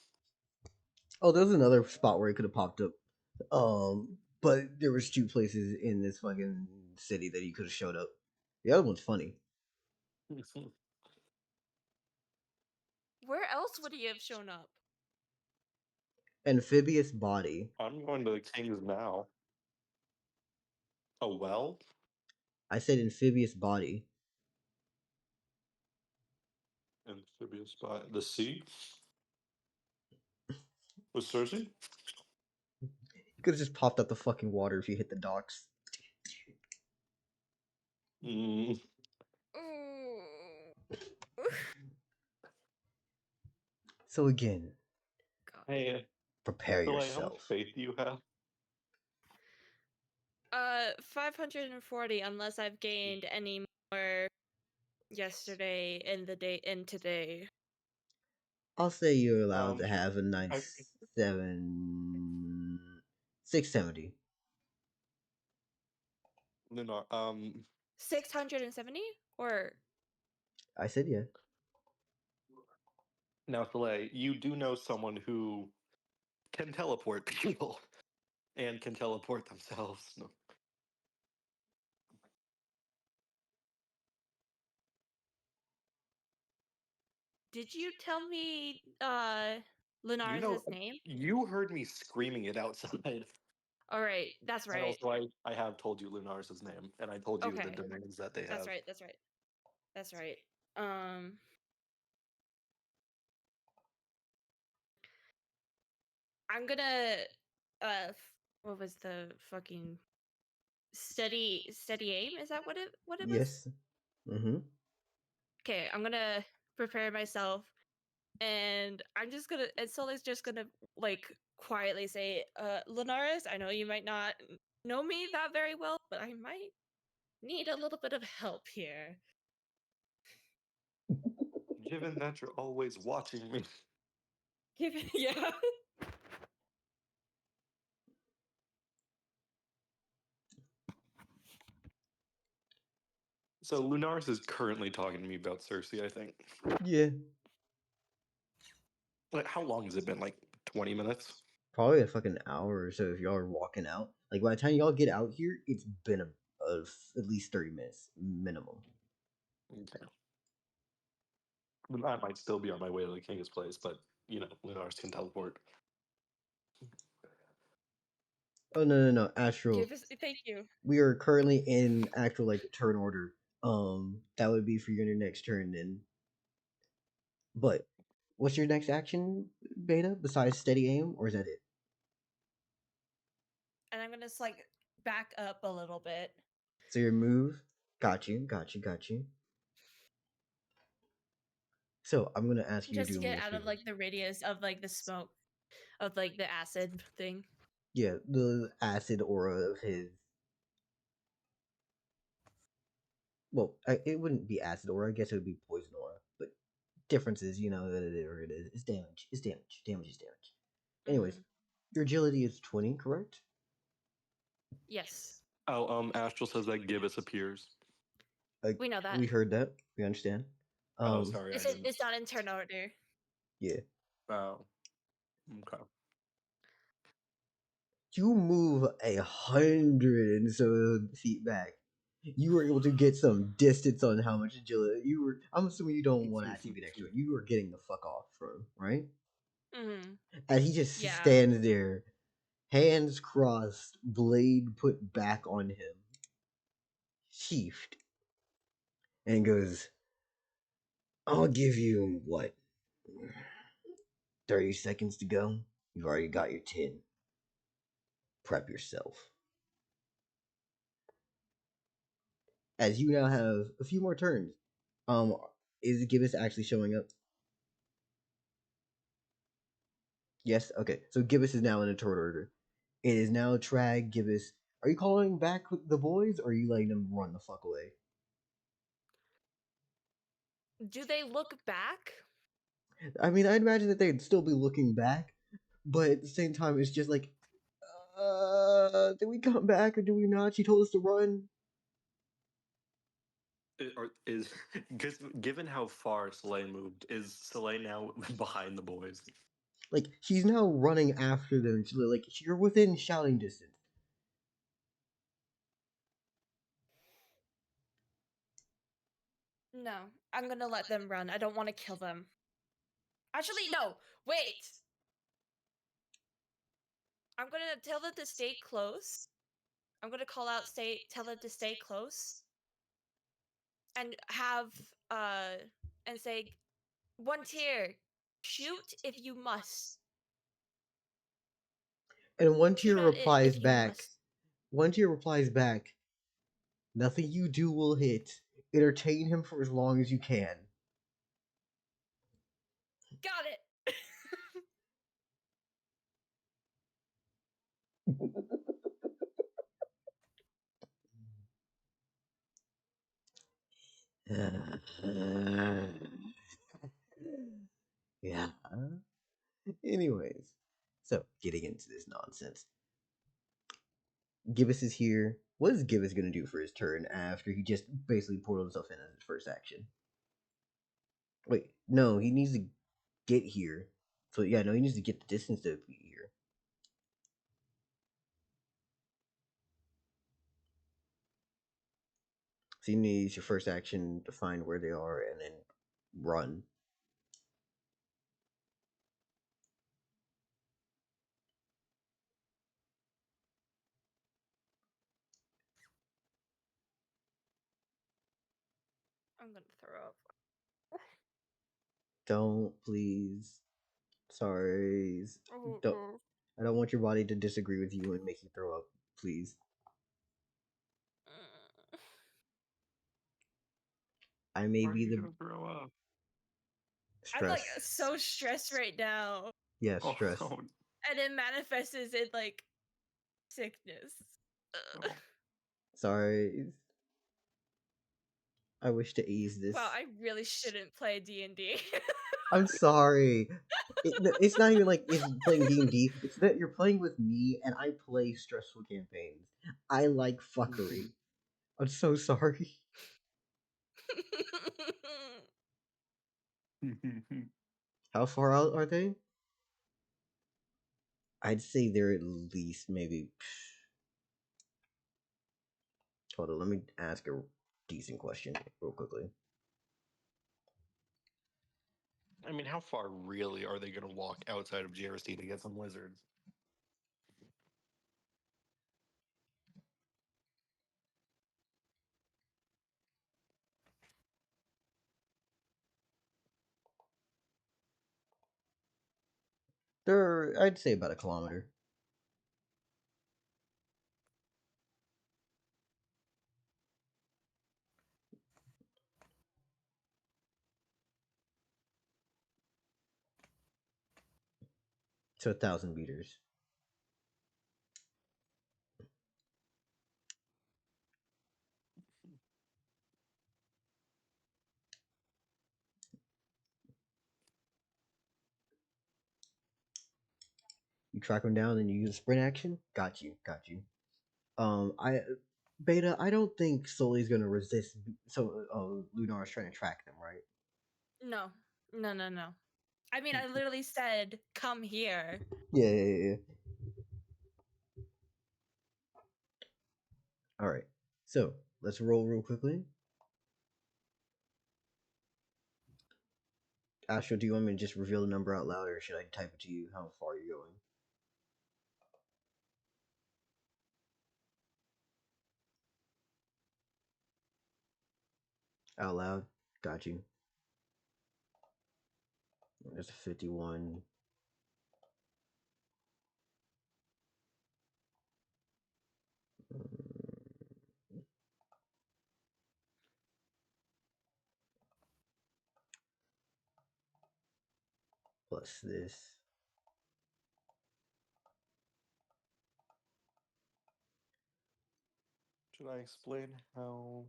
Oh, there's another spot where it could have popped up. But there was two places in this fucking city that he could have showed up. The other one's funny. Where else would he have shown up? Amphibious body. I'm going to the King's now. A well? I said amphibious body. Amphibious by the sea? With Circe? He could have just popped up the fucking water if you hit the docks. Mm. So again, Hey, prepare so, like, how much yourself. faith do you have? 540 unless I've gained any more yesterday and the day and today. I'll say you're allowed to Um, have a nice I- 670. Lunar, 670 or I said yeah. now, Soleil, you do know someone who can teleport people and can teleport themselves. No. did you tell me You know, Lunaris' name? you heard me screaming it outside. All right, that's And right. also, I have told you Lunaris' name, and I told you the Okay. domains that they That's have. right. That's right. That's right. I'm gonna what was the fucking steady aim? Is that what it was? Yes. Mm-hmm. Okay, I'm gonna prepare myself, and I'm just gonna and Soleil's just gonna like quietly say, Lunaris, I know you might not know me that very well, but I might need a little bit of help here. Given that you're always watching me. Yeah. So Lunaris is currently talking to me about Circe, I think. Yeah. Like, how long has it been? Like 20 minutes? Probably a fucking hour or so if y'all are walking out. Like by the time y'all get out here, it's been at least 30 minutes minimum. Okay. I might still be on my way to the King's place, but you know, Lunaris can teleport. Oh no, Astral. Thank you. We are currently in actual like turn order. That would be for your next turn then. But what's your next action, Beta, besides steady aim, or is that it? And I'm gonna just like back up a little bit. So your move, got you. So I'm gonna ask you Just to to do me get a out of favor. like the radius of like the smoke of like the acid thing. Yeah, the acid aura of his. Well, it wouldn't be acid aura. I guess it would be poison aura. But differences, you know, whatever it is, it's damage. It's damage. Damage is damage. Anyways, your agility is 20, correct? Yes. Oh, Astral says that Gibbous appears. We know that. We heard that. We understand. Oh, sorry, I didn't. It's not in turn order. Yeah. Oh, okay. You move 100 and so feet back. You were able to get some distance on how much agility you were. I'm assuming you don't want to activate extra. You were getting the fuck off from, right? Mm-hmm. And he just Yeah. stands there, hands crossed, blade put back on him, sheathed, and goes, I'll give you what? 30 seconds to go? You've already got your 10. Prep yourself. As you now have a few more turns. Is Gibbous actually showing up? Yes? Okay. So Gibbous is now in a turn order. It is now Trag, Gibbous. Are you calling back the boys or are you letting them run the fuck away? Do they look back? I mean, I'd imagine that they'd still be looking back, but at the same time, it's just like, did we come back or do we not? She told us to run. Is given how far Soleil moved, is Soleil now behind the boys? Like, she's now running after them. Like, you're within shouting distance. No, I'm gonna let them run. I don't want to kill them. Actually, no. Wait. I'm gonna tell them to stay close. I'm gonna call out, tell them to stay close, and have and say, one tier, shoot if you must. And one Shoot tier at it replies if you back. must. One tier replies back. Nothing you do will hit. Entertain him for as long as you can. Got it. Yeah. Anyways, so getting into this nonsense. Gibbous is here. What is Gibbous gonna do for his turn after he just basically portaled himself in as his first action? Wait, no, he needs to get here. So yeah, no, he needs to get the distance to be here. So you need your first action to find where they are and then run. I'm gonna throw up. Don't, please. Sorry. Don't. I don't want your body to disagree with you and make you throw up. Please. I may be the Grow up. stress. I'm like so stressed right now, Yeah, Oh, stress. no. and it manifests in like sickness. Oh. Sorry. I wish to ease this. Wow, I really shouldn't play D&D. I'm sorry. It's not even like it's playing D&D. It's that you're playing with me, and I play stressful campaigns. I like fuckery. I'm so sorry. How far out are they? I'd say they're at least maybe. Hold on, let me ask a decent question real quickly. I mean, how far really are they going to walk outside of GRST to get some wizards? They're, I'd say, about a kilometer. So 1,000 meters. You track them down and you use a sprint action. Got you. I Beta. I don't think Sully's gonna resist. So Lunar's trying to track them, right? No. I mean, I literally said, "Come here." Yeah. All right. So let's roll real quickly. Astro, do you want me to just reveal the number out loud, or should I type it to you? How far you're going? Out loud. Got you. There's a 51. Plus this. Should I explain how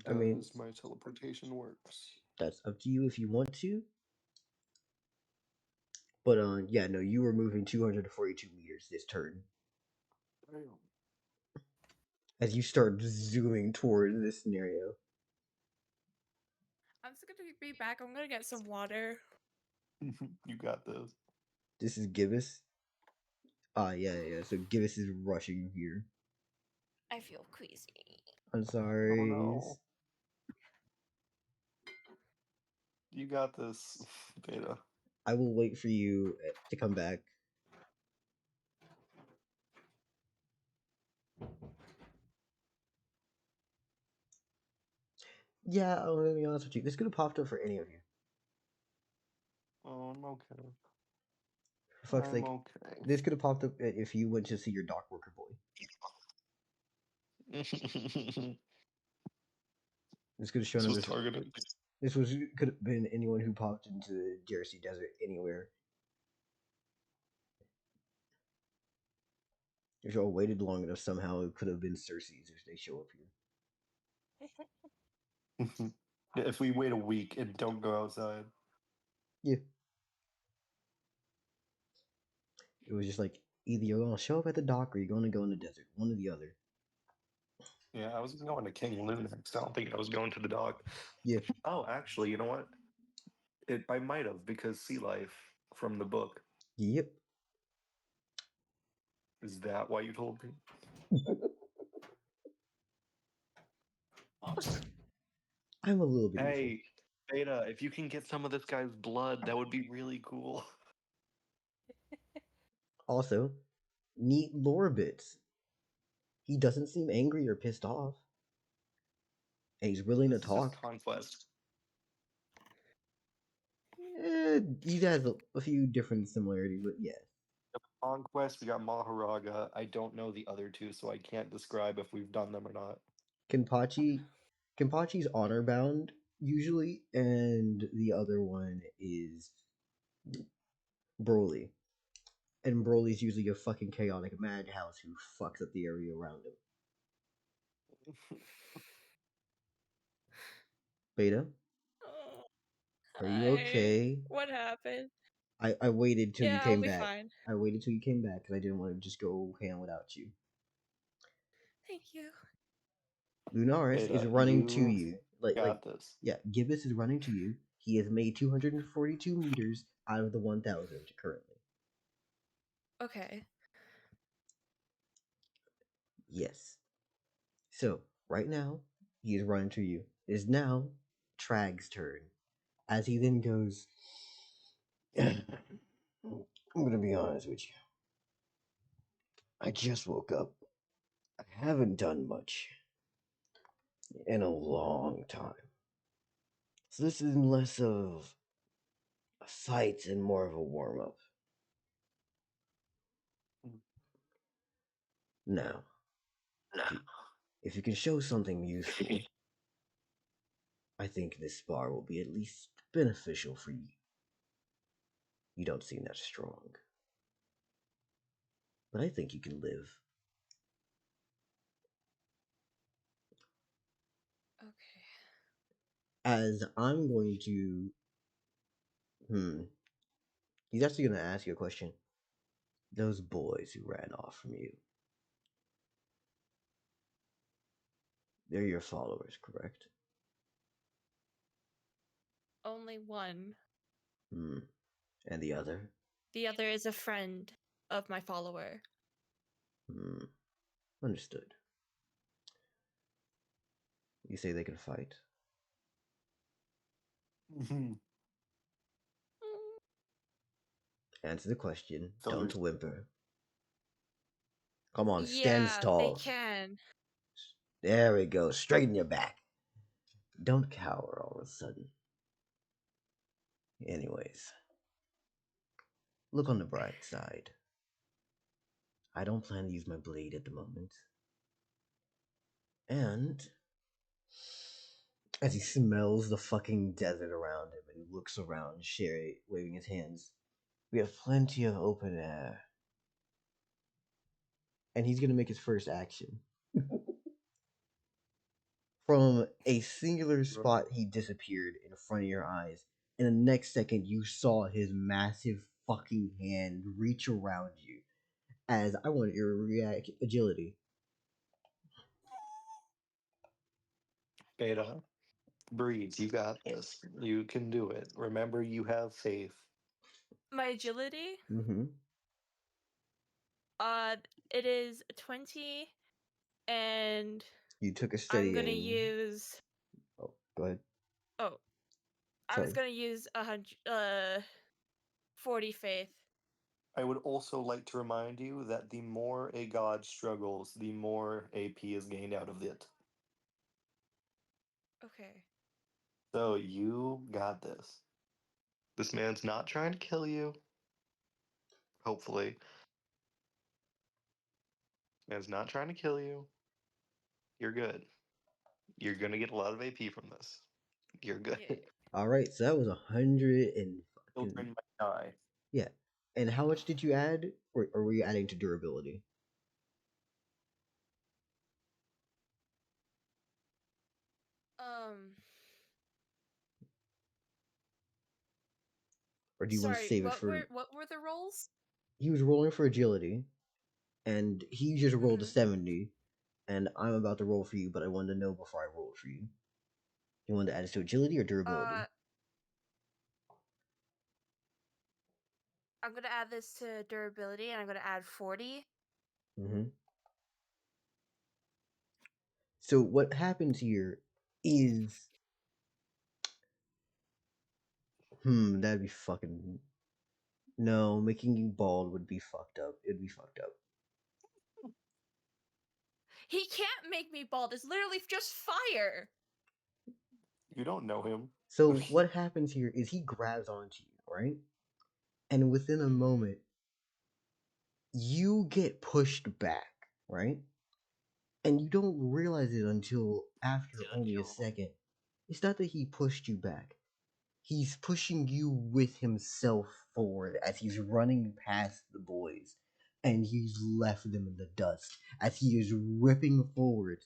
I mean- Does my teleportation works? That's up to you if you want to. But yeah, no, you were moving 242 meters this turn as you start zooming toward this scenario. I'm just gonna be back. I'm gonna get some water. You got this. This is Gibbous. Yeah. So Gibbous is rushing here. I feel queasy. I'm sorry. Oh no. You got this, Beta. I will wait for you to come back. Yeah, I'm gonna be honest with you. This could have popped up for any of you. Oh, I'm okay. For fuck's I'm sake, okay. this could have popped up if you went to see your dock worker boy. This could have shown This him was as targeted. this was could have been anyone who popped into the Jersey Desert anywhere. If y'all waited long enough, somehow it could have been Circe's if they show up here. Yeah, if we wait a week and don't go outside. Yeah. It was just like either you're gonna show up at the dock or you're gonna go in the desert. One or the other. Yeah, I was going to King Lunaris. I don't think I was going to the dock. Yeah. Oh, actually, you know what? I might have because sea life from the book. Yep. Is that why you told me? I'm a little bit neutral. Hey, Beta, if you can get some of this guy's blood, that would be really cool. Also, neat lore bits. He doesn't seem angry or pissed off. And he's willing This to is just talk. conquest. He has a few different similarities, but yeah. Conquest, we got Maharaga. I don't know the other two, so I can't describe if we've done them or not. Kenpachi's honor bound usually, and the other one is Broly. And Broly's usually a fucking chaotic madhouse who fucks up the area around him. Beta, are you Hi. okay? What happened? I waited till you Yeah, came I'll be back. fine. I waited till you came back because I didn't want to just go ham without you. Thank you. Lunaris is Beta, running to you you. got this. Yeah, Gibbous is running to you. He has made 242 meters out of the 1,000 currently. Okay. Yes. So, right now, he is running to you. It is now Trag's turn. As he then goes, I'm going to be honest with you. I just woke up. I haven't done much in a long time. So this is less of a fight and more of a warm-up. Now, if you can show something useful, I think this spar will be at least beneficial for you. You don't seem that strong. But I think you can live. Okay. As I'm going to... He's actually going to ask you a question. Those boys who ran off from you, they're your followers, correct? Only one. And the other? The other is a friend of my follower. Understood. You say they can fight? Answer the question. Don't whimper. Come on, stand tall. They can. There we go. Straighten your back. Don't cower all of a sudden. Anyways, look on the bright side. I don't plan to use my blade at the moment. And as he smells the fucking desert around him and he looks around, Sherry waving his hands, we have plenty of open air. And he's gonna make his first action. From a singular spot, he disappeared in front of your eyes. And the next second, you saw his massive fucking hand reach around you. As I want your agility. Beta, breathe. You got this. You can do it. Remember, you have faith. My agility, Mm-hmm. it is 20, and You took a I'm steady gonna aim. use. Oh, go ahead. Oh, I Sorry. was gonna use 40 faith. I would also like to remind you that the more a god struggles, the more AP is gained out of it. Okay. So you got this. This man's not trying to kill you. Hopefully. Man's not trying to kill you. You're good. You're gonna get a lot of AP from this. You're good. Yeah. All right, so that was 100 and fucking Children might die. yeah. And how much did you add, or were you adding to durability? Or do you want to Sorry. save it for? What were the rolls? He was rolling for agility, and he just rolled a Mhm. 70, and I'm about to roll for you, but I wanted to know before I rolled for you. You wanted to add it to agility or durability? I'm gonna add this to durability, and I'm gonna add 40. Mm-hmm. So what happens here is, that'd be fucking. No, making you bald would be fucked up. It'd be fucked up. He can't make me bald. It's literally just fire. You don't know him. So what happens here is he grabs onto you, right? And within a moment, you get pushed back, right? And you don't realize it until after only a second. It's not that he pushed you back. He's pushing you with himself forward as he's running past the boys. And he's left them in the dust as he is ripping forward.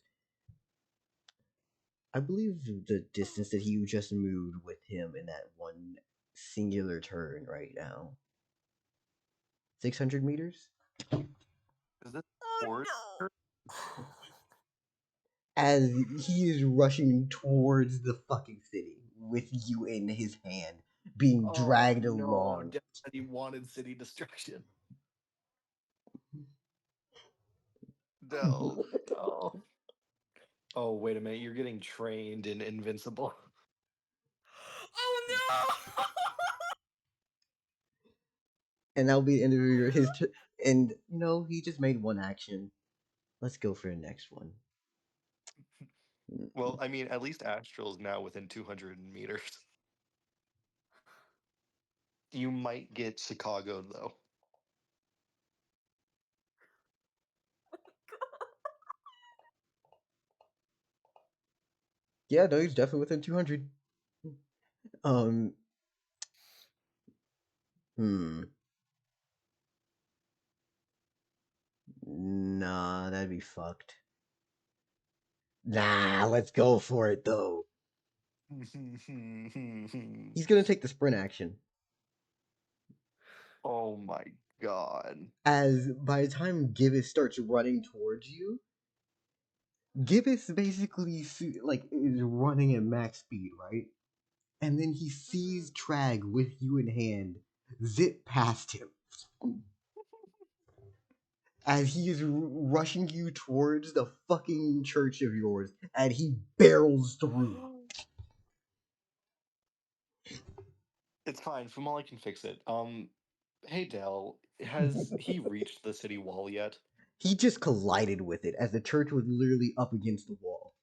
I believe the distance that he just moved with him in that one singular turn right now. 600 meters? Is this forward? As he is rushing towards the fucking city with you in his hand, being dragged along. Dad said he wanted city destruction. No. Oh. Oh, wait a minute. You're getting trained in Invincible. Oh no! And that'll be the end of his and he just made one action. Let's go for the next one. Well, I mean, at least Astral's now within 200 meters. You might get Chicago, though. Yeah, no, he's definitely within 200. Nah, that'd be fucked. Nah, let's go for it though. He's gonna take the sprint action. Oh my god. As by the time Gibbous starts running towards you, Gibbous basically is running at max speed, right? And then he sees Trag with you in hand zip past him as he is rushing you towards the fucking church of yours, and he barrels through. It's fine. Fumale can fix it. Hey Dell, has he reached the city wall yet? He just collided with it as the church was literally up against the wall.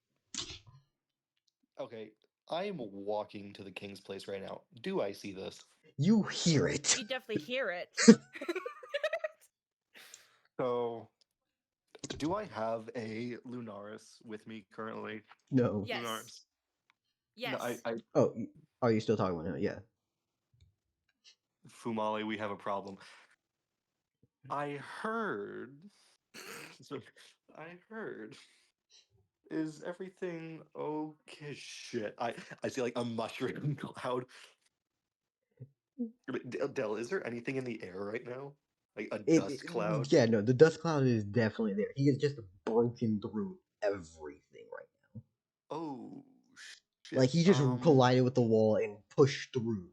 Okay, I am walking to the king's place right now. Do I see this? You hear it. You definitely hear it. So, do I have a Lunaris with me currently? No. Yes. Lunaris. Yes. No, I Oh, are you still talking about him? Yeah. Fumale, we have a problem. I heard is everything okay? Shit, I see like a mushroom cloud. Dell, is there anything in the air right now? Like a dust cloud? Yeah, no, the dust cloud is definitely there. He has just broken through everything right now. Oh Like shit. he just collided with the wall and pushed through.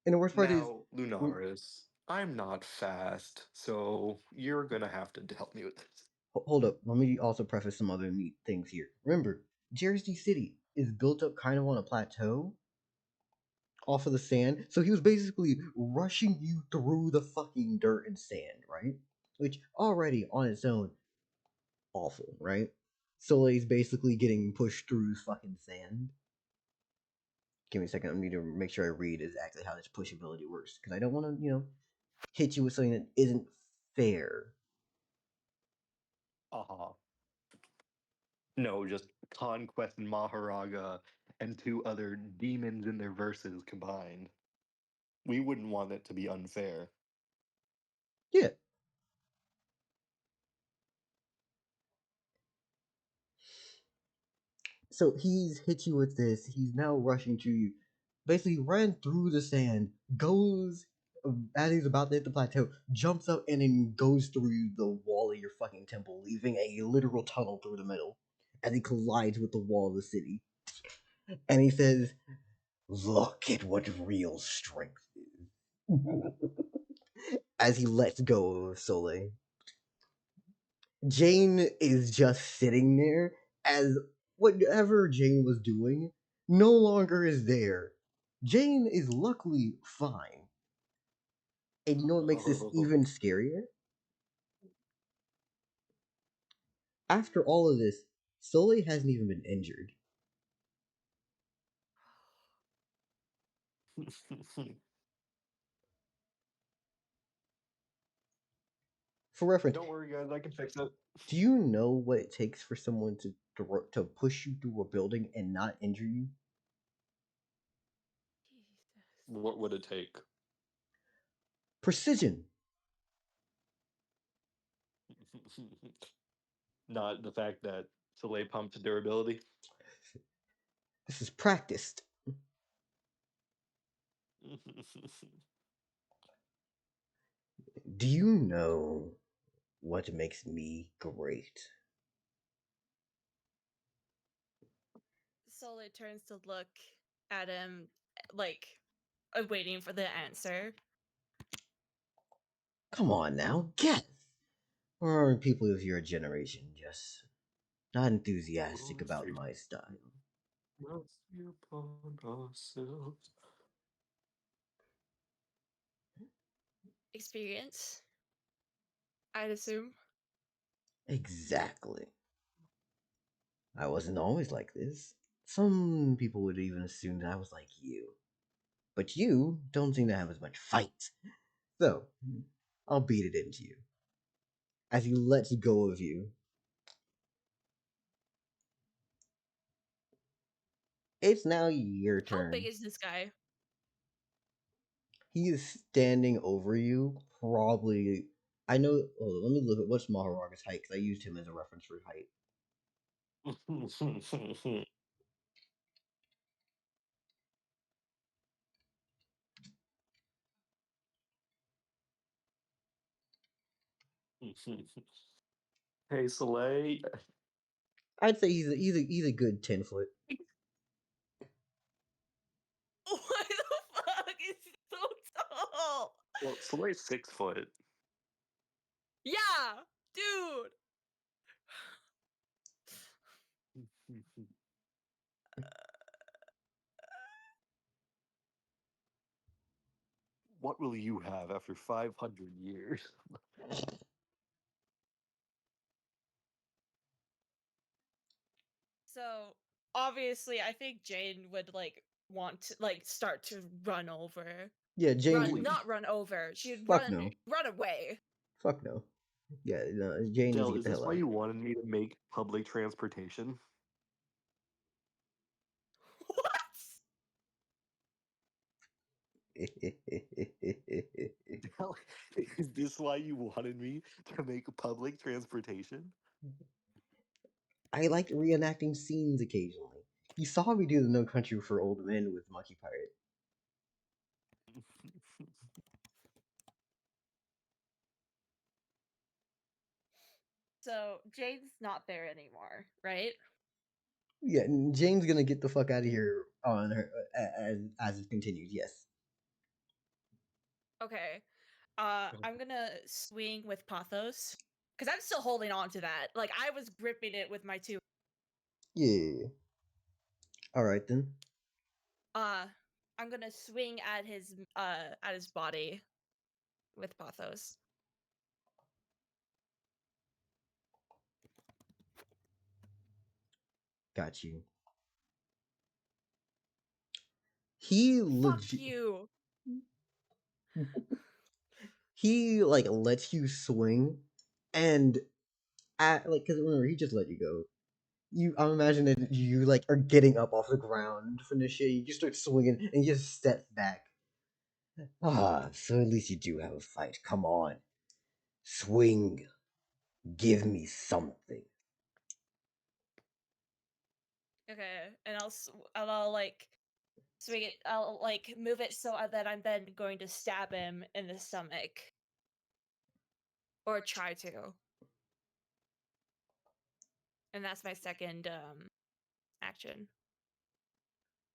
And the worst part is, Now, Lunaris, I'm not fast, so you're gonna have to help me with this. hold up. Let me also preface some other neat things here. Remember, Jersey City is built up kind of on a plateau off of the sand, so he was basically rushing you through the fucking dirt and sand, right? Which already on its own awful, right? Soleil's basically getting pushed through fucking sand. Give me a second. I need to make sure I read exactly how this push ability works because I don't want to, hit you with something that isn't fair. Uh-huh. No, just Conquest and Maharaga and two other demons in their verses combined. We wouldn't want it to be unfair. Yeah. So he's hit you with this. He's now rushing to you. Basically, ran through the sand, goes as he's about to hit the plateau, jumps up and then goes through the wall of your fucking temple, leaving a literal tunnel through the middle as he collides with the wall of the city. And he says, "Look at what real strength is." As he lets go of Soleil. Jane is just sitting there as whatever Jane was doing no longer is there. Jane is luckily fine. And you know what makes this even scarier? After all of this, Soleil hasn't even been injured. For reference, Don't worry, guys, I can fix it. do you know what it takes for someone to push you through a building and not injure you? What would it take? Precision. Not the fact that Soleil pumped durability. This is practiced. Do you know what makes me great? Soleil turns to look at him, like, waiting for the answer. Come on now, guess. Or aren't people of your generation just not enthusiastic about my style? Experience, I'd assume. Exactly. I wasn't always like this. Some people would even assume that I was like you. But you don't seem to have as much fight. So, I'll beat it into you. As he lets go of you, it's now your How turn. big is this guy? He is standing over you, probably. I know. Hold on, let me look at what's Maharaga's height because I used him as a reference for height. Hey, Soleil. I'd say he's a good 10 foot. Why the fuck is he so tall? Well, Soleil's 6 foot. Yeah, dude. What will you have after 500 years? So obviously, I think Jane would want to start to run over. Yeah, Jane. Not run over. She'd Fuck no. run away. Fuck no. Yeah, no, Jane needs Del, to get is the this hell why out. you wanted me to make public transportation? What? Del, is this why you wanted me to make public transportation? I like reenacting scenes occasionally. You saw me do the No Country for Old Men with Monkey Pirate. So Jade's not there anymore, right? Yeah, Jane's gonna get the fuck out of here on her as it continues. Yes. Okay. I'm gonna swing with Pathos because I'm still holding on to that. Like I was gripping it with my two. Yeah. All right then. I'm gonna swing at his body with Pathos. Got you. He Fuck legit. you. He like lets you swing, and like because remember he just let you go. I'm imagining that you like are getting up off the ground from the shit. You just start swinging and you just step back. So at least you do have a fight. Come on, swing. Give me something. Okay, and I'll like swing it. I'll like move it so that I'm then going to stab him in the stomach, or try to. And that's my second action.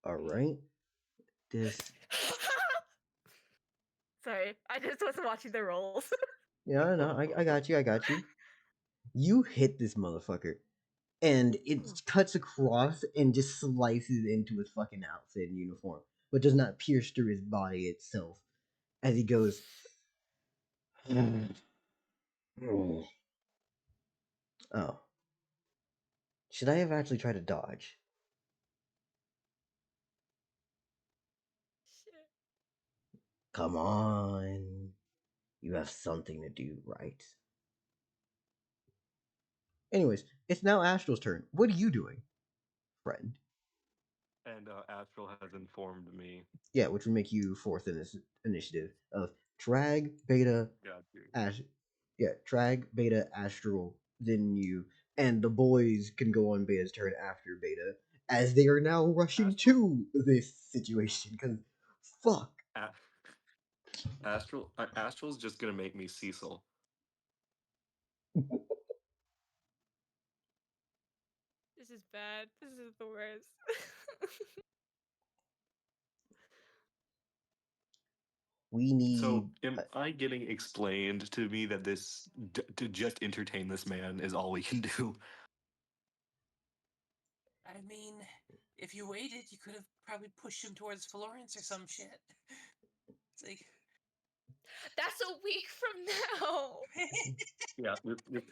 All right. This. Sorry, I just wasn't watching the rolls. Yeah, no, I got you. I got you. You hit this motherfucker, and it cuts across and just slices into his fucking outfit and uniform, but does not pierce through his body itself. As he goes, oh, should I have actually tried to dodge? Shit. Come on, you have something to do, right? Anyways, it's now Astral's turn. What are you doing, friend? And Astral has informed me. Yeah, which would make you fourth in this initiative of drag, beta, Got you. drag, beta, astral, then you, and the boys can go on beta's turn after beta, as they are now rushing to this situation. Because fuck, Astral's just gonna make me Cecil. This is bad. This is the worst. we need. So, am I getting explained to me that to just entertain this man is all we can do? I mean, if you waited, you could have probably pushed him towards Florence or some shit. It's like, That's a week from now. Yeah,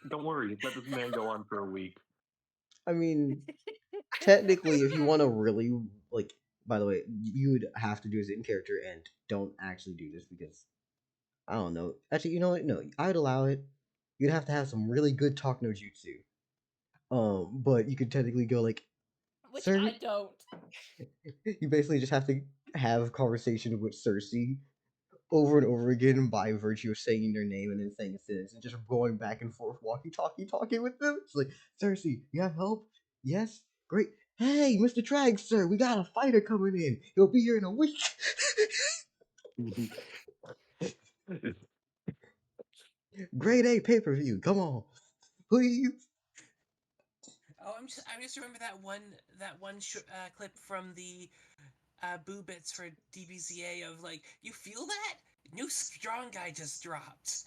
don't worry. Just let this man go on for a week. I mean, technically, if you want to really like, by the way, you would have to do this in character and don't actually do this because I don't know. Actually, you know what? No, I'd allow it. You'd have to have some really good talk no jutsu. But you could technically go like, Which sir, I don't. you basically just have to have a conversation with Circe over and over again by virtue of saying their name and then saying a sentence and just going back and forth, talking with them. It's like, Circe, you have help? Yes? Great. Hey, Mr. Trag, sir, we got a fighter coming in. He'll be here in a week. Grade A pay per view. Come on, please. oh, I just remember that one clip from the Boo Bits for DBZA of like, you feel that? New strong guy just dropped.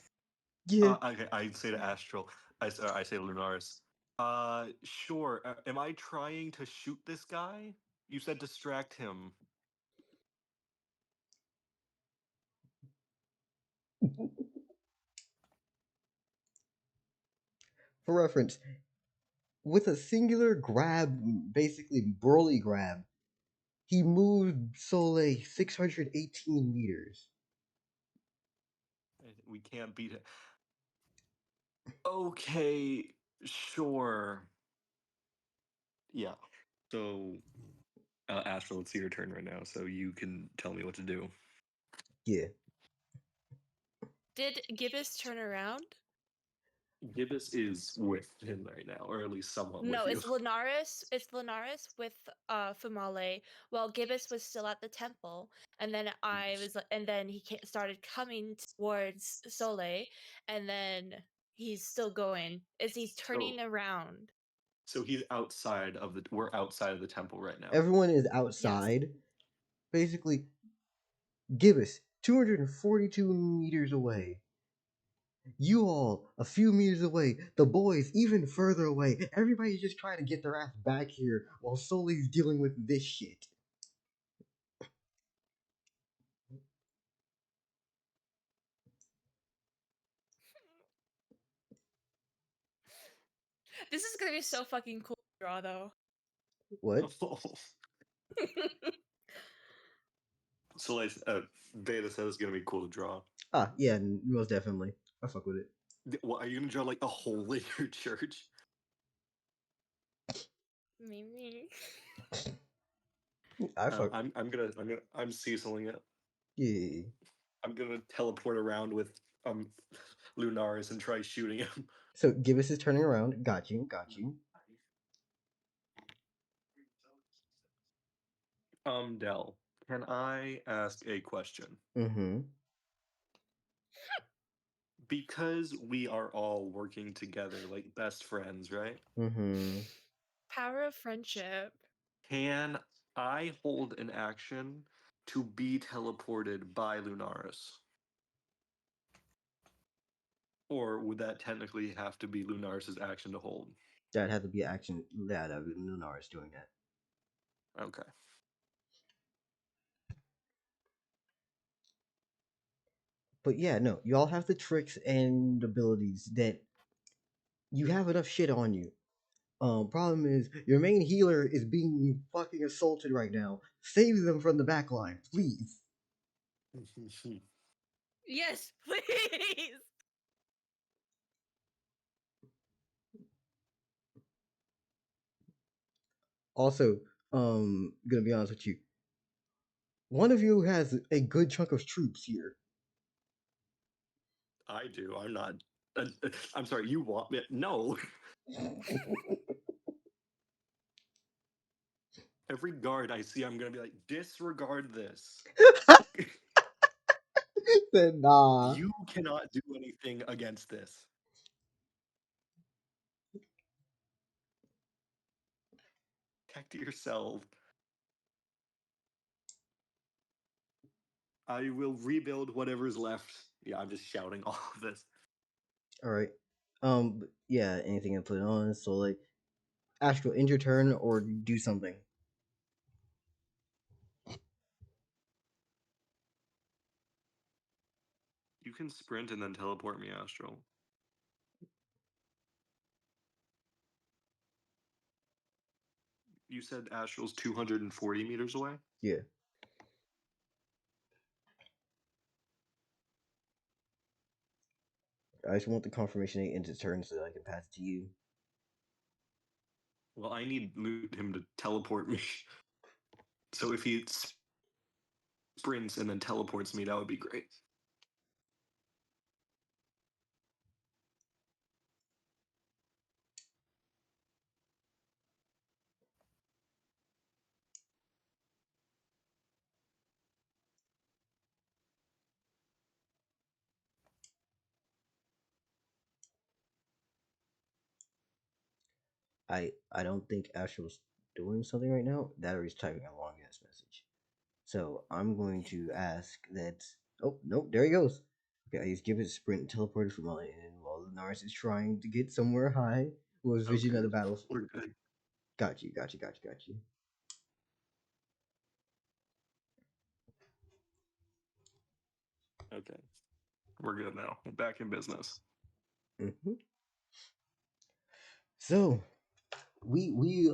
Yeah. Okay, I say to Astral, I say to Lunaris. Sure. Am I trying to shoot this guy? You said distract him. For reference, with a singular grab, basically burly grab, he moved Soleil 618 meters. We can't beat it. Okay, sure. Yeah. So, Astral, it's your turn right now, so you can tell me what to do. Yeah. Did Gibbous turn around? Gibbous is with him right now, or at least somewhat No, with you. it's Lunaris. It's Lunaris with Fumale. While Gibbous was still at the temple, and then and then he started coming towards Soleil, and then he's still going as he's turning around. So he's outside of the. We're outside of the temple right now. Everyone is outside. Basically, Gibbous, 242 meters away. You all, a few meters away. The boys, even further away. Everybody's just trying to get their ass back here while Solei's dealing with this shit. This is gonna be so fucking cool to draw, though. What? So like, Beta said it's gonna be cool to draw. Ah, yeah, most definitely. I fuck with it. What are you gonna draw like a hole in your church? Maybe. I fuck. I'm Ceciling it. Yeah. I'm gonna teleport around with Lunaris and try shooting him. So Gibbous is turning around. Got you. Del, can I ask a question? Mm-hmm. Because we are all working together like best friends, right? Mm-hmm. Power of friendship. Can I hold an action to be teleported by Lunaris? Or would that technically have to be Lunaris' action to hold? That had to be action. Yeah, that would be Lunaris doing that. Okay. But yeah, no, y'all have the tricks and abilities that you have enough shit on you. Problem is, your main healer is being fucking assaulted right now. Save them from the back line, please. Yes, please. Also, gonna be honest with you. One of you has a good chunk of troops here. I do. I'm not. I'm sorry. You want me? No. Every guard I see, I'm gonna be like, disregard this. Then nah. You cannot do anything against this. Protect yourself. I will rebuild whatever's left. Yeah, I'm just shouting all of this. All right. Yeah. Anything to put on? So like, Astral, end your turn or do something. You can sprint and then teleport me, Astral. You said Astral's 240 meters away? Yeah. I just want the confirmation that it ends its turn so that I can pass it to you. Well, I need him to teleport me. So if he sprints and then teleports me, that would be great. I don't think Astral's doing something right now. That or he's typing a long ass message. So I'm going to ask that. Oh nope, there he goes. Okay, he's given a sprint and teleported from all in while Lunaris is trying to get somewhere high with vision of the battlefield. We're good. Got you. Okay. We're good now. We're back in business. Mm-hmm. So we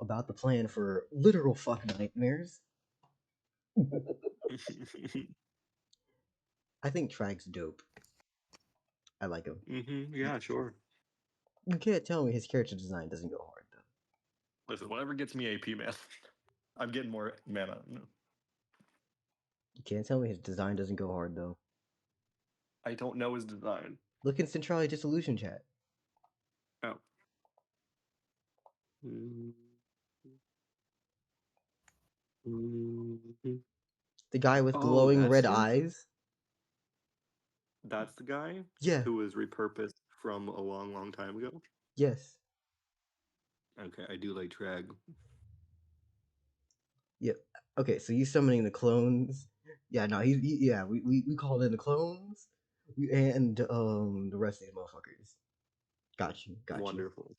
about the plan for literal fuck nightmares. I think Trag's dope. I like him. Yeah, sure. You can't tell me his character design doesn't go hard though. Listen, whatever gets me AP, man. I'm getting more mana. You can't tell me his design doesn't go hard though. I don't know his design. Look in Centrality Disillusion chat. Oh. Mhm. The guy with Oh, glowing that's red him? eyes. That's the guy Yeah. who was repurposed from a long, long time ago? Yes. Okay, I do like drag. Yep. Okay, so you summoning the clones. Yeah, no, yeah, we called in the clones. And the rest of these motherfuckers. Got you. Wonderful.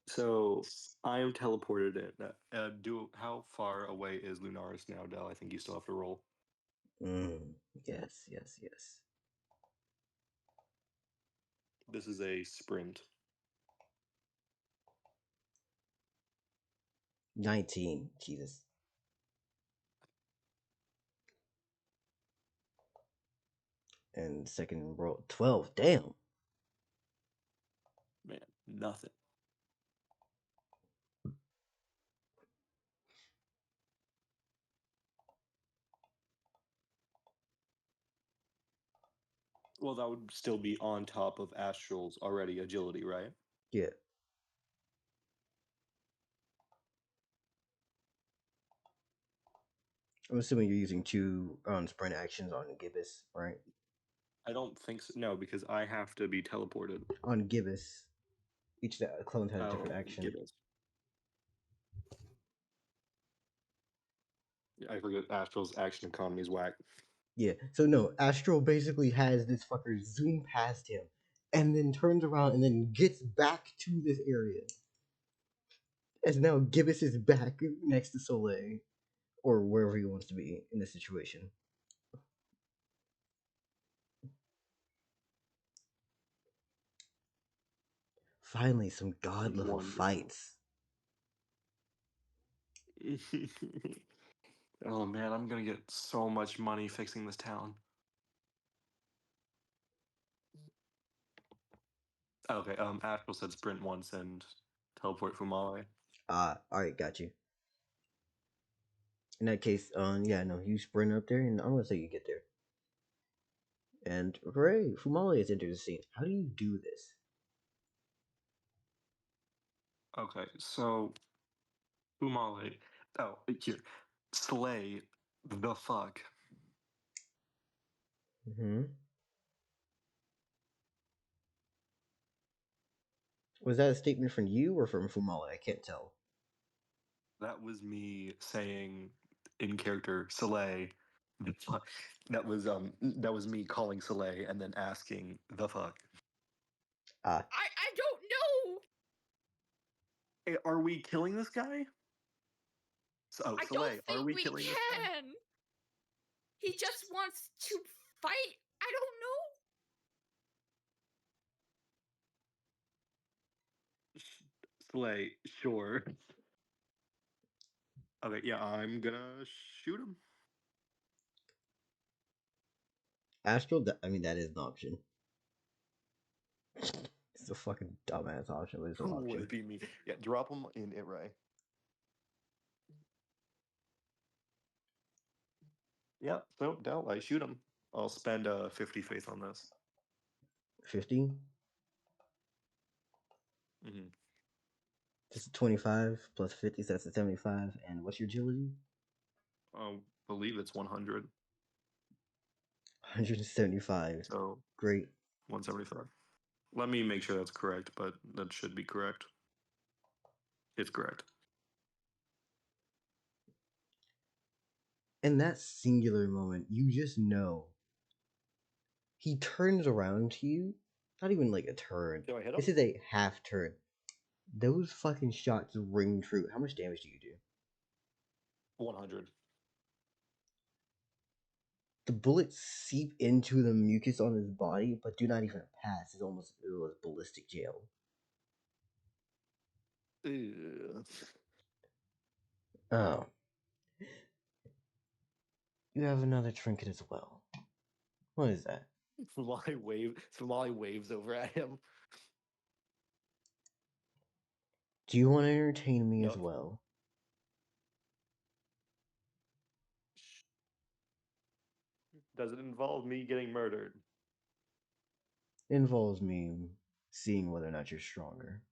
So I am teleported in. How far away is Lunaris now, Del? I think you still have to roll. Yes. This is a sprint. 19. Jesus. And second roll 12. Damn. Man, nothing. Well, that would still be on top of Astral's already agility, right? Yeah. I'm assuming you're using 2 sprint actions on Gibbous, right? I don't think so. No, because I have to be teleported. On Gibbous. Each clone has a different action. Gibbous. I forget Astral's action economy is whack. Yeah. So no, Astral basically has this fucker zoom past him and then turns around and then gets back to this area. As now Gibbous is back next to Soleil. Or wherever he wants to be in this situation. Finally, some god level Wonderful. fights. Oh man, I'm gonna get so much money fixing this town. Okay, Astral said sprint once and teleport Fumale. Alright, got you. In that case, yeah, no, you sprint up there and I'm gonna say you get there. And hooray, Fumale has entered the scene. How do you do this? Okay, so Fumale. Oh, here. Slay the fuck. Was that a statement from you or from Fumale? I can't tell. That was me saying in character Slay the fuck. That was me calling Slay and then asking the fuck. I don't know. Hey, are we killing this guy? So, I Slay, don't are think we we killing this guy? can. He just wants to fight. I don't know. Slay, sure. Okay, yeah, I'm gonna shoot him. Astral, I mean, that is an option. It's a fucking dumbass option, but it's an option. Would be me. Yeah, drop him in Irai. Yeah, so Del, I shoot him. I'll spend 50 faith on this. 50? Mm-hmm. Just a 25 plus 50, so that's a 75. And what's your agility? I believe it's 100. 175. So Great. 175. Let me make sure that's correct, but that should be correct. It's correct. In that singular moment, you just know. He turns around to you. Not even like a turn. Do I hit him? This is a half turn. Those fucking shots ring true. How much damage do you do? 100. The bullets seep into the mucus on his body, but do not even pass. It was ballistic gel. Ugh. Oh. You have another trinket as well. What is that? Fumale waves over at him. Do you want to entertain me as Nope. well? Does it involve me getting murdered? involves me seeing whether or not you're stronger.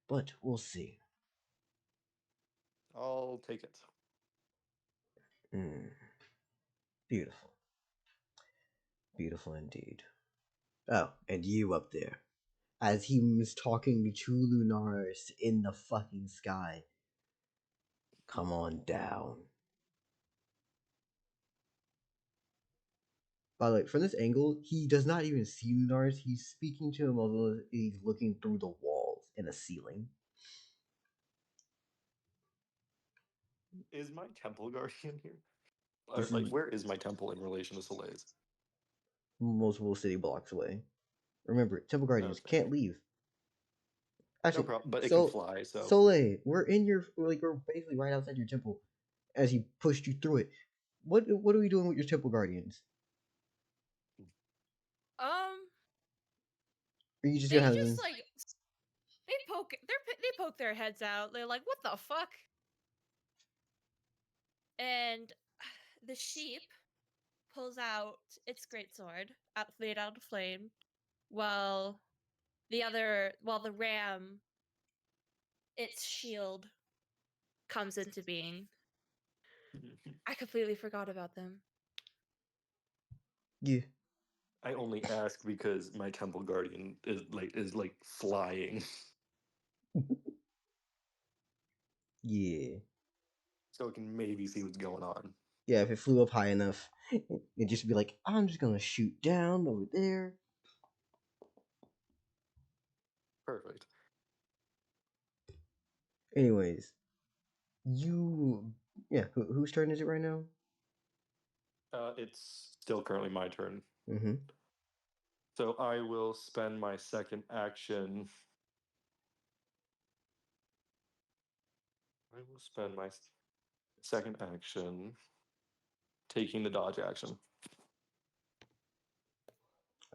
But we'll see. I'll take it. Beautiful. Beautiful indeed. Oh, and you up there. As he was talking to Lunaris in the fucking sky. Come on down. By the way, from this angle, he does not even see Lunaris. He's speaking to him although he's looking through the walls and a ceiling. Is my temple guardian here? This Like, is- where is my temple in relation to Soleil's? Multiple city blocks away. Remember, Temple Guardians Okay. can't leave. No Actually, problem, but it can fly, so... Soleil, we're basically right outside your temple. As he pushed you through it. What are we doing with your Temple Guardians? Are you just They gonna have just them? like they poke their heads out. They're like, "What the fuck?" And the sheep pulls out its greatsword, made out of flame, while the ram, its shield comes into being. I completely forgot about them. Yeah. I only ask because my temple guardian is like flying. Yeah. So it can maybe see what's going on. Yeah, if it flew up high enough, it'd just be like, I'm just gonna shoot down over there. Perfect. Anyways, whose turn is it right now? It's still currently my turn. Mm-hmm. So I will spend my second action. I will spend my second action taking the dodge action.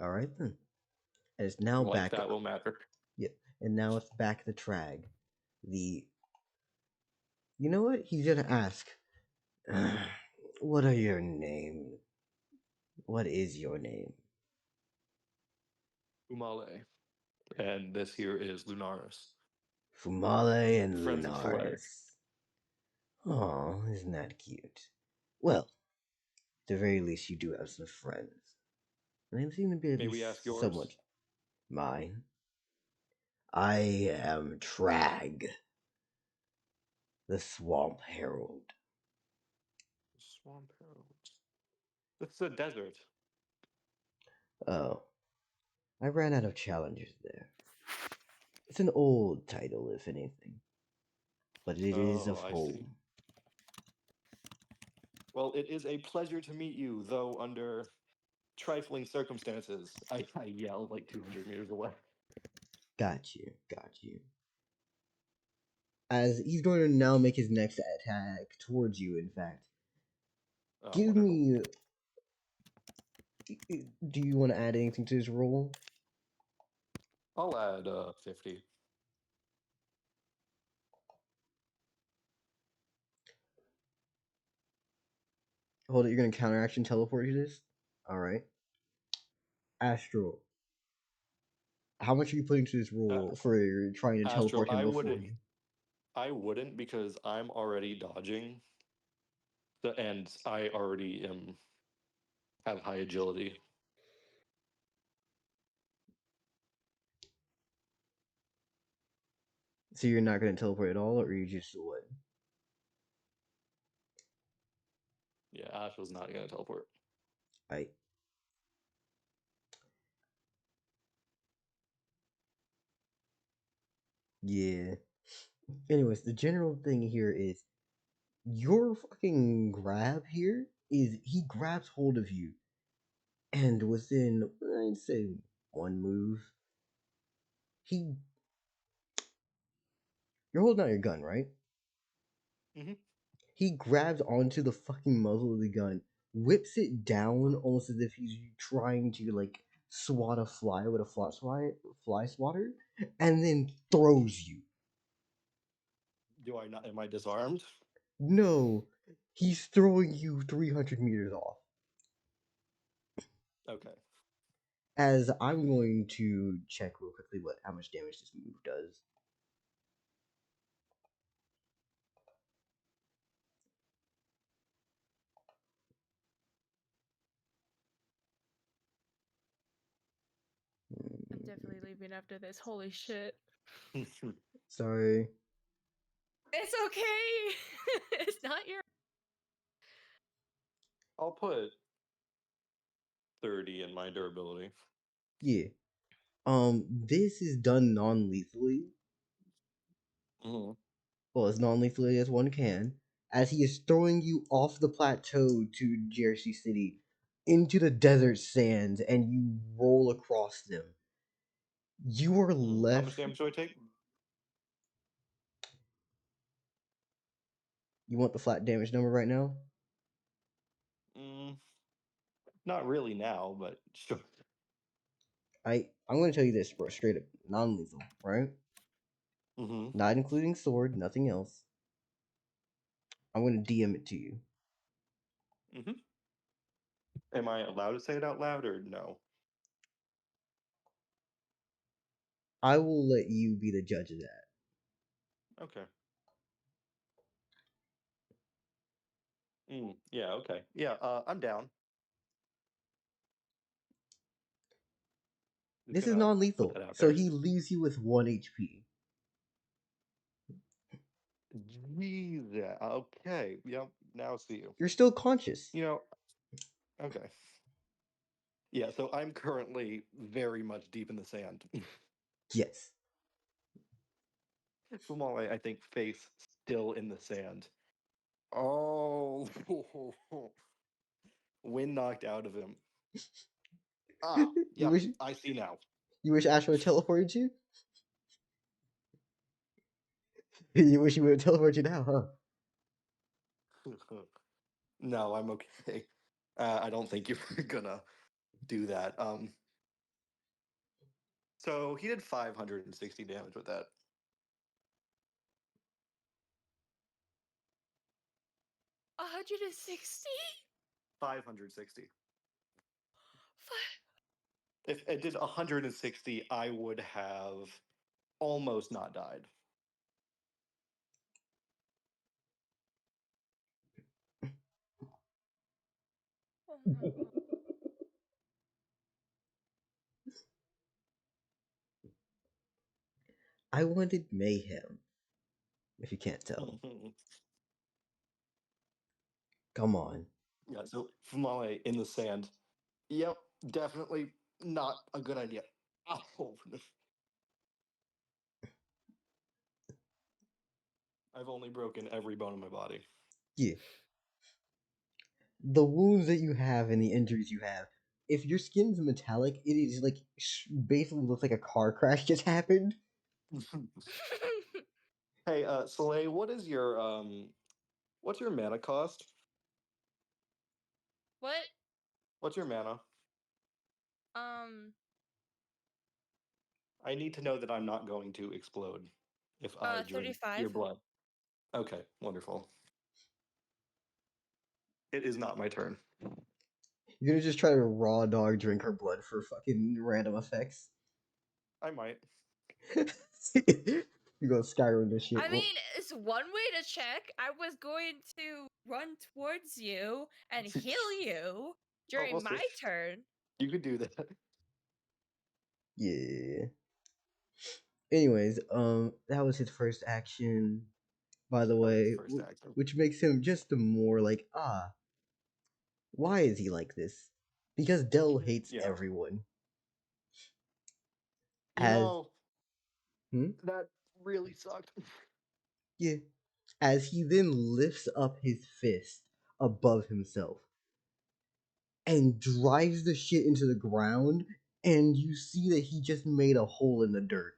All right then. And it's now Like back. that will matter. Yep. And now it's back the Trag. You know what? He's gonna ask. What are your name? What is your name? Fumale. And this here is Lunaris. Fumale and Friends of Flag. Lunaris. Oh, isn't that cute? Well, at the very least, you do have some friends. And they seem to be at May least we ask yours? somewhat. Mine. I am Trag, the Swamp Herald. Swamp Herald. It's a desert. Oh, I ran out of challengers there. It's an old title, if anything, but it is of I see. home. Well, it is a pleasure to meet you, though under trifling circumstances. I yell like 200 meters away. Got you. As he's going to now make his next attack towards you, in fact. Oh, Give wonderful. me... Do you want to add anything to this roll? I'll add 50. Hold it, you're going to counteraction teleport to this? Alright. Astral. How much are you putting to this roll for trying to Astral, teleport him before you? I wouldn't because I'm already dodging. And I already have high agility. So you're not going to teleport at all, or you just what? Yeah, Astral's not going to teleport. Right. Yeah. Anyways, the general thing here is your fucking grab here is he grabs hold of you, and within, I'd say, one move, you're holding out your gun, right? Mm-hmm. He grabs onto the fucking muzzle of the gun, whips it down almost as if he's trying to like swat a fly with a fly swatter, and then throws you. Am I disarmed? No, he's throwing you 300 meters off. Okay. As I'm going to check real quickly how much damage this move does. I'm definitely leaving after this. Holy shit. Sorry. It's okay. It's not your. I'll put 30 in my durability. Yeah. This is done non-lethally. Mm-hmm. Well, as non-lethally as one can, as he is throwing you off the plateau to Jersey City into the desert sands, and you roll across them. You are How much left. damage do I take? You want the flat damage number right now? Not really now, but sure. I'm going to tell you this, bro, straight up, non-lethal, right? Mm-hmm. Not including sword, nothing else. I'm going to DM it to you. Mm-hmm. Am I allowed to say it out loud or no? I will let you be the judge of that. Okay. Yeah, okay. Yeah, I'm down. Just This is gonna put non-lethal, that out so there. he leaves you with 1 HP. Jesus. Okay. Yep. Now I see you. You're still conscious. You know, okay. Yeah, so I'm currently very much deep in the sand. Yes. Fumale, I think, face still in the sand. Oh, wind knocked out of him. Ah, You yep, wish I see now. you wish Ashra teleported you? You wish he would have teleported you now, huh? No, I'm okay. I don't think you're gonna do that. So he did 560 damage with that. 160? 560. If it did 160, I would have almost not died. Oh no. I wanted mayhem. If you can't tell. Come on. Yeah, so Fumale in the sand. Yep, definitely not a good idea. Ow. I've only broken every bone in my body. Yeah. The wounds that you have and the injuries you have, if your skin's metallic, it is like basically looks like a car crash just happened. Hey, Soleil, what's your mana cost? What? What's your mana? I need to know that I'm not going to explode if I drink 35. your blood. Okay, wonderful. It is not my turn. You're gonna just try to raw dog drink her blood for fucking random effects. I might. You go Skyrim this shit. I mean, it's one way to check. I was going to run towards you and heal you during we'll see. my turn. You could do that. Yeah. Anyways, that was his first action, by the That was his way, first action. which makes him just more like, why is he like this? Because Dell hates Yeah. everyone. You know, Hmm? that really sucked. Yeah. As he then lifts up his fist above himself and drives the shit into the ground, and you see that he just made a hole in the dirt.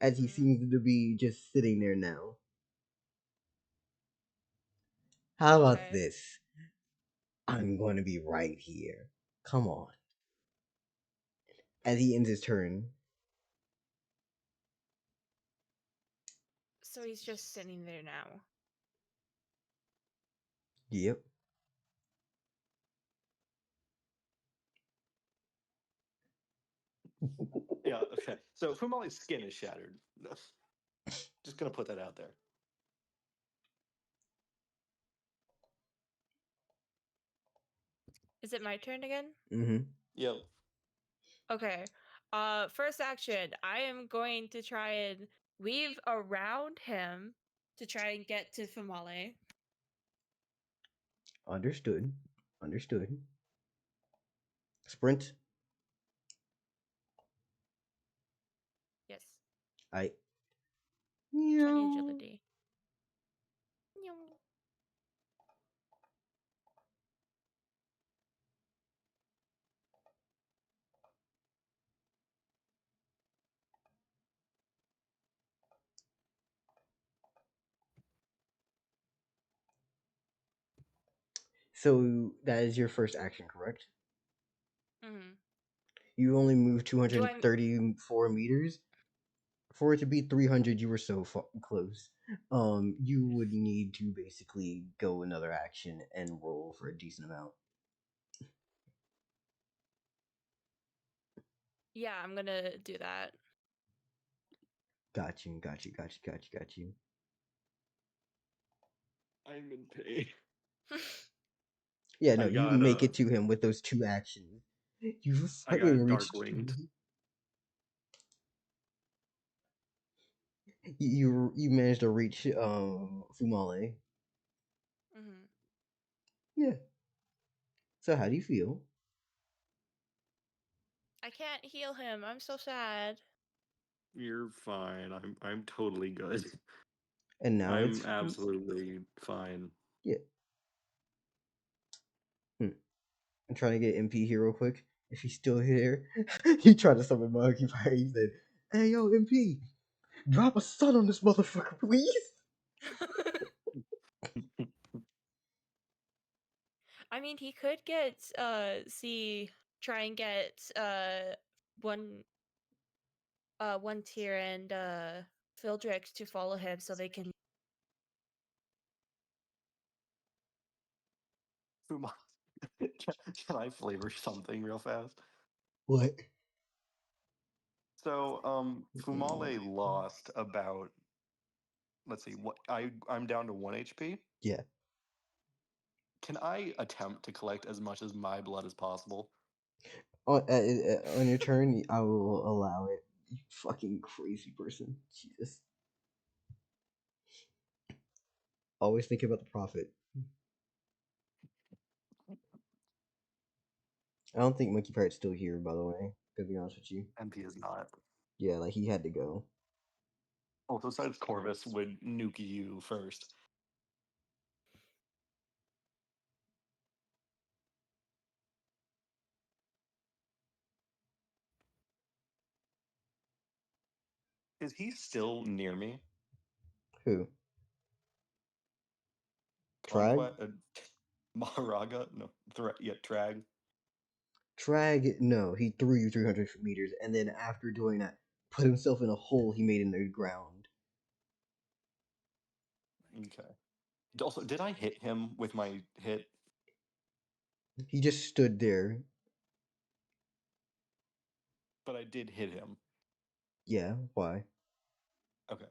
As he seems to be just sitting there now. How about Okay. this? I'm going to be right here. Come on. As he ends his turn. So he's just sitting there now. Yep. Yeah, okay. So Fumale's skin is shattered. Just gonna put that out there. Is it my turn again? Mm-hmm. Yep. Okay. First action. I am going to try and weave around him to try and get to Fumale. Understood. Understood. Sprint. Yes. 20 agility. So that is your first action, correct? Mm-hmm. You only moved 234 meters. For it to be 300, you were so close. You would need to basically go another action and roll for a decent amount. Yeah, I'm gonna do that. Got you. I'm in pain. Yeah, no, I you got, make it to him with those two actions. You I fucking got dark reached. winged. You managed to reach Fumale. Mm-hmm. Yeah. So how do you feel? I can't heal him. I'm so sad. You're fine. I'm totally good. And now I'm it's absolutely fine. yeah. I'm trying to get MP here real quick. If he's still here, he tried to summon Monkey Fire. He said, "Hey yo, MP, drop a sun on this motherfucker, please." I mean, he could get try and get one tier and Fildrix to follow him so they can. Fumale. Can I flavor something real fast? What? So, Fumale lost about, let's see, what I'm down to 1 HP. Yeah. Can I attempt to collect as much as my blood as possible? On your turn, I will allow it. You fucking crazy person. Jesus. Always think about the profit. I don't think Monkey Parrot's still here, by the way. To be honest with you. MP is not. Yeah, like he had to go. Also, besides Corvus would nuke you first. Is he still near me? Who? Trag? Conquest? Maharaga? No. Yeah, Trag. Trag, no, he threw you 300 meters, and then after doing that, put himself in a hole he made in the ground. Okay. Also, did I hit him with my hit? He just stood there. But I did hit him. Yeah, why? Okay.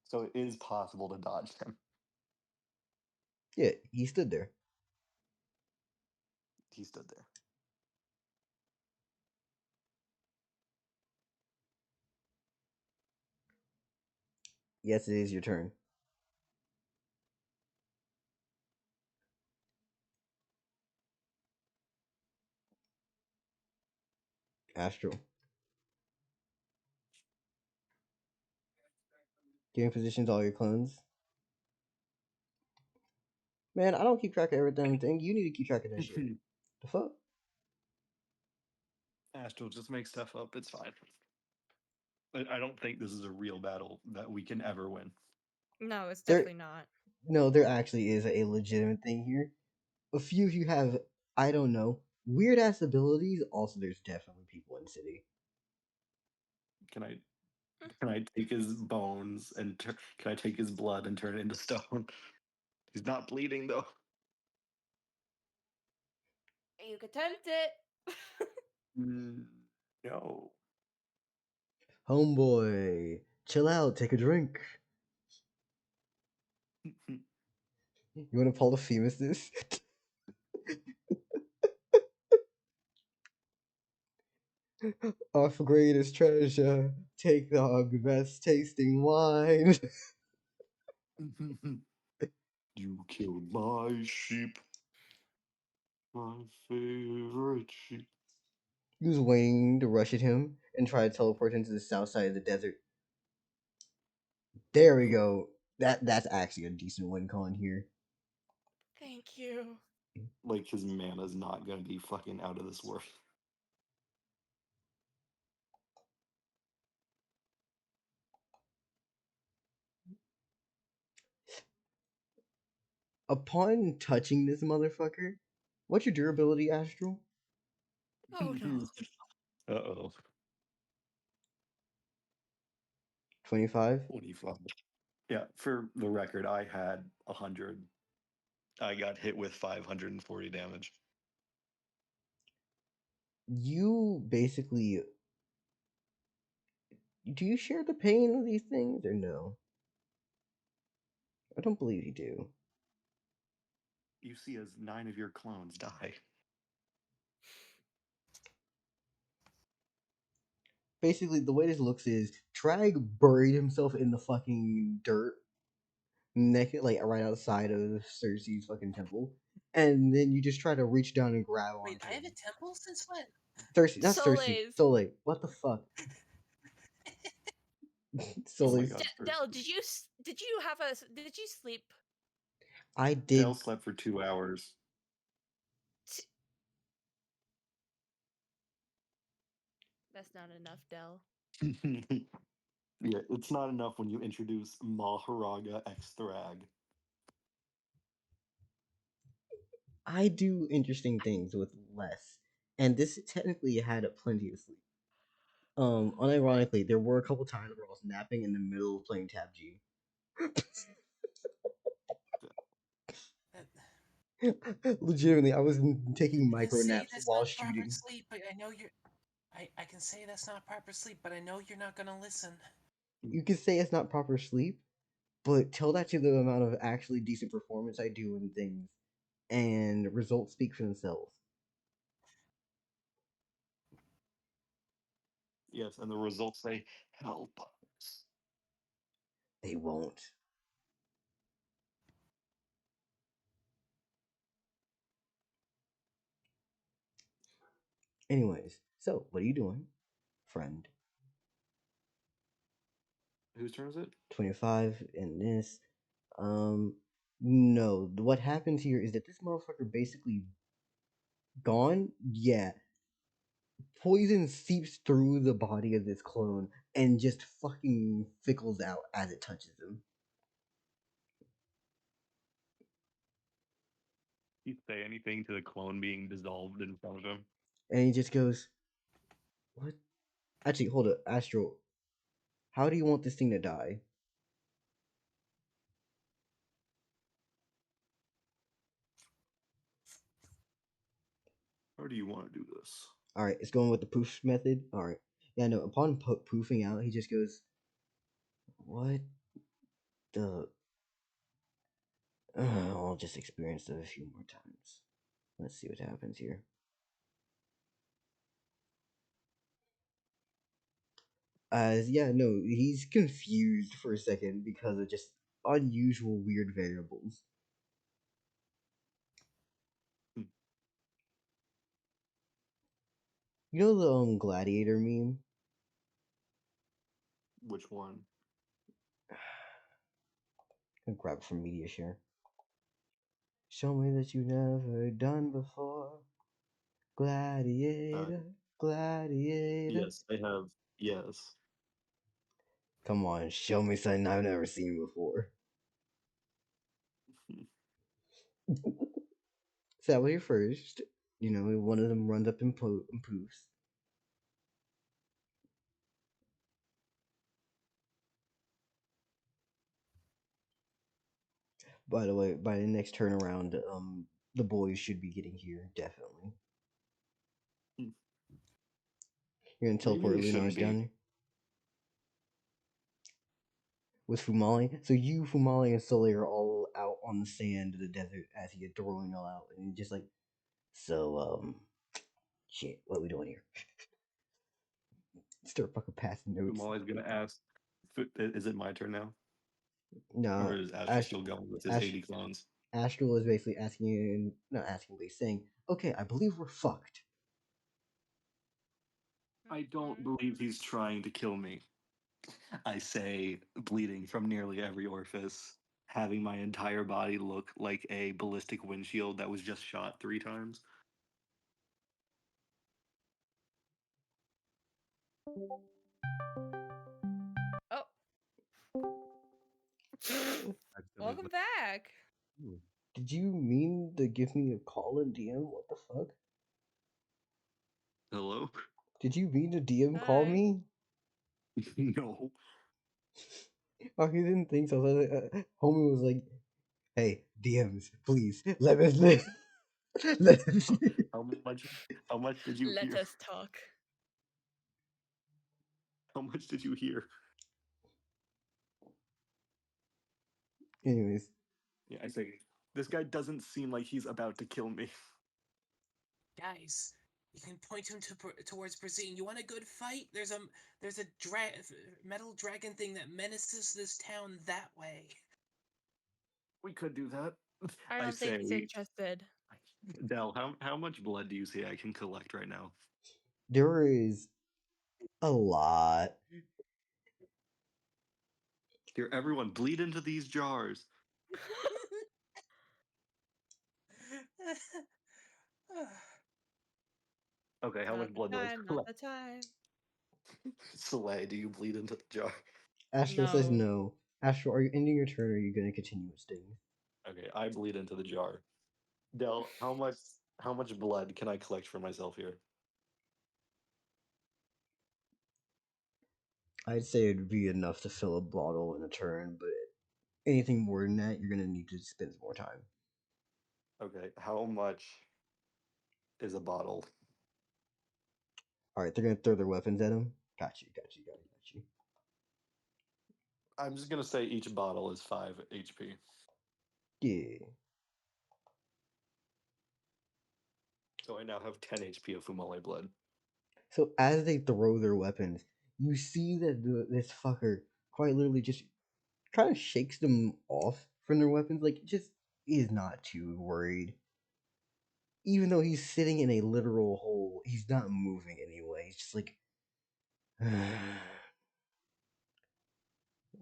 So it is possible to dodge him. Yeah, he stood there. He stood there. Yes, it is your turn. Astral. Giving positions all your clones. Man, I don't keep track of everything. You need to keep track of that shit. The fuck? Astral, just make stuff up. It's fine. I don't think this is a real battle that we can ever win. No, it's There- definitely not. No, there actually is a legitimate thing here. A few of you have, I don't know, weird ass abilities. Also, there's definitely people in city. Can I take his bones and can I take his blood and turn it into stone? He's not bleeding though. You could tempt it. No. Homeboy, chill out, take a drink. You want to Polyphemus this? Our greatest treasure, take the best tasting wine. You killed my sheep. My favorite sheep. He was waiting to rush at him and try to teleport him to the south side of the desert. There we go. That's actually a decent win con here. Thank you. Like, his mana's not gonna be fucking out of this world. Upon touching this motherfucker, what's your durability, Astral? Oh no. Uh-oh. 25? 25. Yeah, for the record, I had 100. I got hit with 540 damage. You basically. Do you share the pain of these things or no? I don't believe you do. You see as 9 of your clones die. Basically, the way this looks is Trag buried himself in the fucking dirt, naked, like right outside of Circe's fucking temple, and then you just try to reach down and grab onto Wait, I have him. a temple since when? Circe, not Circe, Soleil's. Soleil. What the fuck? Oh my Solei's. god. Del, did you did you sleep? I did. Dale slept for 2 hours. That's not enough, Del. Yeah, it's not enough when you introduce Maharaga X Thrag. I do interesting things with less, and this technically had plenty of sleep. Unironically, there were a couple times where I was napping in the middle of playing Tab G. Legitimately, I was taking I can micro say naps that's while not proper shooting. sleep, but I know you're. I can say that's not proper sleep, but I know you're not gonna listen. You could say it's not proper sleep, but tell that to the amount of actually decent performance I do in things, and results speak for themselves. Yes, and the results say, help us. They won't. Anyways, so what are you doing, friend? Whose turn is it? 25 in this. No. What happens here is that this motherfucker basically gone. Yeah. Poison seeps through the body of this clone and just fucking fickles out as it touches him. You say anything to the clone being dissolved in front of him? And he just goes, "What?" Actually, hold up, Astral. How do you want this thing to die? How do you want to do this? All right, it's going with the poof method. All right. Yeah, no. Upon poofing out, he just goes, "What the?" I'll just experience it a few more times. Let's see what happens here. Yeah, no, he's confused for a second because of just unusual weird variables. You know the gladiator meme? Which one? I'll grab it from media share. Show me that you've never done before. Gladiator, gladiator. Yes, I have. Yes. Come on, show me something I've never seen before. So that was your first. You know, one of them runs up and poofs. By the way, by the next turnaround, the boys should be getting here, definitely. You're gonna teleport Maybe it shouldn't Lunaris down be. there with Fumale. So you, Fumale, and Sully are all out on the sand of the desert as you're throwing all out, and you're just like, so shit, what we doing here? Start fucking passing I'm notes. always gonna ask. Is it my turn now, No, or is Astro still going with his 80 clones? Astral is basically asking you, not asking, but he's saying, okay, I believe we're fucked. I don't believe he's trying to kill me. I say, bleeding from nearly every orifice, having my entire body look like a ballistic windshield that was just shot 3 times. Oh. Welcome back. Did you mean to give me a call in DM? What the fuck? Hello? Did you mean to DM call Hi. me? No. Oh, he didn't think so. Homie was like, hey, DMs, please, let us live. Let us live. How much did you Let hear? us talk. How much did you hear? Anyways, Yeah, I say, this guy doesn't seem like he's about to kill me. Guys, you can point him towards Brazine. You want a good fight? There's a metal dragon thing that menaces this town that way. We could do that. I don't think he's interested. Del, how much blood do you see I can collect right now? there is a lot. Here, everyone, bleed into these jars. Okay, how Not much the blood do I time, not collect? the time. Soleil, do you bleed into the jar? Astro says No. no. Astro, are you ending your turn or are you going to continue with Sting? Okay, I bleed into the jar. Del, how much blood can I collect for myself here? I'd say it'd be enough to fill a bottle in a turn, but anything more than that, you're going to need to spend more time. Okay, how much is a bottle? Alright, they're going to throw their weapons at him. Got you. I'm just gonna say each bottle is 5 HP. Yeah. So I now have 10 HP of Fumale blood. So as they throw their weapons, you see that this fucker quite literally just kind of shakes them off from their weapons, like just is not too worried. Even though he's sitting in a literal hole, he's not moving anyway. He's just like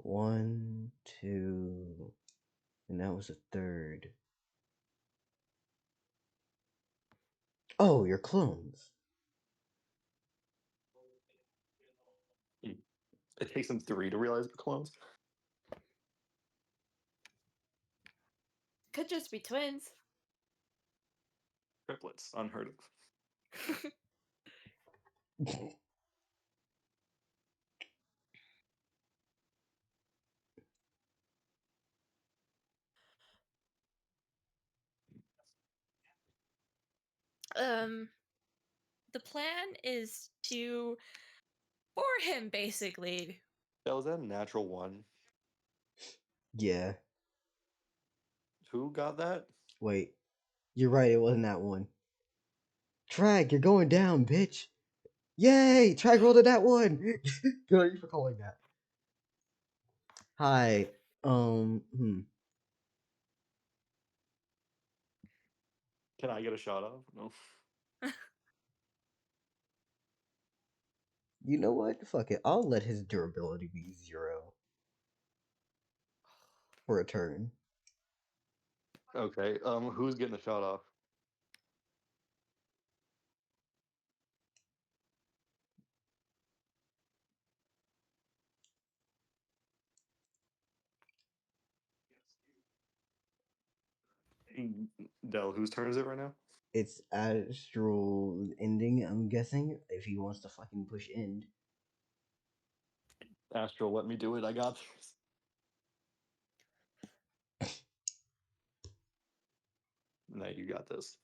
1, 2, and that was a third. Oh, you're clones. It takes them 3 to realize the clones. Could just be twins. Triplets, unheard of. The plan is to bore him, basically. That was that a natural 1. Yeah. Who got that? Wait. You're right, it wasn't that one. Trag, you're going down, bitch. Yay! Trag rolled a that one. Good on you for calling that. Hi. Can I get a shot off? No. You know what? Fuck it. I'll let his durability be 0 for a turn. Okay, who's getting a shot off? Del, whose turn is it right now? It's Astral ending, I'm guessing, if he wants to fucking push end. Astral, let me do it. I got this. No, you got this.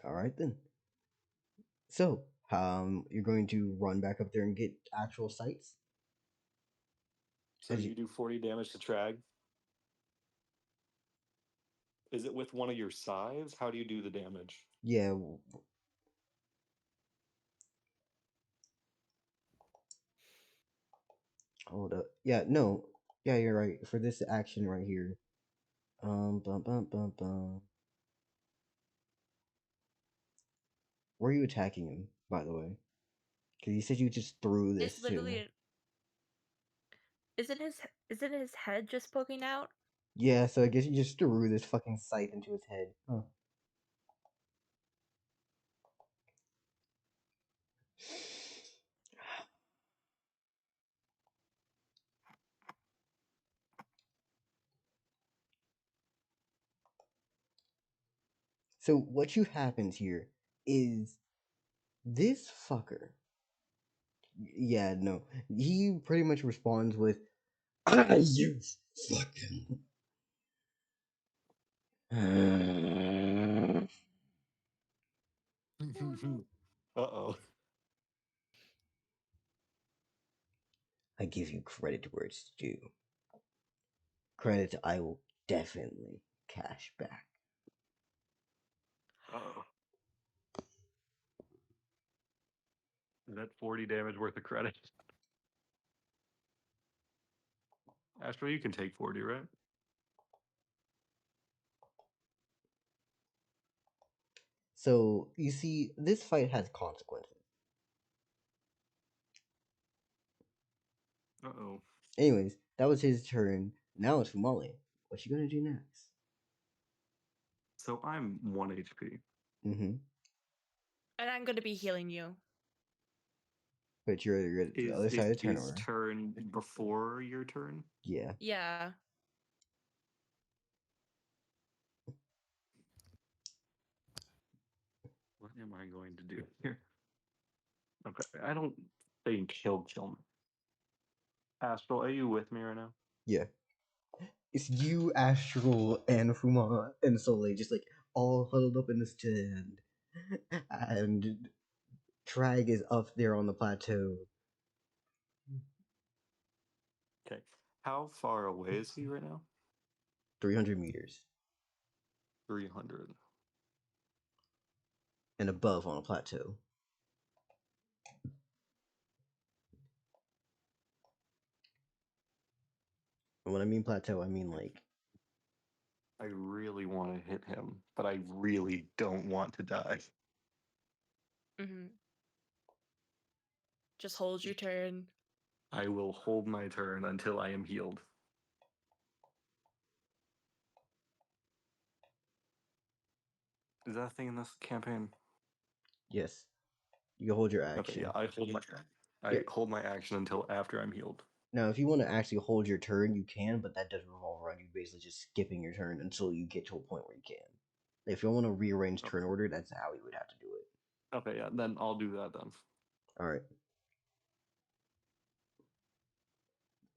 Alright then. So, you're going to run back up there and get actual sights? So As you do 40 damage to Trag. Is it with one of your scythes? How do you do the damage? Yeah. Hold up. Yeah, no. Yeah, you're right. For this action right here. Bum, bum, bum, bum. Where are you attacking him, by the way? Because you said you just threw this It's literally. too. Isn't his head just poking out? Yeah, so I guess you just threw this fucking sight into his head. Huh. So what you happens here is this fucker. Yeah, no. He pretty much responds with, you fucking. Uh-oh. I give you credit where it's due. Credit I will definitely cash back. Uh-oh. Is that 40 damage worth of credit? Astro, you can take 40, right? So, you see, this fight has consequences. Uh-oh. Anyways, that was his turn. Now it's Fumale. What you gonna do next? So I'm 1 HP. Mm-hmm. And I'm gonna be healing you. But you're at the other Is side of the his turnover. turn before your turn? Yeah. Yeah. What am I going to do here? Okay, I don't think he'll kill me. Astral, are you with me right now? Yeah. It's you, Astral, and Fuma and Soleil just like all huddled up in the stand. And Trag is up there on the plateau. Okay. How far away is he right now? 300 meters. 300. And above on a plateau. And when I mean plateau, I mean like I really want to hit him, but I really don't want to die. Mm-hmm. Just hold your turn. I will hold my turn until I am healed. Is that a thing in this campaign? yes. You hold your Okay, action. yeah, I Yeah. hold my action until after I'm healed. Now, if you want to actually hold your turn, you can, but that doesn't revolve around you basically just skipping your turn until you get to a point where you can. If you want to rearrange turn order, that's how you would have to do it. Okay, yeah, then I'll do that then. All right.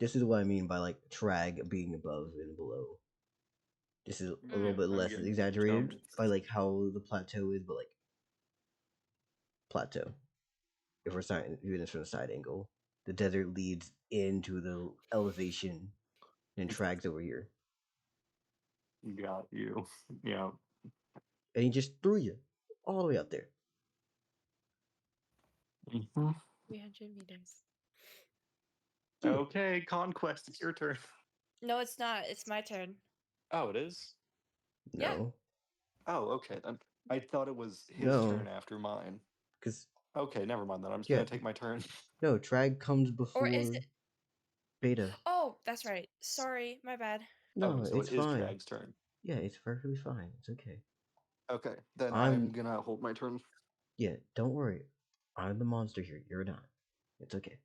This is what I mean by like Trag being above and below. This is a little bit I'm less getting exaggerated jumped. by like how the plateau is, but like plateau. If we're viewing this from a side angle, the desert leads into the elevation, and Trag's over here, Got you. Yeah. and he just threw you all the way up there. Mhm. 300 meters. Okay, Conquest, it's your turn. No, it's not. It's my turn. Oh, it is? Yeah. No, Oh, okay, then. I thought it was his No. turn after mine. because Okay, never mind then. I'm just Yeah. gonna take my turn. no, Trag comes before Or is it? Beta. Oh, that's right. Sorry, my bad. No, So it's it is fine. Trag's turn. Yeah, it's perfectly fine. It's okay. Okay, then I'm- I'm gonna hold my turn. Yeah, don't worry. I'm the monster here. You're not. It's okay.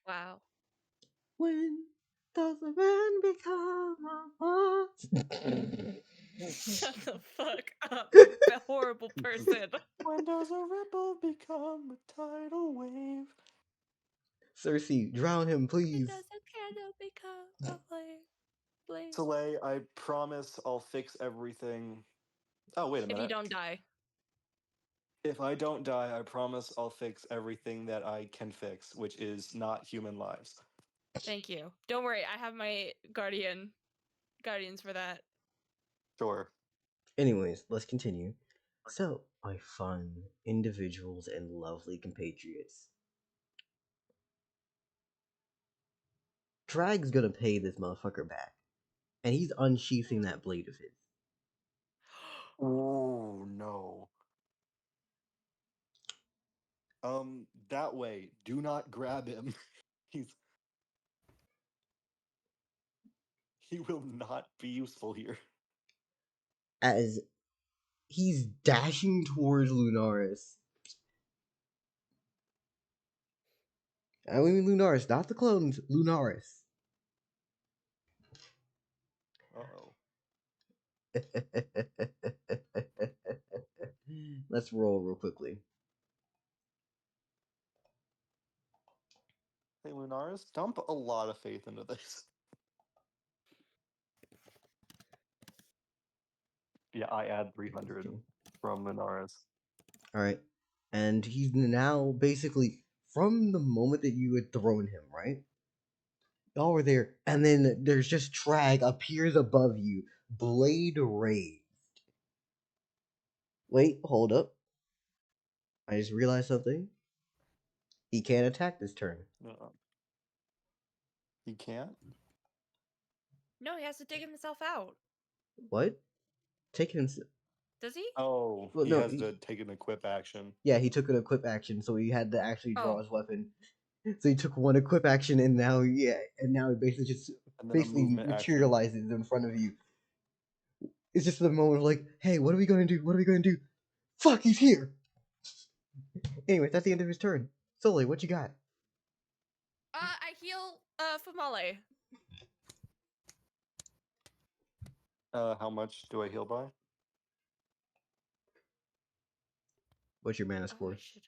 Wow. When does a man become a monster? Shut the fuck up, you horrible person. When does a ripple become a tidal wave? Circe, drown him, When please. does a candle become a flame? Flame. Soleil, I promise I'll fix everything. Oh, wait a If you minute. don't die. If I don't die, I promise I'll fix everything that I can fix, which is not human lives. Thank you. Don't worry, I have my guardians for that. Sure. Anyways, let's continue. So, my fun individuals and lovely compatriots. Drag's gonna pay this motherfucker back. And he's unsheathing that blade of his. Oh no. That way. Do not grab him. He will not be useful here. As he's dashing towards Lunaris. I mean Lunaris, not the clones, Lunaris. Uh-oh. Let's roll real quickly. Hey, Lunaris, dump a lot of faith into this. Yeah, I add 300 from Lunaris. Alright. And he's now basically, from the moment that you had thrown him, right? Y'all were there, and then there's just Trag appears above you, blade raised. Wait, hold up. I just realized something. He can't attack this turn. He can't? No, he has to dig himself out. What? Taking him. Does he? Oh, Well, he no, has to take an equip action. Yeah, he took an equip action, so he had to actually draw Oh. his weapon. So he took one equip action, and now he basically just And then a basically movement action. materializes in front of you. It's just the moment of like, hey, what are we gonna do? What are we gonna do? Fuck, he's here. Anyway, that's the end of his turn. Sully, what you got? I heal Fumale. How much do I heal by? What's your mana Oh, score? I should.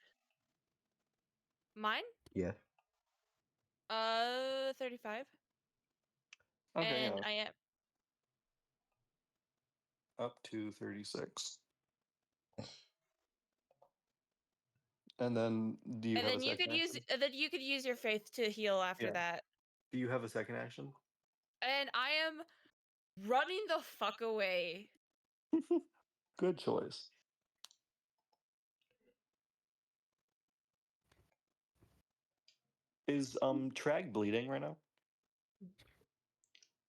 Mine? Yeah. 35. Okay, And yeah. I am Up to 36. And then do you and have then a you second could use action? then you could use your faith to heal after Yeah. that. Do you have a second action? And I am running the fuck away. Good choice. Is Trag bleeding right now?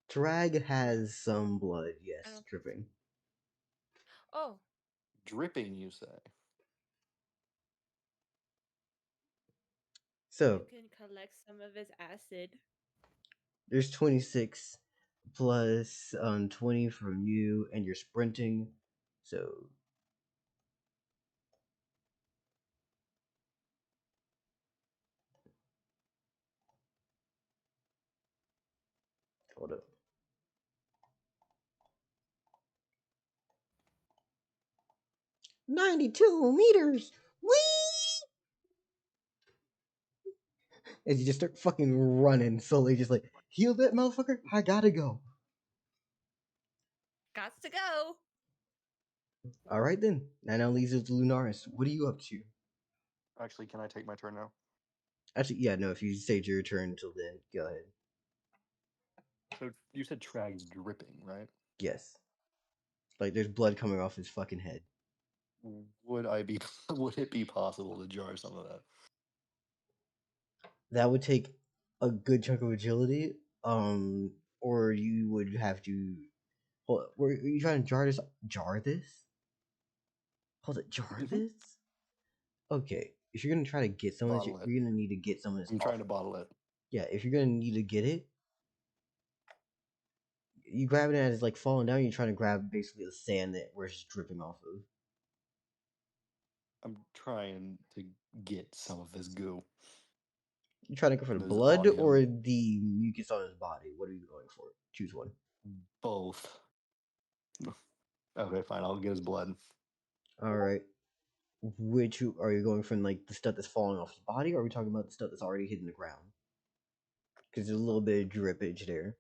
Drag has some blood, yes, I don't- dripping. Oh, Dripping, you say? So you can collect some of his acid. there's 26 plus 20 from you, and you're sprinting. So hold up. $92 Whee! As you just start fucking running, slowly, just like, heal that motherfucker. I gotta go. Gots to go. All right then. Now leaves it to Lunaris. What are you up to? Actually, can I take my turn now? Actually, yeah, no. If you stayed your turn until then, go ahead. So you said Trag's dripping, right? Yes. Like there's blood coming off his fucking head. Would it be possible to jar some of that? That would take a good chunk of agility. Or you would have to. Hold. Were you trying to jar this? Jar this? Hold it. Jar Mhm. this? Okay. If you're gonna try to get some of this, Bottle it. you're gonna need to get some of this. I'm trying to bottle it. Yeah, if you're gonna need to get it, you grab it and it's like falling down. You're trying to grab basically the sand that where it's dripping off of. I'm trying to get some of this goo. You trying to go for the That is blood on or him. the mucus on his body? What are you going for? Choose one. Both. Okay, fine. I'll get his blood. All right. Which are you going from, like the stuff that's falling off his body, or are we talking about the stuff that's already hitting the ground? Because there's a little bit of drippage there.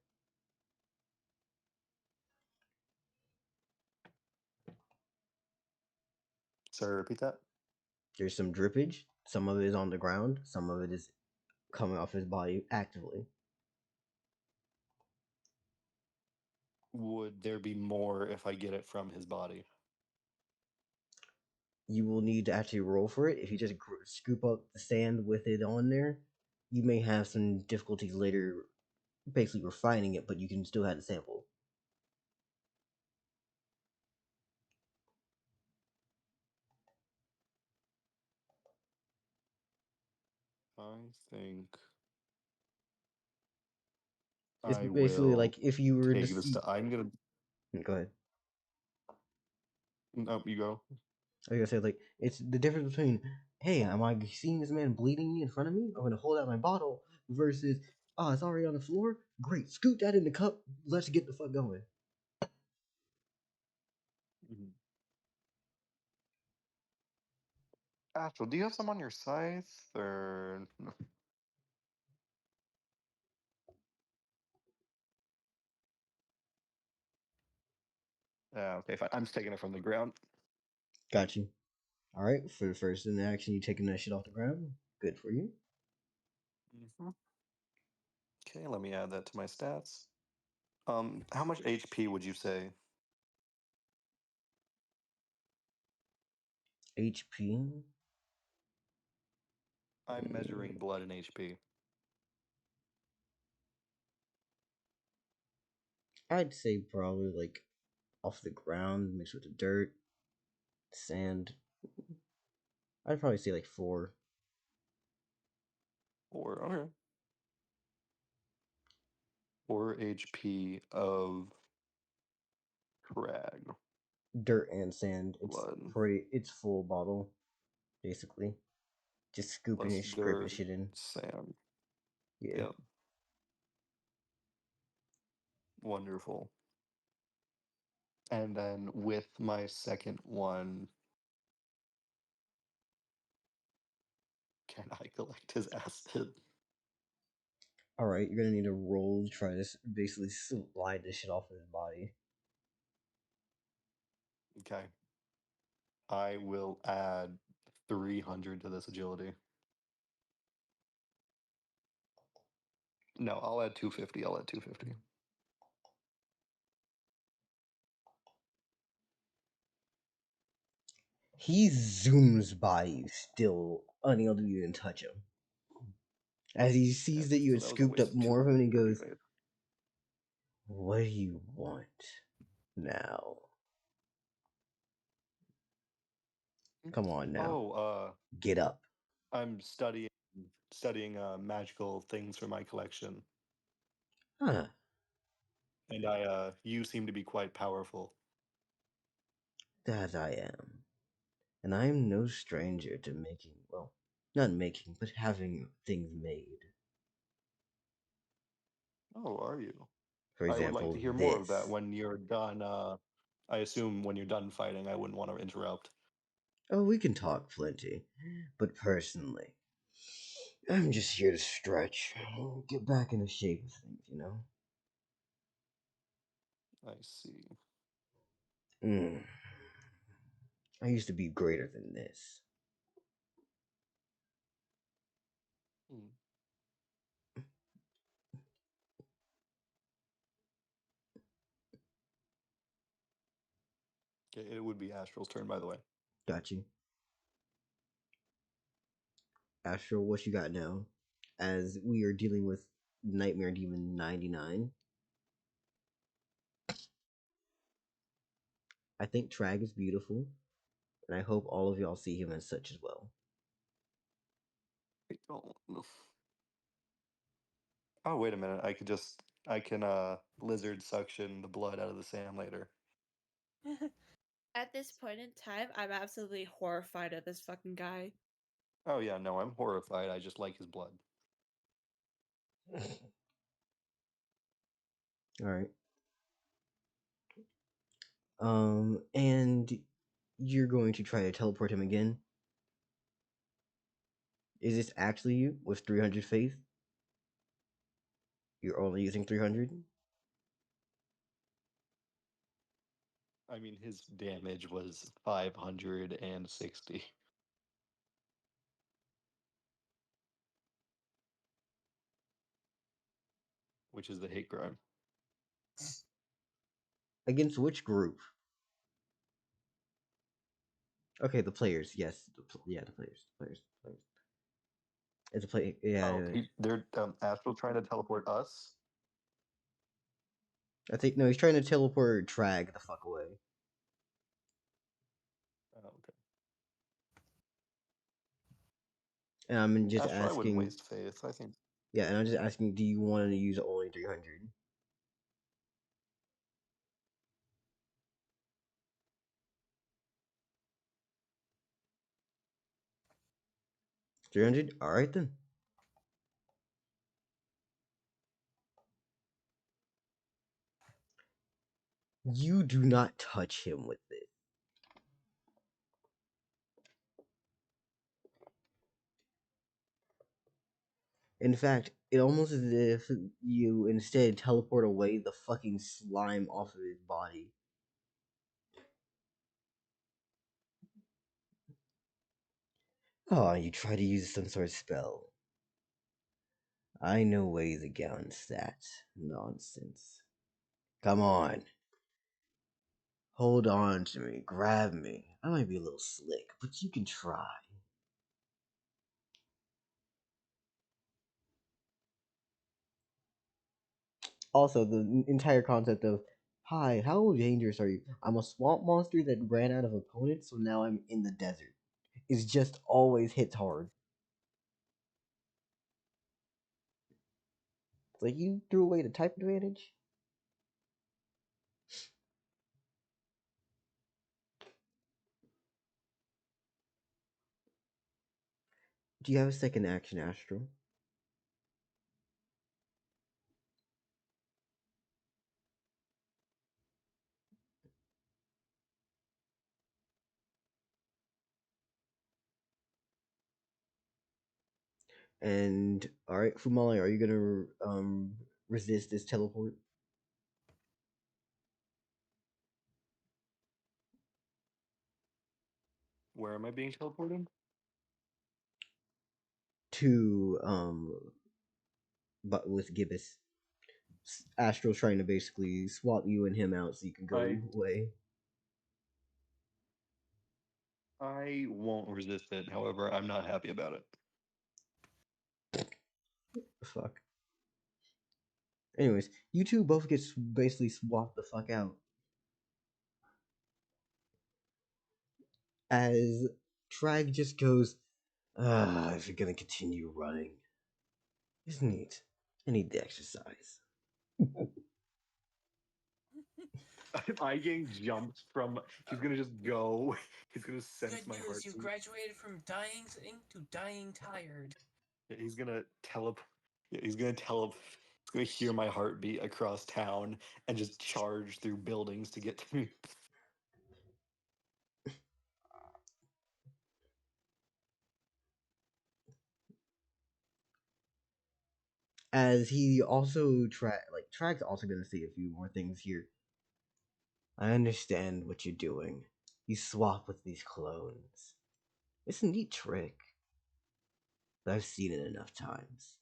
Sorry, repeat that. There's some drippage. Some of it is on the ground. Some of it is coming off his body actively. Would there be more if I get it from his body? You will need to actually roll for it. If you just scoop up the sand with it on there, you may have some difficulties later basically refining it, but you can still have the sample. I think It's I basically will like if you were to take this. see. I'm gonna. Go ahead. No, you go. I was gonna say, like, it's the difference between, hey, am I seeing this man bleeding in front of me? I'm gonna hold out my bottle versus, oh, it's already on the floor. Great, scoot that in the cup. Let's get the fuck going. Mhm. Astral, do you have some on your scythe or? Yeah, okay, fine. I'm just taking it from the ground. Got you. All right, for the first in the action, you taking that shit off the ground. Good for you. Okay, let me add that to my stats. How much HP would you say? HP. I'm measuring blood and HP. I'd say probably like off the ground mixed with the dirt, sand. I'd probably say like 4. 4, okay. 4 HP of crag Dirt and sand. blood It's full bottle, basically. Just scooping plus it, scraping dirt, shit in. sand. Yeah. Yep. Wonderful. And then with my second one, can I collect his acid? All right, you're gonna need a roll to try to basically slide this shit off of his body. Okay. I will add 300 to this agility. No, I'll add 250. I'll add 250. He zooms by you, still unable to even touch him. As he sees that you So had that was a scooped waste up of more of him, and he 230, goes, right? "What do you want now? Come on now, Oh, get up." I'm studying magical things for my collection, Huh? and you seem to be quite powerful. That I am, and I am no stranger to making, well, not making, but having things made. Oh, are you? For I would like example, to hear more of that this. when you're done. I assume when you're done fighting, I wouldn't want to interrupt. Oh, we can talk plenty, but personally, I'm just here to stretch, get back into shape of things, you know? I see. I used to be greater than this. Hmm. Okay, it would be Astral's turn, by the way. Got you. Astral, what you got now? As we are dealing with Nightmare Demon 99. I think Trag is beautiful, and I hope all of y'all see him as such as well. I don't know. Oh, wait a minute. I can lizard suction the blood out of the sand later. At this point in time, I'm absolutely horrified at this fucking guy. Oh yeah, no, I'm horrified. I just like his blood. All right. And you're going to try to teleport him again? Is this actually you with 300 faith? You're only using 300? I mean, his damage was 560. which is the hate crime. Against which group? Okay, the players. Yes, the players. It's a play. Yeah, Oh, they're Astral trying to teleport us. I think no. He's trying to teleport Trag the fuck away. Oh, okay. And I'm just Astral, I wouldn't asking. waste faith. I think. Yeah, and I'm just asking. Do you want to use only 300? 300? All right then. You do not touch him with this. In fact, it almost as if you instead teleport away the fucking slime off of his body. Oh, you try to use some sort of spell. I know ways against that nonsense. Come on. Hold on to me. Grab me. I might be a little slick, but you can try. Also, the entire concept of, hi, how dangerous are you? I'm a swamp monster that ran out of opponents, so now I'm in the desert. Is just always hits hard. It's like you threw away the type advantage? Do you have a second action, Astral? And alright, Fumale, are you gonna resist this teleport? Where am I being teleported? To but with Gibbous. Astral's trying to basically swap you and him out so you can go away. I won't resist it. However, I'm not happy about it. Fuck. Anyways, you two both get basically swapped the fuck out. As Trag just goes, if you're gonna continue running. Isn't it? I need the exercise. If I getting jumped from, he's gonna just go. He's gonna sense Good my news, heart. you graduated from dying to dying tired. He's gonna teleport. Yeah, he's gonna He's gonna hear my heartbeat across town and just charge through buildings to get to me. As he also Trag's also gonna say a few more things here. I understand what you're doing. You swap with these clones. It's a neat trick. But I've seen it enough times.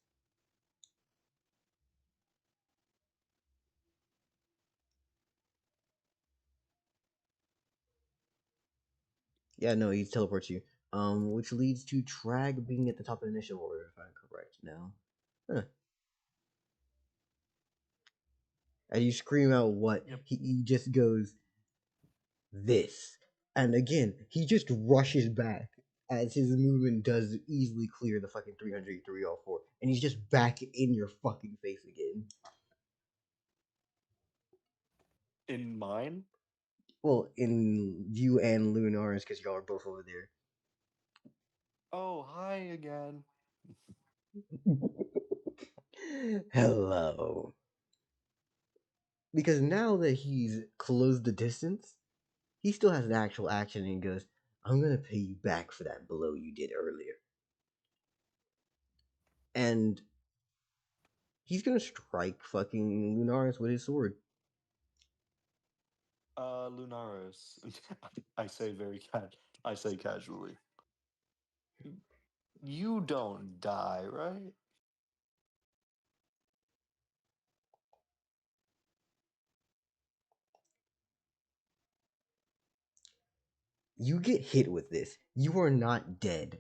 Yeah, no, he teleports you. Which leads to Trag being at the top of the initial order, if I'm correct now. Huh. As you scream out what, Yep. he just goes, this. And again, he just rushes back as his movement does easily clear the fucking 300, 304. And he's just back in your fucking face again. In mine? Well, in you and Lunaris, because y'all are both over there. Oh, hi again. Hello. Because now that he's closed the distance, he still has an actual action and he goes, I'm gonna pay you back for that blow you did earlier. And he's gonna strike fucking Lunaris with his sword. Lunaris. I say casually. You don't die, right? You get hit with this. You are not dead.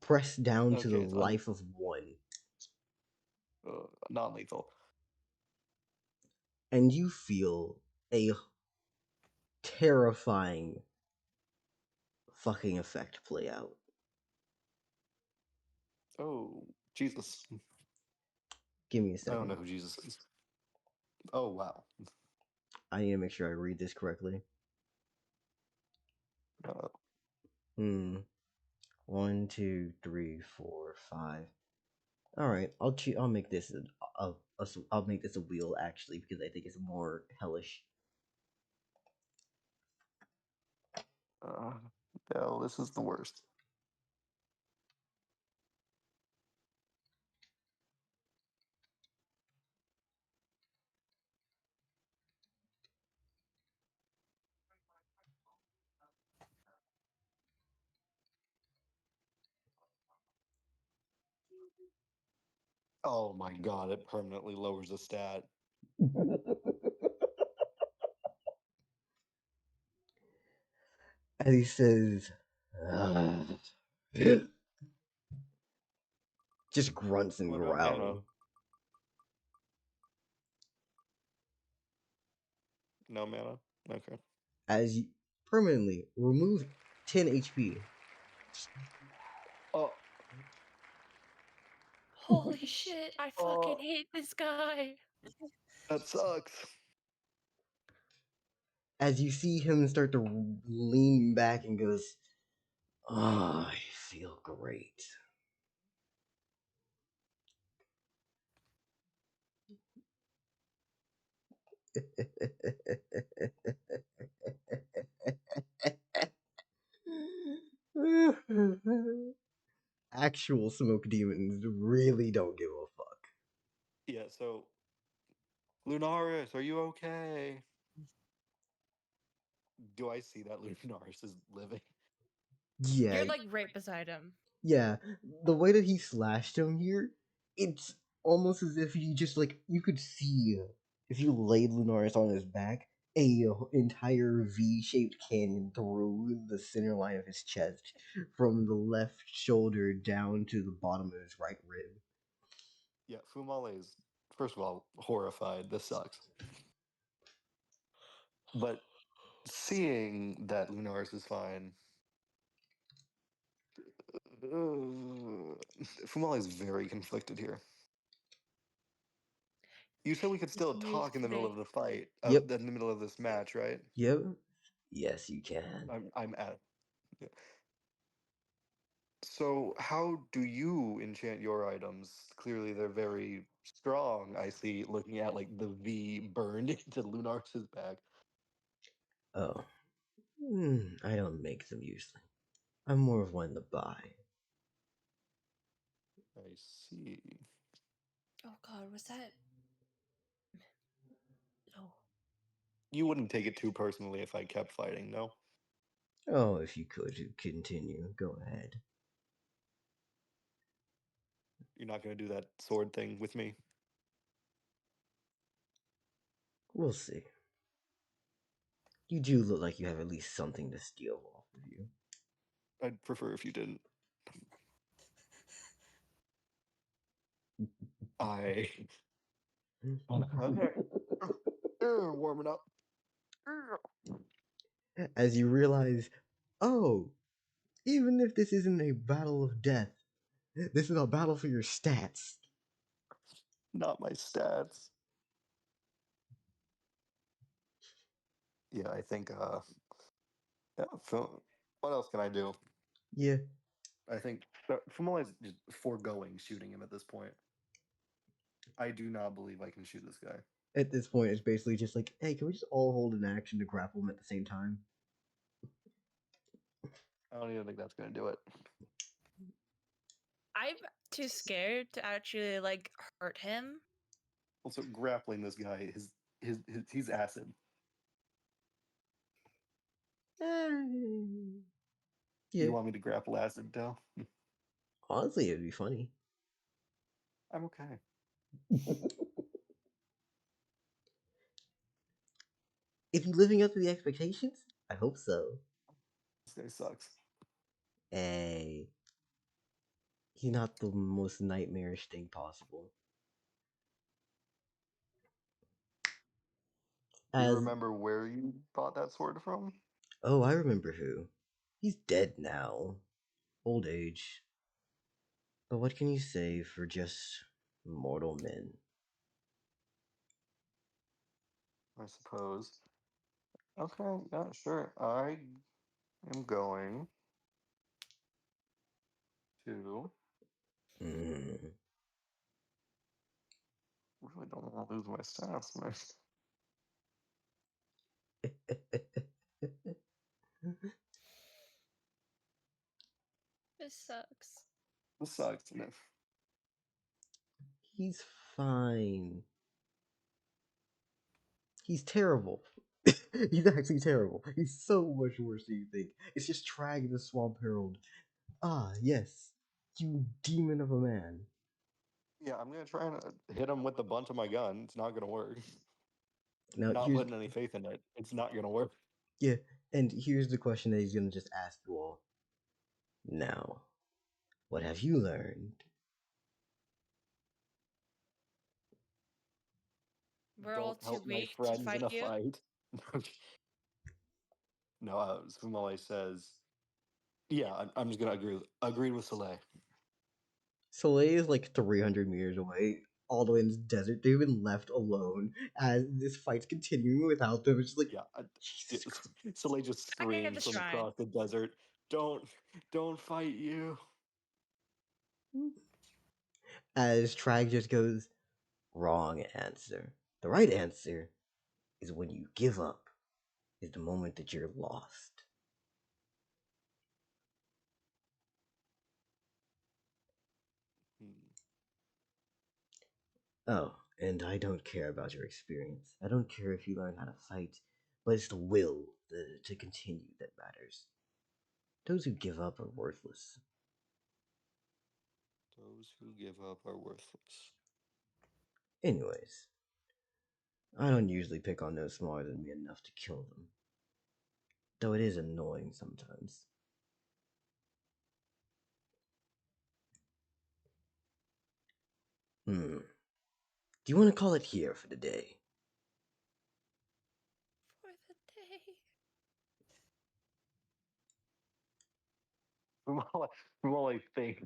Pressed down to the Okay, so life of 1. non-lethal. And you feel a terrifying fucking effect play out. Oh, Jesus. Give me a I second. don't know who Jesus is. Oh, wow. I need to make sure I read this correctly. Uh, 1, 2, 3, 4, 5. All right, I'll make this I'll make this a wheel actually because I think it's more hellish. Hell, this is the worst. Oh my god, it permanently lowers the stat. And he says, just grunts and What about mana? growls. No mana? Okay. As you permanently remove 10 HP. Oh, Holy shit, I fucking Oh. hate this guy. that sucks. As you see him start to lean back and goes, oh, I feel great. Actual smoke demons really don't give a fuck. Yeah, so Lunaris, are you okay? Do I see that Lunaris is living? Yeah, You're like right beside him. yeah. The way that he slashed him here, it's almost as if you just like you could see if you laid Lunaris on his back, a entire V-shaped canyon through the center line of his chest, from the left shoulder down to the bottom of his right rib. Yeah, Fumale is, first of all, horrified. This sucks. But seeing that Lunaris is fine, Fumale is very conflicted here. You said we could still He is talk in the middle today. of the fight, Yep. in the middle of this match, right? Yep. Yes, you can. I'm at. Yeah. So, how do you enchant your items? Clearly, they're very strong. I see, looking at like the V burned into Lunaris's back. Oh. I don't make them usually. I'm more of one to buy. I see. Oh god, was that? Oh. You wouldn't take it too personally if I kept fighting, no? Oh, if you could continue, go ahead. You're not going to do that sword thing with me? We'll see. You do look like you have at least something to steal off of you. I'd prefer if you didn't. I. Okay. Warming up. As you realize, oh, even if this isn't a battle of death, this is a battle for your stats. Not my stats. Yeah, I think, yeah, what else can I do? Yeah, I think Fumale is just foregoing shooting him at this point. I do not believe I can shoot this guy. at this point, it's basically just like, hey, can we just all hold an action to grapple him at the same time? I don't even think that's going to do it. I'm too scared to actually like hurt him. Also, grappling this guy, he's acid. Yeah. You want me to grapple acid, Del? Honestly, it'd be funny. I'm okay. If you're living up to the expectations, I hope so. This guy sucks. Hey, he's not the most nightmarish thing possible. Do you As remember where you bought that sword from? oh, I remember who. He's dead now. Old age. But what can you say for just mortal men? I suppose. Okay, yeah, sure. I am going to. Mm. Really don't want to lose my stats, man. This sucks. This sucks, man. He's fine. He's terrible. He's actually terrible. He's so much worse than you think. It's just Trag the Swamp Herald. Ah, yes. You demon of a man. Yeah, I'm gonna try and hit him with the butt of my gun. It's not gonna work. Now Not here's putting any faith in it. It's not gonna work. yeah, and here's the question that he's gonna just ask you all. Now, what have you learned? We're all Don't too help my weak to friends in fight a you. fight. No, Fumale says, "Yeah, I'm just gonna agree with Soleil." Soleil is like 300 meters away, all the way in this desert. They've been left alone as this fight's continuing without them. It's just like, Yeah, Jesus Christ. Soleil just I get the screams from shrine. across the desert, don't fight you." As Trag just goes, wrong answer. The right answer is when you give up, is the moment that you're lost. Hmm. Oh, and I don't care about your experience. I don't care if you learn how to fight, but it's the will to continue that matters. Those who give up are worthless. Those who give up are worthless. Anyways, I don't usually pick on those smaller than me enough to kill them. Though it is annoying sometimes. Do you want to call it here for the day? For the day. Fumale thinks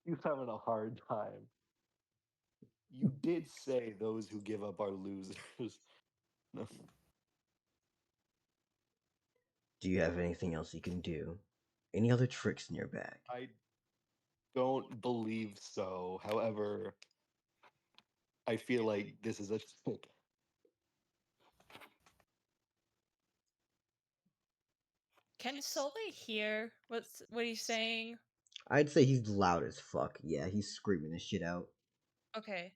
he's having a hard time. You did say those who give up are losers. No. Do you have anything else you can do? Any other tricks in your bag? I don't believe so. However, I feel like this is a trick. Can Soleil hear what he's saying? I'd say he's loud as fuck. Yeah, he's screaming this shit out. Okay.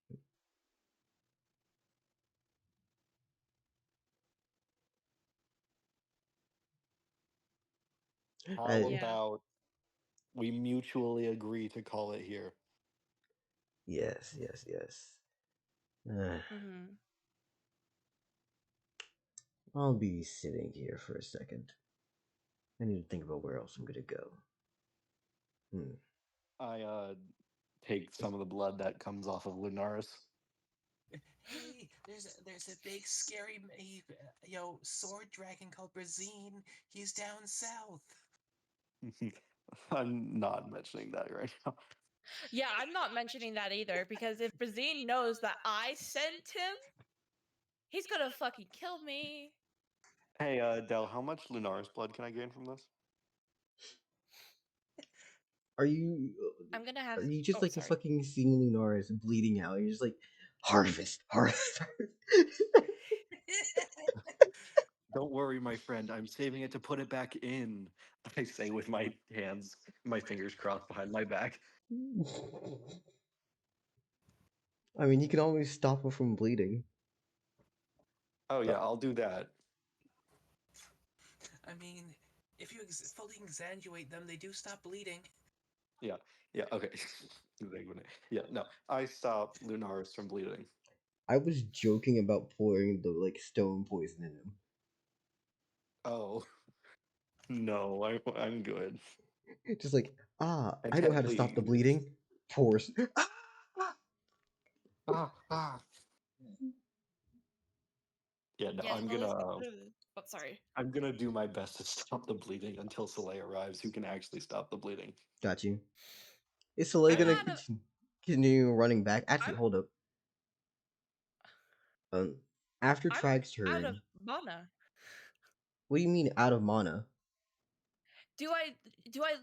How Yeah. about we mutually agree to call it here? Yes, yes, yes. Mm-hmm. I'll be sitting here for a second. I need to think about where else I'm gonna go. I take some of the blood that comes off of Lunaris. Hey, there's a big scary sword dragon called Brazine. He's down south. I'm not mentioning that right now. Yeah, I'm not mentioning that either because if Brazine knows that I sent him, he's gonna fucking kill me. Hey, Del, how much Lunaris blood can I gain from this? Are you I'm gonna have. are you just Oh, like sorry. fucking seeing Lunaris bleeding out? You're just like harvest, harvest. Don't worry, my friend. I'm saving it to put it back in. I say with my hands, my fingers crossed behind my back. I mean, you can always stop her from bleeding. Oh yeah, I'll do that. I mean, if you fully exsanguinate them, they do stop bleeding. Yeah, okay. Yeah, no, I stopped Lunaris from bleeding. I was joking about pouring the like stone poison in him. Oh. No, I'm good. Just like, And I know how to stop the please. bleeding. Force. Yeah, no, Yeah, I'm Soleil's gonna oh, sorry. I'm gonna do my best to stop the bleeding until Soleil arrives, who can actually stop the bleeding. Got you. Is Soleil I'm gonna out of continue running back? Actually, I'm hold up. After I'm Trag's out of turn, mana. what do you mean out of mana? Do I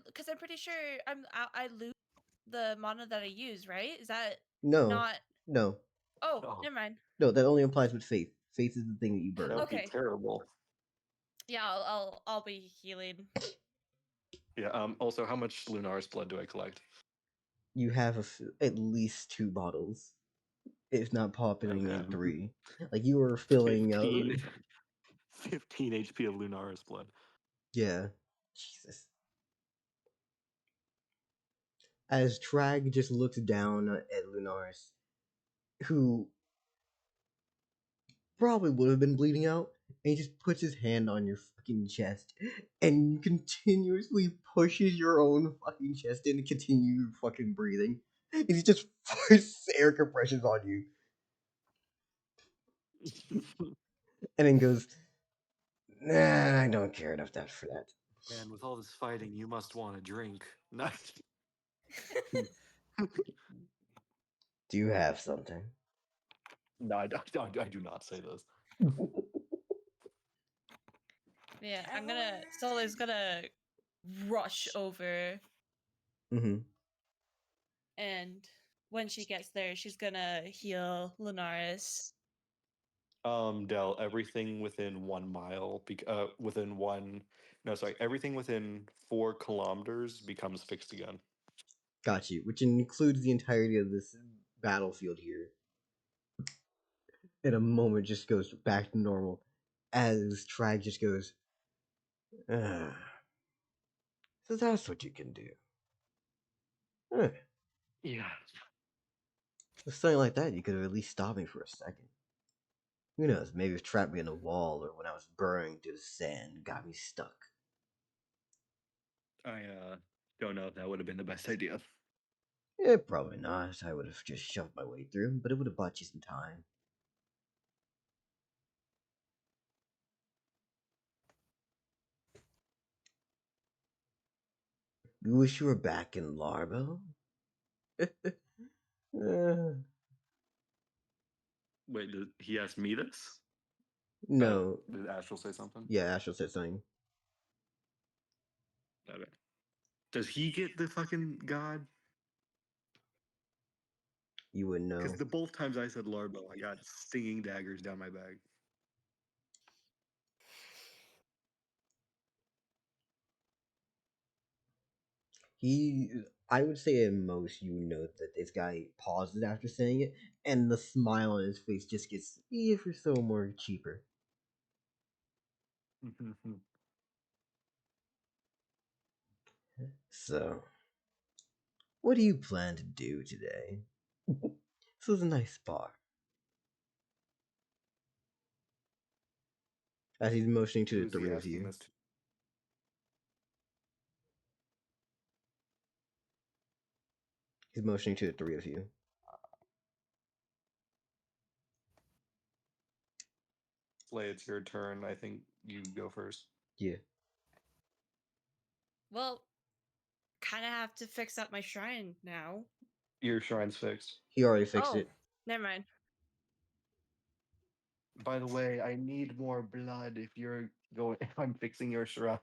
because I'm pretty sure I lose the mana that I use, right? Is that No, not no, Oh, Oh, never mind. no. That only applies with faith. Faith is the thing that you that burn. would be Okay. terrible. Yeah, I'll be healing. Yeah. Also, how much Lunaris blood do I collect? You have at least 2 bottles, if not popping Okay. 3. Like you are filling. 15 HP of Lunaris blood. Yeah. Jesus. As Trag just looks down at Lunaris, who probably would have been bleeding out, and he just puts his hand on your fucking chest and continuously pushes your own fucking chest in to continue fucking breathing. And he just forces air compressions on you. And then goes, nah, I don't care enough for that. Man, with all this fighting, you must want a drink. Nice. Do you have something? No, I do not say this. Yeah, Solar's gonna rush over, Mm-hmm. and when she gets there, she's gonna heal Lunaris. Del, everything within 1 mile, everything within 4 kilometers becomes fixed again. Got you. Which includes the entirety of this battlefield here. In a moment, just goes back to normal. As Trag just goes, ah. So that's what you can do. Huh. Yeah. With something like that, you could have at least stopped me for a second. Who knows? Maybe it trapped me in a wall, or when I was burrowing through the sand, got me stuck. I don't know if that would have been the best idea. Yeah, probably not. I would have just shoved my way through, but it would have bought you some time. You wish you were back in Larbo? Wait, did he ask me this? No. Did Astral say something? Yeah, Astral said something. Okay. Does he get the fucking god? You wouldn't know. Because the both times I said Larbo, I got stinging daggers down my back. I would say at most you note that this guy pauses after saying it, and the smile on his face just gets ever so more cheaper. So, what do you plan to do today? This was a nice bar. As he's motioning to the Who's he 3 of asking you. this to? He's motioning to the 3 of you. Slay, it's your turn. I think you go first. Yeah. Well, kind of have to fix up my shrine now. Your shrine's fixed. He already fixed Oh, it. never mind. By the way, I need more blood if you're going. If I'm fixing your shrine.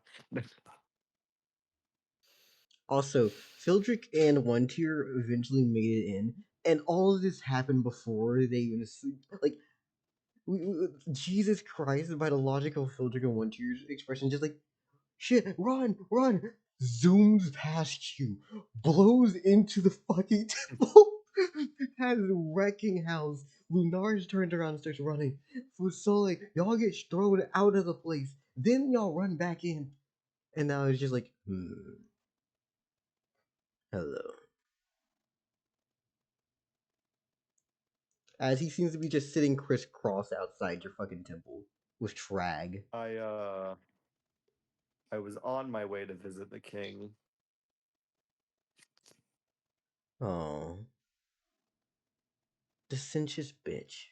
Also, Fildrick and One Tier eventually made it in, and all of this happened before they even like. Jesus Christ! By the logic of Fildrick and One Tier's expression, just like shit, run, run, zooms past you, blows into the fucking temple, has a wrecking house. Lunaris turns around and starts running. Fusole, y'all get thrown out of the place. Then y'all run back in. And now it's just like, hello. As he seems to be just sitting crisscross outside your fucking temple with Trag. I I was on my way to visit the king. Oh. The cinches bitch.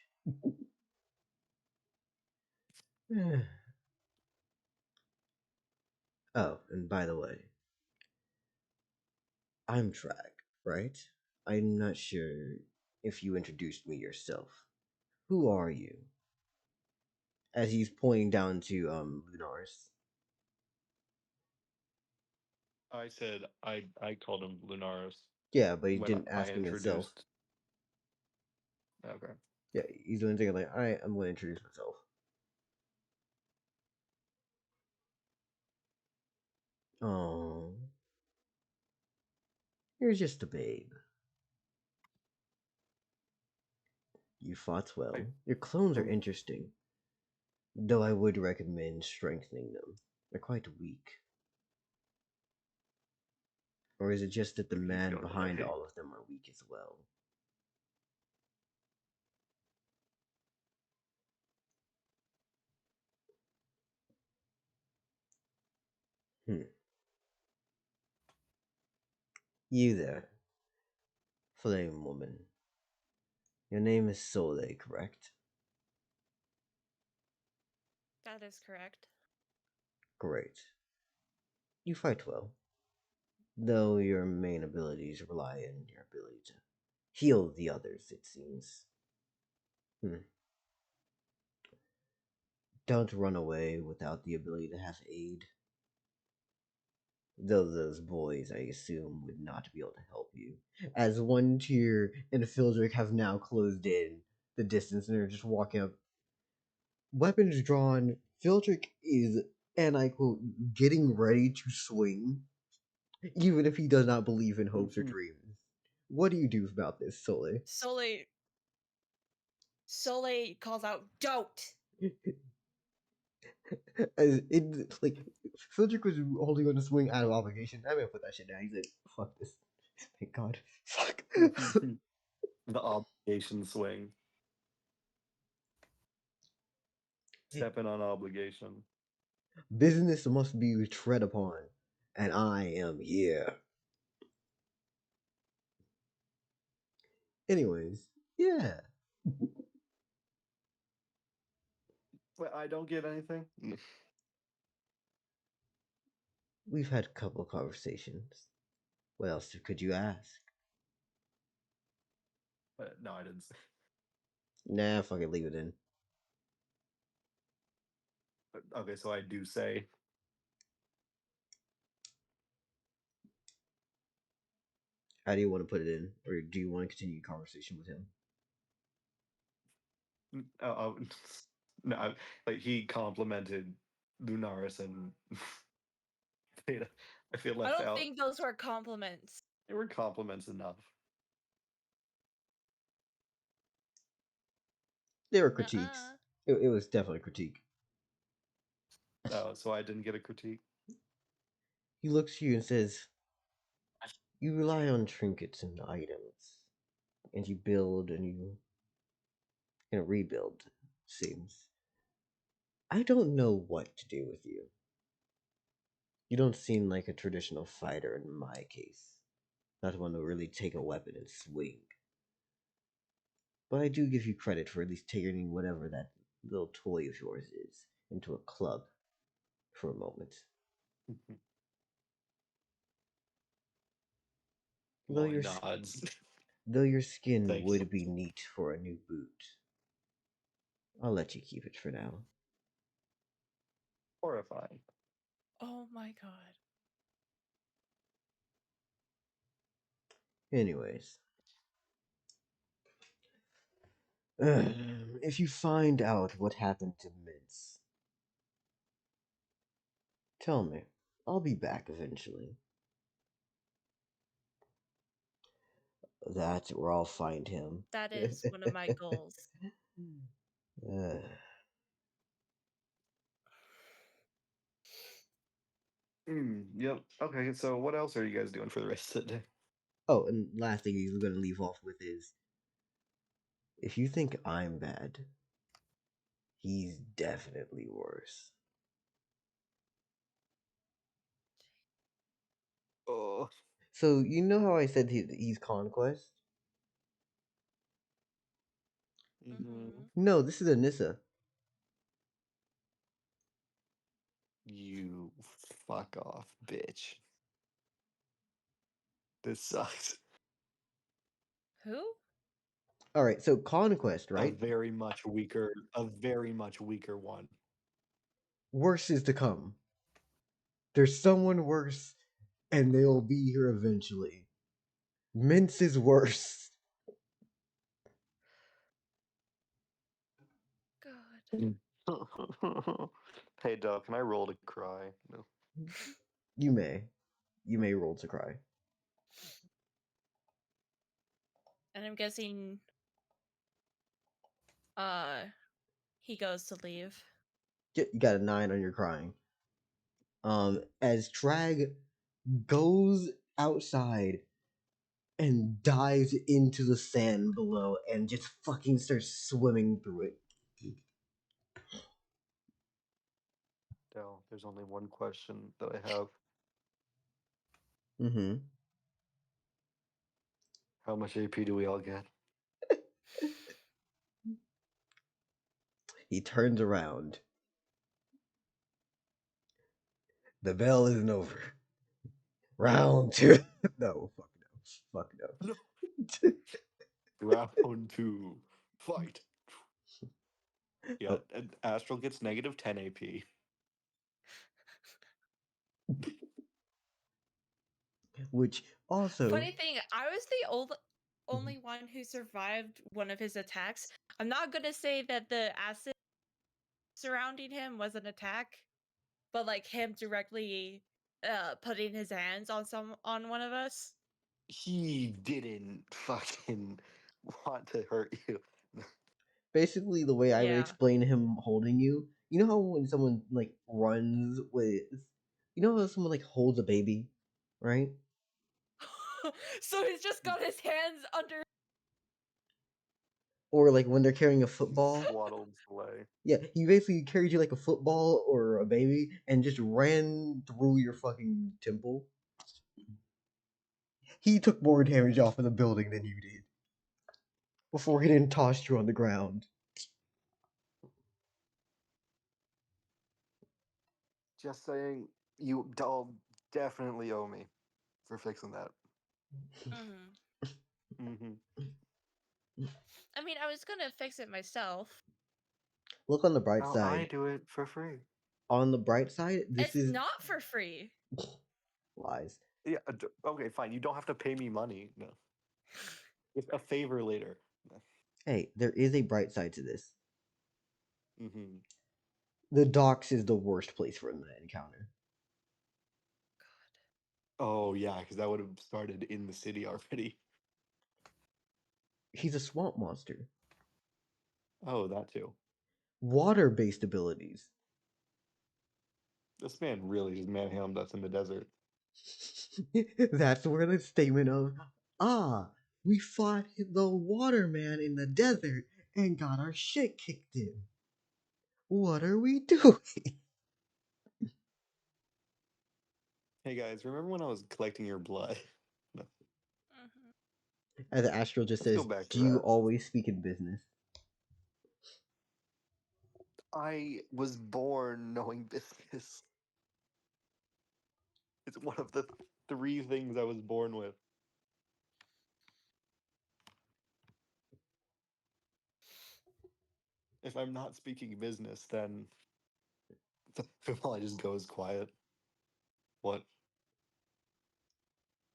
Oh, and by the way, I'm Track, right? I'm not sure if you introduced me yourself. Who are you? As he's pointing down to Lunaris. I said I called him Lunaris Yeah, but he when didn't I ask him himself. introduced. Okay. Yeah, he's doing things like, alright, I'm gonna introduce myself. Oh. You're just a babe. You fought well. Your clones are interesting. Though I would recommend strengthening them. They're quite weak. Or is it just that the man behind all of them are weak as well? You there, flame woman. Your name is Soleil, correct? That is correct. Great. You fight well. Though your main abilities rely on your ability to heal the others, it seems. Don't run away without the ability to have aid. Though those boys, I assume, would not be able to help you. As one tier and Fildrick have now closed in the distance and are just walking up. Weapons drawn, Fildrick is, and I quote, getting ready to swing, even if he does not believe in hopes or dreams. What do you do about this, Soleil? Soleil calls out, "Don't!" As it, like, Fildrick was holding on to swing out of obligation. I'm gonna put that shit down. He's like, fuck this. Thank God. Fuck. The obligation swing. Stepping on obligation. Business must be tread upon, and I am here. Anyways, yeah. But I don't get anything. We've had a couple conversations. What else could you ask? No, I didn't. Nah, fucking leave it in. Okay, so I do say. How do you want to put it in? Or do you want to continue conversation with him? No, like he complimented Lunaris and I feel left I don't out. think those were compliments. They were compliments enough. They were critiques. It was definitely a critique. Oh, so I didn't get a critique. He looks to you and says, you rely on trinkets and items, and you build and you rebuild, seems. I don't know what to do with you. You don't seem like a traditional fighter in my case. Not one to really take a weapon and swing. But I do give you credit for at least taking whatever that little toy of yours is into a club for a moment. Though your, nods. Though your skin Thanks. would be neat for a new boot, I'll let you keep it for now. Horrifying. Oh my god. Anyways. If you find out what happened to Mince, tell me. I'll be back eventually. That's where I'll find him. That is one of my goals. Yep. Okay, so what else are you guys doing for the rest of the day? Oh, and last thing he's gonna leave off with is, if you think I'm bad, he's definitely worse. Oh. So you know how I said he's conquest? Mhm. No, this is Anissa. You fuck off, bitch. This sucks. Who? All right, so conquest, A right? very much weaker one. Worse is to come. There's someone worse, and they'll be here eventually. Mince is worse. God. Hey, Doug, can I roll to cry? No. You may roll to cry. And I'm guessing he goes to leave. You got a 9 on your crying. As Trag goes outside and dives into the sand below and just fucking starts swimming through it. Dell, there's only one question that I have. Mm-hmm. How much AP do we all get? He turns around. The bell isn't over. Round 2. No, fuck no. Fuck no. No. Round 2. Fight. Yeah, Oh, and Astral gets negative 10 AP. which also Funny thing, I was the only one who survived one of his attacks. I'm not gonna say that the acid surrounding him was an attack, but like him directly putting his hands on one of us. He didn't fucking want to hurt you. basically the way I would Yeah. explain him holding you. You know how when someone like runs with, you know how someone like holds a baby, right? So he's just got his hands under. Or like when they're carrying a football. Swaddled away. Yeah, he basically carried you like a football or a baby and just ran through your fucking temple. He took more damage off of the building than you did before he didn't toss you on the ground. Just saying, you all definitely owe me for fixing that. Mm-hmm. I mean, I was gonna fix it myself. Look on the bright Now I side. do it for free. On the bright side, this It's is not for free. lies. Yeah, okay, fine. You don't have to pay me money. No. It's a favor later. Hey, there is a bright side to this. Mm-hmm. The docks is the worst place for an encounter. Oh, yeah, because that would have started in the city already. He's a swamp monster. Oh, that too. Water-based abilities. This man really is manhandled us in the desert. That's where the statement of, we fought the waterman in the desert and got our shit kicked in. What are we doing? Hey guys, remember when I was collecting your blood? No. As Astral just Let's go says, back to do you that. always speak in business? I was born knowing business. It's one of the 3 things I was born with. If I'm not speaking business, then Fumale just goes quiet. What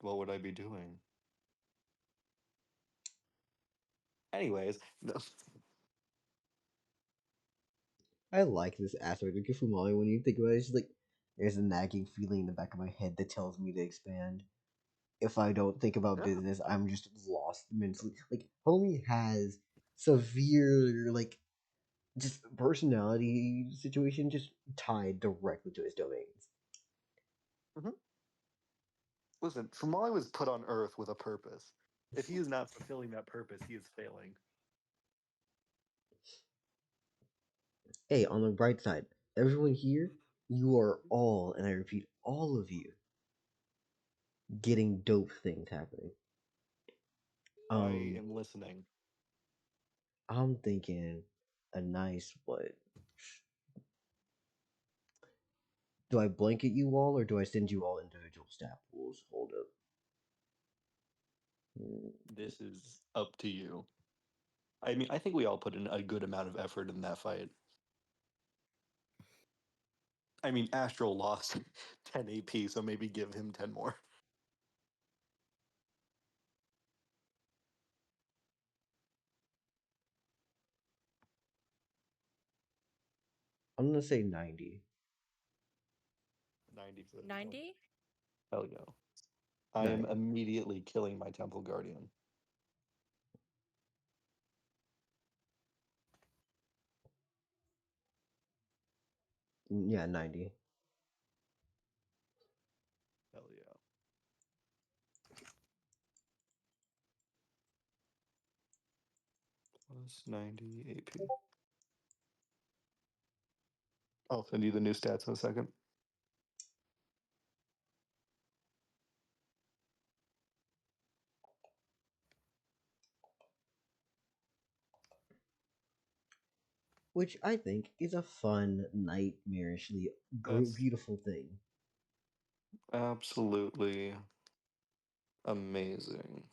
would I be doing? Anyways, no. I like this aspect of Kifumali when you think about it. It's just like, there's a nagging feeling in the back of my head that tells me to expand. If I don't think about Yeah. business, I'm just lost mentally. Like, homie has severe, like, just personality situation just tied directly to his domains. Mm-hmm. Listen, Fumale was put on Earth with a purpose. If he is not fulfilling that purpose, he is failing. Hey, on the bright side, everyone here, you are all, and I repeat, all of you, getting dope things happening. I am listening. I'm thinking a nice what? Do I blanket you all or do I send you all individual stat pools? Hold up. This is up to you. I mean, I think we all put in a good amount of effort in that fight. I mean, Astral lost 10 AP, so maybe give him 10 more. I'm gonna say 90. 90 for 90? Hell yeah. I am Nice. immediately killing my Temple Guardian. Yeah, 90. Hell yeah. Plus 90 AP. I'll send you the new stats in a second. Which I think is a fun, nightmarishly That's beautiful thing. absolutely amazing.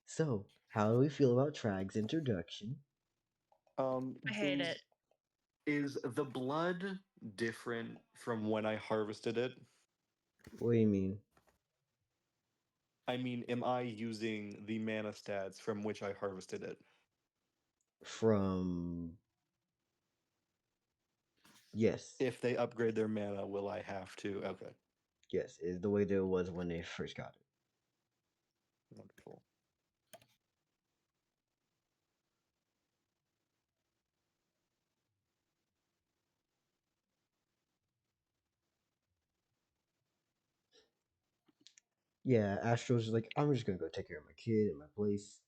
So, how do we feel about Trag's introduction? I hate it. Is the blood different from when I harvested it? What do you mean? I mean, am I using the mana stats from which I harvested it? From. Yes. If they upgrade their mana, will I have to? Okay. Yes, is the way that it was when they first got it. Wonderful. Yeah, Astro's like, I'm just gonna go take care of my kid in my place.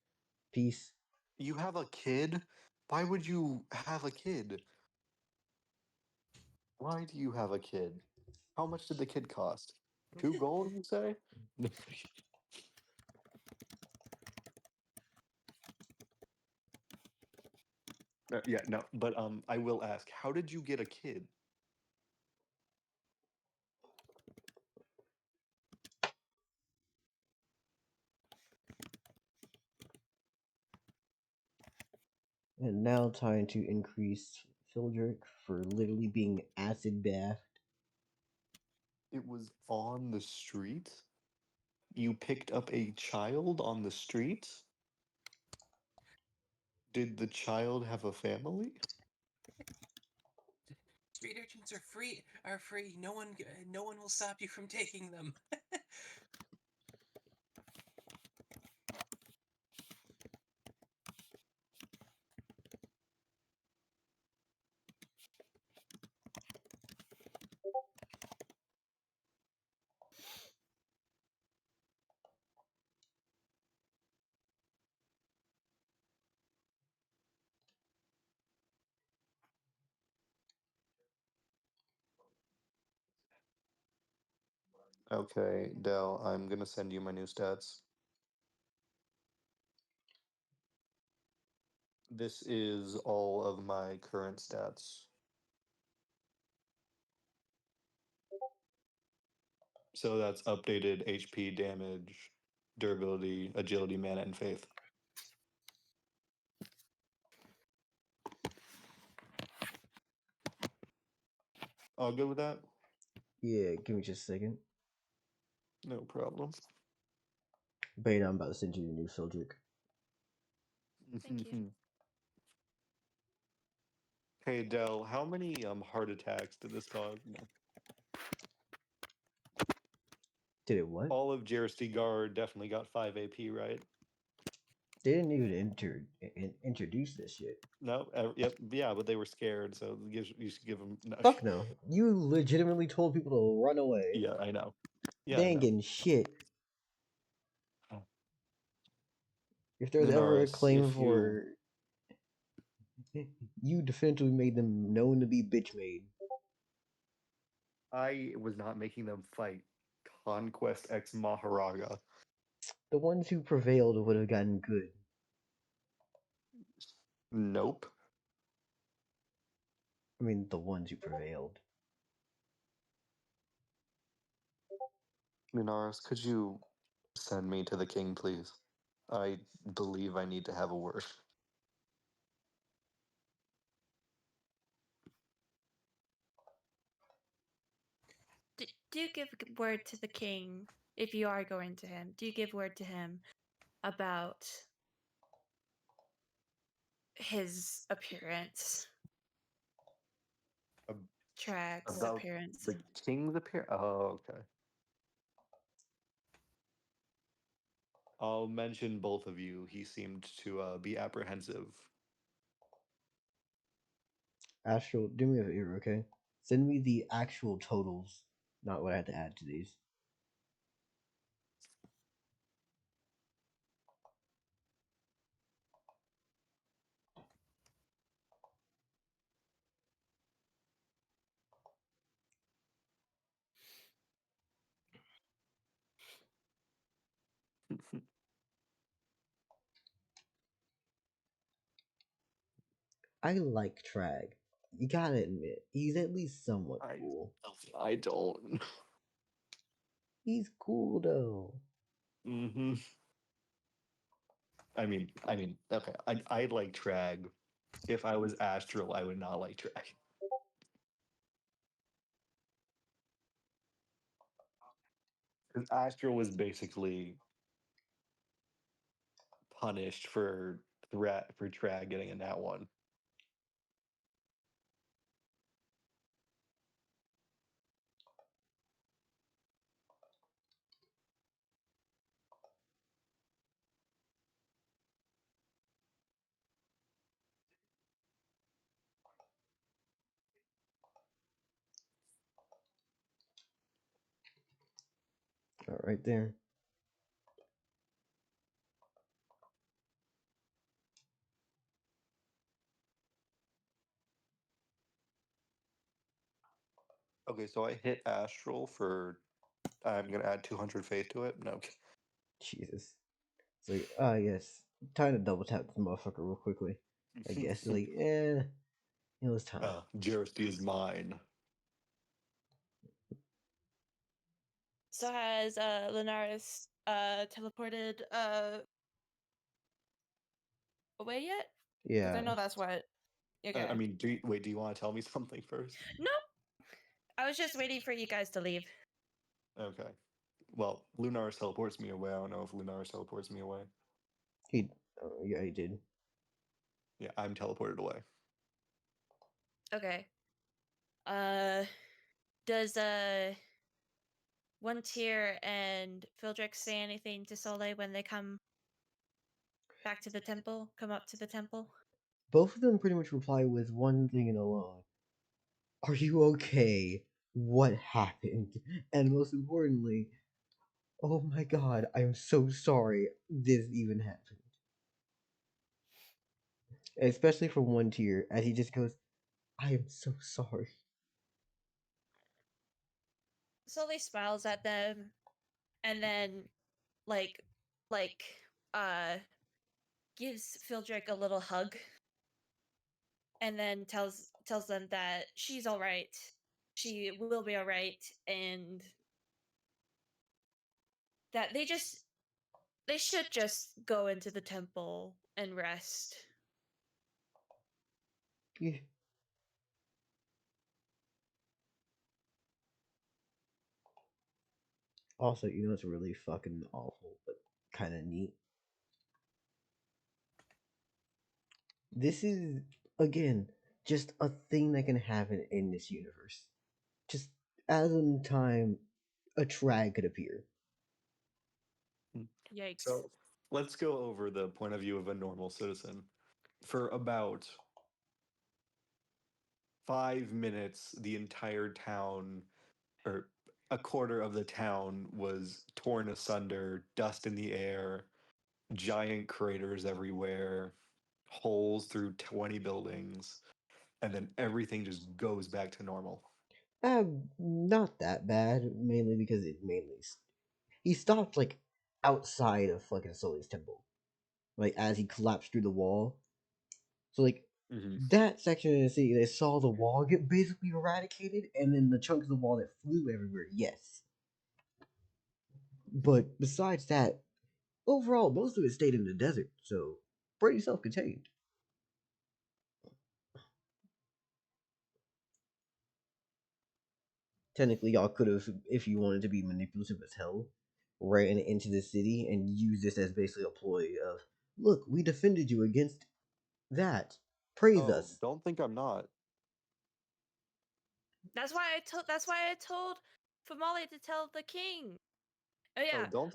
Peace. You have a kid? Why would you have a kid? Why do you have a kid? How much did the kid cost? 2 gold, you say? Yeah, no, but I will ask, how did you get a kid? And now trying to increase Fildrick for literally being acid bathed. It was on the street? You picked up a child on the street? Did the child have a family? Street urchins are free. No one will stop you from taking them. Okay, Dell, I'm gonna send you my new stats. This is all of my current stats. So that's updated HP, damage, durability, agility, mana, and faith. All good with that? Yeah, give me just a second. No problem. Beta, I'm about to send you a new Fildrick. Thank you. Hey Dell, how many heart attacks did this cause? No. Did it what? All of Jerstigar definitely got 5 AP, right? They didn't even introduce this shit. No, yep, yeah, but they were scared, so you should give them. No. Fuck no. You legitimately told people to run away. Yeah, I know. Yeah, They I ain't know. getting shit. If there's ever a Lunaris, claim if for you definitively made them known to be bitch made. I was not making them fight Conquest Ex Maharaga. The ones who prevailed would have gotten good. Nope. I mean, the ones who prevailed. Lunaris, could you send me to the king, please? I believe I need to have a word. Do give word to the king if you are going to him. Do give word to him about his appearance. Ab- Trag's About appearance. the king's appearance? Oh, okay. I'll mention both of you. He seemed to be apprehensive. Astral, do me a favor, okay? Send me the actual totals, not what I had to add to these. I like Trag. You gotta admit, he's at least somewhat cool. I don't. He's cool though. Mm-hmm. I mean, okay. I like Trag. If I was Astral, I would not like Trag. Because Astral was basically punished for Trag getting in that one. All right there. Okay, so I hit Astral for. I'm gonna add 200 faith to it. No. Jesus. It's like, yes. Time to double tap this motherfucker real quickly. I guess it's like, it was time. Jersey is mine. So has Lunaris teleported away yet? Because Yeah. I know that's what. Okay. I mean, do you want to tell me something first? No. I was just waiting for you guys to leave. Okay. Well, Lunaris teleports me away. I don't know if Lunaris teleports me away. Yeah, he did. Yeah, I'm teleported away. Okay. Does One Tier and Fildrix say anything to Soleil when they come back to the temple? Come up to the temple? Both of them pretty much reply with one thing and alone. Are you okay? What happened? And most importantly, oh my god, I'm so sorry this even happened. Especially from One Tier, as he just goes, I am so sorry. Soleil smiles at them and then like gives Fildrick a little hug and then tells them that she's all right. She will be all right, and that they should just go into the temple and rest. Yeah. Also, you know it's really fucking awful, but kind of neat. This is, again, just a thing that can happen in this universe. Just as in time, a trag could appear. Yikes. So let's go over the point of view of a normal citizen. For about 5 minutes, the entire town, or a quarter of the town, was torn asunder, dust in the air, giant craters everywhere, holes through 20 buildings, and then everything just goes back to normal. Not that bad. Mainly because he stopped like outside of fucking Sully's temple, like as he collapsed through the wall. So like Hmm. that section of the city, they saw the wall get basically eradicated, and then the chunks of the wall that flew everywhere. Yes, but besides that, overall, most of it stayed in the desert, so pretty self-contained. Technically, y'all could have, if you wanted to be manipulative as hell, ran into the city and used this as basically a ploy of, look, we defended you against that. Praise Oh, us. don't think I'm not. That's why I told Fumale to tell the king. Oh Oh, yeah. don't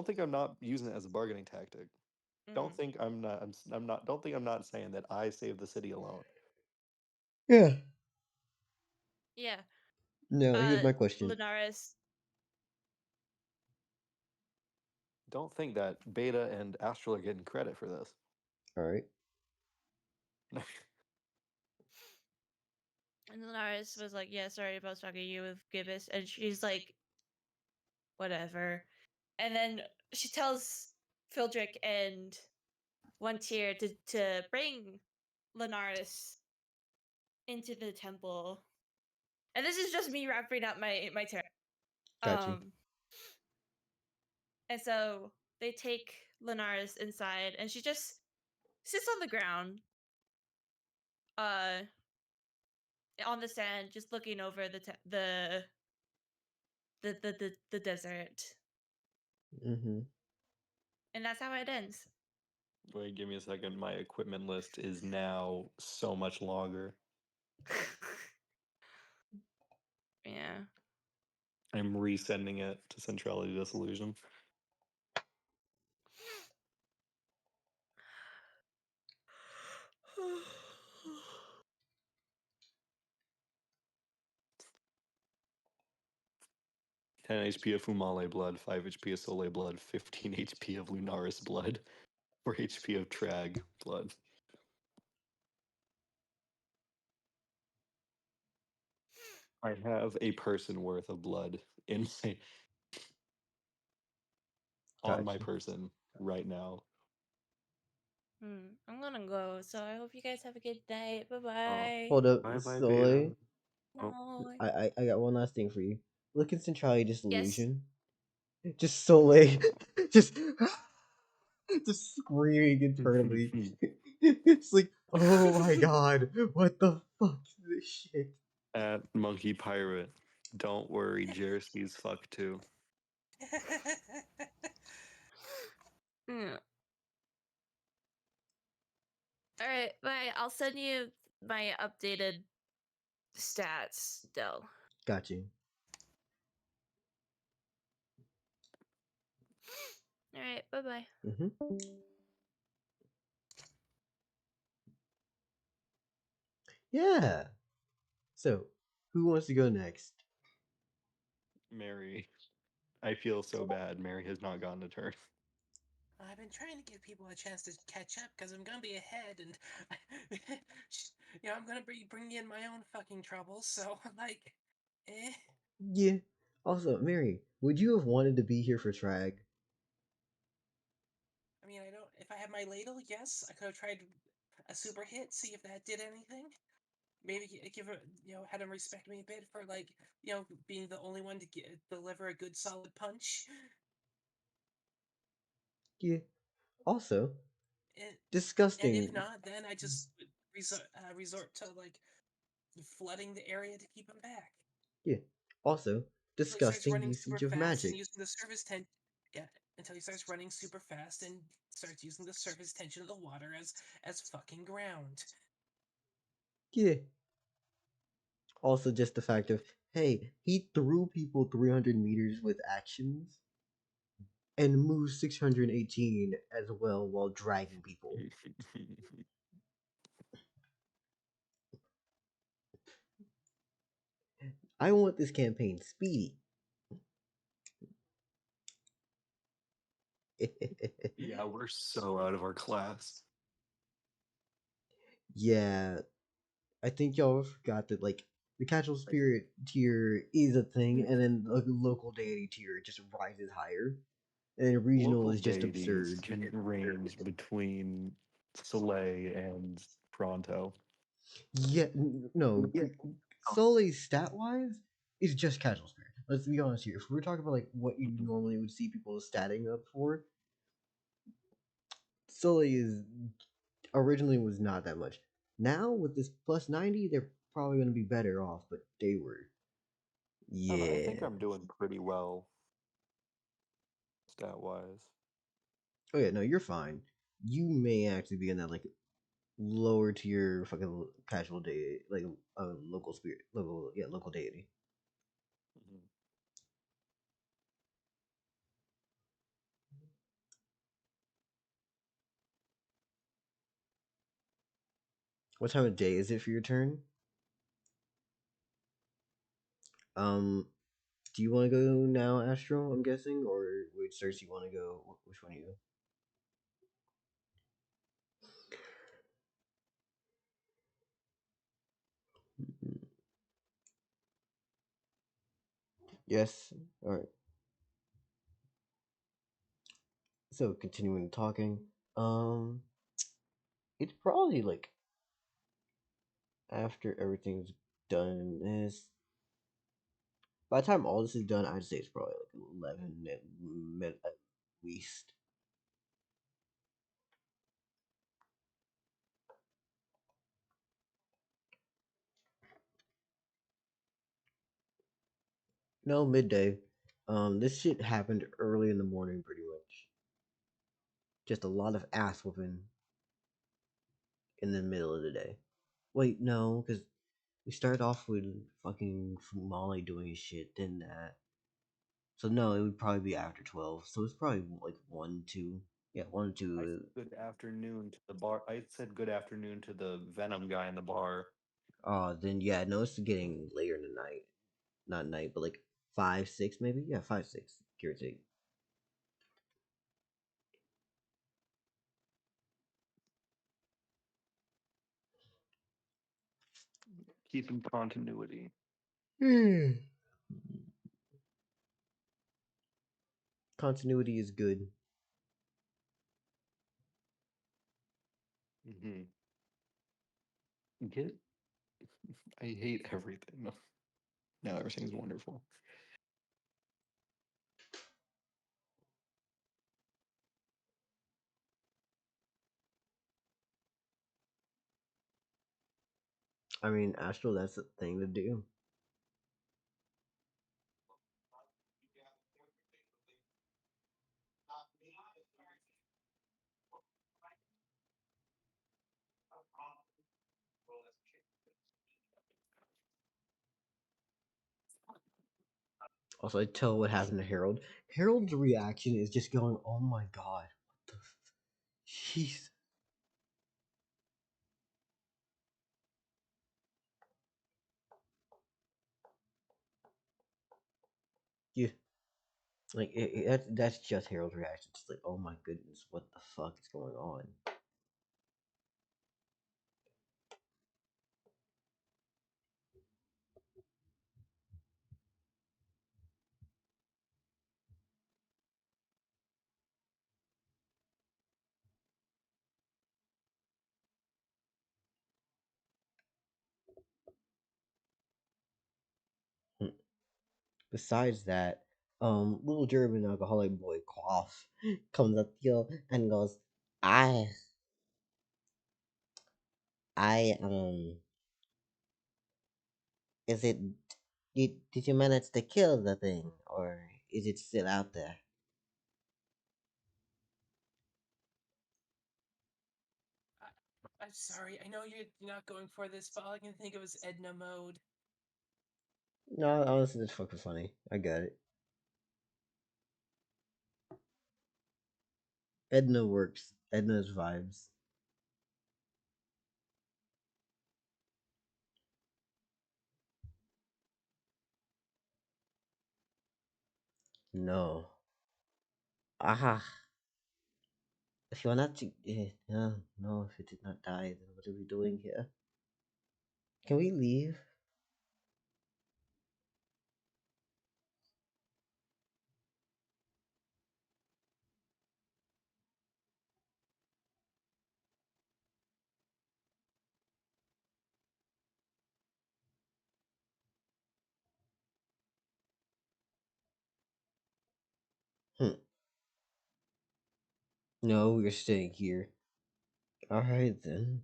think I'm not using it as a bargaining tactic. Don't Mm, think I'm not. I'm not. Don't think I'm not saying that I saved the city alone. Yeah. yeah. Now, here's my question. Lunaris. Don't think that Beta and Astral are getting credit for this. All right. And Lunaris was like, yeah, sorry about talking to you with Gibbous. And she's like, whatever. And then she tells Fildrick and One Tier to bring Lunaris into the temple. And this is just me wrapping up my turn. Got you. And so they take Lunaris inside, and she just sits on the ground, on the sand, just looking over the desert. Mm-hmm. And that's how it ends. Wait, give me a second. My equipment list is now so much longer. Yeah. I'm resending it to Centrality Disillusion. Ten HP of Fumale blood, 5 HP of Soleil blood, 15 HP of Lunaris blood, 4 HP of Trag blood. I have a person worth of blood in my on my Gotcha. person right now. I'm gonna go. So I hope you guys have a good night. Bye-bye. Hold up, Bye bye, Soleil. Beta. Oh. No. I got one last thing for you. Look at Centrality Yes. Disillusion. Just Soleil. just just screaming internally. It's like, oh my god, what the fuck is this shit? At Monkey Pirate. Don't worry, Jersey's fuck too. Mm. All right, bye. I'll send you my updated stats, Del. Got you. All right, bye-bye. Mm-hmm. Yeah. So, who wants to go next? Mary. I feel so bad. Mary has not gotten a turn. I've been trying to give people a chance to catch up because I'm gonna be ahead, and I'm gonna bring in my own fucking troubles. So like, eh. Yeah. Also, Mary, would you have wanted to be here for Trag? I mean, I don't. If I had my ladle, yes, I could have tried a super hit, see if that did anything. Maybe give her, had him respect me a bit for like, being the only one to deliver a good solid punch. Yeah. Also, And, and if disgusting. not, then I just resort to like flooding the area to keep him back. Yeah. Also, Until he starts disgusting running super usage of fast and magic. using the surface tension. Yeah, until he starts running super fast and starts using the surface tension of the water as fucking ground. Yeah. Also, just the fact of, hey, he threw people 300 meters with actions and moved 618 as well while dragging people. I want this campaign speedy. Yeah, we're so out of our class. Yeah, I think y'all forgot that, like, The casual spirit tier is a thing, and then the local deity tier just rises higher. And then regional Local is just deities absurd. can range between Soleil and Pronto. Yeah, no. Soleil's stat wise is just casual spirit. Let's be honest here. If we're talking about like what you normally would see people statting up for, Soleil is originally was not that much. Now with this plus 90, they're probably going to be better off, but they were. Yeah. I think I'm doing pretty well stat wise. Oh yeah, no, you're fine. You may actually be in that like lower tier fucking casual deity, like local spirit, local deity. What time of day is it for your turn? Do you want to go now, Astro? I'm guessing, or would Circe want to go? Which one are you? Yes. All right. So continuing talking, it's probably like after everything's done. Is by the time all this is done, I'd say it's probably like 11 at least. No, midday. This shit happened early in the morning, pretty much. Just a lot of ass whooping in the middle of the day. Wait, no, because we started off with fucking Fumale doing his shit, then that. So no, it would probably be after 12. So it's probably like 1, 2. Yeah, 1, 2. I said good afternoon to the bar. I said good afternoon to the Venom guy in the bar. Then yeah, no, it's getting later in the night. Not night, but like 5, 6 maybe? Yeah, 5, 6, give or take. Keeping continuity. Continuity is good. Get. I hate everything. Now everything's wonderful. I mean, Astro, that's the thing to do. Also, I tell what happened to Herald. Herald's reaction is just going, "Oh my god, what the? Jeez." Yeah, like that's just Herald's reaction. It's like, "Oh my goodness, what the fuck is going on?" Besides that, little German alcoholic boy cough comes up to you and goes, "I, I, is it? Did you manage to kill the thing, or is it still out there?" I'm sorry. I know you're not going for this, but all I can think of is Edna mode. No, honestly, it's fucking funny. I got it. Edna works. Edna's vibes. No. Ah. If you're not to, no, if it did not die, then what are we doing here? Can we leave? No, we're staying here. Alright then.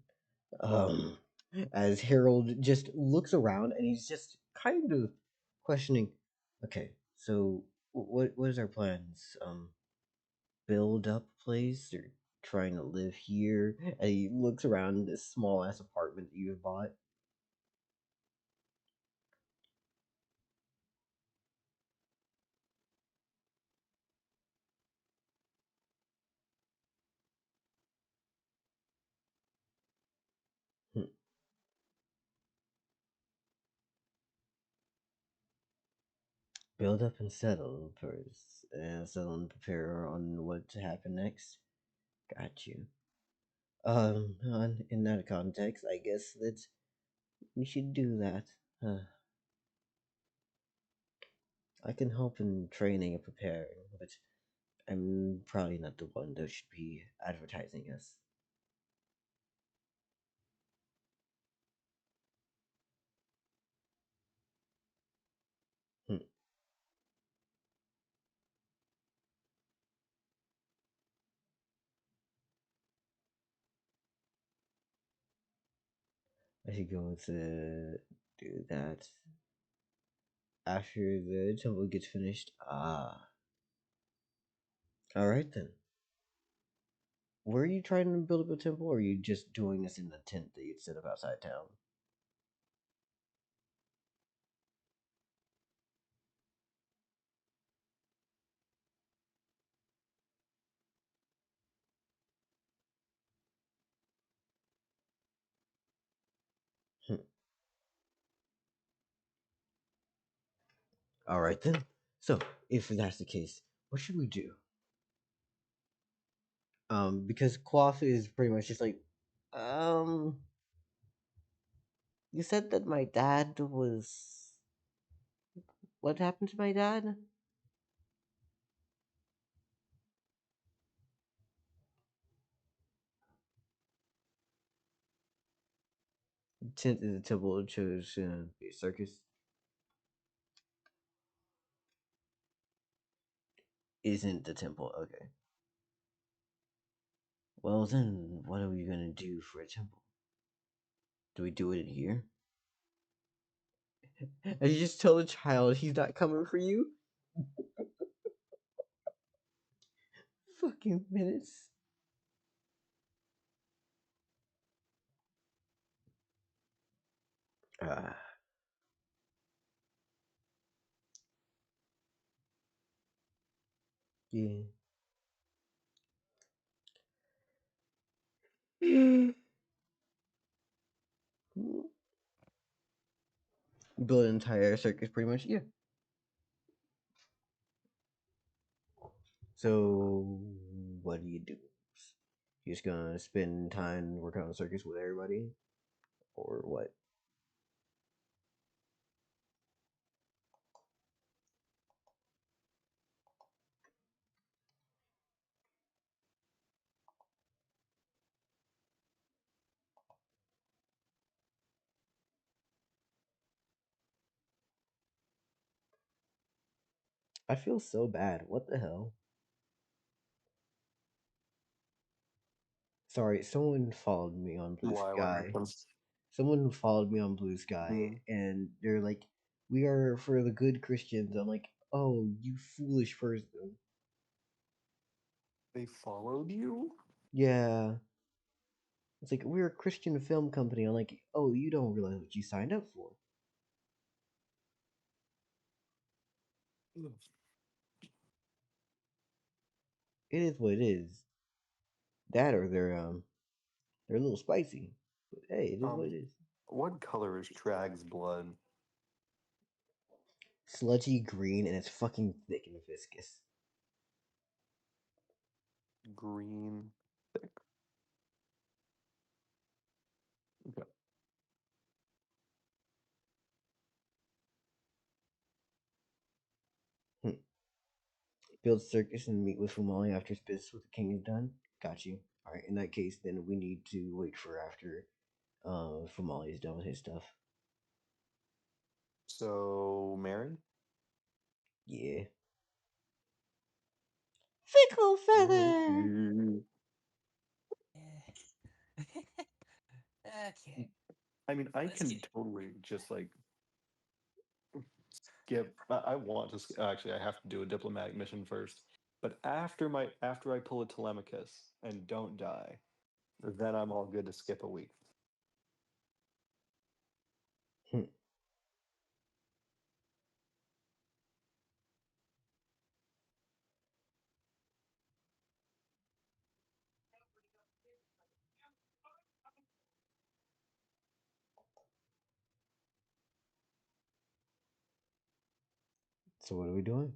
As Herald just looks around and he's just kind of questioning, okay, so what is our plans? Build up a place or trying to live here? And he looks around this small ass apartment that you have bought. Hmm. Build up and settle first, and settle and prepare on what to happen next. Got you. In that context, I guess that we should do that. I can help in training and preparing, but I'm probably not the one that should be advertising us. Hmm. I should go to do that after the temple gets finished. Ah. Alright then. Were you trying to build up a temple, or are you just doing this in the tent that you'd set up outside town? Hmm. Alright then. So, if that's the case, what should we do? Because Quaff is pretty much just like, um, you said that my dad was. What happened to my dad? Tent is a temple chose be a circus. Isn't the temple okay? Well then, what are we gonna do for a temple? Do we do it in here? And you just tell the child he's not coming for you? Fucking minutes. Ah. Yeah. Build an entire circus, pretty much. Yeah. So, what do? You just gonna spend time working on the circus with everybody, or what? I feel so bad. What the hell? Sorry, someone followed me on Blue Why? What Sky. happened? Someone followed me on Blue Sky, Hmm. and they're like, "We are for the good Christians." I'm like, "Oh, you foolish person." They followed you? Yeah. It's like, we're a Christian film company. I'm like, "Oh, you don't realize what you signed up for." It is what it is. That, or they're a little spicy. But hey, it is what it is. What color is Trag's blood? Sludgy green, and it's fucking thick and viscous. Green, thick. Okay. Hmm. Build circus and meet with Fumale after business with the king is done. Got you. Alright, in that case, then we need to wait for after Fumale is done with his stuff. So, Mary? Yeah. Fickle feather! Okay. I mean, I Let's can get- totally just like skip. I want to actually. I have to do a diplomatic mission first. But after I pull a Telemachus and don't die, then I'm all good to skip a week. Hmm. So what are we doing?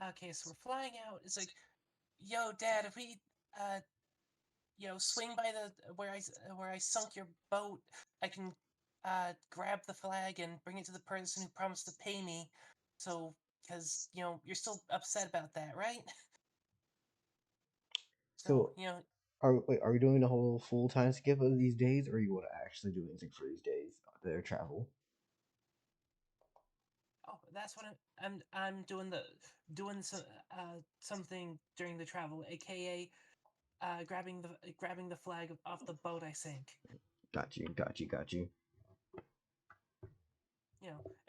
Okay, so we're flying out. It's like, yo, Dad, if we swing by the where I sunk your boat, I can grab the flag and bring it to the person who promised to pay me. So, because you're still upset about that, right? So, So are we doing the whole full time skip of these days, or you want to actually do anything for these days? Their travel. oh, that's what I'm doing something during the travel, aka grabbing the flag off the boat I sank. Got you.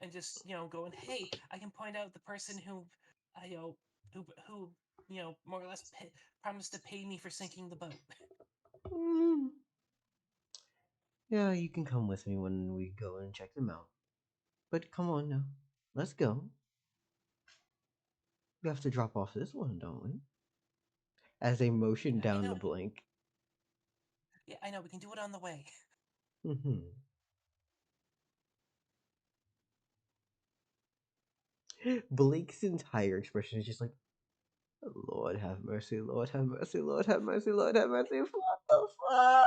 And just going, hey, I can point out the person who who more or less promised to pay me for sinking the boat. Mm, yeah, you can come with me when we go and check them out. But come on now, let's go. We have to drop off this one, don't we? As they motion I down know. the blink. Yeah, I know. We can do it on the way. Mm-hmm. Blake's entire expression is just like, Lord have mercy, Lord have mercy, Lord have mercy, Lord have mercy. What the fuck?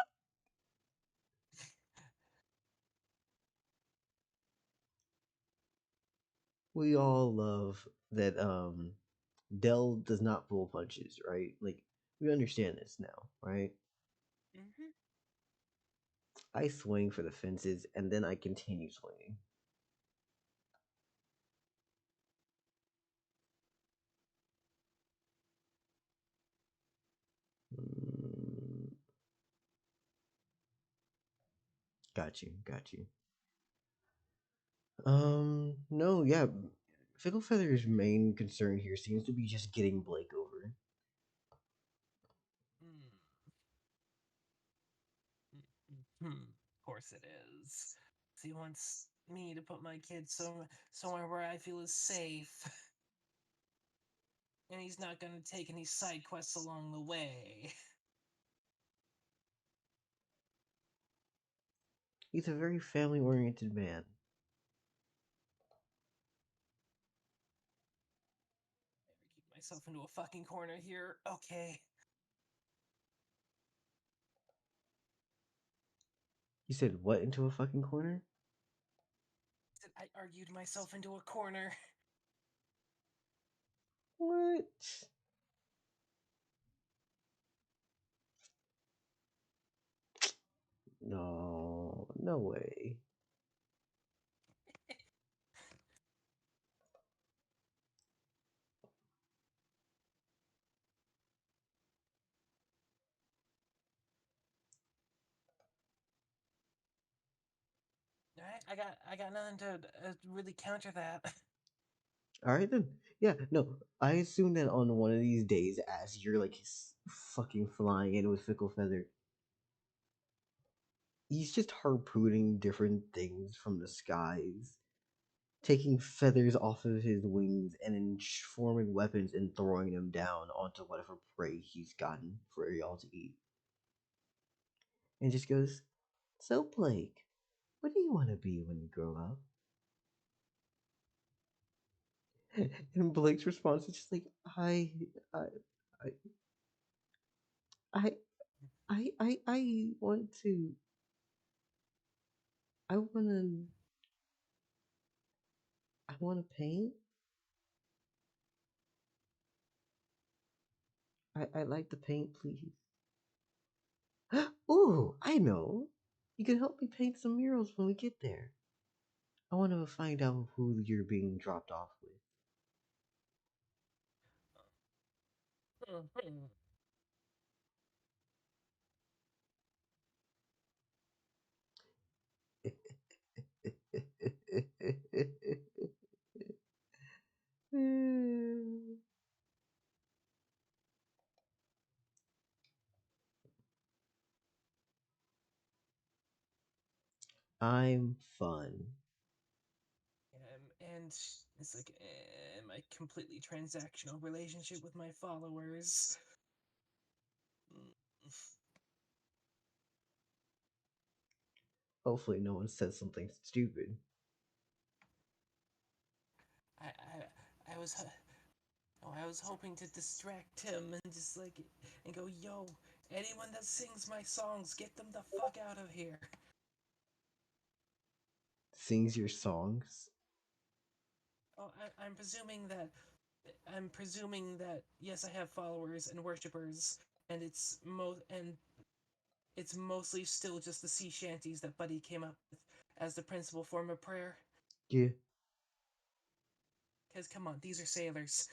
We all love that Dell does not pull punches, right? Like, we understand this now, right? Mm-hmm. I swing for the fences and then I continue swinging. Mm, got you. No, yeah. Fiddle Feather's main concern here seems to be just getting Blake over. Of course it is. So he wants me to put my kid somewhere where I feel is safe. And he's not going to take any side quests along the way. He's a very family oriented man. Never keep myself into a fucking corner here. Okay. You said what into a fucking corner? I argued myself into a corner. What? No, no way. Alright, I got nothing to really counter that. All right then. Yeah, no. I assume that on one of these days, as you're like fucking flying in with Fickle Feather, he's just harpooning different things from the skies, taking feathers off of his wings and then forming weapons and throwing them down onto whatever prey he's gotten for y'all to eat. And just goes, "So Blake, what do you want to be when you grow up?" And Blake's response is just like, I, I, I, I want to, I want to paint. I'd like to paint, please. Ooh, I know. You can help me paint some murals when we get there. I want to find out who you're being dropped off with. I'm fun. And it's like my completely transactional relationship with my followers. Hopefully no one says something stupid. I was I was hoping to distract him and just like and go, yo, anyone that sings my songs, get them the fuck out of here. Sings your songs? Oh, I'm presuming that yes, I have followers and worshippers, and it's mostly still just the sea shanties that Buddy came up with as the principal form of prayer. Yeah. Because come on, these are sailors.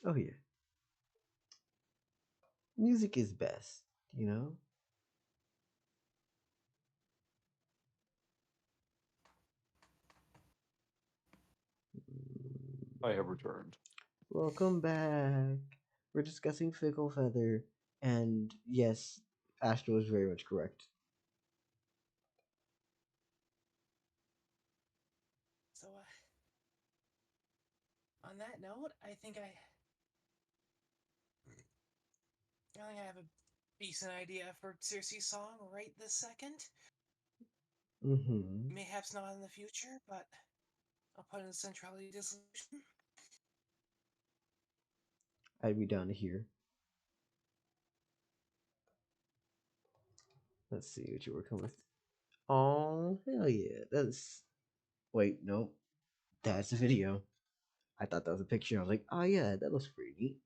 Oh yeah. Music is best, you know? I have returned. Welcome back. We're discussing Fickle Feather, and yes, Astro is very much correct. So, on that note, I think I have a decent idea for Circe's song right this second. Mm-hmm. Mayhaps not in the future, but I'll put in Centrality Disillusion. I'd be down to hear. Let's see what you were coming with. Oh, hell yeah. That's. Wait, nope. That's a video. I thought that was a picture. I was like, oh yeah, that looks pretty neat.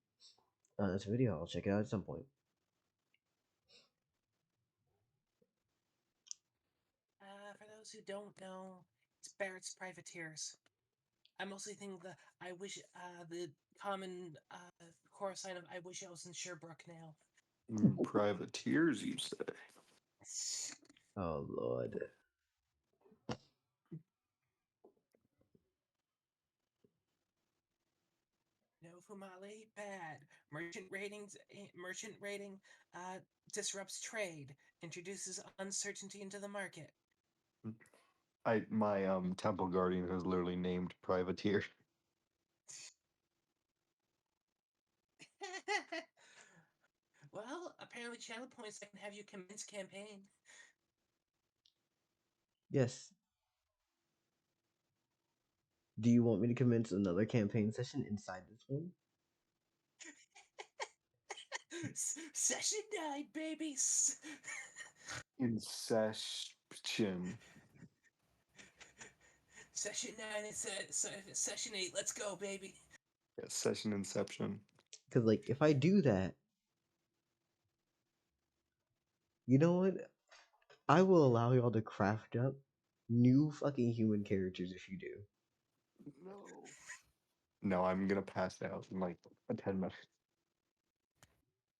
That's a video. I'll check it out at some point. For those who don't know, it's Barrett's Privateers. I mostly think the common chorus line of I wish I was in Sherbrooke now. Privateers, you say? Oh lord. No Fumale, bad. Merchant rating disrupts trade, introduces uncertainty into the market. My temple guardian is literally named Privateer. Well, apparently channel points I can have you commence campaign. Yes. Do you want me to commence another campaign session inside this one? Session 9, babies! In session. Session 9 and Session 8, let's go, baby! Yeah, session inception. Because, like, if I do that, you know what? I will allow y'all to craft up new fucking human characters if you do. No. No, I'm gonna pass out in like 10 minutes.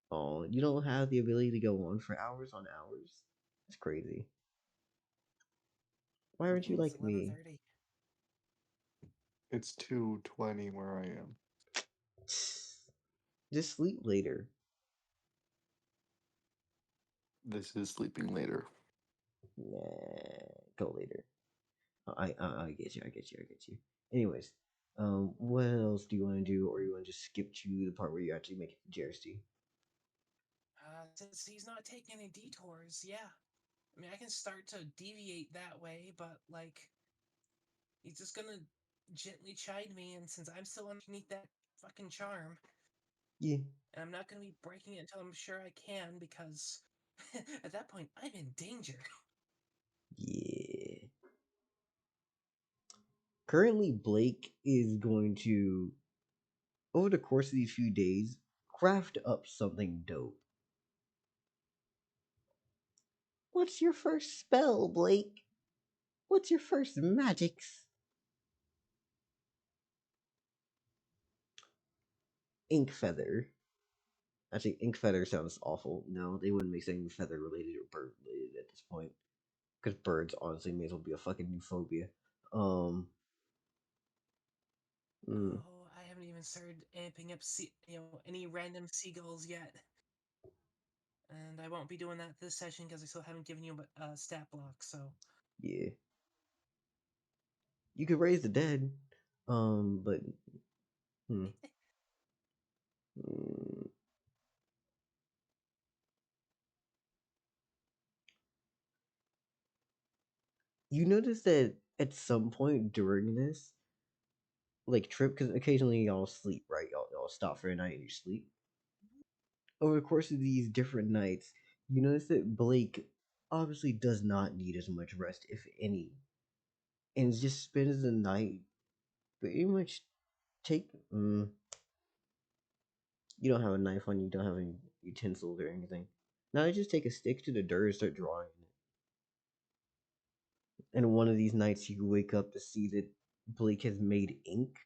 Oh, you don't have the ability to go on for hours on hours? That's crazy. Why aren't you It's like me? 11:30. It's 2:20 where I am. Just sleep later. This is sleeping later. Nah, go later. I get you. I get you. I get you. Anyways, what else do you want to do, or you want to just skip to the part where you actually make it to JRC? Since he's not taking any detours, yeah. I mean, I can start to deviate that way, but, like, he's just gonna gently chide me, and since I'm still underneath that fucking charm, Yeah. and I'm not gonna be breaking it until I'm sure I can, because at that point, I'm in danger. Yeah. Currently, Blake is going to, over the course of these few days, craft up something dope. What's your first spell, Blake? What's your first magics? ink feather. Actually, ink feather sounds awful. No, they wouldn't make something feather related or bird related at this point. Because birds, honestly, may as well be a fucking new phobia. Mm, Oh, I haven't even started amping up any random seagulls yet. And I won't be doing that this session because I still haven't given you a stat block, so. yeah. You could raise the dead. But. Hmm. Mm, you notice that at some point during this, like trip, because occasionally y'all sleep, right? Y'all stop for a night and you sleep. Over the course of these different nights, you notice that Blake obviously does not need as much rest, if any, and just spends the night pretty much take. You don't have a knife on you, don't have any utensils or anything. Now I just take a stick to the dirt and start drawing it. And one of these nights you wake up to see that Blake has made ink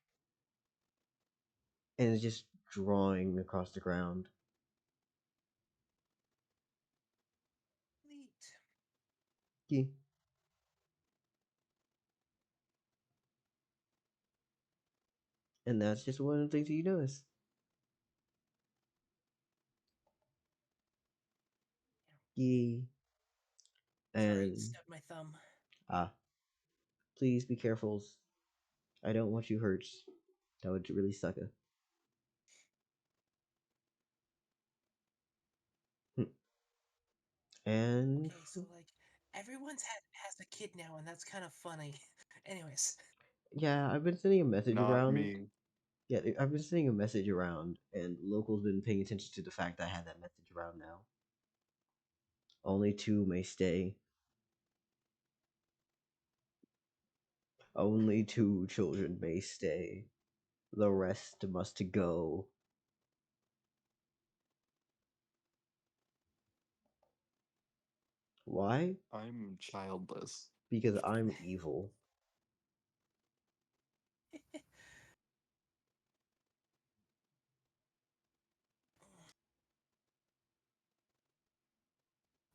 and is just drawing across the ground. Neat. Yeah. And that's just one of the things you notice. Yeah. Sorry, And stubbed my thumb. please be careful. I don't want you hurt. That would really suck. And Okay, so like everyone's has a kid now, and that's kind of funny. Anyways. yeah, I've been sending a message Not around. me. Yeah, I've been sending a message around, and locals been paying attention to the fact that I had that message around now. Only two may stay. Only two children may stay. The rest must go. Why? I'm childless. Because I'm evil.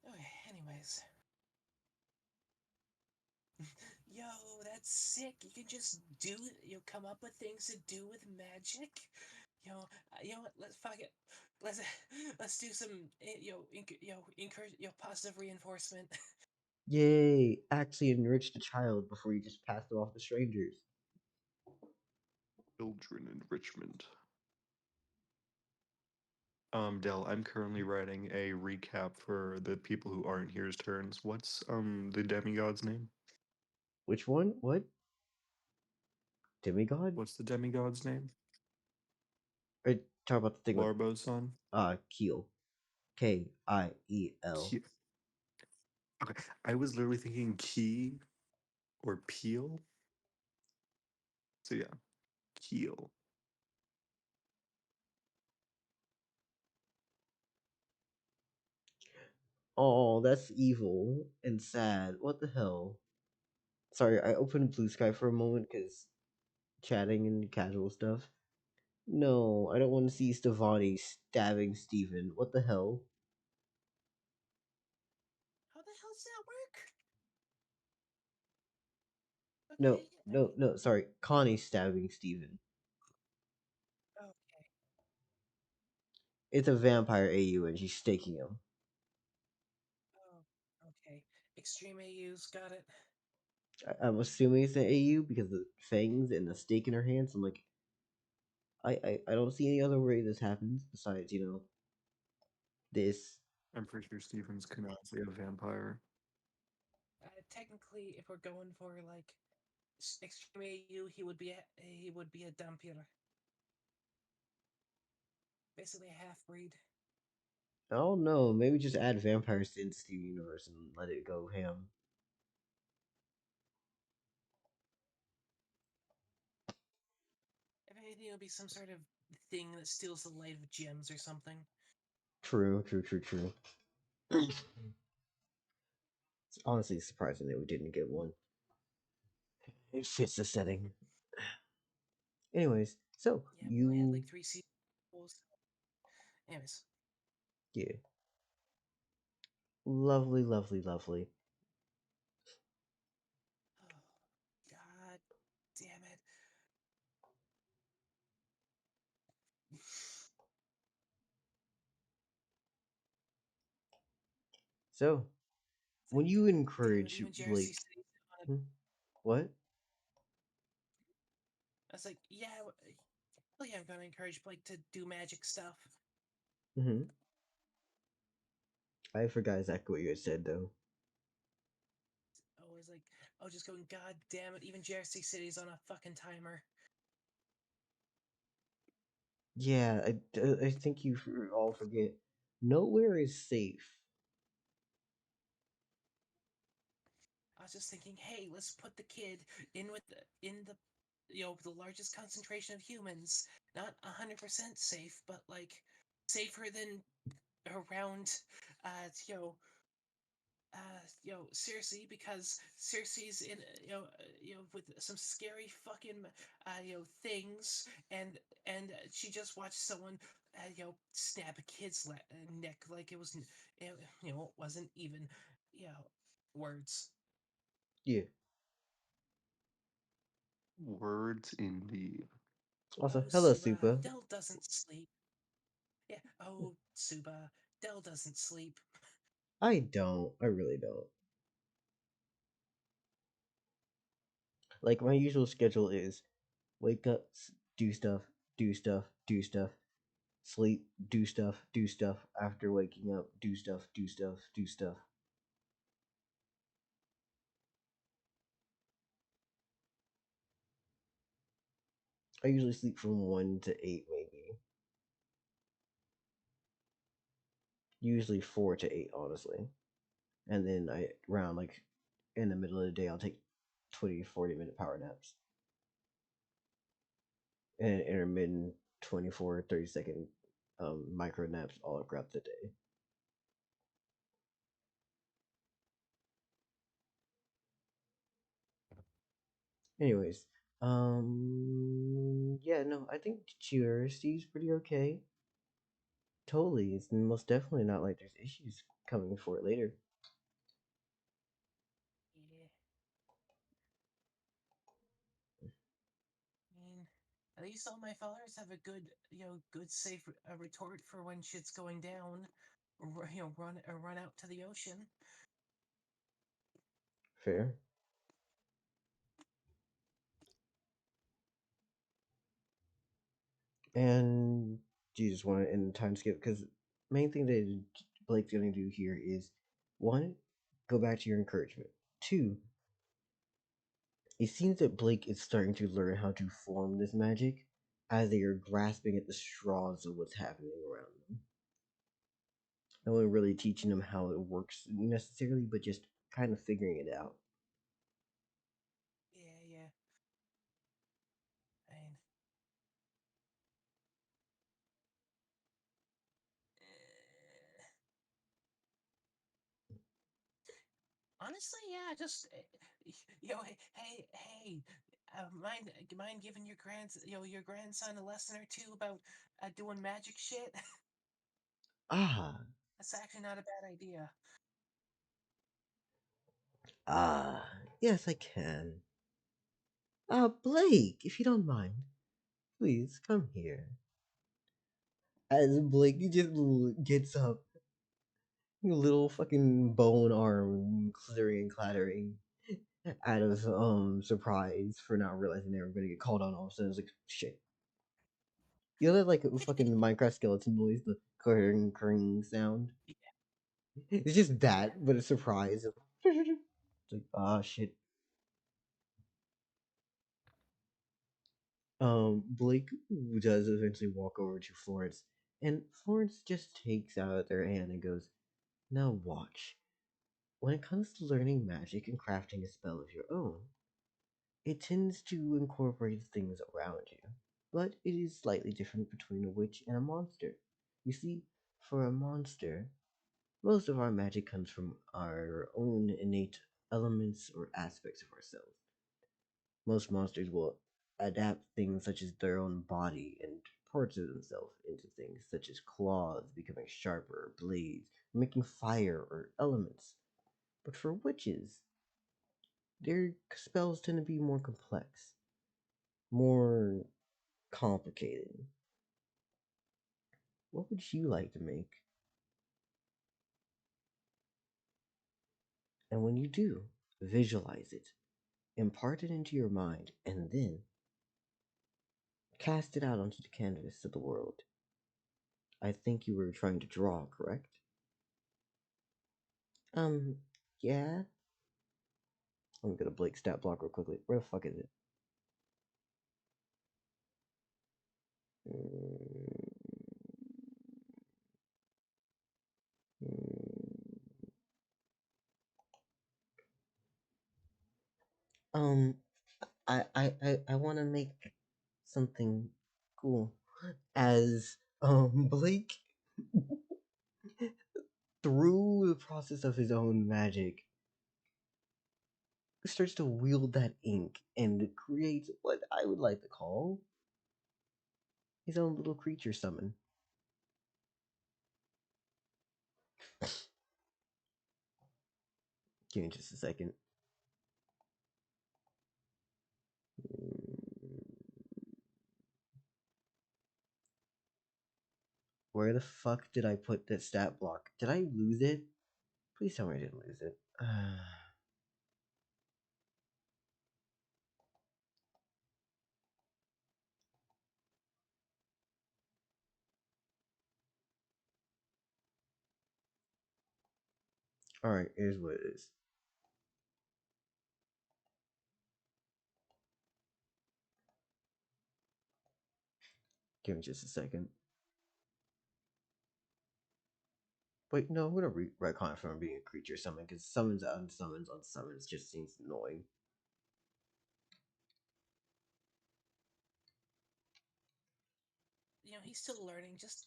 Okay, anyways. Yo, that's sick. You can just do it. You'll come up with things to do with magic. You know what? Let's fuck it. Let's let's do some positive reinforcement. Yay! Actually enrich the child before you just pass them off to strangers. Children enrichment. Dell, I'm currently writing a recap for the people who aren't here's turns. What's the demigod's name? Which one? What? Demigod? What's the demigod's name? Talk about the thing with Larbo's son? Kiel. Kiel. Ki- Okay, I was literally thinking key or peel. So yeah, keel. Oh, that's evil and sad. What the hell? Sorry, I opened Blue Sky for a moment because chatting and casual stuff. No, I don't want to see Stevani stabbing Steven. What the hell? How the hell does that work? No, Okay. no, sorry. Connie stabbing Steven. Okay. It's a vampire AU and she's staking him. Oh, okay. Extreme AUs, got it. I'm assuming it's an AU because of the fangs and the stake in her hands. I'm like, I don't see any other way this happens besides, this. I'm pretty sure Steven's canonically a vampire. Technically, if we're going for like extreme AU, he would be a dumpier. Basically a half breed. I don't know. Maybe just add vampires to the Steven universe and let it go ham. If anything, it'll be some sort of thing that steals the light of gems or something. True. It's honestly surprising that we didn't get one. It fits the setting. Anyways, so Yeah, we only had like you 3 seasons Anyways. Yeah. Lovely, lovely, lovely. God damn it. So, when you Damn it, encourage even Jersey Blake, City. I what? was like, yeah, well, yeah, I'm gonna encourage Blake to do magic stuff. Mm-hmm. I forgot exactly what you had said though. I was like, oh, just going, God damn it, even Jersey City's on a fucking timer. Yeah, I think you all forget. Nowhere is safe. I was just thinking, hey, let's put the kid in the the largest concentration of humans. Not 100% safe, but like safer than around Circe, because Circe's in with some scary fucking things, and she just watched someone stab a kid's neck like it was it wasn't even words. Yeah. Words indeed. Also, Oh, hello, Suba, Supa. Dell doesn't sleep. Yeah. Oh, Suba, Dell doesn't sleep. I don't. I really don't. Like, my usual schedule is wake up, do stuff, do stuff, do stuff, sleep, do stuff, after waking up, do stuff, do stuff, do stuff. I usually sleep from 1 to 8, maybe. Usually 4 to 8, honestly. And then around, like, in the middle of the day, I'll take 20 to 40-minute power naps. And intermittent 24, 30-second micro naps all throughout the day. Anyways, yeah, no, I think Curiosity's pretty okay. Totally, it's most definitely not like there's issues coming for it later. Yeah. I mean, at least all my followers have a good, good safe retort for when shit's going down. Run out to the ocean. Fair. And do you just want to end the time skip? Because main thing that Blake's gonna do here is 1, go back to your encouragement. 2, it seems that Blake is starting to learn how to form this magic as they are grasping at the straws of what's happening around them. No one really teaching them how it works necessarily, but just kind of figuring it out. Yeah. I mean, honestly, yeah. Just hey. Mind giving your grandson a lesson or two about doing magic shit. Ah, That's actually not a bad idea. yes, I can. Blake, if you don't mind, please come here. As Blake just gets up, little fucking bone arm clittering and clattering out of surprise for not realizing they were gonna get called on all of a sudden. It's like shit. You know that like fucking Minecraft skeleton noise, the curring sound? It's just that, but a surprise. It's like, ah shit. Blake does eventually walk over to Florence, and Florence just takes out their hand and goes, now watch. When it comes to learning magic and crafting a spell of your own, it tends to incorporate things around you, but it is slightly different between a witch and a monster. You see, for a monster, most of our magic comes from our own innate elements or aspects of ourselves. Most monsters will adapt things such as their own body and parts of themselves into things, such as claws becoming sharper, blades, or making fire or elements. But for witches, their spells tend to be more complex, more complicated. What would you like to make? And when you do, visualize it, impart it into your mind, and then cast it out onto the canvas of the world. I think you were trying to draw, correct? Yeah. Let me get a Blake stat block real quickly. Where the fuck is it? Um, I want to make something cool. As Blake, through the process of his own magic, starts to wield that ink and creates what I would like to call his own little creature summon. Give me just a second. Where the fuck did I put that stat block? Did I lose it? Please tell me I didn't lose it. Alright, here's what it is. Give me just a second. Wait, no, I'm gonna retcon it from being a creature summon, because summons, unsummons, unsummons just seems annoying. He's still learning. Just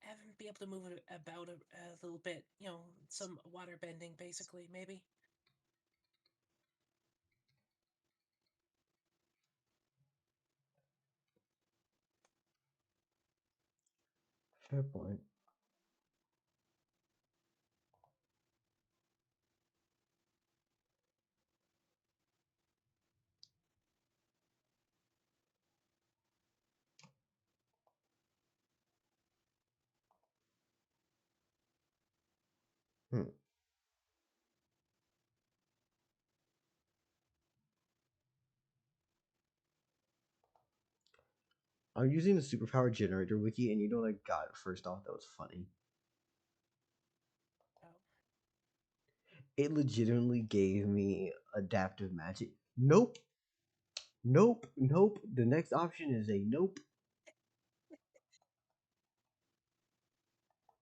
have him be able to move it about a little bit. Some water bending, basically, maybe. Fair point. I'm using the superpower generator wiki, and you know what I got first off that was funny? Oh. It legitimately gave me adaptive magic. Nope. Nope. Nope. The next option is a nope.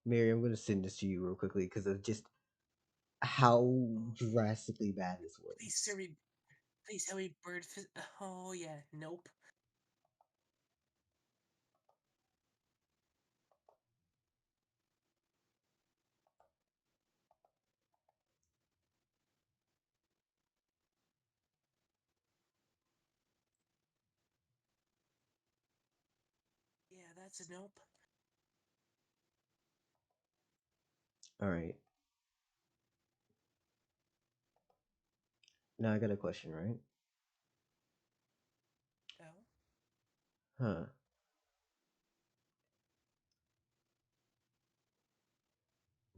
Mary, I'm gonna send this to you real quickly because of just how drastically bad this was. Please tell me bird. Oh yeah, nope. Yeah, that's a nope. Alright. Now I got a question, right? Oh. Huh.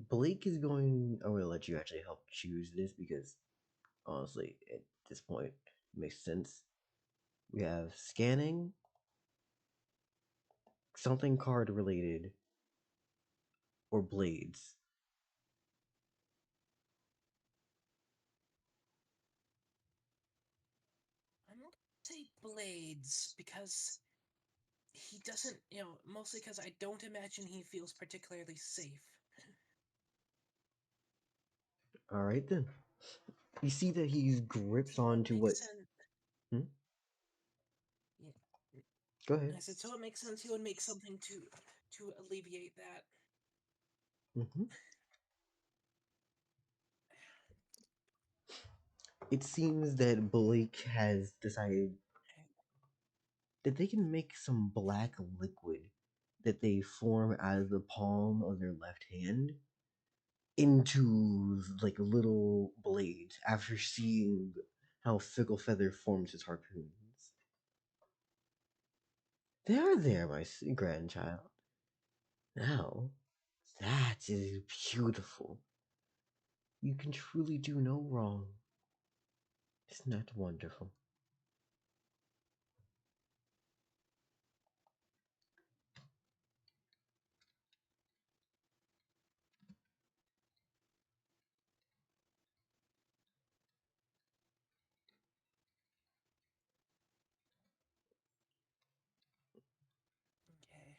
Blake is going. I'm gonna let you actually help choose this because honestly, at this point, it makes sense. We have scanning, something card related, or blades. I'm gonna say blades because he doesn't. Mostly because I don't imagine he feels particularly safe. All right then. You see that he's grips So it onto makes what? sense. Hmm? Yeah. Go ahead. I said, so it makes sense he would make something to alleviate that. Mm-hmm. It seems that Blake has decided if they can make some black liquid that they form out of the palm of their left hand into like little blades after seeing how Fickle Feather forms his harpoons. There, my grandchild. Now, that is beautiful. You can truly do no wrong. Isn't that wonderful? Okay.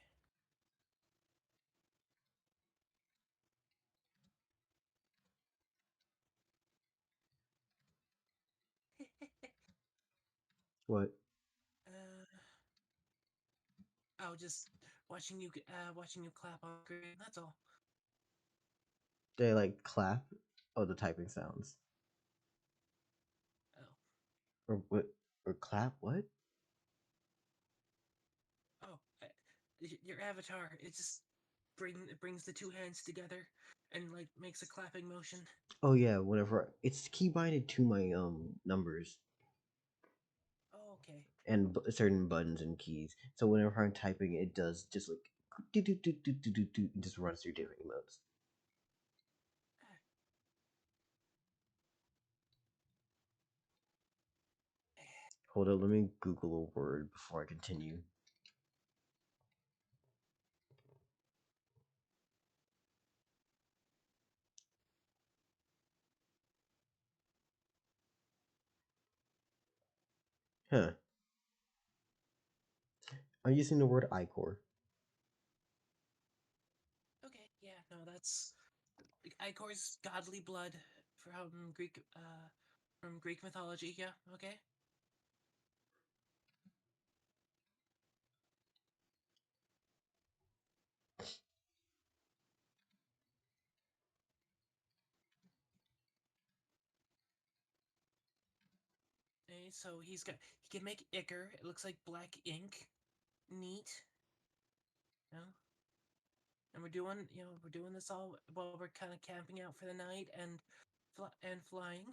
What? Oh, just watching you clap on screen. That's all. They like clap? Oh, the typing sounds. Oh. Or what? Or clap? What? Oh, your avatar. It just brings the two hands together and like makes a clapping motion. Oh yeah, whenever it's key binded to my numbers Oh, okay. and certain buttons and keys. So whenever I'm typing, it does just like do do do do do do do, just runs through different emotes. Hold on, let me Google a word before I continue. Huh. I'm using the word ichor. Okay. Yeah. No, that's Ichor's godly blood from Greek mythology. Yeah. Okay. Okay, so he can make ichor. It looks like black ink. Neat. You know? And we're doing this all while we're kind of camping out for the night and flying.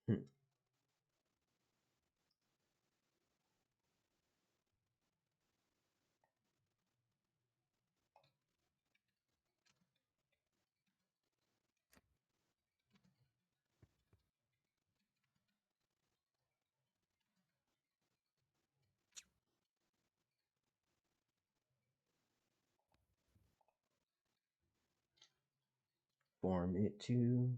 Hmm. Form it to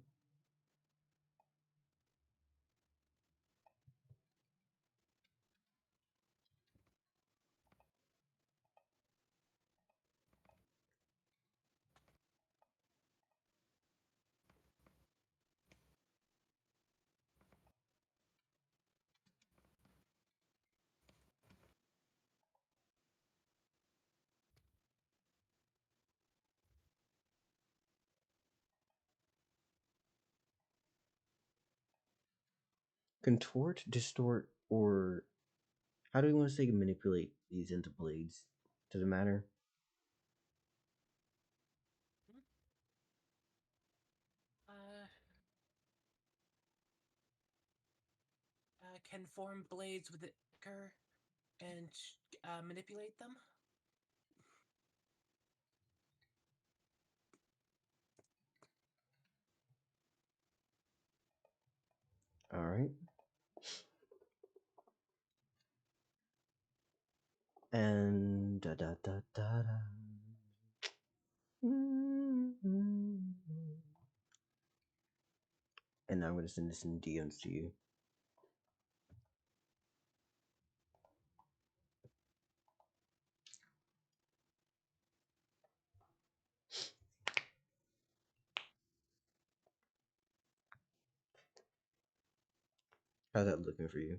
contort, distort, or how do we want to say manipulate these into blades? Does it matter? Can form blades with ichor and manipulate them. All right. And da da da da da. And now I'm going to send this in DMs to you. How's that looking for you?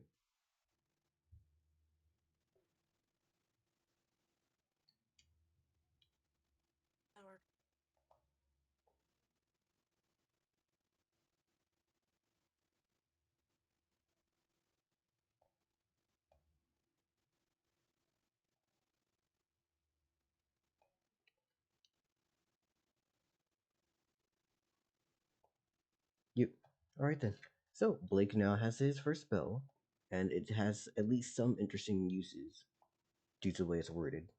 Yep. Alright then. So, Blake now has his first spell, and it has at least some interesting uses due to the way it's worded.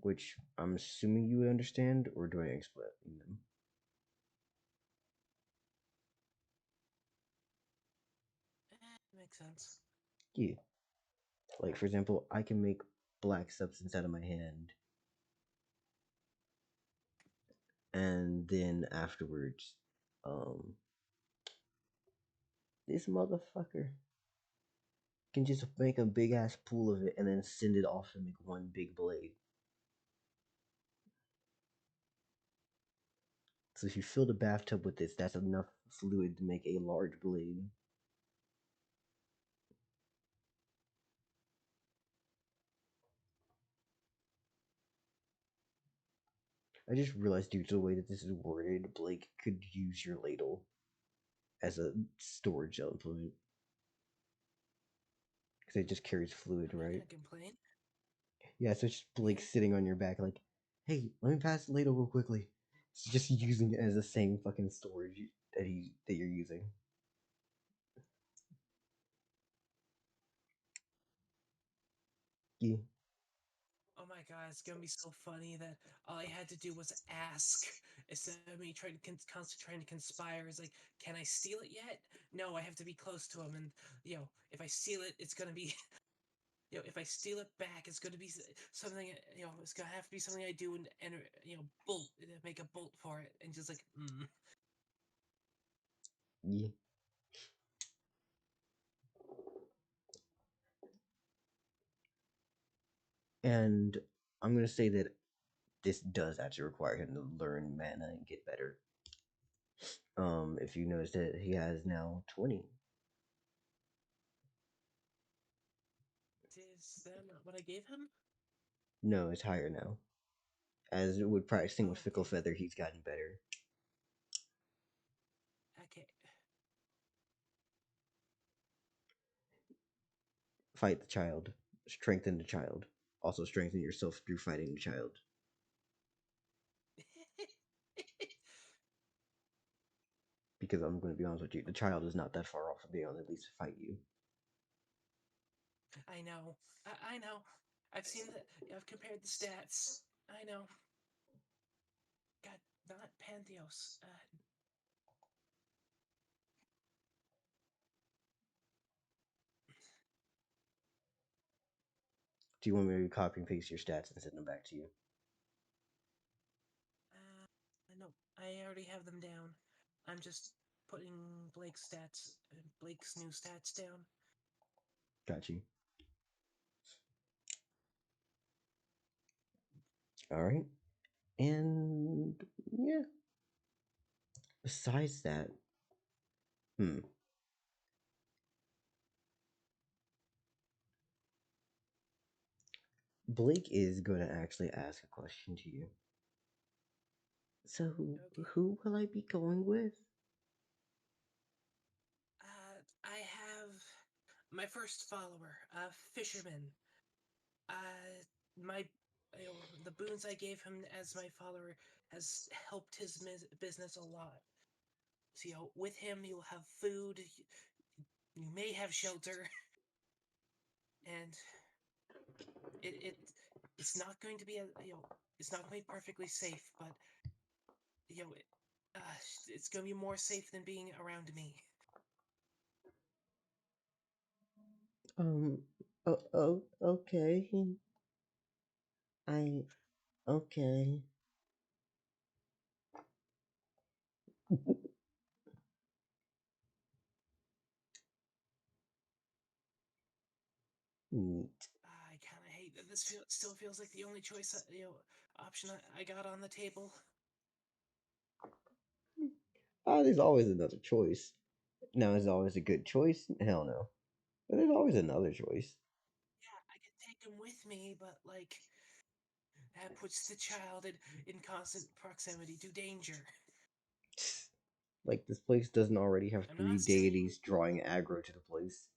Which I'm assuming you would understand, or do I explain them? Makes sense. Yeah. Like, for example, I can make black substance out of my hand, and then afterwards, this motherfucker can just make a big ass pool of it and then send it off and make one big blade. So if you fill the bathtub with this, that's enough fluid to make a large blade. I just realized due to the way that this is worded, Blake could use your ladle as a storage implement. Because it just carries fluid, I'm not right? gonna complain. Yeah, so it's just Blake sitting on your back like, hey, let me pass the ladle real quickly. It's just using it as the same fucking storage that you're using. Yeah. Oh my god, it's gonna be so funny that all I had to do was ask instead of me trying to constantly trying to conspire. It's like, can I steal it yet? No, I have to be close to him, and if I steal it, it's gonna be, if I steal it back, it's gonna be something. It's gonna have to be something I do and bolt, make a bolt for it, and just like, Yeah. And I'm gonna say that this does actually require him to learn mana and get better. If you notice that he has now 20. Is that not what I gave him? No, it's higher now. As with practicing with Oh, Fickle okay. Feather, he's gotten better. Okay. Fight the child. Strengthen the child. Also strengthen yourself through fighting the child. Because I'm going to be honest with you, the child is not that far off from being able to at least fight you. I know. I know. I've seen that. I've compared the stats. I know. God, not Pantheos. Do you want me to copy and paste your stats and send them back to you? No, I already have them down. I'm just putting Blake's new stats down. Got you. Alright. And yeah. Besides that, Blake is going to actually ask a question to you. So, Okay. who will I be going with? I have my first follower, a fisherman. My the boons I gave him as my follower has helped his business a lot. So with him you'll have food, you may have shelter, and it's not going to be it's not going to be perfectly safe, but you know, it, it's going to be more safe than being around me. Okay. Okay. Neat. I kind of hate that this still feels like the only choice, option I got on the table. There's always another choice. Now, is it always a good choice? Hell no. But there's always another choice. Yeah, I could take him with me, but like that puts the child in constant proximity to danger. Like, this place doesn't already have I'm 3 not saying deities drawing aggro to the place.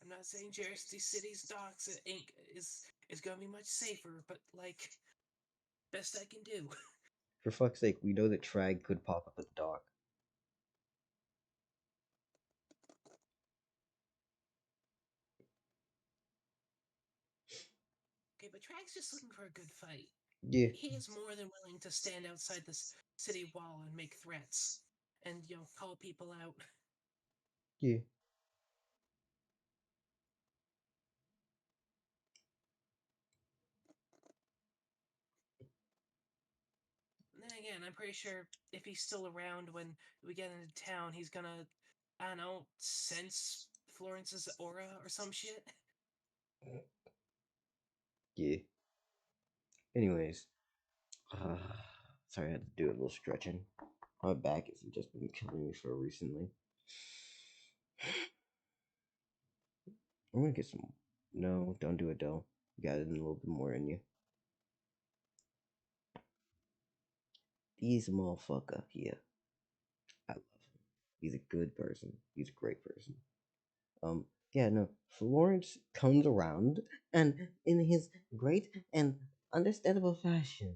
I'm not saying Jersey City's docks is gonna be much safer, but like best I can do. For fuck's sake, we know that Trag could pop up at the dock. Okay, but Trag's just looking for a good fight. Yeah, He is more than willing to stand outside this city wall and make threats, and call people out. yeah. And then again, I'm pretty sure if he's still around when we get into town, he's gonna, I don't know, sense Florence's aura or some shit. Yeah. Anyways, sorry I had to do a little stretching. My back has just been killing me for recently. I'm gonna get some. No, don't do it, though. You got it in a little bit more in you. He's a motherfucker here. I love him. He's a good person. He's a great person. Yeah, no. Florence comes around and, in his great and understandable fashion,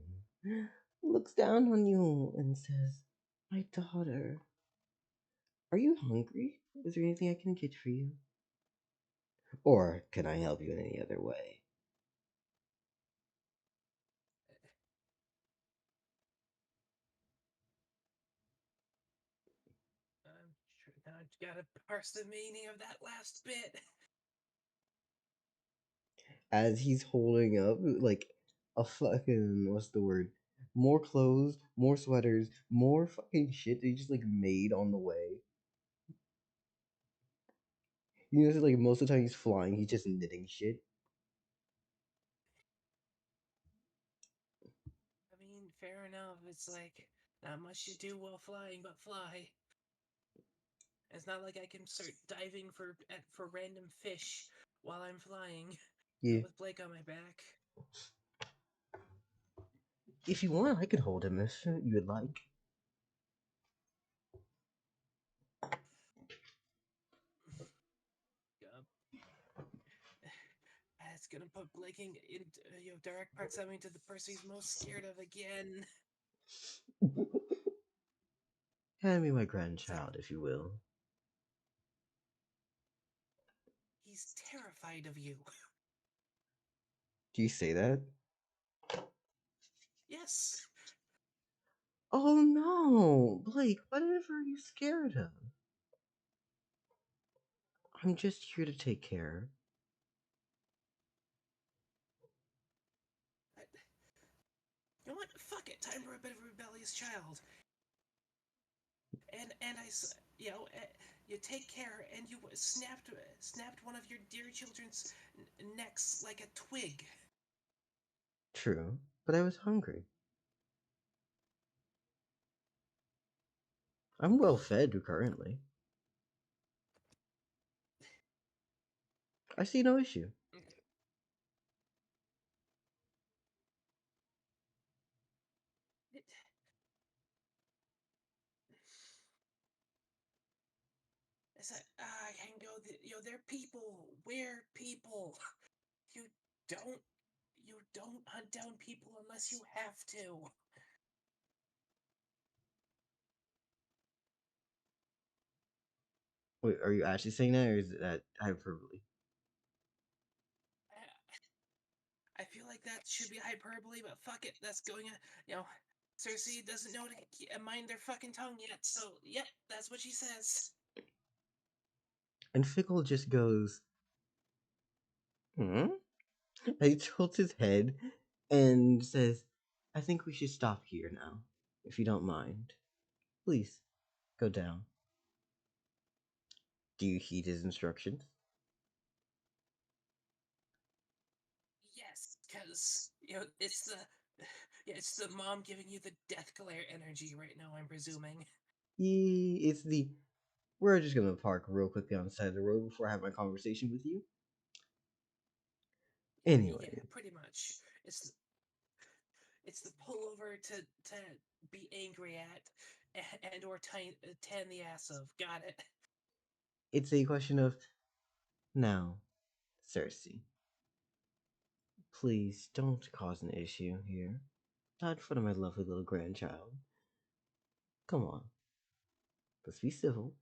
looks down on you and says, "My daughter, are you hungry? Is there anything I can get for you? Or can I help you in any other way?" I'm sure now I gotta parse the meaning of that last bit. As he's holding up, like, a fucking, what's the word? More clothes, more sweaters, more fucking shit that he just, like, made on the way. You know, like, most of the time he's flying, he's just knitting shit. I mean, fair enough. It's like not much to do while flying but fly. It's not like I can start diving for random fish while I'm flying. Yeah. Not with Blake on my back. If you want, I could hold him if you would like. Yup. That's gonna put Blake in direct proximity to the person he's most scared of again. Hand me my grandchild, if you will. He's terrified of you. Do you say that? Yes. Oh no, Blake, whatever are you scared of? I'm just here to take care. You know what? Fuck it. Time for a bit of a rebellious child. And you take care, and you snapped one of your dear children's necks like a twig. True, but I was hungry. I'm well fed currently. I see no issue. It's like, I can go. They're people. We're people. You don't. You don't hunt down people unless you have to. Wait, are you actually saying that, or is that hyperbole? I feel like that should be hyperbole, but fuck it. That's going. Circe doesn't know to mind their fucking tongue yet. So, yep, that's what she says. And Fickle just goes, hmm? He tilts his head and says, "I think we should stop here now, if you don't mind. Please, go down." Do you heed his instructions? Yes, because it's the mom giving you the death glare energy right now. I'm presuming. It's the We're just gonna park real quickly on the side of the road before I have my conversation with you. Anyway. Yeah, pretty much. It's the pullover to be angry at and or tan the ass of. Got it. It's a question of, now, Circe, please don't cause an issue here. Not in front of my lovely little grandchild. Come on. Let's be civil.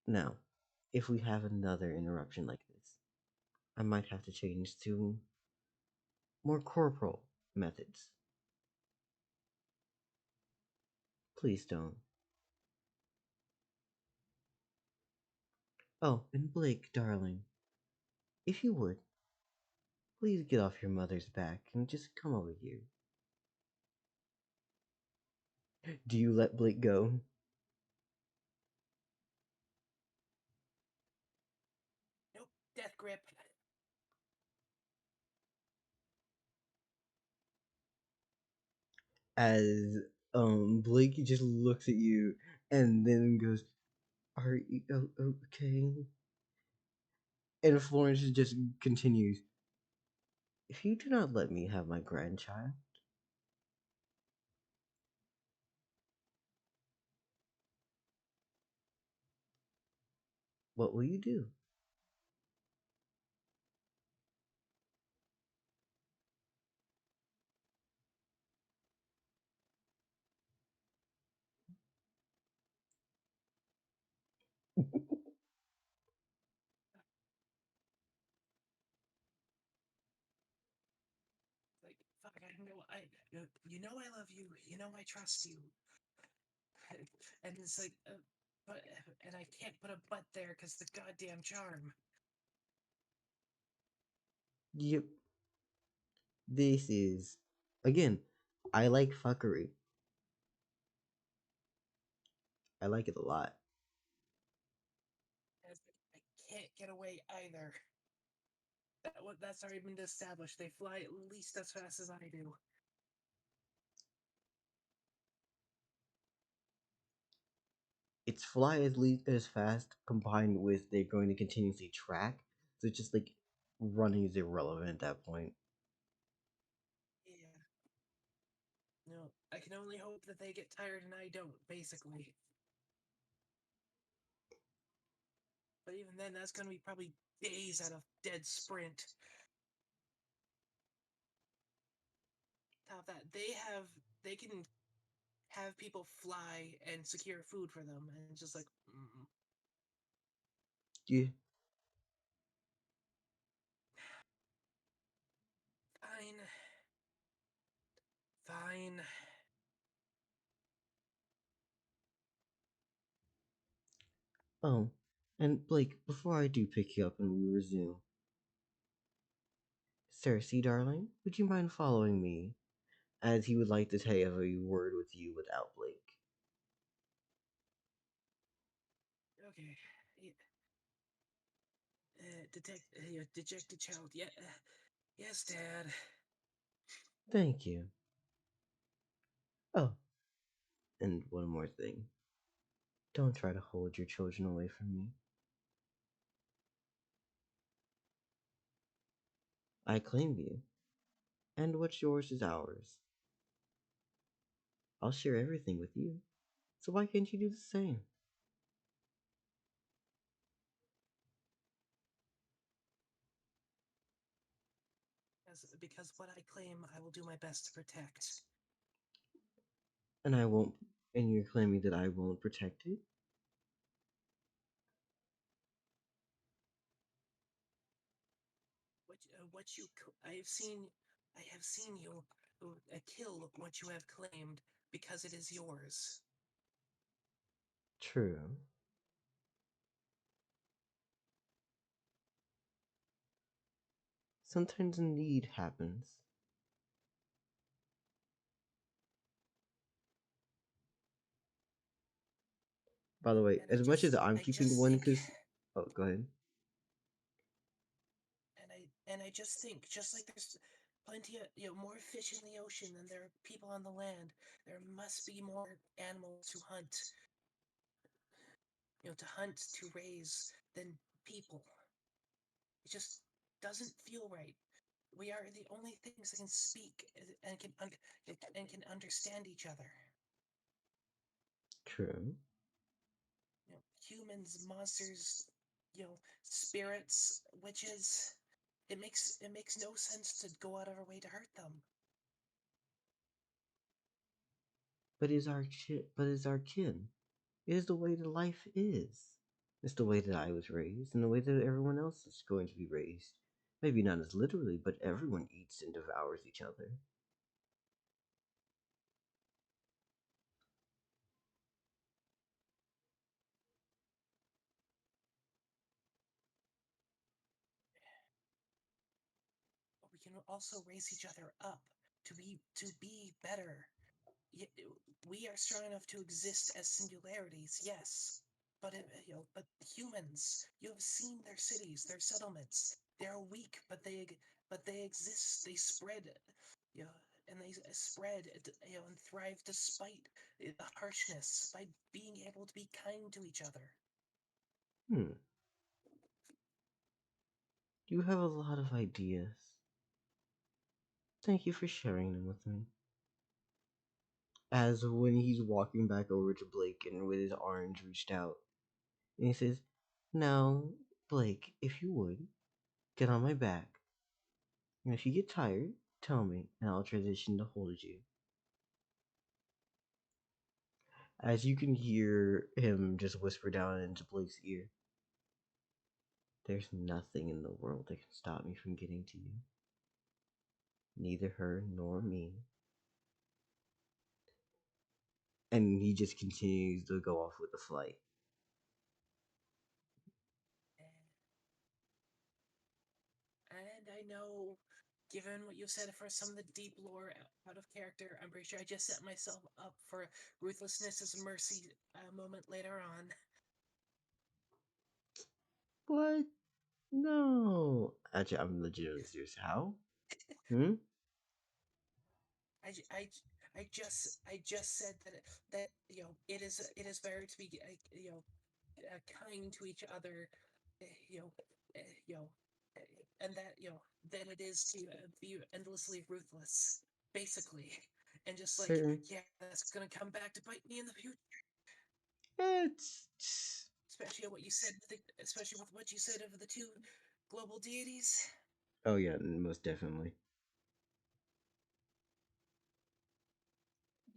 Now, if we have another interruption like this, I might have to change to more corporal methods. Please don't. Oh, and Blake, darling, if you would, please get off your mother's back and just come over here. Do you let Blake go? Nope. Death grip. As Blake just looks at you and then goes, "Are you okay?" And Florence just continues, "If you do not let me have my grandchild, what will you do?" Like, fuck, you know I love you. You know I trust you. And it's like, but and I can't put a butt there because the goddamn charm. Yep. This is, again, I like fuckery. I like it a lot. And it's like, I can't get away either. That's already been established. They fly at least as fast as I do. It's fly at least as fast combined with they're going to continuously track. So it's just like running is irrelevant at that point. Yeah. No, I can only hope that they get tired and I don't, basically. But even then, that's gonna be probably days out of dead sprint. Top of that, they can have people fly and secure food for them, and it's just like, Yeah. fine, fine. Oh, and Blake, before I do pick you up and we resume, Circe, darling, would you mind following me? As he would like to have a word with you without Blake. Okay. Yeah. Dejected child. Yeah. Yes, Dad. Thank you. Oh, and one more thing. Don't try to hold your children away from me. I claimed you, and what's yours is ours. I'll share everything with you, so why can't you do the same? Because what I claim, I will do my best to protect. And I won't, and you're claiming that I won't protect it? I have seen you kill what you have claimed because it is yours. True. Sometimes need happens. By the way, And as much as I'm I keeping just one, think, because... Oh, go ahead. and I just think, just like plenty of more fish in the ocean than there are people on the land. There must be more animals to hunt. To hunt, to raise than people. It just doesn't feel right. We are the only things that can speak and can understand each other. True. Humans, monsters, spirits, witches. It makes no sense to go out of our way to hurt them. But is our kin. It is the way that life is. It's the way that I was raised, and the way that everyone else is going to be raised. Maybe not as literally, but everyone eats and devours each other. But we can also raise each other up to be better. We are strong enough to exist as singularities, yes. But but humans, you have seen their cities, their settlements. They are weak, but they exist. They spread, and they spread, and thrive despite the harshness by being able to be kind to each other. You have a lot of ideas. Thank you for sharing them with me. As when he's walking back over to Blake and with his arms reached out, and he says, "Now, Blake, if you would, get on my back. And if you get tired, tell me, and I'll transition to hold you." As you can hear him just whisper down into Blake's ear, "There's nothing in the world that can stop me from getting to you. Neither her nor me." And he just continues to go off with the flight. And I know, given what you said for some of the deep lore out of character, I'm pretty sure I just set myself up for ruthlessness as mercy moment later on. What? No. Actually, I'm legitimately serious. How? Hmm? I just said that it is better to be kind to each other, uh, you know, you know, and that than it is to be endlessly ruthless, basically, and just like Fair. that's gonna come back to bite me in the future. It's Especially what you said, especially with what you said of the two global deities. oh yeah, most definitely.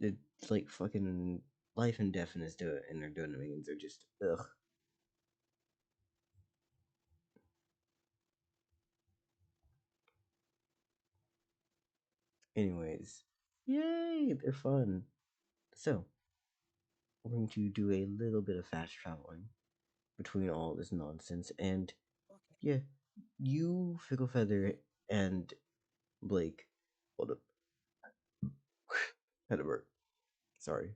It's like fucking life and death in this and their domains are just ugh. Anyways, yay, they're fun. So we're going to do a little bit of fast traveling between all this nonsense, and Okay. yeah, you, Fickle and Blake. Hold up. Had a burp. Sorry.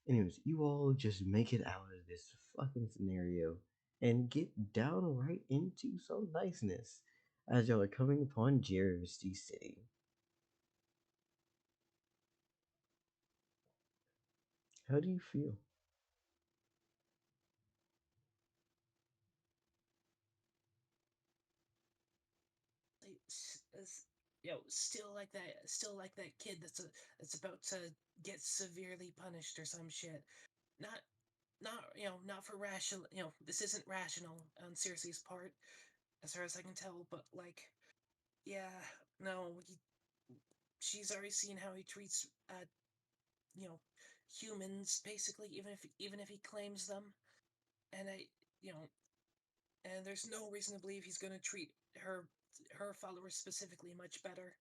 Anyways, you all just make it out of this fucking scenario and get down right into some niceness as y'all are coming upon Jersey City. How do you feel? Still like that kid that's about to get severely punished or some shit. Not not for rational. This isn't rational on Circe's part, as far as I can tell. But like, yeah, no, she's already seen how he treats you know humans basically, even if he claims them, and and there's no reason to believe he's going to treat her followers specifically much better.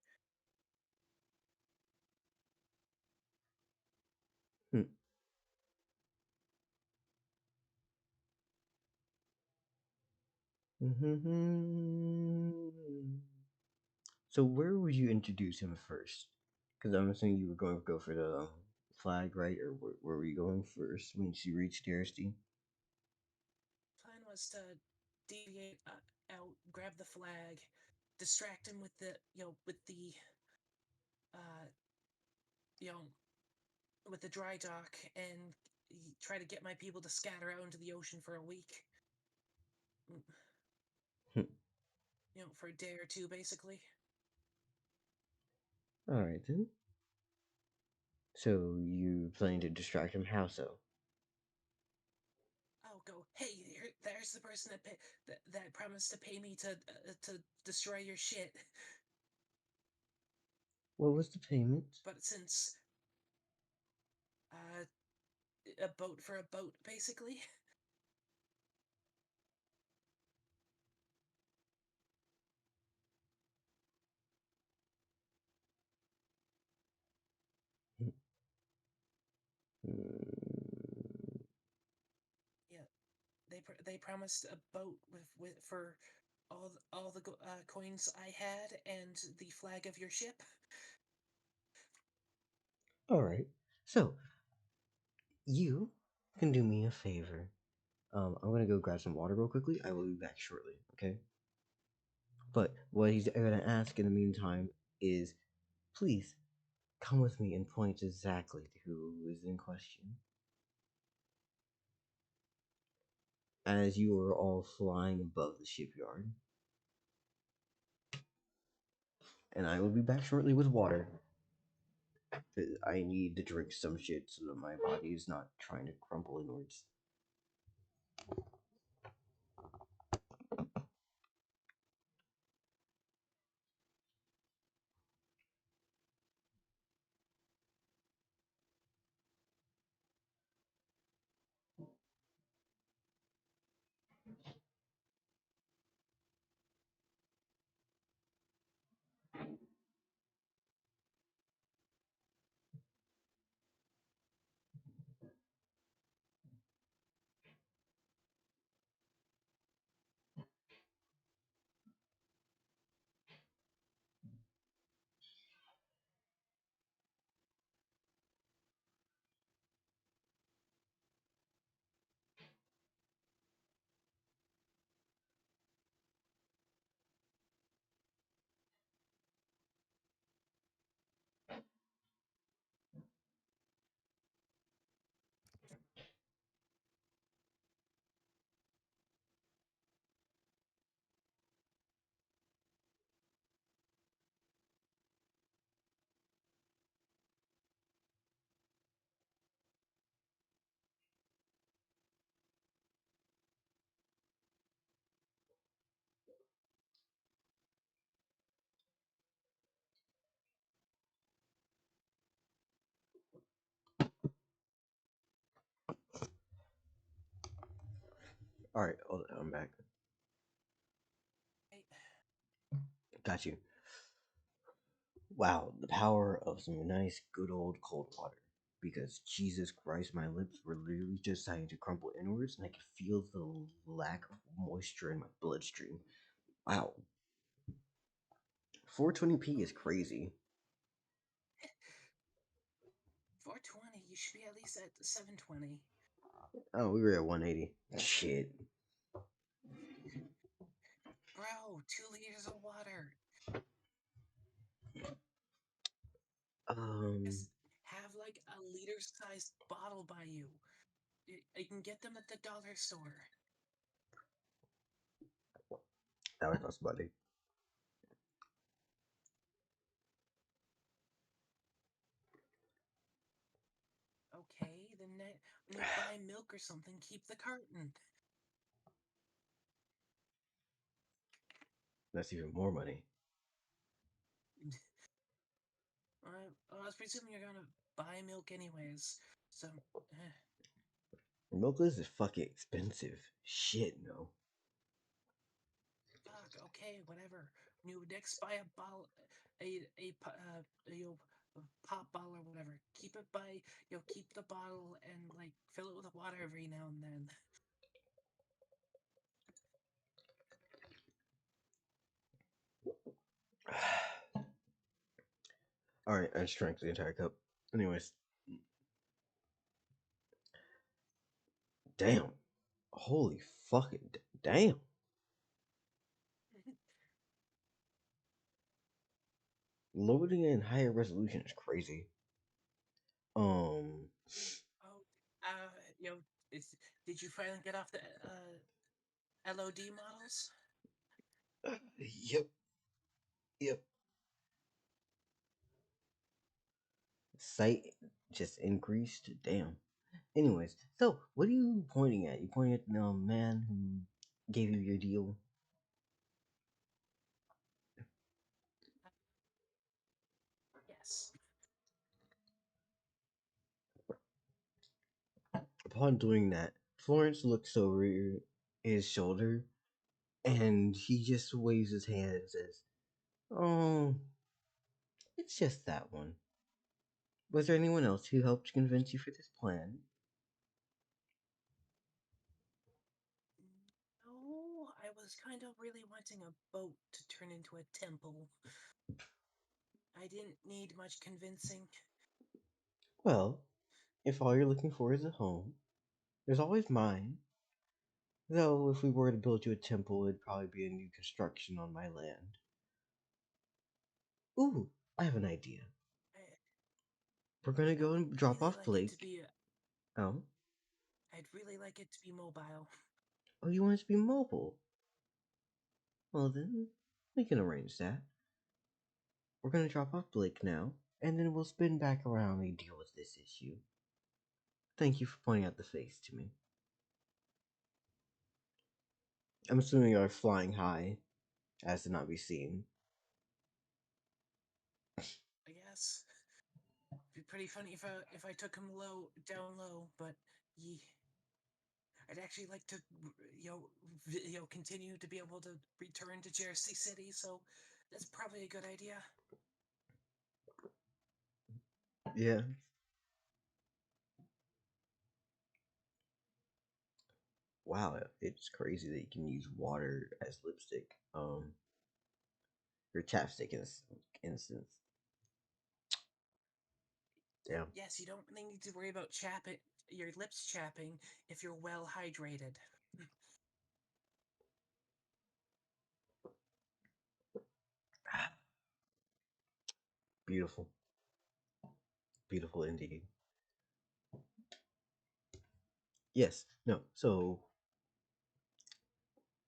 Hmm. So where would you introduce him first? Because I'm assuming you were going to go for the flag, right? Or where were you going first when she reached Jersey? Plan was to deviate out, grab the flag, distract him with the you know, with the dry dock and try to get my people to scatter out into the ocean for a week. Hmm. You know, for a day or two, basically. Alright then. So you planning to distract him? How so? I'll go, hey, there's the person that promised to pay me to destroy your shit. What was the payment? But since a boat for a boat, basically. Hmm. Yeah, they promised a boat with for all the coins I had and the flag of your ship. Alright. So you can do me a favor. I'm gonna go grab some water real quickly. I will be back shortly, okay? But what he's gonna ask in the meantime is, please come with me and point exactly to who is in question. As you are all flying above the shipyard. And I will be back shortly with water. I need to drink some shit so that my body is not trying to crumple inwards. Alright, hold on, I'm back. Got you. Wow, the power of some nice, good old cold water. Because Jesus Christ, my lips were literally just starting to crumple inwards, and I could feel the lack of moisture in my bloodstream. Wow. 420p is crazy. 420. You should be at least at 720. Oh, we were at 180. Shit. Bro, 2 liters of water. Just have like a liter-sized bottle by you. You can get them at the dollar store. That was us, buddy. Okay, then when you buy milk or something, keep the carton. That's even more money. I was presuming you're gonna buy milk anyways, so. Milk is fucking expensive. Shit, no. Fuck. Okay, whatever. When you next buy a bottle, a pop bottle or whatever, keep it by keep the bottle and like fill it with water every now and then. Alright, I just drank the entire cup. Anyways. Damn. Holy fucking damn. Loading in higher resolution is crazy. Oh, you know, did you finally get off the LOD models? Yep. Yep. Sight just increased. Damn. Anyways, so what are you pointing at? You pointing at the man who gave you your deal? Yes. Upon doing that, Florence looks over his shoulder and he just waves his hand and says, "Oh, it's just that one. Was there anyone else who helped convince you for this plan?" No, I was kind of really wanting a boat to turn into a temple. I didn't need much convincing. Well, if all you're looking for is a home, there's always mine. Though, if we were to build you a temple, it'd probably be a new construction on my land. Ooh, I have an idea. We're gonna go and drop Really off like Blake. it to be. Oh? I'd really like it to be mobile. Oh, you want it to be mobile? Well then, we can arrange that. We're gonna drop off Blake now, and then we'll spin back around and deal with this issue. Thank you for pointing out the face to me. I'm assuming you are flying high, as to not be seen. I guess. It'd be pretty funny if I took him down low, but I'd actually like to continue to be able to return to Jersey City, so that's probably a good idea. Yeah. Wow, it's crazy that you can use water as lipstick. Or chapstick in this instance. Damn. Yes, you don't need to worry about your lips chapping if you're well hydrated. Beautiful. Beautiful indeed. Yes. No. So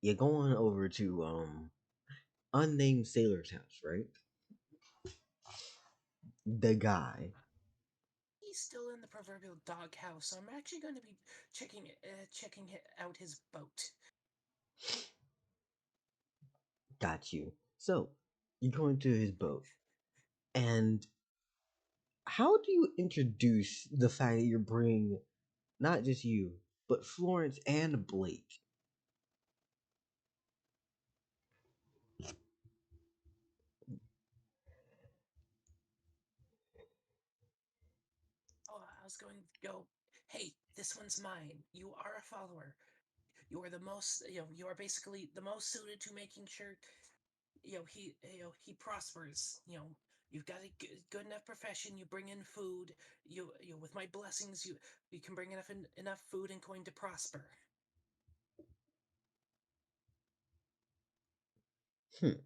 you're going over to unnamed sailor's house, right? The guy. He's still in the proverbial doghouse, so I'm actually going to be checking out his boat. Got you. So you go into his boat, and how do you introduce the fact that you're bringing not just you, but Florence and Blake? Oh, I was going to go, hey, this one's mine. You are a follower. You are the most, you are basically the most suited to making sure, he prospers. You've got a good enough profession. You bring in food. With my blessings, you can bring enough food and coin to prosper. Hmm.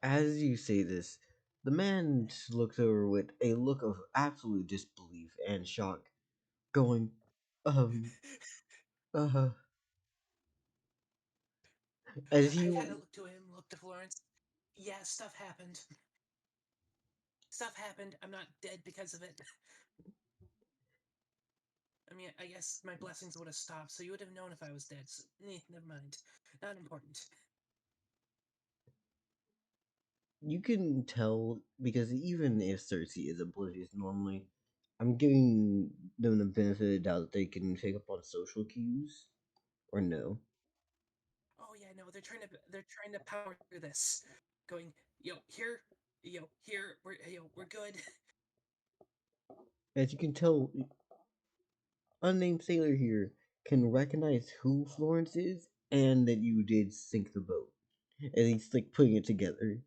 As you say this, the man looks over with a look of absolute disbelief and shock, going, uh, as I he, kind of look to him, look to Florence. Yeah, stuff happened. Stuff happened. I'm not dead because of it. I mean, I guess my blessings would have stopped, so you would have known if I was dead. So, never mind. Not important. you can tell, because even if Circe is oblivious normally, I'm giving them the benefit of the doubt that they can pick up on social cues, or no. Oh yeah, no, they're trying to power through this. Going, here, here, we're good. As you can tell, unnamed sailor here can recognize who Florence is and that you did sink the boat. And he's like putting it together.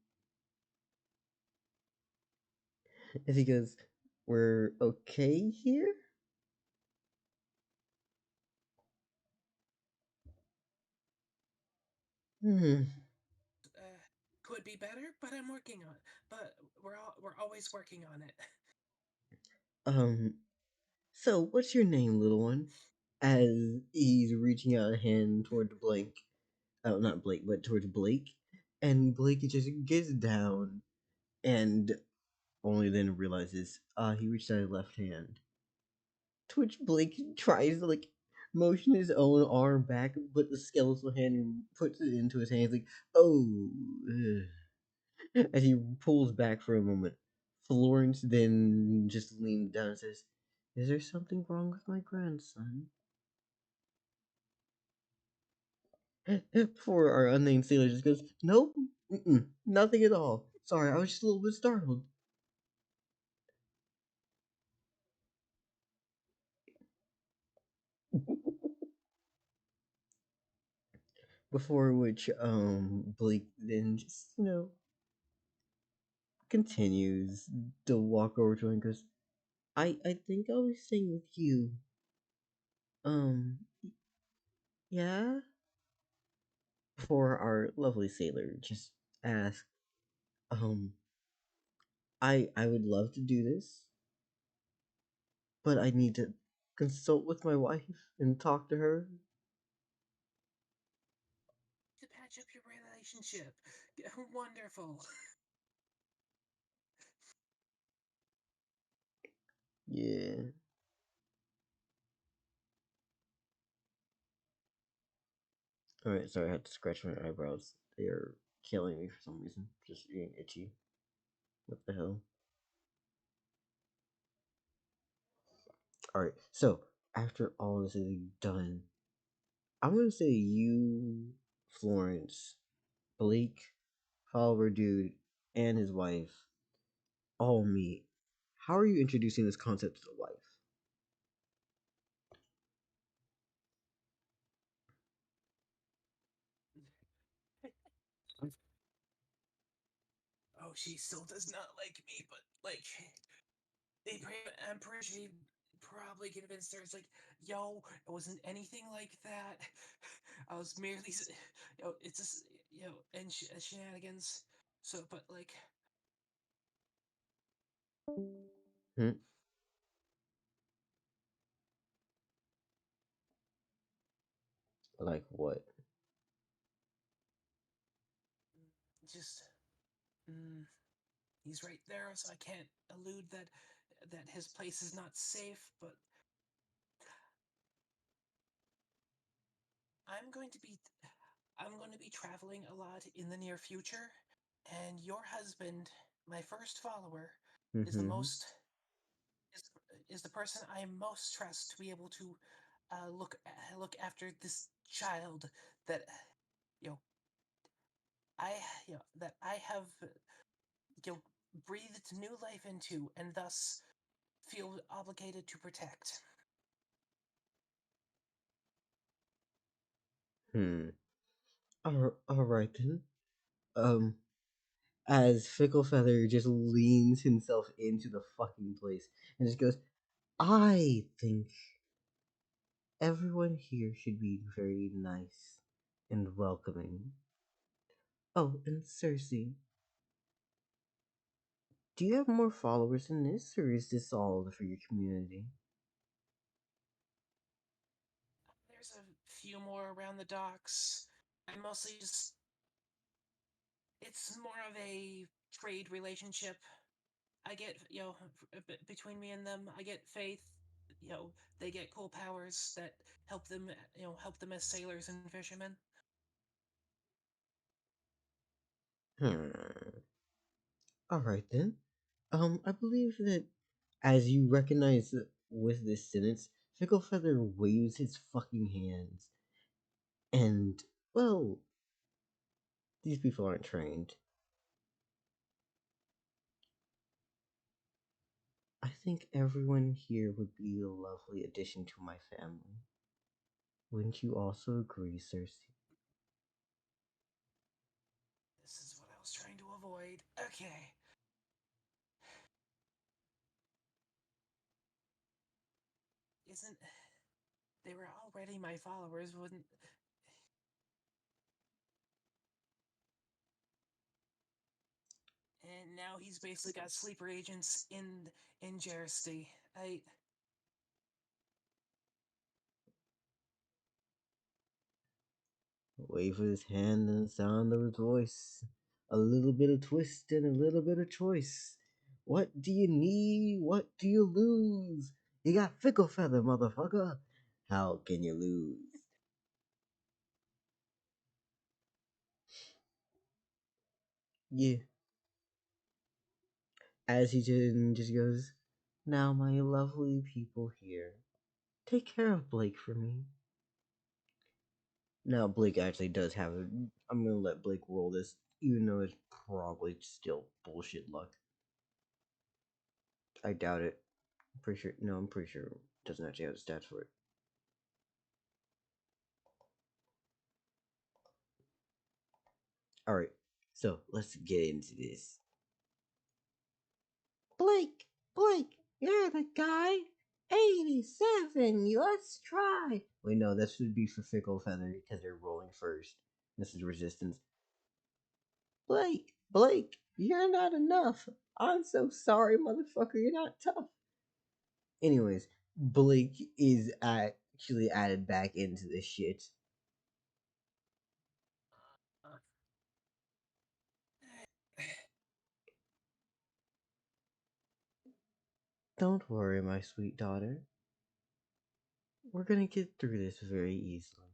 As he goes, "We're okay here?" Hmm. Could be better, but I'm working on. But we're always working on it. Um. So, what's your name, little one? As he's reaching out a hand towards Blake. Oh, not Blake, but towards Blake. And Blake just gets down and only then realizes he reached out his left hand. To which Blake tries to motion his own arm back, but the skeletal hand puts it into his hands like, oh. As he pulls back for a moment, Florence then just leans down and says, is there something wrong with my grandson? For our unnamed sailor just goes, nope, nothing at all. Sorry, I was just a little bit startled. Before which, Blake then just, continues to walk over to him and goes, I think I was staying with you. Um, yeah? Before our lovely sailor just asked, um, I would love to do this, but I need to consult with my wife and talk to her. To patch up your relationship. Wonderful. Yeah. Alright, sorry, I had to scratch my eyebrows. They are killing me for some reason. Just being itchy. What the hell? Alright, so after all this is done, I'm gonna say you, Florence, Blake, follower dude, and his wife all meet. How are you introducing this concept to the wife? Oh, she still does not like me, but I'm pretty sure he probably convinced her. It's like, yo, it wasn't anything like that. I was merely, it's just, and shenanigans. So, but Hmm? Like what? just, mm, he's right there, so I can't allude that his place is not safe. But I'm going to be, I'm going to be traveling a lot in the near future, and your husband, my first follower, is the Mm-hmm. most is, is the person I most trust to be able to look after this child that you know I that I have breathed new life into and thus feel obligated to protect. Hmm. Alright then. Um, as Fickle Feather just leans himself into the fucking place and just goes, I think everyone here should be very nice and welcoming. Oh, and Circe, do you have more followers than this, or is this all for your community? There's a few more around the docks. I mostly just it's more of a trade relationship. I get, between me and them, I get faith. They get cool powers that help them as sailors and fishermen. Hmm. Alright then. I believe that as you recognize with this sentence, Fickle Feather waves his fucking hands. And, well, these people aren't trained. I think everyone here would be a lovely addition to my family. Wouldn't you also agree, Circe? This is what I was trying to avoid. Okay. Isn't they were already my followers, wouldn't And now he's basically got sleeper agents in Jersey. Wave of his hand and the sound of his voice. A little bit of twist and a little bit of choice. What do you need? What do you lose? You got Fickle Feather, motherfucker. How can you lose? Yeah. As he just goes, now my lovely people here, take care of Blake for me. Now Blake actually does have a. I'm gonna let Blake roll this, even though it's probably still bullshit luck. I doubt it. I'm pretty sure. No, I'm pretty sure it doesn't actually have the stats for it. All right, so let's get into this. Blake, you're the guy. 87. Let's try. Wait, no, that should be for Fickle Feather because they're rolling first. This is resistance. Blake, you're not enough. I'm so sorry, motherfucker. You're not tough. Anyways, Blake is actually added back into this shit. Don't worry, my sweet daughter. We're gonna get through this very easily.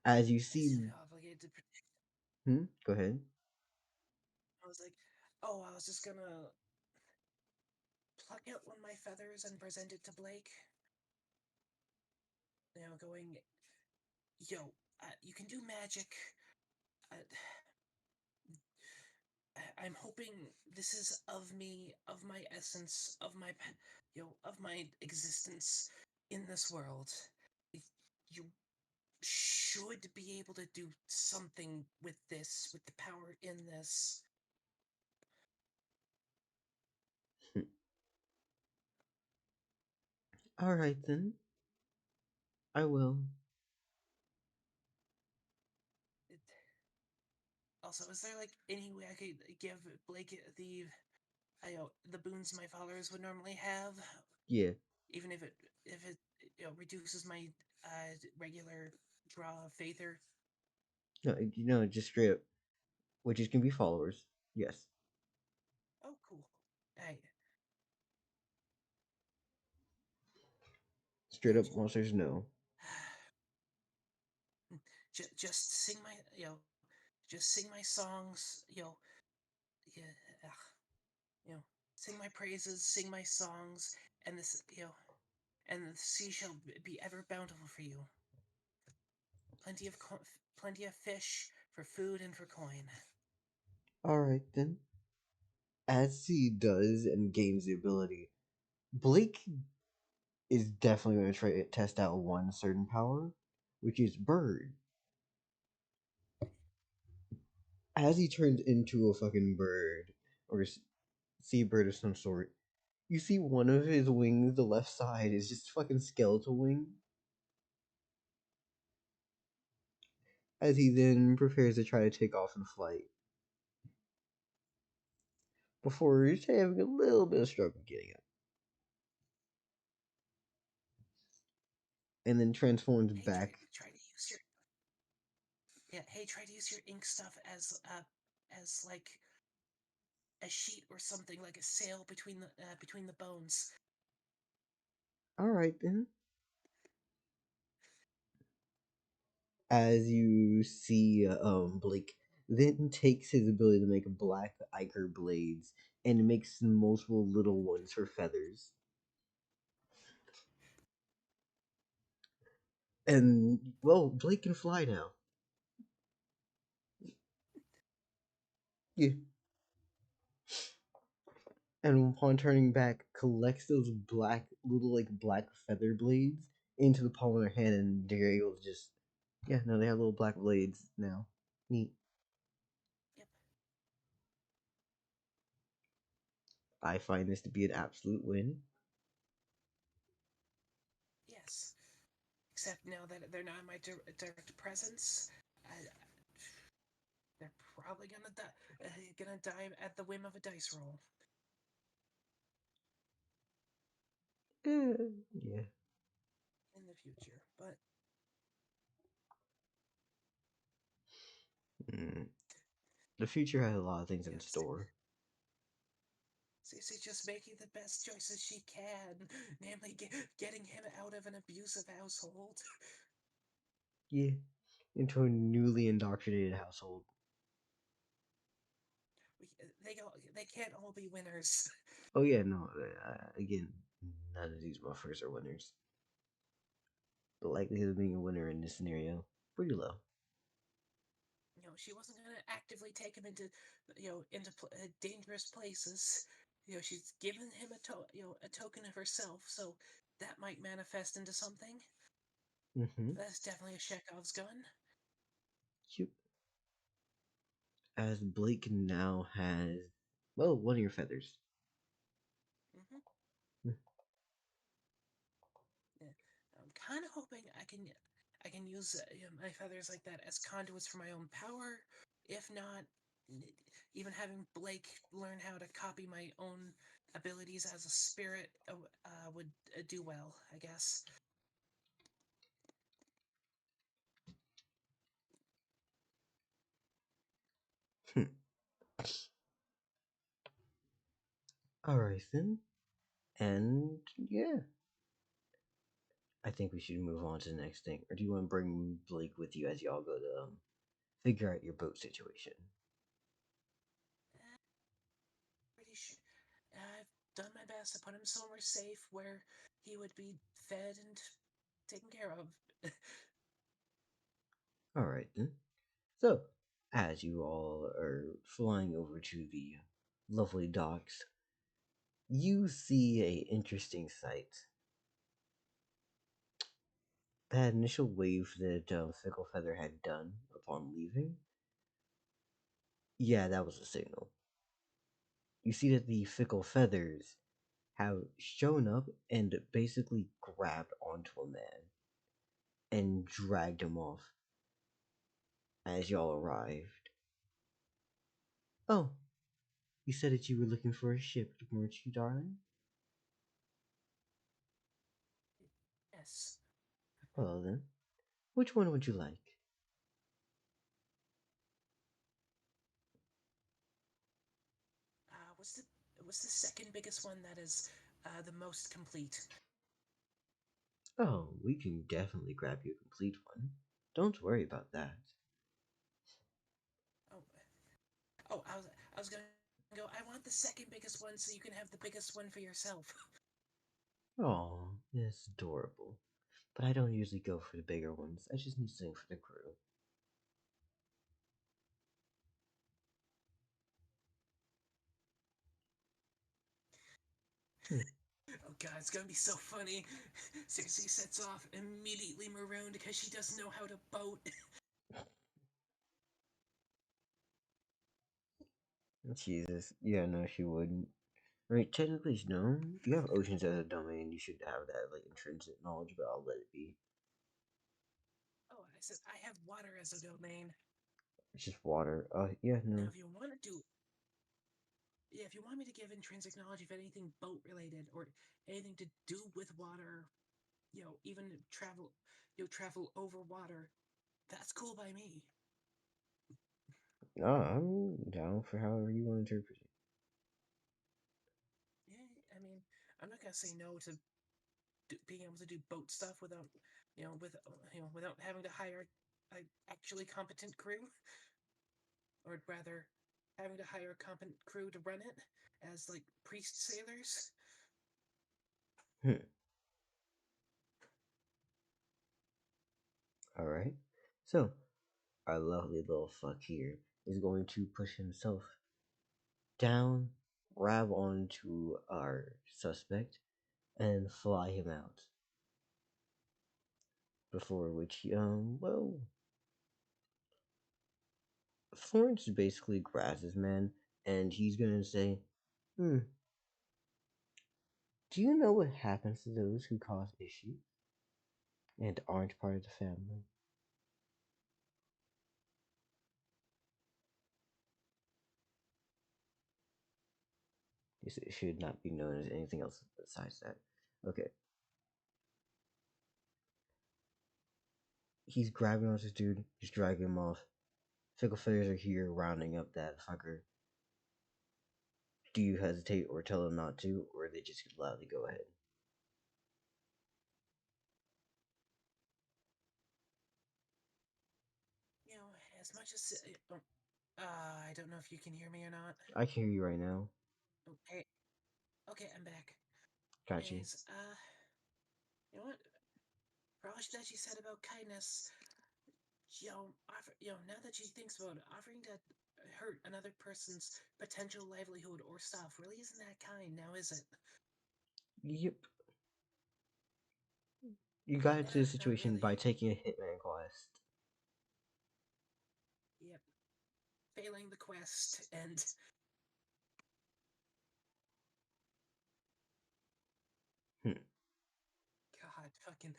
As you see. Obligated to protect. Go ahead. I was like, oh, I was just gonna pluck out one of my feathers and present it to Blake. Going, yo, you can do magic. I'm hoping this is of me, of my essence, of my existence in this world. You should be able to do something with this, with the power in this. Alright then. I will. Also, is there any way I could give Blake the boons my followers would normally have? Yeah. Even if it reduces my regular draw of Faither? No, just straight up. Which is can be followers. Yes. Oh, cool. Hey. Straight up monsters, no. Just sing my songs, yeah, sing my praises, sing my songs, and and the sea shall be ever bountiful for you. Plenty of fish for food and for coin. Alright then. As he does and gains the ability, Blake is definitely going to try to test out one certain power, which is Bird. As he turns into a fucking bird, or seabird of some sort, you see one of his wings, the left side, is just fucking skeletal wing. As he then prepares to try to take off in flight. Before he's having a little bit of struggle getting up. And then transforms back. Try to use your try to use your ink stuff as like a sheet or something, like a sail between the bones. Alright then. As you see, Blake then takes his ability to make black ichor blades and makes multiple little ones for feathers. And, well, Blake can fly now. Yeah. And upon turning back, collects those black feather blades into the palm of their hand, and they're able to just, yeah, no, they have little black blades now. Neat. Yep. I find this to be an absolute win. Yes. Except now that they're not in my direct presence, they're probably gonna die at the whim of a dice roll. Yeah. In the future, but The future has a lot of things in yes, store. She's just making the best choices she can, namely getting him out of an abusive household. Yeah, into a newly indoctrinated household. They can't all be winners. Oh yeah, no. Again, none of these buffers are winners. The likelihood of being a winner in this scenario pretty low. She wasn't gonna actively take him into, dangerous places. She's given him a token of herself, so that might manifest into something. That's definitely a Chekhov's gun. Cute. As Blake now has, well, one of your feathers. Yeah. I'm kind of hoping I can use my feathers like that as conduits for my own power. If not, even having Blake learn how to copy my own abilities as a spirit would do well, I guess. Alright then. And yeah. I think we should move on to the next thing. Or do you want to bring Blake with you as y'all go to figure out your boat situation? Pretty sure I've done my best to put him somewhere safe where he would be fed and taken care of. Alright then. So, as you all are flying over to the lovely docks, you see a interesting sight. That initial wave that Fickle Feather had done upon leaving, yeah, that was a signal. You see that the Fickle Feathers have shown up and basically grabbed onto a man and dragged him off as y'all arrived. Oh, you said that you were looking for a ship, weren't you, darling? Yes. Well then, which one would you like? What's the second biggest one that is the most complete? Oh, we can definitely grab you a complete one. Don't worry about that. I was gonna go. I want the second biggest one, so you can have the biggest one for yourself. Oh, it's adorable. But I don't usually go for the bigger ones. I just need something for the crew. Oh god, it's gonna be so funny. Circe sets off immediately marooned because she doesn't know how to boat. Jesus. Yeah, no, she wouldn't. I mean, technically, no. You have oceans as a domain. You should have that, like, intrinsic knowledge, but I'll let it be. Oh, I said I have water as a domain. It's just water. Yeah, no. Now, if you want to do, yeah, if you want me to give intrinsic knowledge of anything boat related or anything to do with water, even travel over water, that's cool by me. No, I'm down for however you want to interpret it. Yeah, I mean, I'm not gonna say no to being able to do boat stuff without, without having to hire an actually competent crew, or rather, having to hire a competent crew to run it as like priest sailors. Alright. So, our lovely little fuck here is going to push himself down, grab onto our suspect, and fly him out. Before which, well, Florence basically grabs this man, and he's gonna say, do you know what happens to those who cause issues? and aren't part of the family. It should not be known as anything else besides that. Okay. He's grabbing on this dude, he's dragging him off. Fickle Feathers are here rounding up that fucker. Do you hesitate or tell them not to, or they just loudly go ahead? You know, as much as I don't know if you can hear me or not. I can hear you right now. Okay, okay, I'm back. Got you. Anyways, you know what? For all that she said about kindness, now that she thinks about it, offering to hurt another person's potential livelihood or stuff really isn't that kind, now is it? Yep. You got into the Nah, not situation really. by taking a hitman quest. Yep. Failing the quest and God, fucking,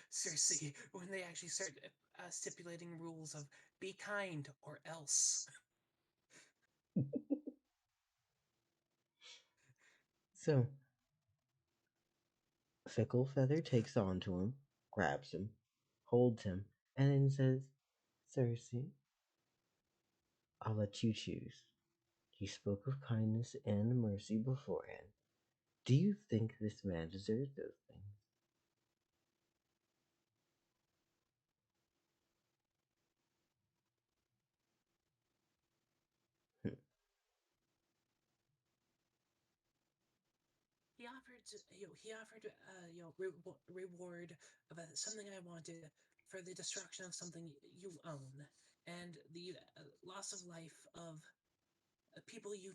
Circe, when they actually start stipulating rules of be kind or else. So, Fickle Feather takes on to him, grabs him, holds him, and then says, Circe, I'll let you choose. You spoke of kindness and mercy beforehand. Do you think this man deserves those things? He offered reward of something I wanted for the destruction of something you own and the loss of life of people you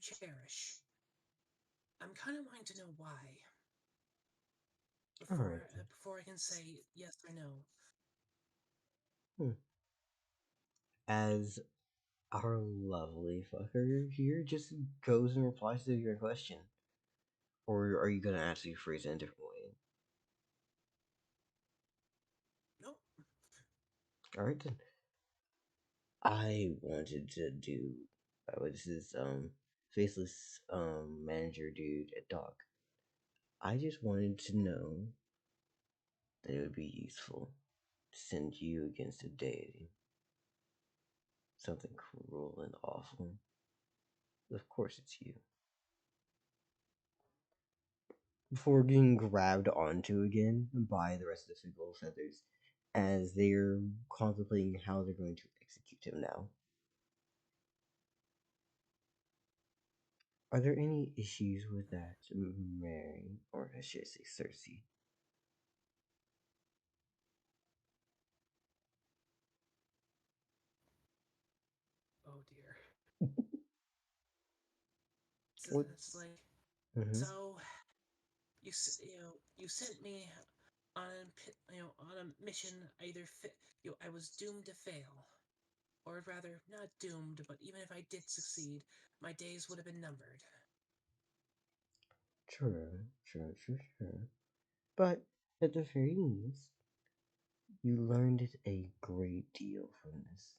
cherish. I'm kind of wanting to know why before I can say yes or no. As our lovely fucker here just goes and replies to your question. Or are you going to actually phrase it in a different way? Nope. Alright then. I wanted to do this is faceless manager dude at Doc. I just wanted to know that it would be useful to send you against a deity. Something cruel and awful. Of course it's you. Before getting grabbed onto again by the rest of the Fickle Feathers as they're contemplating how they're going to execute him now. Are there any issues with that, Mary, or I should say Circe? Oh dear. What? It's like, Mm-hmm. so you sent me on on a mission. I was doomed to fail, or rather, not doomed, but even if I did succeed, my days would have been numbered. True. But at the very least, you learned a great deal from this.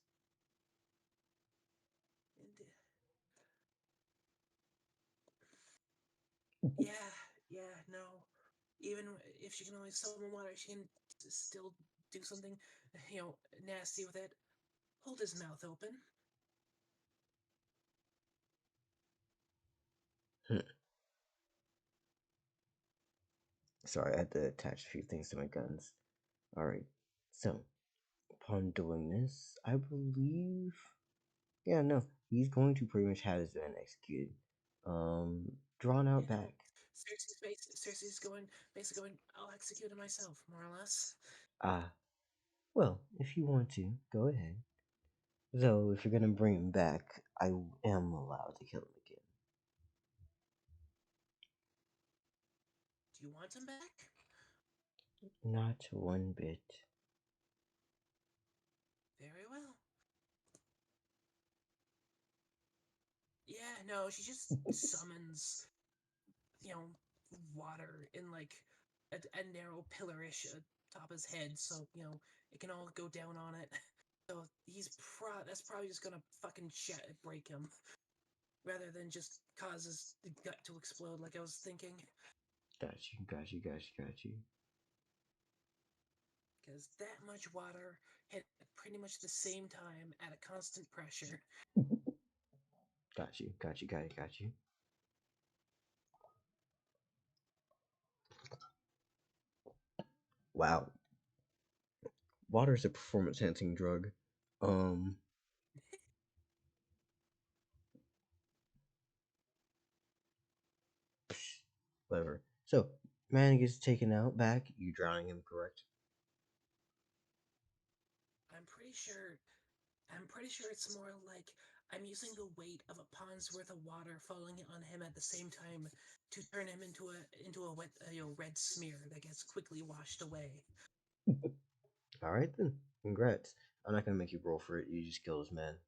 And, no. Even if she can only summon water, she can still do something, nasty with it. Hold his mouth open. Sorry, I had to attach a few things to my guns. Alright, so, upon doing this, I believe... Yeah, no, he's going to pretty much have his man executed. Drawn out back. Circe's basically going, I'll execute it myself, more or less. Well, if you want to, go ahead. Though, if you're gonna bring him back, I am allowed to kill him again. Do you want him back? Not one bit. Very well. Yeah, no, she just summons, water in, a narrow pillarish top his head, so it can all go down on it. So that's probably just gonna fucking break him, rather than just cause the gut to explode like I was thinking. Got you. Because that much water hit at pretty much the same time at a constant pressure. Got you. Wow. Water is a performance enhancing drug. Whatever. So, man gets taken out back. You drowning him, correct? I'm pretty sure it's more like I'm using the weight of a pond's worth of water falling on him at the same time to turn him into a wet red smear that gets quickly washed away. All right then. Congrats. I'm not gonna make you roll for it. You just killed this man.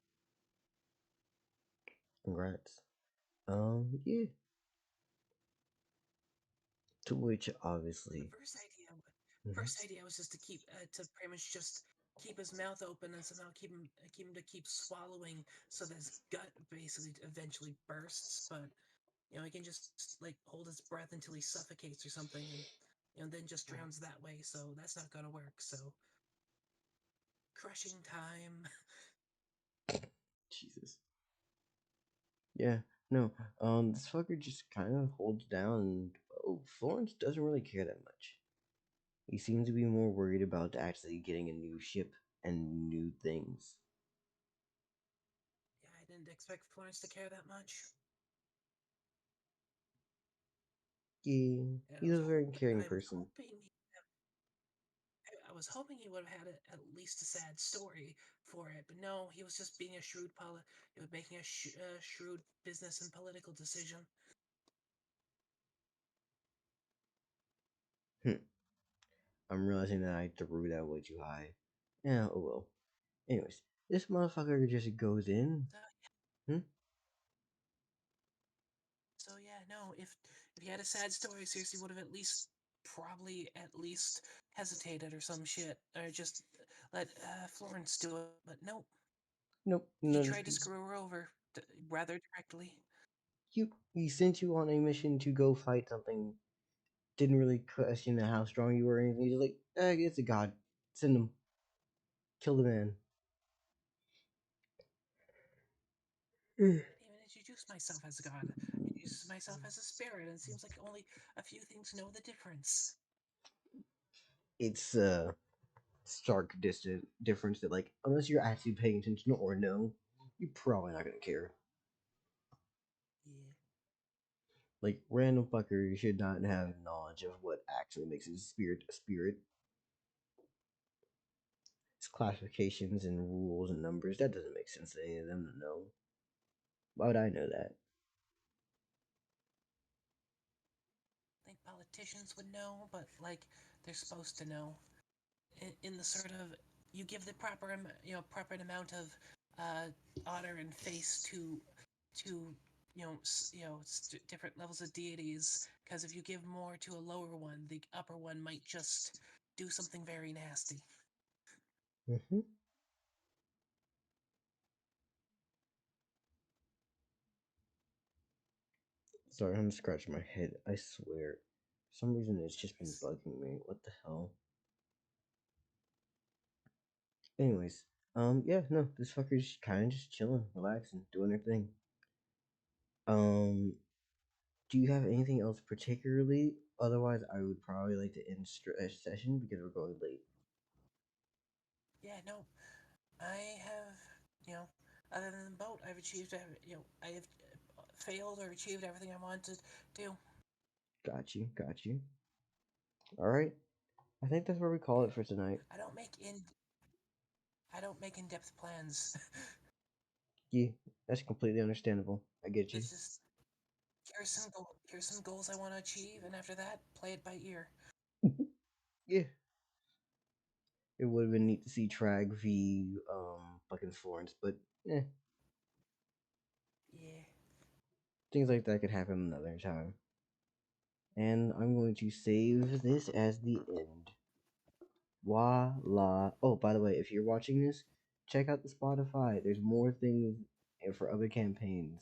Congrats. Yeah. To which obviously. The first idea was just to to pretty much just keep his mouth open and somehow keep him to keep swallowing so that his gut basically eventually bursts. But he can just like hold his breath until he suffocates or something, and then just drowns that way. So that's not gonna work. So crushing time. Jesus. Yeah. No. This fucker just kind of holds down. And, Florence doesn't really care that much. He seems to be more worried about actually getting a new ship and new things. Yeah, I didn't expect Florence to care that much. Yeah, he's a very caring person. I was hoping he would have had at least a sad story for it, but no, he was just being a he was making a shrewd business and political decision. I'm realizing that I threw that way too high. Yeah, oh well. Anyways, this motherfucker just goes in. So yeah, no, if he had a sad story, Circe would have probably at least hesitated or some shit, or just let Florence do it. But nope, Nope. he tried to screw her over rather directly. He sent you on a mission to go fight something. Didn't really question how strong you were or anything. He's like, it's a god. Send him. Kill the man. I didn't even introduce myself as a god. I introduced myself as a spirit, and it seems like only a few things know the difference. It's stark difference that, like, unless you're actually paying attention or know, you're probably not gonna care. Yeah. Like, random fucker should not have knowledge of what actually makes his spirit a spirit. It's classifications and rules and numbers. That doesn't make sense to any of them to know. Why would I know that? I think politicians would know, but like they're supposed to know. In the sort of you give the proper amount of honor and face to different levels of deities, because if you give more to a lower one, the upper one might just do something very nasty. Sorry, I'm scratching my head. I swear. For some reason, it's just been bugging me. What the hell? Anyways, yeah, no, this fucker's kind of just chilling, relaxing, doing their thing. Do you have anything else particularly? Otherwise, I would probably like to end session because we're going late. Yeah, no, I have, other than the boat, I've achieved, I have failed or achieved everything I wanted to do. Got you. All right, I think that's where we call it for tonight. I don't make in-depth plans. Yeah, that's completely understandable. I get you. It's just here's some goals I want to achieve, and after that, play it by ear. Yeah. It would have been neat to see Trag v fucking Florence, but Yeah. things like that could happen another time. And I'm going to save this as the end. Voila. Oh, by the way, if you're watching this, check out the Spotify. There's more things for other campaigns.